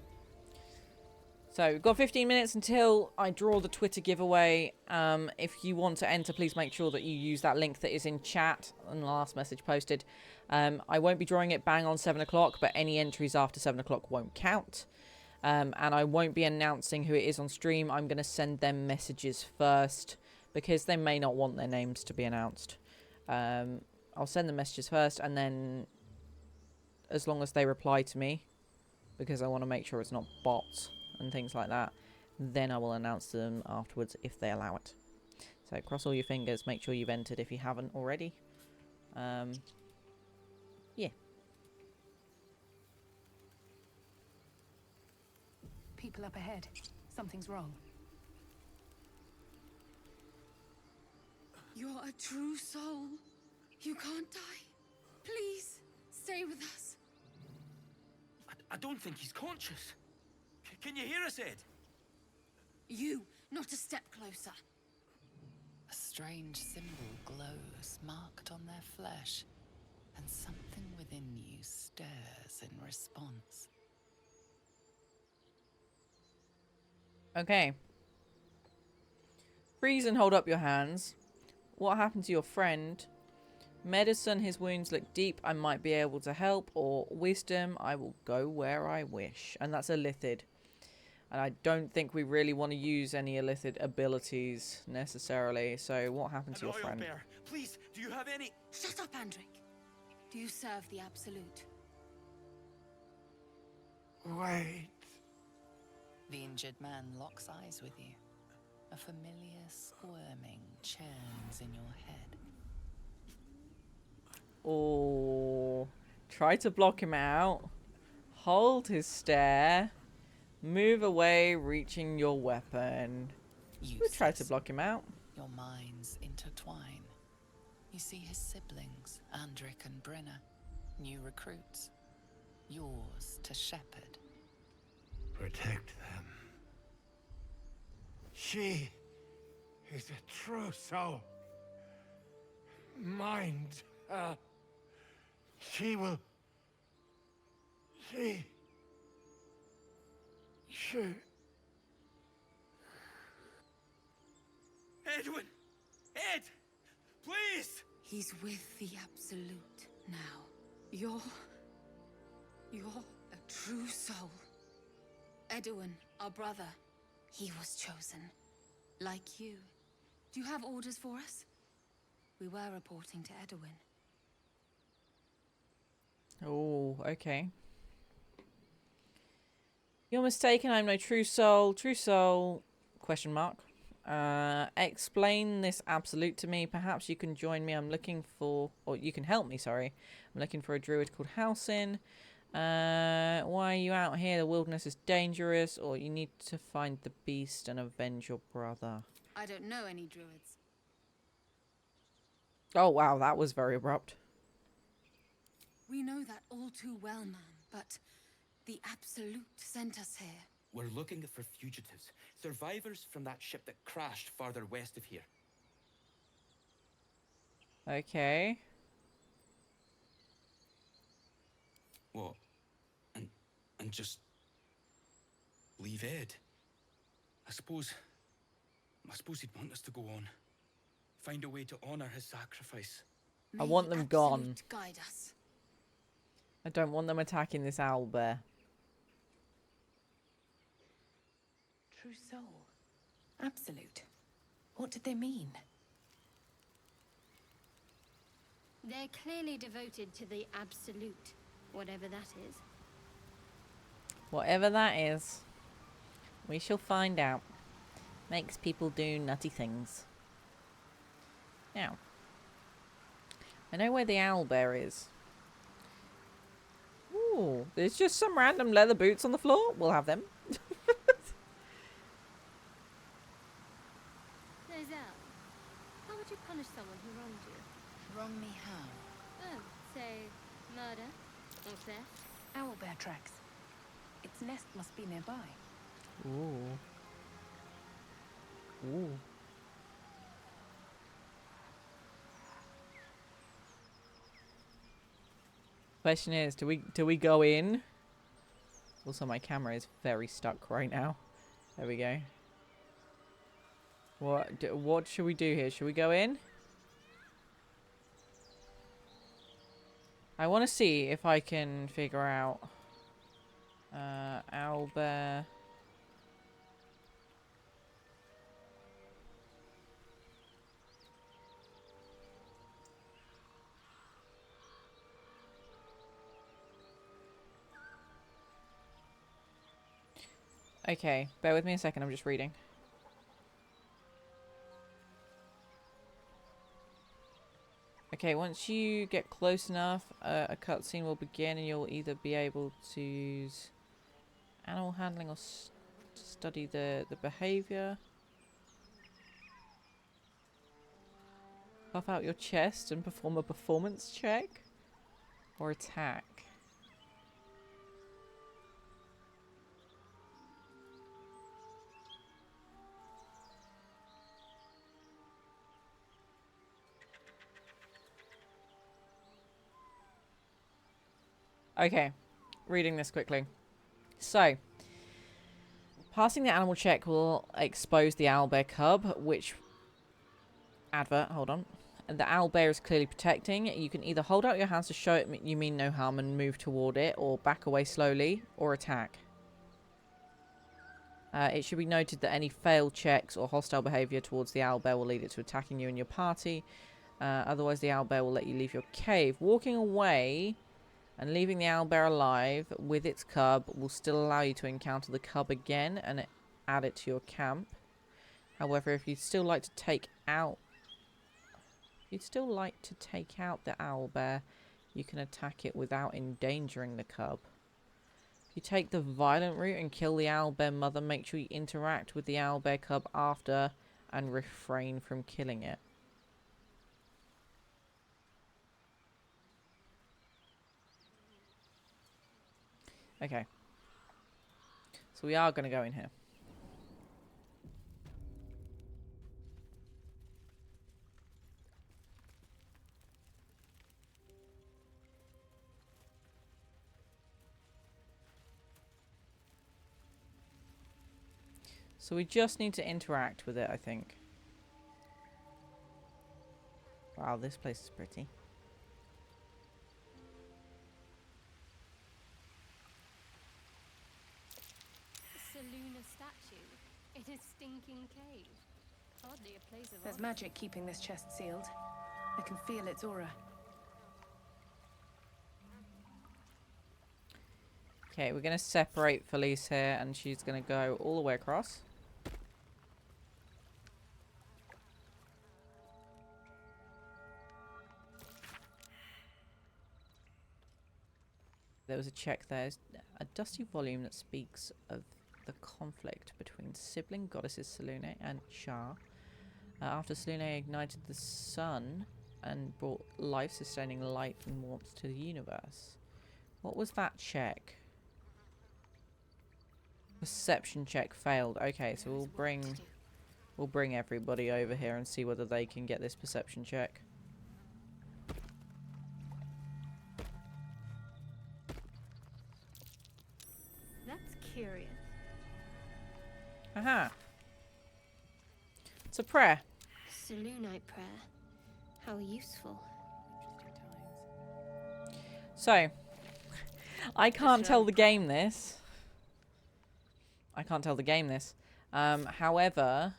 So, we've got 15 minutes until I draw the Twitter giveaway. If you want to enter, please make sure that you use that link that is in chat and the last message posted. I won't be drawing it bang on 7 o'clock, but any entries after 7 o'clock won't count. And I won't be announcing who it is on stream. I'm going to send them messages first because they may not want their names to be announced. I'll send them messages first, and then as long as they reply to me, because I want to make sure it's not bots and things like that, then I will announce them afterwards if they allow it. So cross all your fingers, make sure you've entered if you haven't already. Yeah. People up ahead. Something's wrong. You're a true soul. You can't die. Please, stay with us. I don't think he's conscious. Can you hear us, Ed? You, not a step closer. A strange symbol glows, marked on their flesh, and something within you stirs in response. Okay. Freeze and hold up your hands. What happened to your friend? Medicine, his wounds look deep. I might be able to help. Or wisdom, I will go where I wish. And that's a Lithid. And I don't think we really want to use any Illithid abilities necessarily. So what happened to your friend? Bear, please, do you have any... Shut up, Andric. Do you serve the Absolute? Wait. The injured man locks eyes with you. A familiar squirming churns in your head. Oh, try to block him out. Hold his stare. Move away, reaching your weapon. We'll try to block him out. Your minds intertwine. You see his siblings, Andric and Brenna, new recruits. Yours to shepherd. Protect them. She is a true soul. Mind her. She will... She... Edwin! Ed! Please! He's with the Absolute now. You're a true soul. Edwin, our brother, he was chosen. Like you, Do you have orders for us? We were reporting to Edwin. Oh, okay. You're mistaken, I'm no true soul. True soul, question mark. Explain this absolute to me. Perhaps you can join me. I'm looking for, or you can help me, sorry. I'm looking for a druid called Halsin. Why are you out here? The wilderness is dangerous, or you need to find the beast and avenge your brother. I don't know any druids. Oh, wow, that was very abrupt. We know that all too well, ma'am, but the Absolute sent us here. We're looking for fugitives, survivors from that ship that crashed farther west of here. Okay. What? And just leave Ed? I suppose he'd want us to go on. Find a way to honor his sacrifice. I want them gone. Guide us. I don't want them attacking this owl bear. True soul. Absolute. What did they mean? They're clearly devoted to the absolute, whatever that is. Whatever that is, we shall find out. Makes people do nutty things. Now, I know where the owl bear is. Ooh, there's just some random leather boots on the floor. We'll have them. Lozelle, how would you punish someone who wronged you? Wrong me how? Oh, say, murder or theft? Owlbear tracks. Its nest must be nearby. Ooh. Ooh. Question is, do we go in? Also, my camera is very stuck right now. There we go. What should we do here? Should we go in? I want to see if I can figure out owlbear. Okay, bear with me a second, I'm just reading. Okay, once you get close enough, a cutscene will begin and you'll either be able to use animal handling or study the behavior. Puff out your chest and perform a performance check. Or attack. Okay, reading this quickly. So, passing the animal check will expose the owlbear cub, which... Advert, hold on. And the owlbear is clearly protecting. You can either hold out your hands to show it you mean no harm and move toward it, or back away slowly, or attack. It should be noted that any failed checks or hostile behavior towards the owlbear will lead it to attacking you and your party. Otherwise, the owlbear will let you leave your cave. Walking away... and leaving the owlbear alive with its cub will still allow you to encounter the cub again and add it to your camp. However, if you'd still like to take out the owlbear, you can attack it without endangering the cub. If you take the violent route and kill the owlbear mother, make sure you interact with the owlbear cub after and refrain from killing it. Okay. So we are going to go in here. So we just need to interact with it, I think. Wow, this place is pretty. It's a lunar statue in a stinking cave. Hardly a place of There's honor. magic keeping this chest sealed. I can feel its aura. Okay, we're going to separate Felice here, and she's going to go all the way across. There was a check there. A dusty volume that speaks of the conflict between sibling goddesses Selûne and Shar. After Selûne ignited the sun and brought life-sustaining light and warmth to the universe. What was that check? Perception check failed. Okay, so we'll bring everybody over here and see whether they can get this perception check. That's curious. Aha. It's a prayer. Selûnite prayer. How useful. So, I can't tell the game this. However,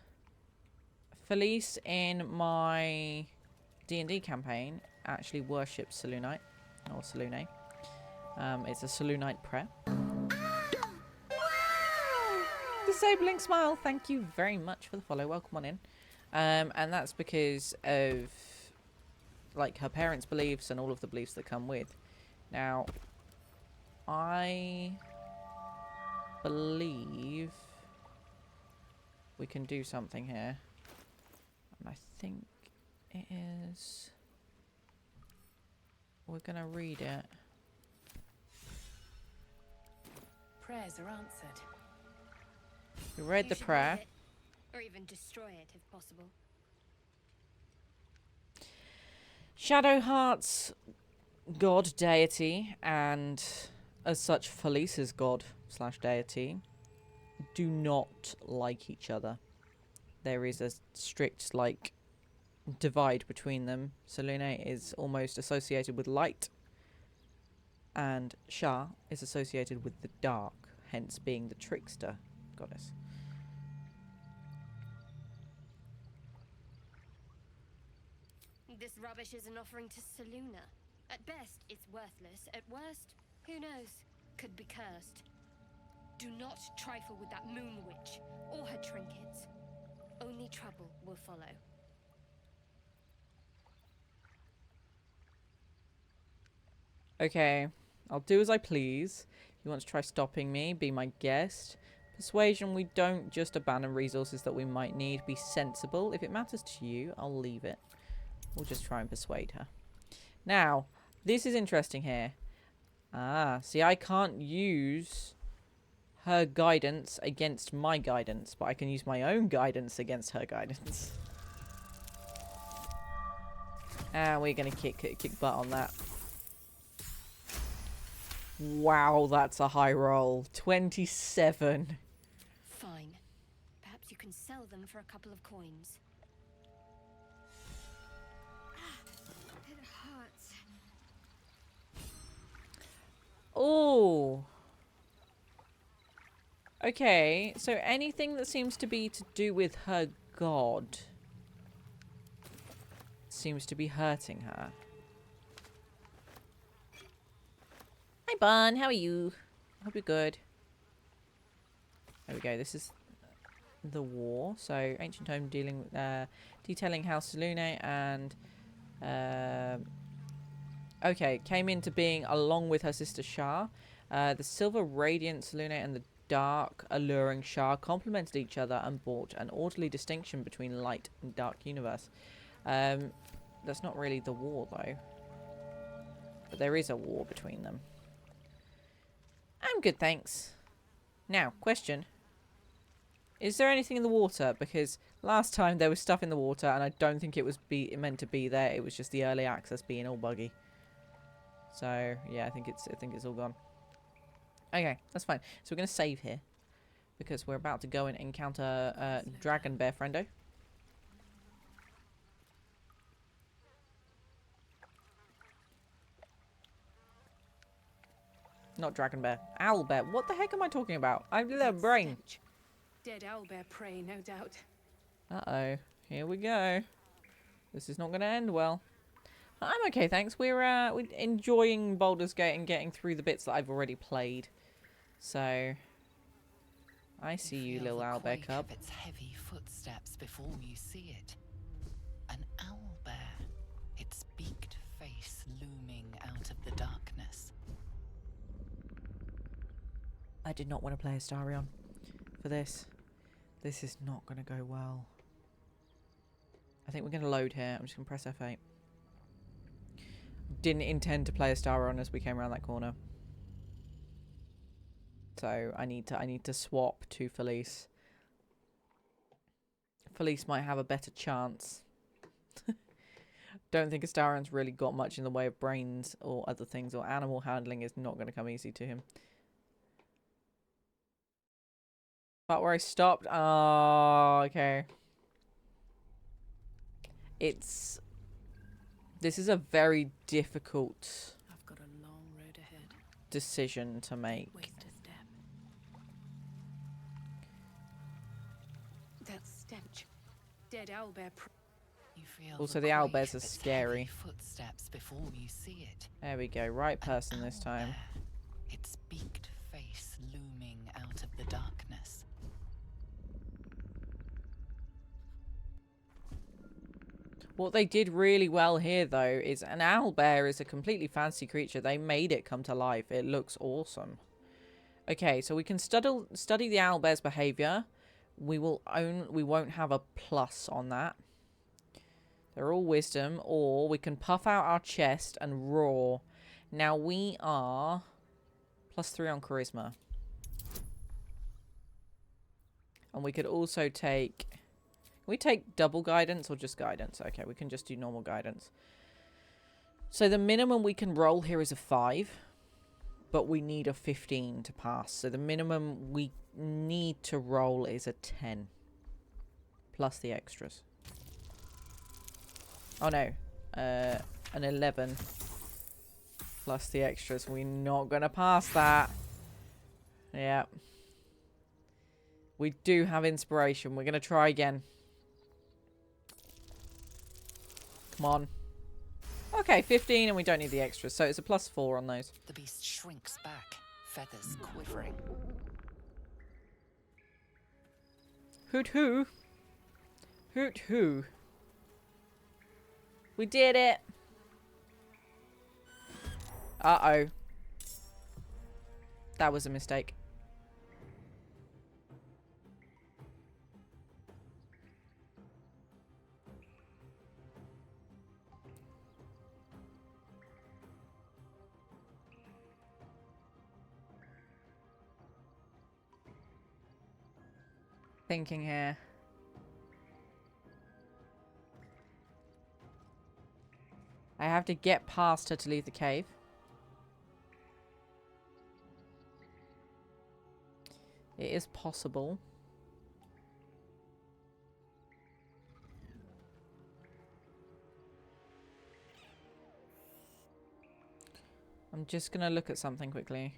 Felice in my D&D campaign actually worships Selûnite, or Selûne. It's a Selûnite prayer. Disabling smile, thank you very much for the follow. Welcome on in. And that's because of like her parents' beliefs and all of the beliefs that come with. Now, I believe we can do something here. And I think it is... We're going to read it. Prayers are answered. We read the prayer. Or even destroy it if possible. Shadowheart's god deity and as such Felice's god / deity do not like each other. There is a strict like divide between them. Selûne is almost associated with light and Shar is associated with the dark, hence being the trickster goddess. This rubbish is an offering to Selûne. At best, it's worthless. At worst, who knows? Could be cursed. Do not trifle with that moon witch or her trinkets. Only trouble will follow. Okay, I'll do as I please. If you want to try stopping me, be my guest. Persuasion, we don't just abandon resources that we might need. Be sensible. If it matters to you, I'll leave it. We'll just try and persuade her. Now, this is interesting here. Ah, see, I can't use her guidance against my guidance, but I can use my own guidance against her guidance. And we're going to kick butt on that. Wow, that's a high roll. 27. Fine. Perhaps you can sell them for a couple of coins. It hurts. Oh. Okay, so anything that seems to be to do with her god seems to be hurting her. Hi, Bun. How are you? Hope you're good. There we go. This is the war. So, ancient home detailing how Selûne and okay, came into being along with her sister Shar. The silver radiant Selûne and the dark alluring Shar complemented each other and brought an orderly distinction between light and dark universe. That's not really the war though, but there is a war between them. I'm good, thanks. Now, question. Is there anything in the water? Because last time there was stuff in the water and I don't think it was meant to be there. It was just the early access being all buggy. So, yeah, I think it's all gone. Okay, that's fine. So we're going to save here. Because we're about to go and encounter Dragon Bear Friendo. Not Dragon Bear. Owl Bear. What the heck am I talking about? I've a little brain. Dead owlbear prey, no doubt. Uh-oh. Here we go. This is not going to end well. I'm okay, thanks. We're enjoying Baldur's Gate and getting through the bits that I've already played. So, I see you, little owlbear cub. Its heavy footsteps before you see it. An owlbear, its beaked face looming out of the darkness. I did not want to play Astarion for this. This is not going to go well. I think we're going to load here. I'm just going to press F8. Didn't intend to play Astarion as we came around that corner. So I need to swap to Felice. Felice might have a better chance. Don't think Astarion's really got much in the way of brains or other things, or animal handling is not going to come easy to him. But where I stopped, oh, okay. This is a very difficult I've got a long road ahead. Decision to make. Waste a step. That stench. Dead owlbear. You feel Also, the owlbears are scary. Footsteps before you see it. There we go. Right person this time. Its beaked face looming out of the darkness. What they did really well here, though, is an owlbear is a completely fancy creature. They made it come to life. It looks awesome. Okay, so we can study the owlbear's behavior. We won't have a plus on that. They're all wisdom, or we can puff out our chest and roar. Now we are +3 on charisma. And we could also take... Can we take double guidance or just guidance? Okay, we can just do normal guidance. So the minimum we can roll here is a 5. But we need a 15 to pass. So the minimum we need to roll is a 10. Plus the extras. Oh no. An 11. Plus the extras. We're not going to pass that. Yeah. We do have inspiration. We're going to try again. Come on. Okay, 15 and we don't need the extras. So it's a +4 on those. The beast shrinks back, feathers quivering. Hoot hoo. Hoot hoo. We did it. Uh-oh. That was a mistake. Thinking here. I have to get past her to leave the cave. It is possible. I'm just gonna look at something quickly.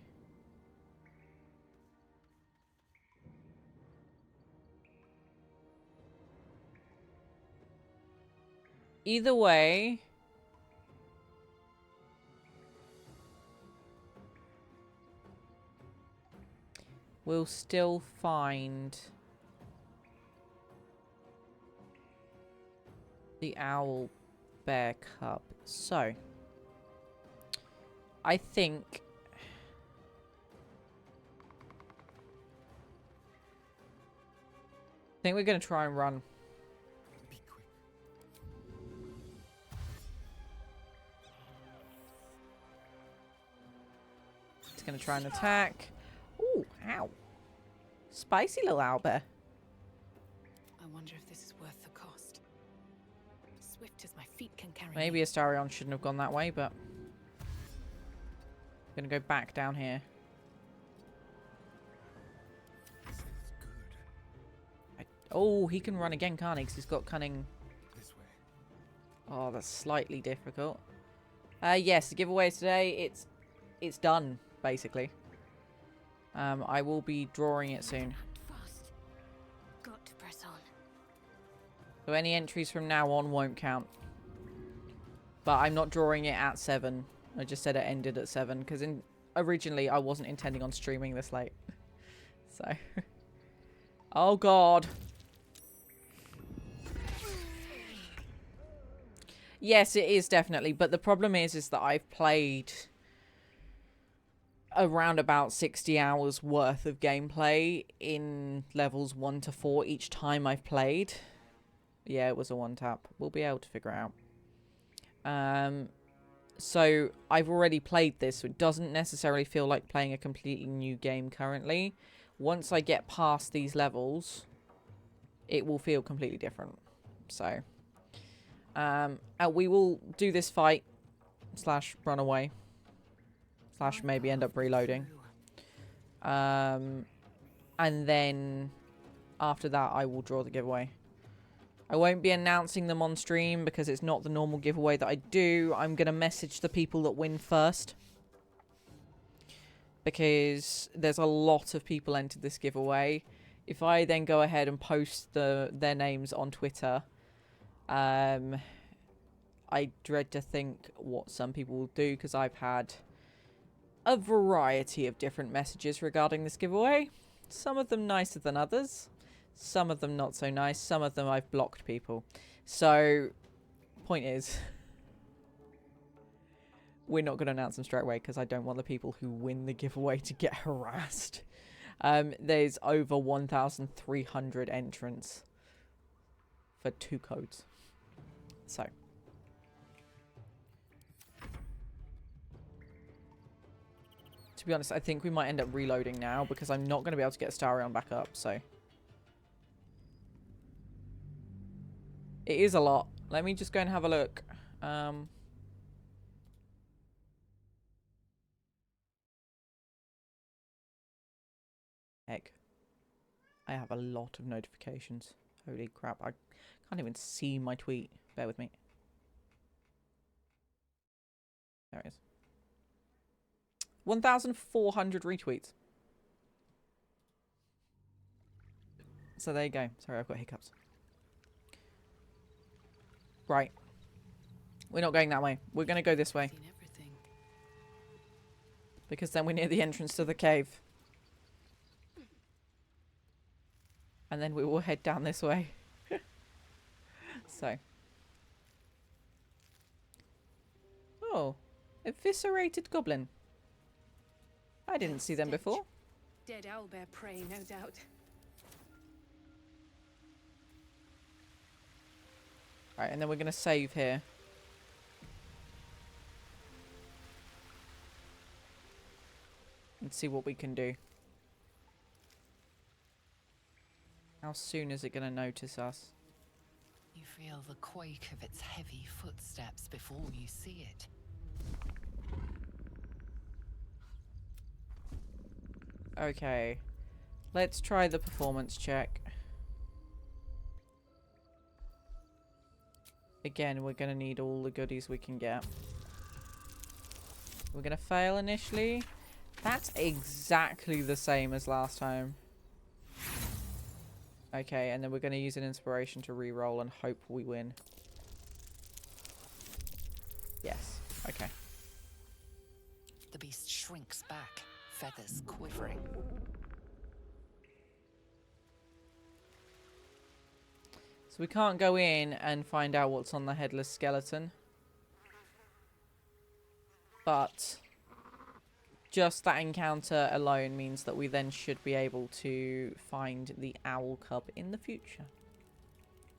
Either way, we'll still find the owl bear cub. So, I think we're going to try and run. It's going to try and attack. Ooh, ow. Spicy little owlbear. I wonder if this is worth the cost. Swift as my feet can carry Maybe me. Astarion shouldn't have gone that way, but I'm going to go back down here. Oh, he can run again, can't he? Because he's got cunning. This way. Oh, that's slightly difficult. Yes, the giveaway today, it's done, basically. I will be drawing it soon. Fast. Got to press on. So any entries from now on won't count. But I'm not drawing it at 7. I just said it ended at 7 because originally I wasn't intending on streaming this late. So. Oh god. Yes, it is definitely. But the problem is that I've played around about 60 hours worth of gameplay in levels 1 to 4 each time I've played. Yeah, it was a one tap. We'll be able to figure it out. So I've already played this, so it doesn't necessarily feel like playing a completely new game currently. Once I get past these levels, it will feel completely different. So, we will do this fight / run away / maybe end up reloading. And then after that, I will draw the giveaway. I won't be announcing them on stream because it's not the normal giveaway that I do. I'm going to message the people that win first. Because there's a lot of people entered this giveaway. If I then go ahead and post their names on Twitter, I dread to think what some people will do because I've had a variety of different messages regarding this giveaway. Some of them nicer than others. Some of them not so nice. Some of them I've blocked people. So, point is, we're not going to announce them straight away because I don't want the people who win the giveaway to get harassed. There's over 1,300 entrants for 2 codes. So. To be honest, I think we might end up reloading now because I'm not going to be able to get Starion back up, so. It is a lot. Let me just go and have a look. Heck. I have a lot of notifications. Holy crap. I can't even see my tweet. Bear with me. There it is. 1,400 retweets. So there you go. Sorry, I've got hiccups. Right. We're not going that way. We're going to go this way. Because then we're near the entrance to the cave. And then we will head down this way. So. Oh. Eviscerated goblin. I didn't see them before. Dead owlbear prey, no doubt. Right, and then we're going to save here. And see what we can do. How soon is it going to notice us? You feel the quake of its heavy footsteps before you see it. Okay. Let's try the performance check. Again, we're going to need all the goodies we can get. We're going to fail initially. That's exactly the same as last time. Okay, and then we're going to use an inspiration to re-roll and hope we win. Yes. Okay. The beast shrinks back, feathers quivering. So we can't go in and find out what's on the headless skeleton. But just that encounter alone means that we then should be able to find the owl cub in the future.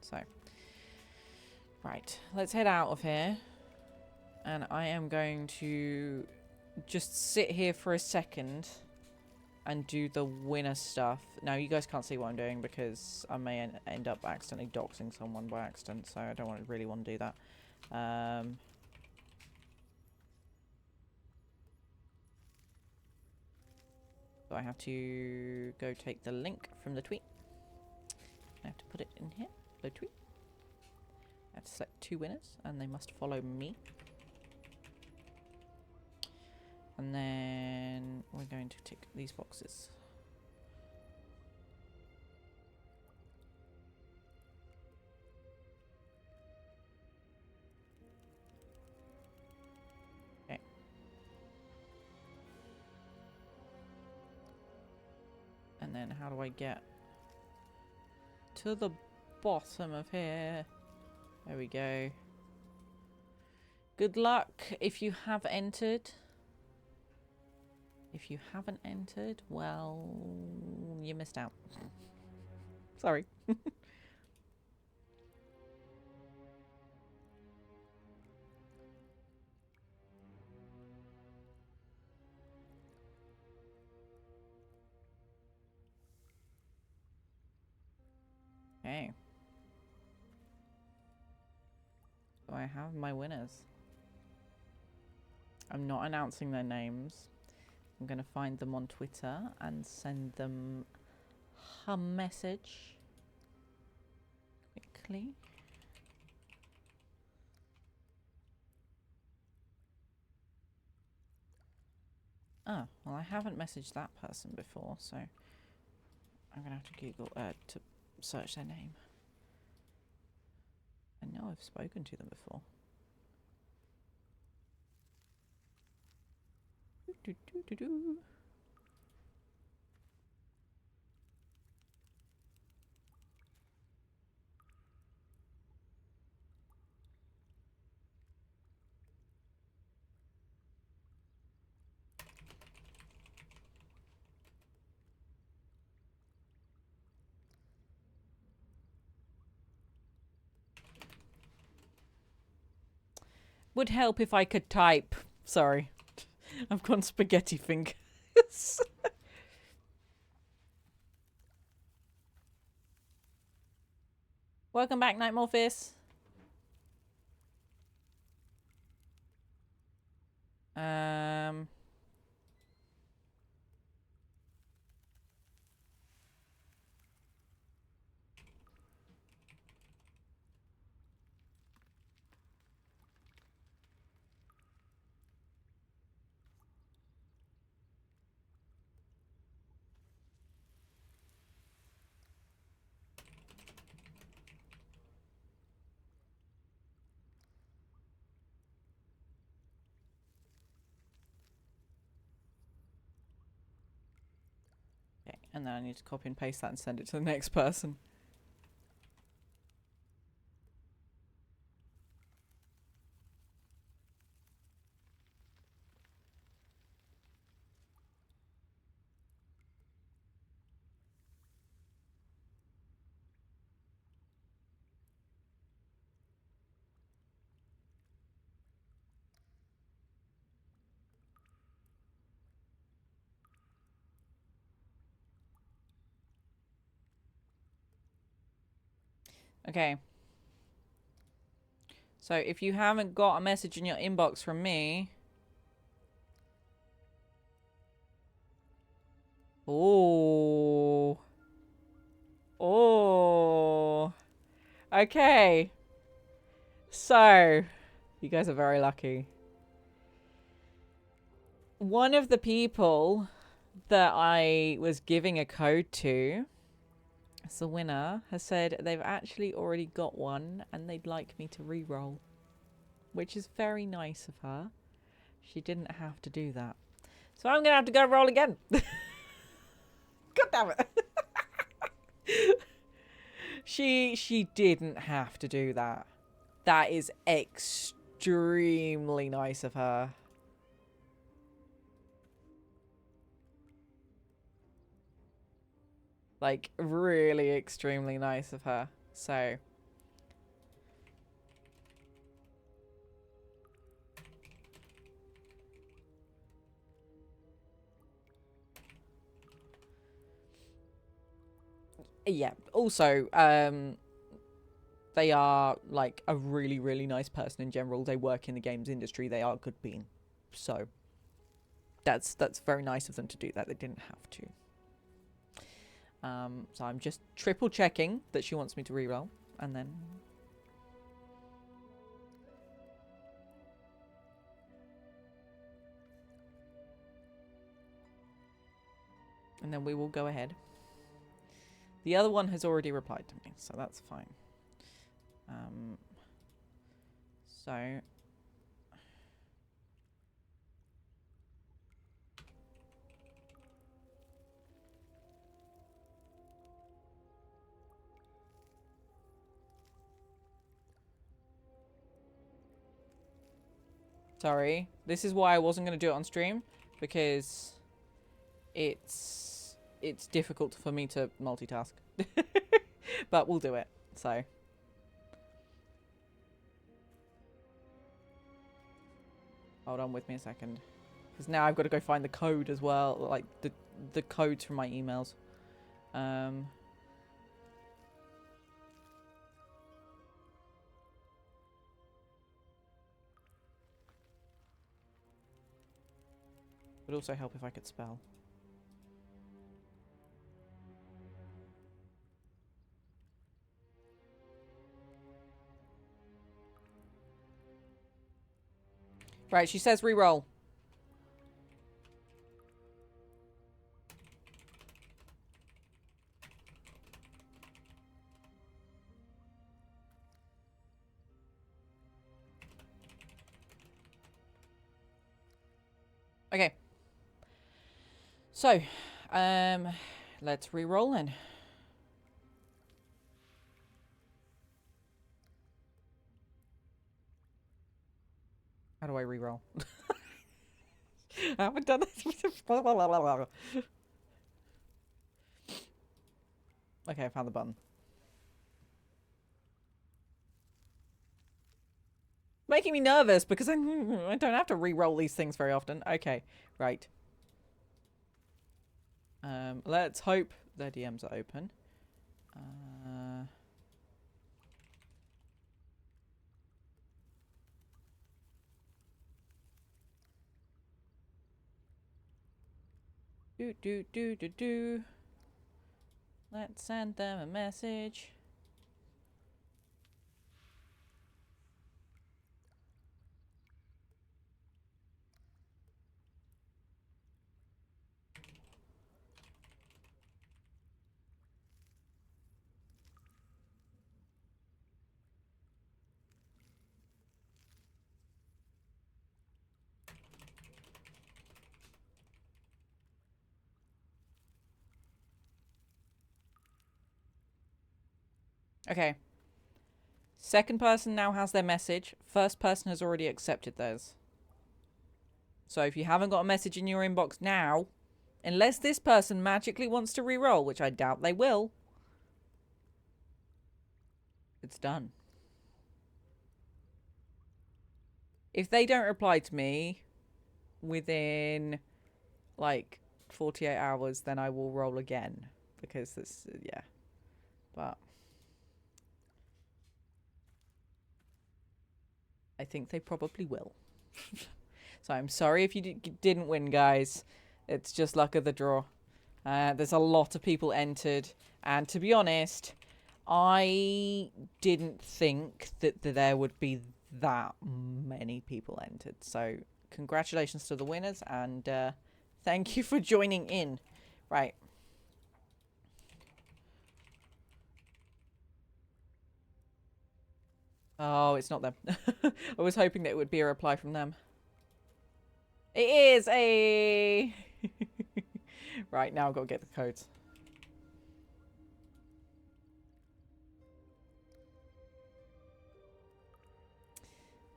So, right, let's head out of here. And I am going to just sit here for a second and do the winner stuff. Now, you guys can't see what I'm doing because I may end up accidentally doxing someone by accident, so I don't really want to do that. So I have to go take the link from the tweet. I have to put it in here. The tweet. I have to select 2 winners, and they must follow me. And then we're going to tick these boxes. then how do I get to the bottom of here? There we go. Good luck if you have entered. If you haven't entered, well, you missed out. Sorry. Okay. So I have my winners. I'm not announcing their names. I'm going to find them on Twitter and send them a message quickly. Oh, well, I haven't messaged that person before, so I'm going to have to Google to search their name. I know I've spoken to them before. Do, do, do, do. Would help if I could type. Sorry. I've gone spaghetti fingers. Welcome back, Nightmorphis. Okay, and then I need to copy and paste that and send it to the next person. Okay. So if you haven't got a message in your inbox from me... Oh. Oh. Okay. So, you guys are very lucky. One of the people that I was giving a code to, as the winner, has said they've actually already got one and they'd like me to re-roll. Which is very nice of her. She didn't have to do that. So I'm going to have to go roll again. God damn it. She didn't have to do that. That is extremely nice of her. Like, really extremely nice of her. So... yeah. Also, they are, like, a really, really nice person in general. They work in the games industry. They are good being. So, that's very nice of them to do that. They didn't have to. So I'm just triple checking that she wants me to reroll, and then... and then we will go ahead. The other one has already replied to me, so that's fine. So... Sorry. This is why I wasn't going to do it on stream. Because it's difficult for me to multitask. But we'll do it. So. Hold on with me a second. Because now I've got to go find the code as well. Like, the codes from my emails. Would also help if I could spell. Right, she says re-roll. Okay. So, let's re-roll then. How do I re-roll? I haven't done this. Okay, I found the button. Making me nervous because I don't have to re-roll these things very often. Okay, right. Let's hope their DMs are open. Do. Let's send them a message. Okay. Second person now has their message. First person has already accepted theirs. So if you haven't got a message in your inbox now, unless this person magically wants to re-roll, which I doubt they will, it's done. If they don't reply to me within, like, 48 hours, then I will roll again. Because this, yeah. But I think they probably will. So I'm sorry if you didn't win, guys. It's just luck of the draw. There's a lot of people entered. And to be honest, I didn't think that there would be that many people entered. So congratulations to the winners. And thank you for joining in. Right. Oh, it's not them. I was hoping that it would be a reply from them. It is a... Right, now I've got to get the codes.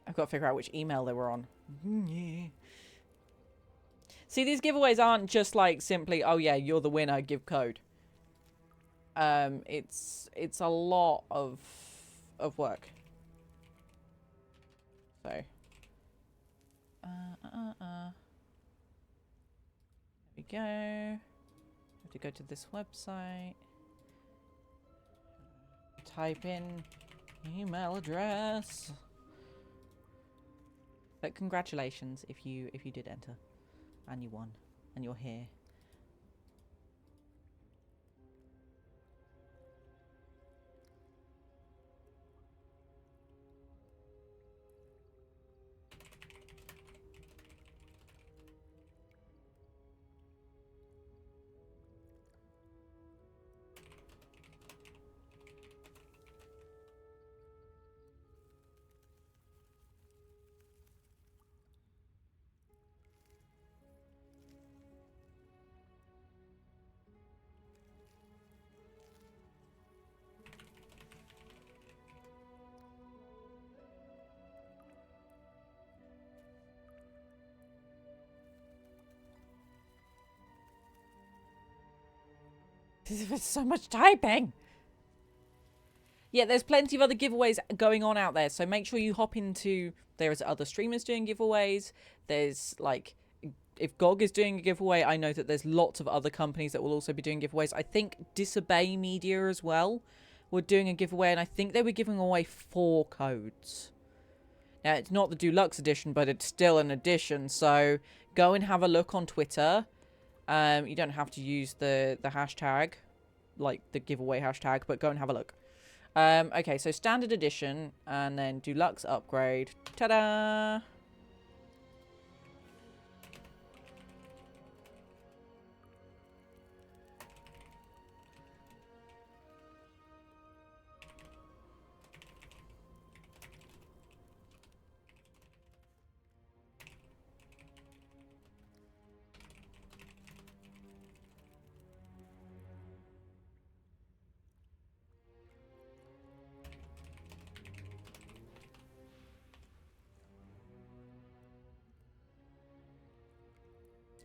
I've got to figure out which email they were on. See, these giveaways aren't just like simply, oh yeah, you're the winner, give code. It's a lot of work. So. There we go. Have to go to this website. Type in email address. But congratulations if you did enter and you won and you're here. There's so much typing. Yeah, there's plenty of other giveaways going on out there. So make sure you hop into... There's other streamers doing giveaways. There's, like... If GOG is doing a giveaway, I know that there's lots of other companies that will also be doing giveaways. I think Disobey Media as well were doing a giveaway. And I think they were giving away 4 codes. Now, it's not the deluxe edition, but it's still an edition. So go and have a look on Twitter. You don't have to use the hashtag, like the giveaway hashtag, but go and have a look. Okay, so standard edition and then deluxe upgrade. Ta-da!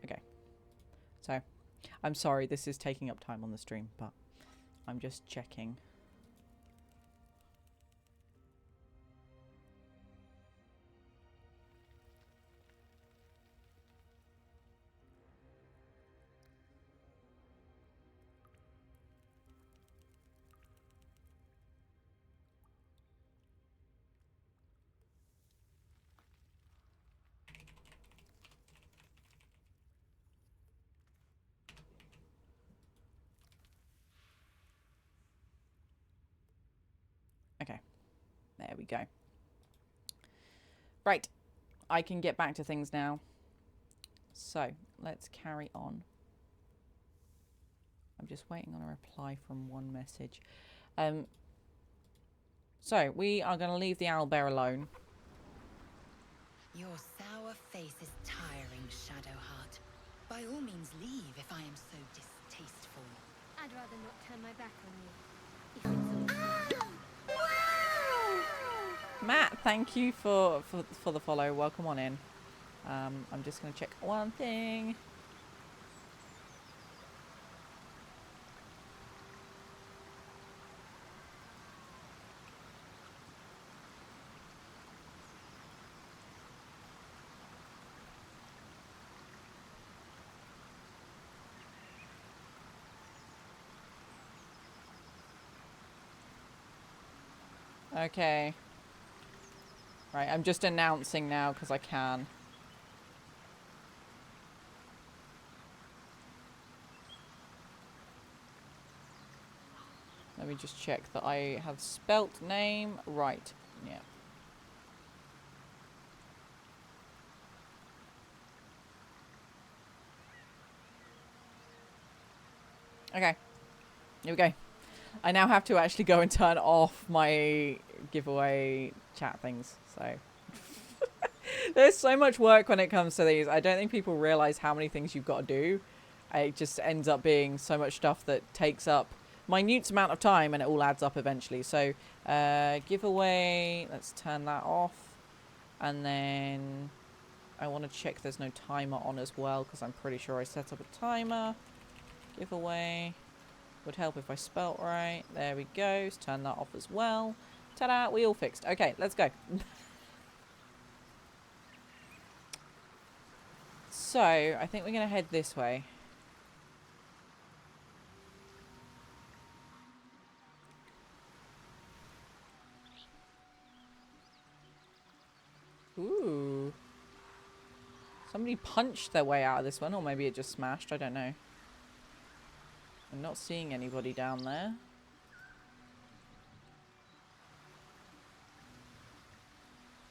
Okay. So, I'm sorry this is taking up time on the stream, but I'm just checking. Okay, there we go. Right, I can get back to things now. So, let's carry on. I'm just waiting on a reply from one message. So, we are going to leave the owlbear alone. Your sour face is tiring, Shadowheart. By all means leave if I am so distasteful. I'd rather not turn my back on you. Matt, thank you for the follow. Welcome on in. I'm just going to check one thing. Okay. Right, I'm just announcing now because I can. Let me just check that I have spelt name right. Yeah. Okay. Here we go. I now have to actually go and turn off my giveaway chat things, so there's so much work when it comes to these. I don't think people realize how many things you've got to do. It just ends up being so much stuff that takes up minute amount of time, and it all adds up eventually. So giveaway, let's turn that off, and then I want to check there's no timer on as well, because I'm pretty sure I set up a timer. Giveaway would help if I spelt right. There we go. Let's turn that off as well. Ta-da, we all fixed. Okay, let's go. So, I think we're going to head this way. Ooh. Somebody punched their way out of this one, or maybe it just smashed. I don't know. I'm not seeing anybody down there.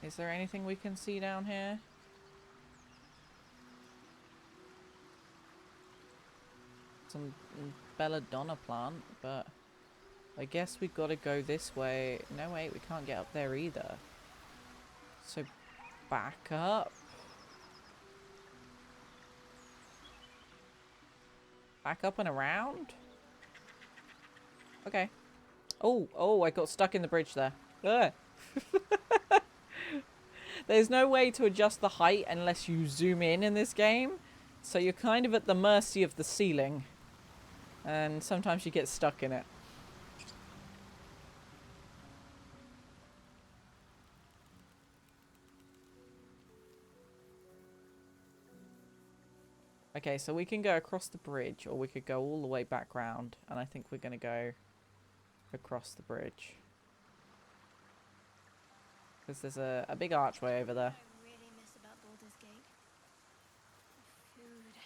Is there anything we can see down here? Some belladonna plant, but I guess we've got to go this way. No, wait, we can't get up there either. So back up. Back up and around? Okay. Oh, I got stuck in the bridge there. Ugh. There's no way to adjust the height unless you zoom in this game. So you're kind of at the mercy of the ceiling. And sometimes you get stuck in it. Okay, so we can go across the bridge, or we could go all the way back round, and I think we're going to go across the bridge. Because there's a big archway over there. I really miss about Baldur's Gate. Food.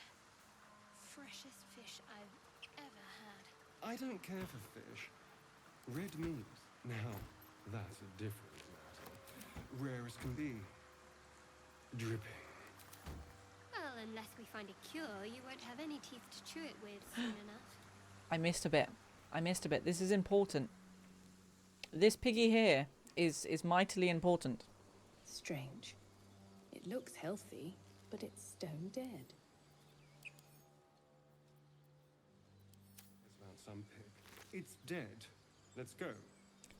Freshest fish I've ever had. I don't care for fish. Red meat, now, that's a different matter. Rare as can be. Dripping. Well, unless we find a cure, you won't have any teeth to chew it with soon enough. I missed a bit. I missed a bit. This is important. This piggy here is mightily important. Strange. It looks healthy, but it's stone dead. It's about some pig. It's dead. Let's go.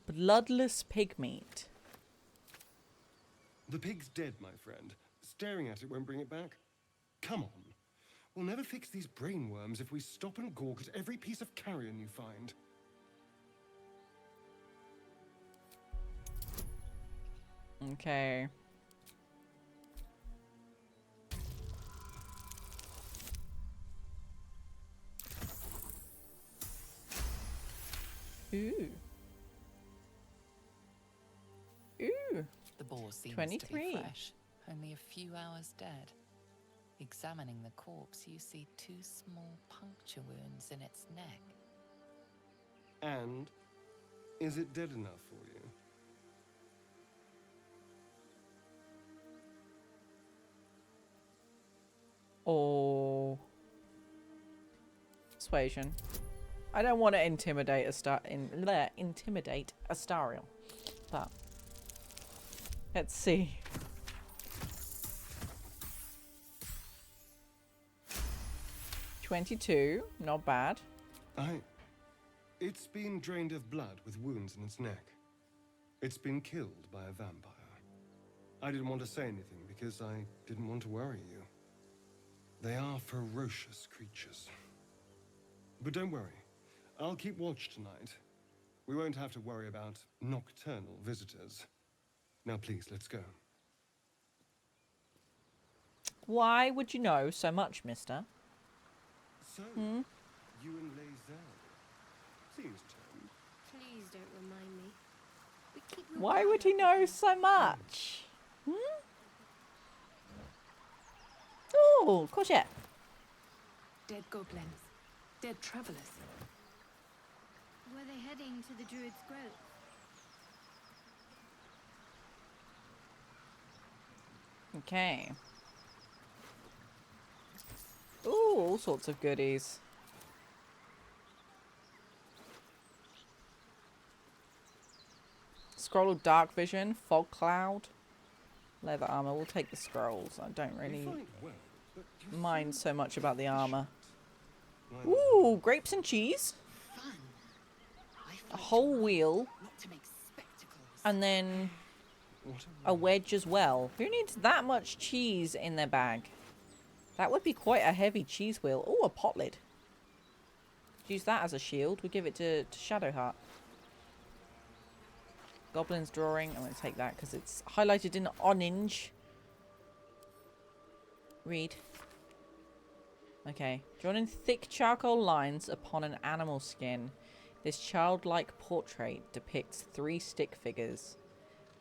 Bloodless pig meat. The pig's dead, my friend. Staring at it won't bring it back. Come on. We'll never fix these brainworms if we stop and gawk at every piece of carrion you find. Okay. Ooh. Ooh. The boar seems 23. to be fresh, only a few hours dead. Examining the corpse, you see 2 small puncture wounds in its neck. And is it dead enough for you? Or persuasion. I don't want to intimidate intimidate Astariel, but let's see. $22, not bad. It's been drained of blood with wounds in its neck. It's been killed by a vampire. I didn't want to say anything because I didn't want to worry you. They are ferocious creatures. But don't worry. I'll keep watch tonight. We won't have to worry about nocturnal visitors. Now please, let's go. Why would you know so much, mister? So, you and Lae'zel. Seems turned. Please don't remind me. We keep Why would he know so much? Oh, courgette. Dead goblins. Dead travelers. Were they heading to the Druid's Grove? Okay. Ooh, all sorts of goodies. Scroll of dark vision, fog cloud, leather armor. We'll take the scrolls. I don't really mind so much about the armor. Ooh, grapes and cheese. A whole wheel. And then a wedge as well. Who needs that much cheese in their bag? That would be quite a heavy cheese wheel. Oh, a pot lid. Use that as a shield. We give it to Shadowheart. Goblin's drawing. I'm going to take that because it's highlighted in orange. Read. Okay. Drawn in thick charcoal lines upon an animal skin. This childlike portrait depicts 3 stick figures.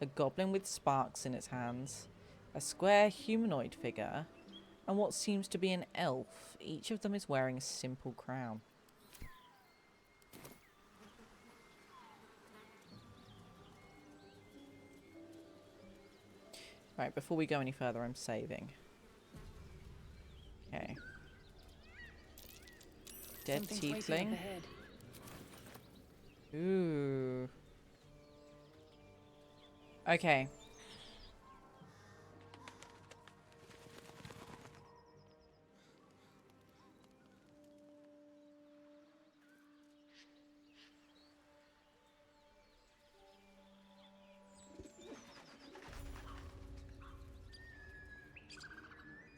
A goblin with sparks in its hands. A square humanoid figure. And what seems to be an elf. Each of them is wearing a simple crown. Right, before we go any further, I'm saving. Okay. Dead tiefling. Ooh. Okay.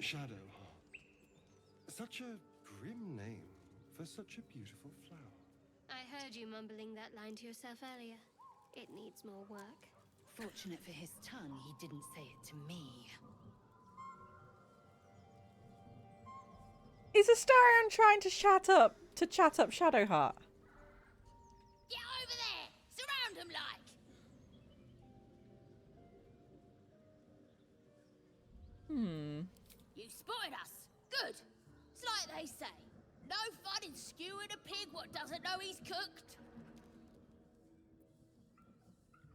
Shadowheart. Such a grim name. for such a beautiful flower. I heard you mumbling that line to yourself earlier. It needs more work. Fortunate for his tongue, he didn't say it to me. Is Astarion trying to chat up Shadowheart? Get over there! Surround him like! You spotted us. Good. It's like they say. No fun in skewing a pig what doesn't know he's cooked.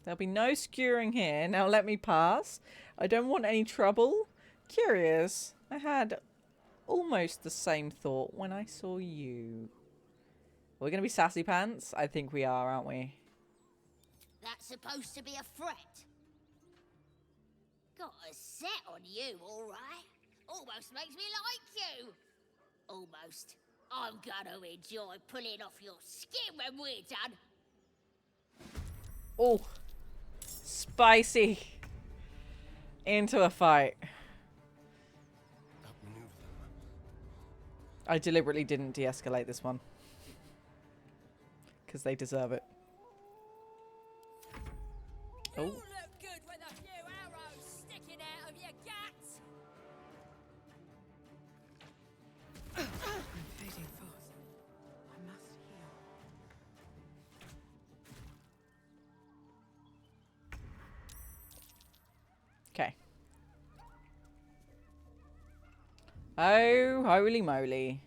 There'll be no skewering here. Now let me pass. I don't want any trouble. Curious. I had almost the same thought when I saw you. We're going to be sassy pants? I think we are, aren't we? That's supposed to be a threat. Got a set on you, all right? Almost makes me like you. Almost. I'm gonna enjoy pulling off your skin when we're done. Oh. Spicy. Into a fight. I deliberately didn't de-escalate this one. Because they deserve it. Oh. You look good with a few arrows sticking out of your guts. I'm fading fast. I must heal. Okay. Oh, holy moly.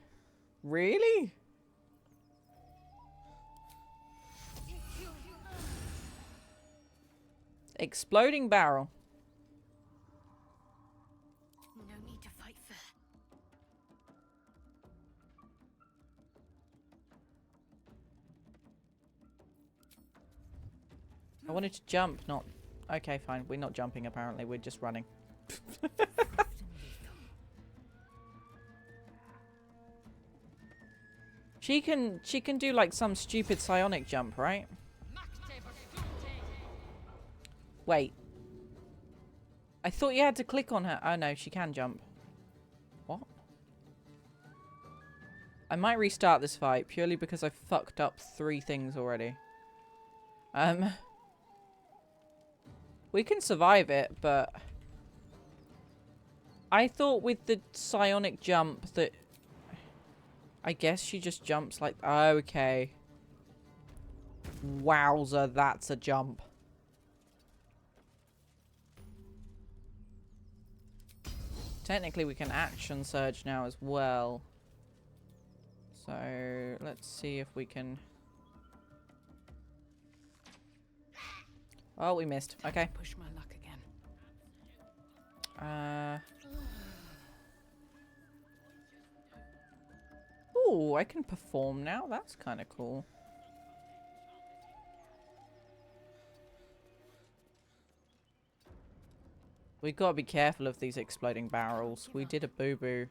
Really? Exploding barrel. No need to fight fair. I wanted to jump, not... Okay, fine. We're not jumping, apparently. We're just running. She can do, like, some stupid psionic jump, right? Wait. I thought you had to click on her. Oh, no. She can jump. What? I might restart this fight, purely because I fucked up 3 things already. We can survive it, but... I thought with the psionic jump that... I guess she just jumps like... Okay. Wowzer, that's a jump. Technically, we can action surge now as well. So, let's see if we can... Oh, we missed. Okay. Push my luck again. Ooh, I can perform now. That's kind of cool. We've got to be careful of these exploding barrels. We did a boo-boo.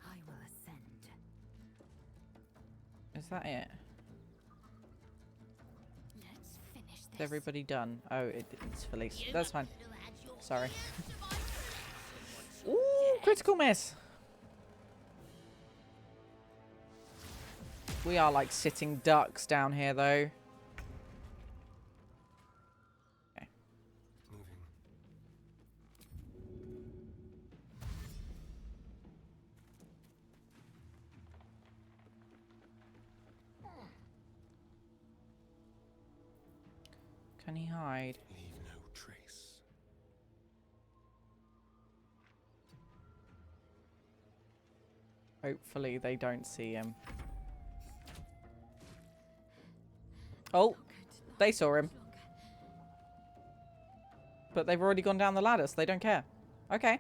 I will ascend. Is that it? Let's finish Is this. everybody done? Oh, it's Felice. That's fine. Sorry. Ooh, critical miss. We are like sitting ducks down here, though. Okay. Moving. Can he hide? Leave no trace. Hopefully they don't see him. Oh, they saw him. But they've already gone down the ladder, so they don't care. Okay.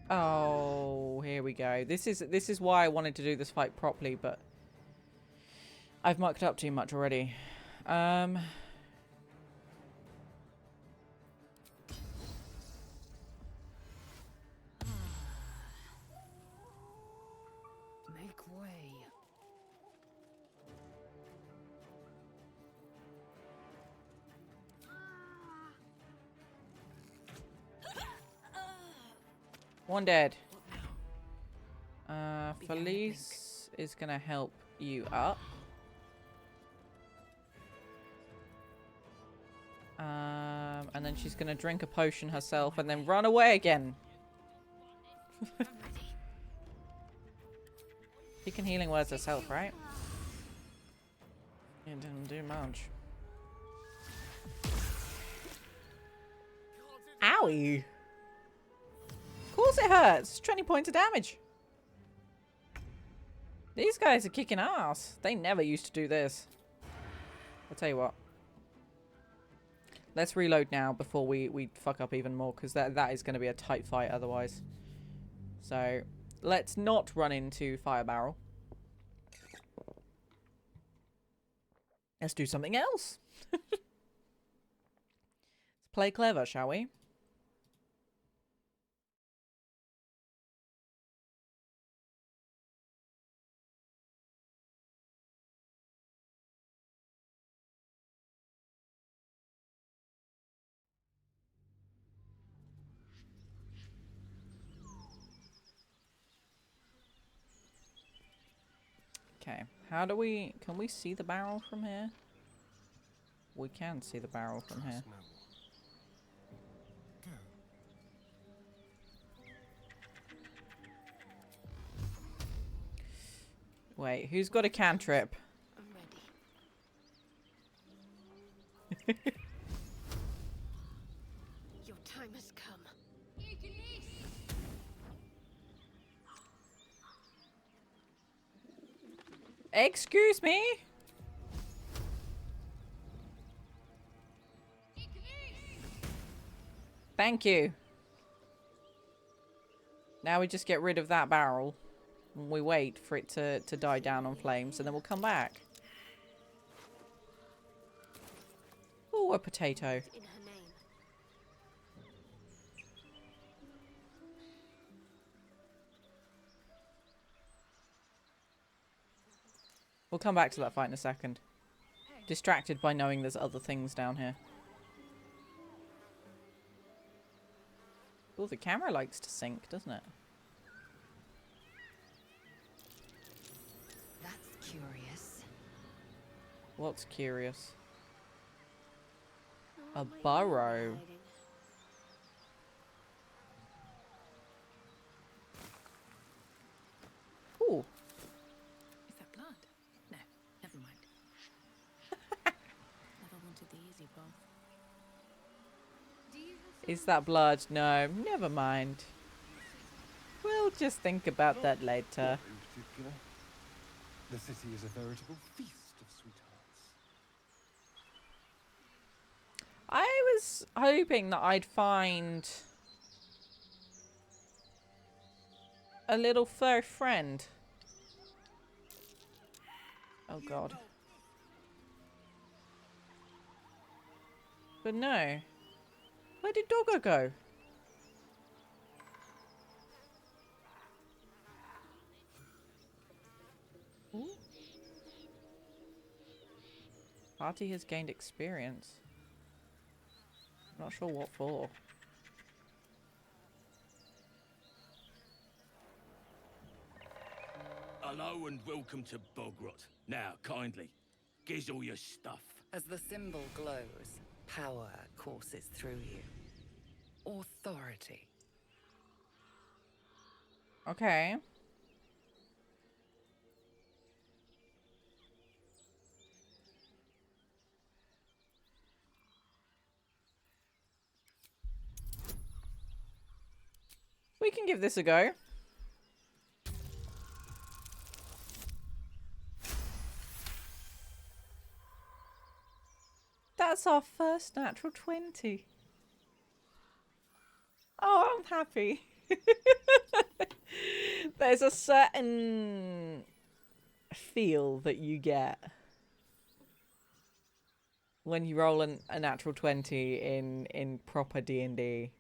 Oh, here we go. This is why I wanted to do this fight properly, but I've mucked up too much already. Make way. One dead. Felice is gonna help you up. And then she's gonna drink a potion herself and then run away again. She can healing words herself, right? It didn't do much. Owie! Of course it hurts. 20 points of damage. These guys are kicking ass. They never used to do this. I'll tell you what. Let's reload now before we fuck up even more, because that is going to be a tight fight otherwise. So, let's not run into Fire Barrel. Let's do something else. Let's play clever, shall we? Okay, how do we... Can we see the barrel from here? We can see the barrel from here. Wait, who's got a cantrip? I'm ready. Your time has come. Excuse me? Thank you. Now we just get rid of that barrel. And we wait for it to die down on flames, and then we'll come back. Oh, a potato. In her name. We'll come back to that fight in a second. Distracted by knowing there's other things down here. Oh, the camera likes to sync, doesn't it? That's curious. What's curious? A burrow. Ooh. Is that blood? No, never mind. Never wanted the easy path. Is that blood? No, never mind. We'll just think about that later. In particular, the city is a veritable feast of sweethearts. I was hoping that I'd find a little fur friend. Oh god. But no. Where did Doggo go? Ooh. Party has gained experience. Not sure what for. Hello and welcome to Bogrot. Now, kindly, giz all your stuff. As the symbol glows, power courses through you. Authority. Okay. We can give this a go. That's our first natural 20. Oh, I'm happy. There's a certain feel that you get when you roll a natural 20 in proper D&D,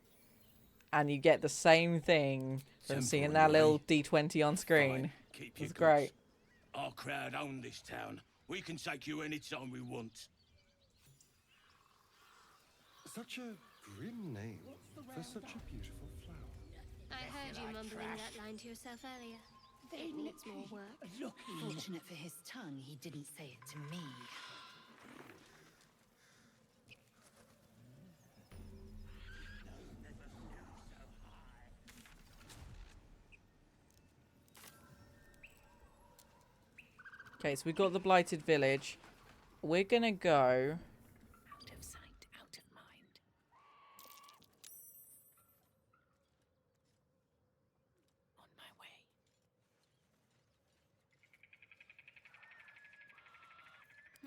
and you get the same thing from seeing that little D20 on screen. keep your It's goods. great. Our crowd own this town. We can take you any time we want. Such a grim name for such a beautiful flower. I heard you mumbling that line to yourself earlier. It needs more work. Fortunate for his tongue, he didn't say it to me. Okay, so we've got the blighted village. We're gonna go. Out of sight, out of mind. On my way.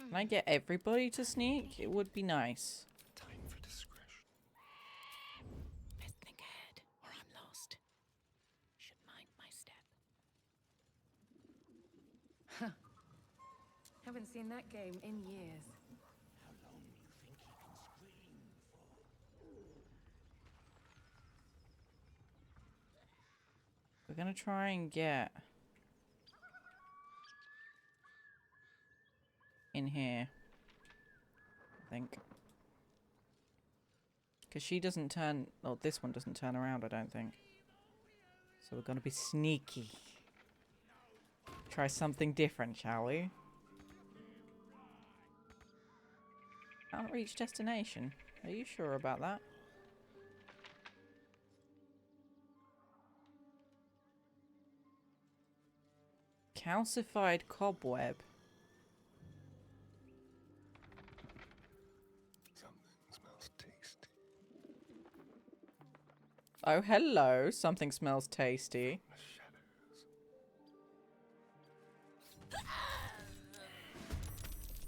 Can I get everybody to sneak? It would be nice. Time for discretion. Best think ahead, or I'm lost. Should mind my step. Huh. Haven't seen that game in years. How long you think he can scream for? We're gonna try and get in here, I think. Because she doesn't turn... Oh, this one doesn't turn around, I don't think. So we're gonna be sneaky. Try something different, shall we? Can't reach destination. Are you sure about that? Calcified cobweb. Something smells tasty. Oh, hello. Something smells tasty.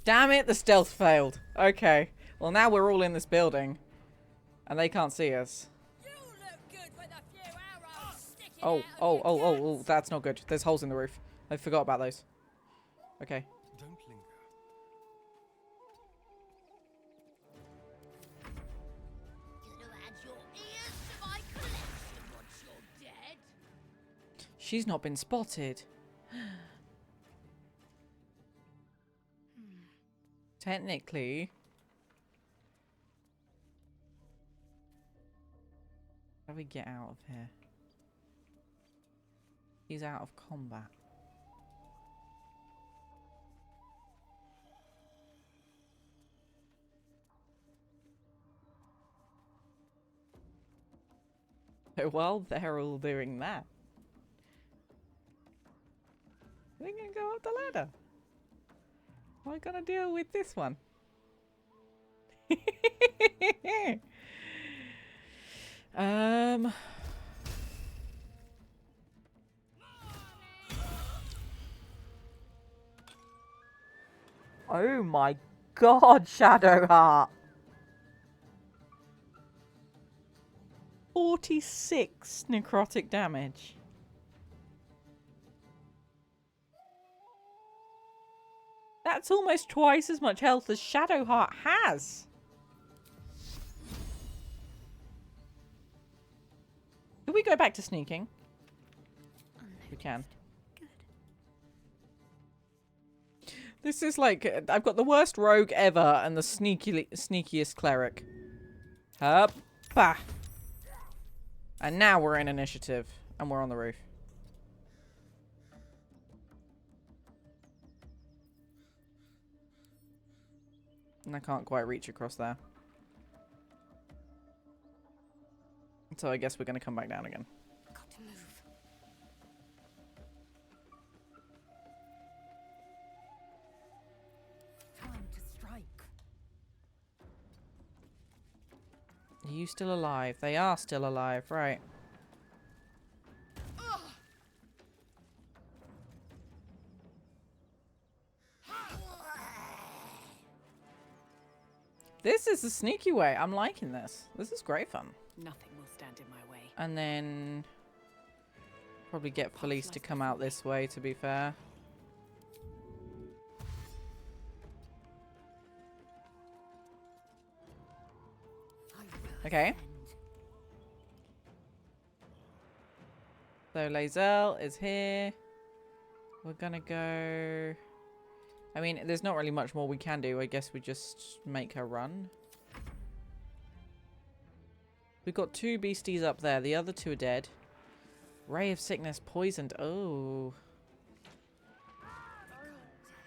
Damn it, the stealth failed. Okay. Well, now we're all in this building. And they can't see us. Oh, that's not good. There's holes in the roof. I forgot about those. Okay. Don't linger. She's not been spotted. Technically. How do we get out of here? He's out of combat. So while they're all doing that, we're gonna go up the ladder. We're gonna deal with this one. Oh my god, Shadowheart. 46 necrotic damage. That's almost twice as much health as Shadowheart has. Can we go back to sneaking? We can. This is like, I've got the worst rogue ever and the sneakiest cleric. Hup. Bah. And now we're in initiative. And we're on the roof. And I can't quite reach across there. So I guess we're going to come back down again. Got to move. Time to strike. Are you still alive? They are still alive, right. This is a sneaky way. I'm liking this. This is great fun. Nothing will stand in my way. And then probably get Felice to come out this way, to be fair. Okay. So Lae'zel is here. We're gonna go... I mean, there's not really much more we can do. I guess we just make her run. We've got 2 beasties up there. The other 2 are dead. Ray of sickness poisoned. Oh.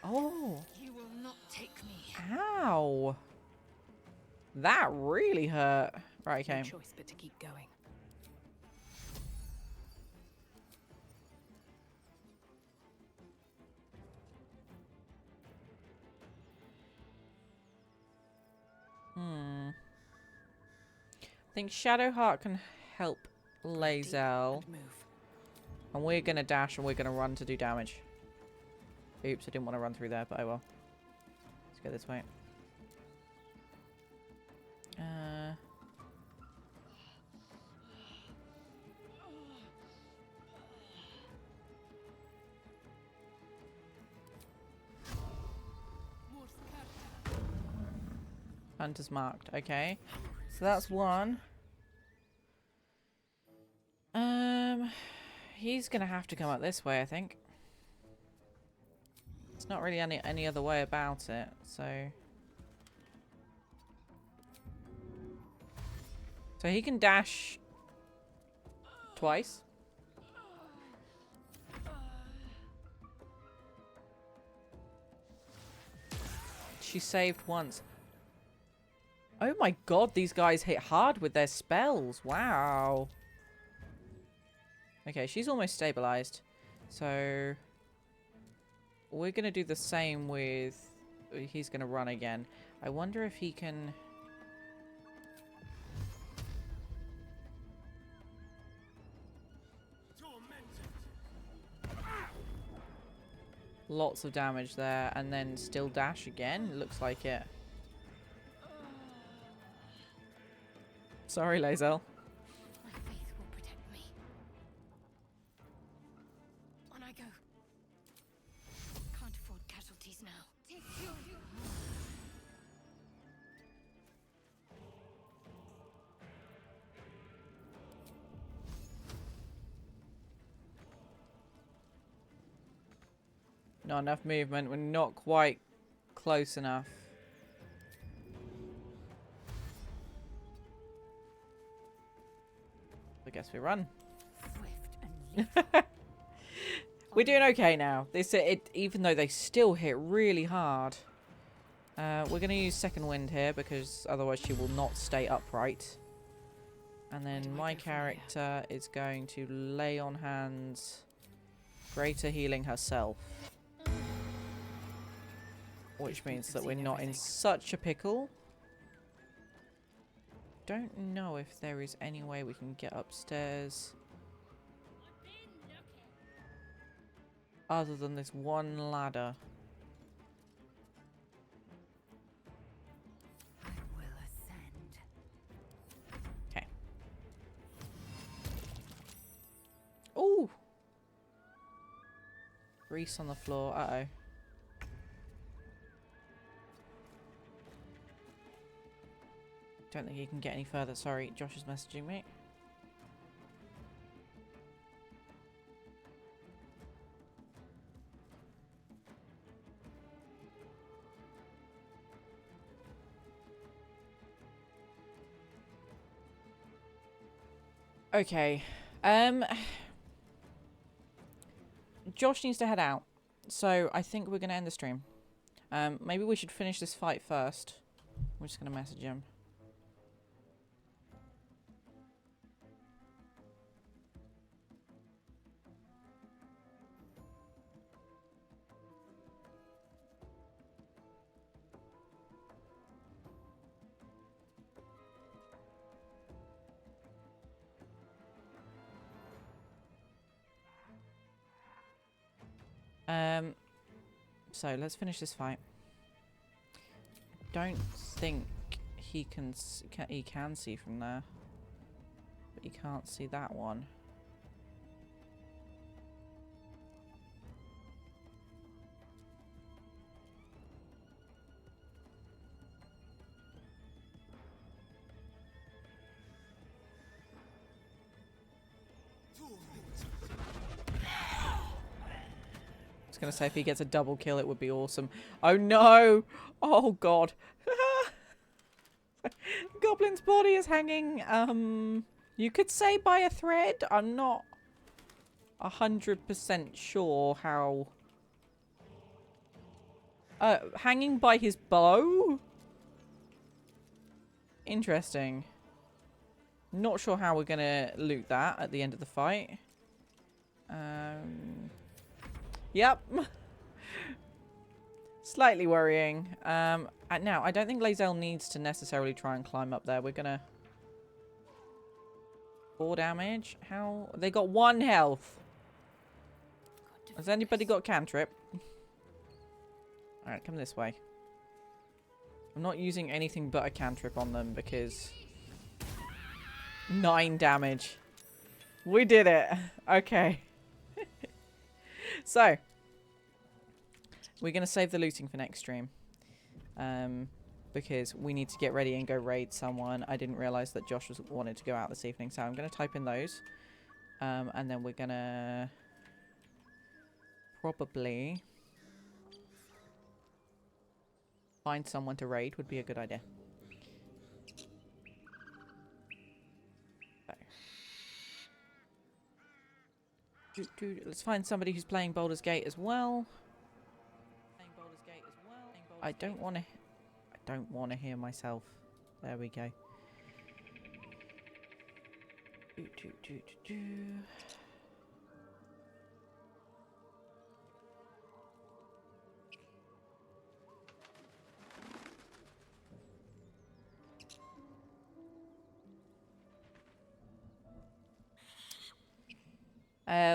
Oh. You will not take me. Ow. That really hurt. Right, okay. No choice but to keep going. I think Shadowheart can help Lae'zel. And we're going to dash and we're going to run to do damage. Oops, I didn't want to run through there, but I will. Let's go this way. Hunter's marked. Okay. So that's 1. He's gonna have to come up this way, I think. It's not really any other way about it, so... So he can dash... twice. She saved once. Oh my god, these guys hit hard with their spells. Wow. Okay, she's almost stabilized. So we're going to do the same with... He's going to run again. I wonder if he can... Lots of damage there, and then still dash again. It looks like it. Sorry, Lae'zel. My faith will protect me. On I go. Can't afford casualties now. Not enough movement. We're not quite close enough. I guess we run. We're doing okay now. Even though they still hit really hard. We're going to use second wind here because otherwise she will not stay upright. And then my character is going to lay on hands, greater healing herself. Which means that we're not in such a pickle. Don't know if there is any way we can get upstairs. Other than this one ladder. I will ascend. Okay. Ooh! Grease on the floor. Uh-oh. Don't think he can get any further. Sorry, Josh is messaging me. Okay. Josh needs to head out. So I think we're going to end the stream. Maybe we should finish this fight first. We're just going to message him. So let's finish this fight. Don't think he can see from there, but he can't see that one. was going to say if he gets a double kill, it would be awesome. Oh, no. Oh, God. Goblin's body is hanging, you could say by a thread. I'm not 100% sure how... hanging by his bow? Interesting. Not sure how we're going to loot that at the end of the fight. Yep. Slightly worrying. Now, I don't think Lae'zel needs to necessarily try and climb up there. We're going to... 4 damage. How? They got 1 health. Has anybody got cantrip? Alright, come this way. I'm not using anything but a cantrip on them because... 9 damage. We did it. Okay. So. We're going to save the looting for next stream. Because we need to get ready and go raid someone. I didn't realise that Josh wanted to go out this evening. So I'm going to type in those. And then we're going to... probably... find someone to raid would be a good idea. Let's find somebody who's playing Baldur's Gate as well. I don't want to hear myself. There we go.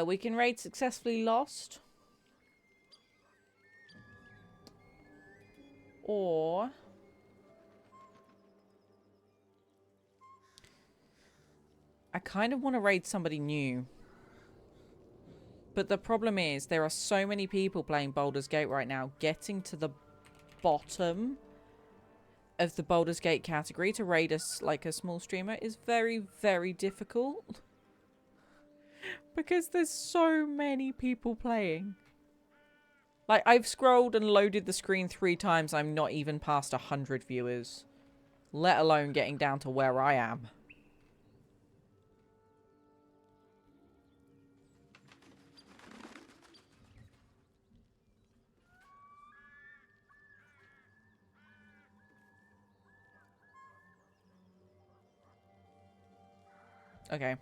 We can raid successfully lost. Or... I kind of want to raid somebody new. But the problem is, there are so many people playing Baldur's Gate right now. Getting to the bottom of the Baldur's Gate category to raid us like a small streamer is very, very difficult. Because there's so many people playing. Like, I've scrolled and loaded the screen 3 times. I'm not even past 100 viewers. Let alone getting down to where I am. Okay.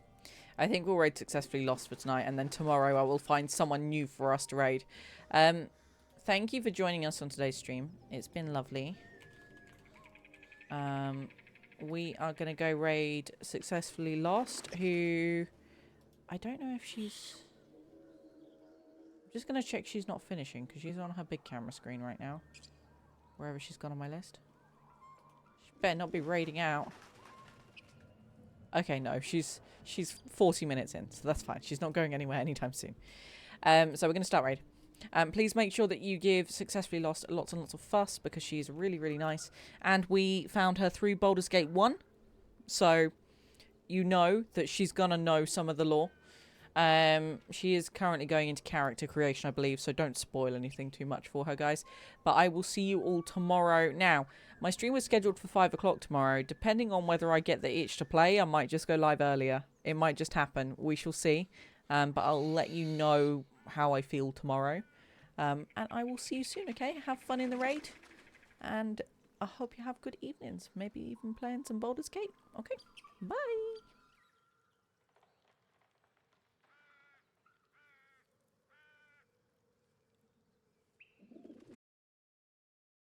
I think we'll raid successfully lost for tonight. And then tomorrow I will find someone new for us to raid. Thank you for joining us on today's stream. It's been lovely. We are going to go raid successfully lost. Who... I don't know if she's... I'm just going to check she's not finishing. Because she's on her big camera screen right now. Wherever she's gone on my list. She better not be raiding out. Okay, no, she's 40 minutes in, so that's fine. She's not going anywhere anytime soon. So we're going to start raid. Please make sure that you give Successfully Lost lots and lots of fuss, because she's really, really nice. And we found her through Baldur's Gate 1, so you know that she's going to know some of the lore. She is currently going into character creation, I believe, so don't spoil anything too much for her, guys. But I will see you all tomorrow. Now, my stream was scheduled for 5 o'clock tomorrow. Depending on whether I get the itch to play, I might just go live earlier. It might just happen. We shall see. But I'll let you know how I feel tomorrow. And I will see you soon, okay? Have fun in the raid. And I hope you have good evenings. Maybe even playing some Baldur's Gate. Okay? Bye!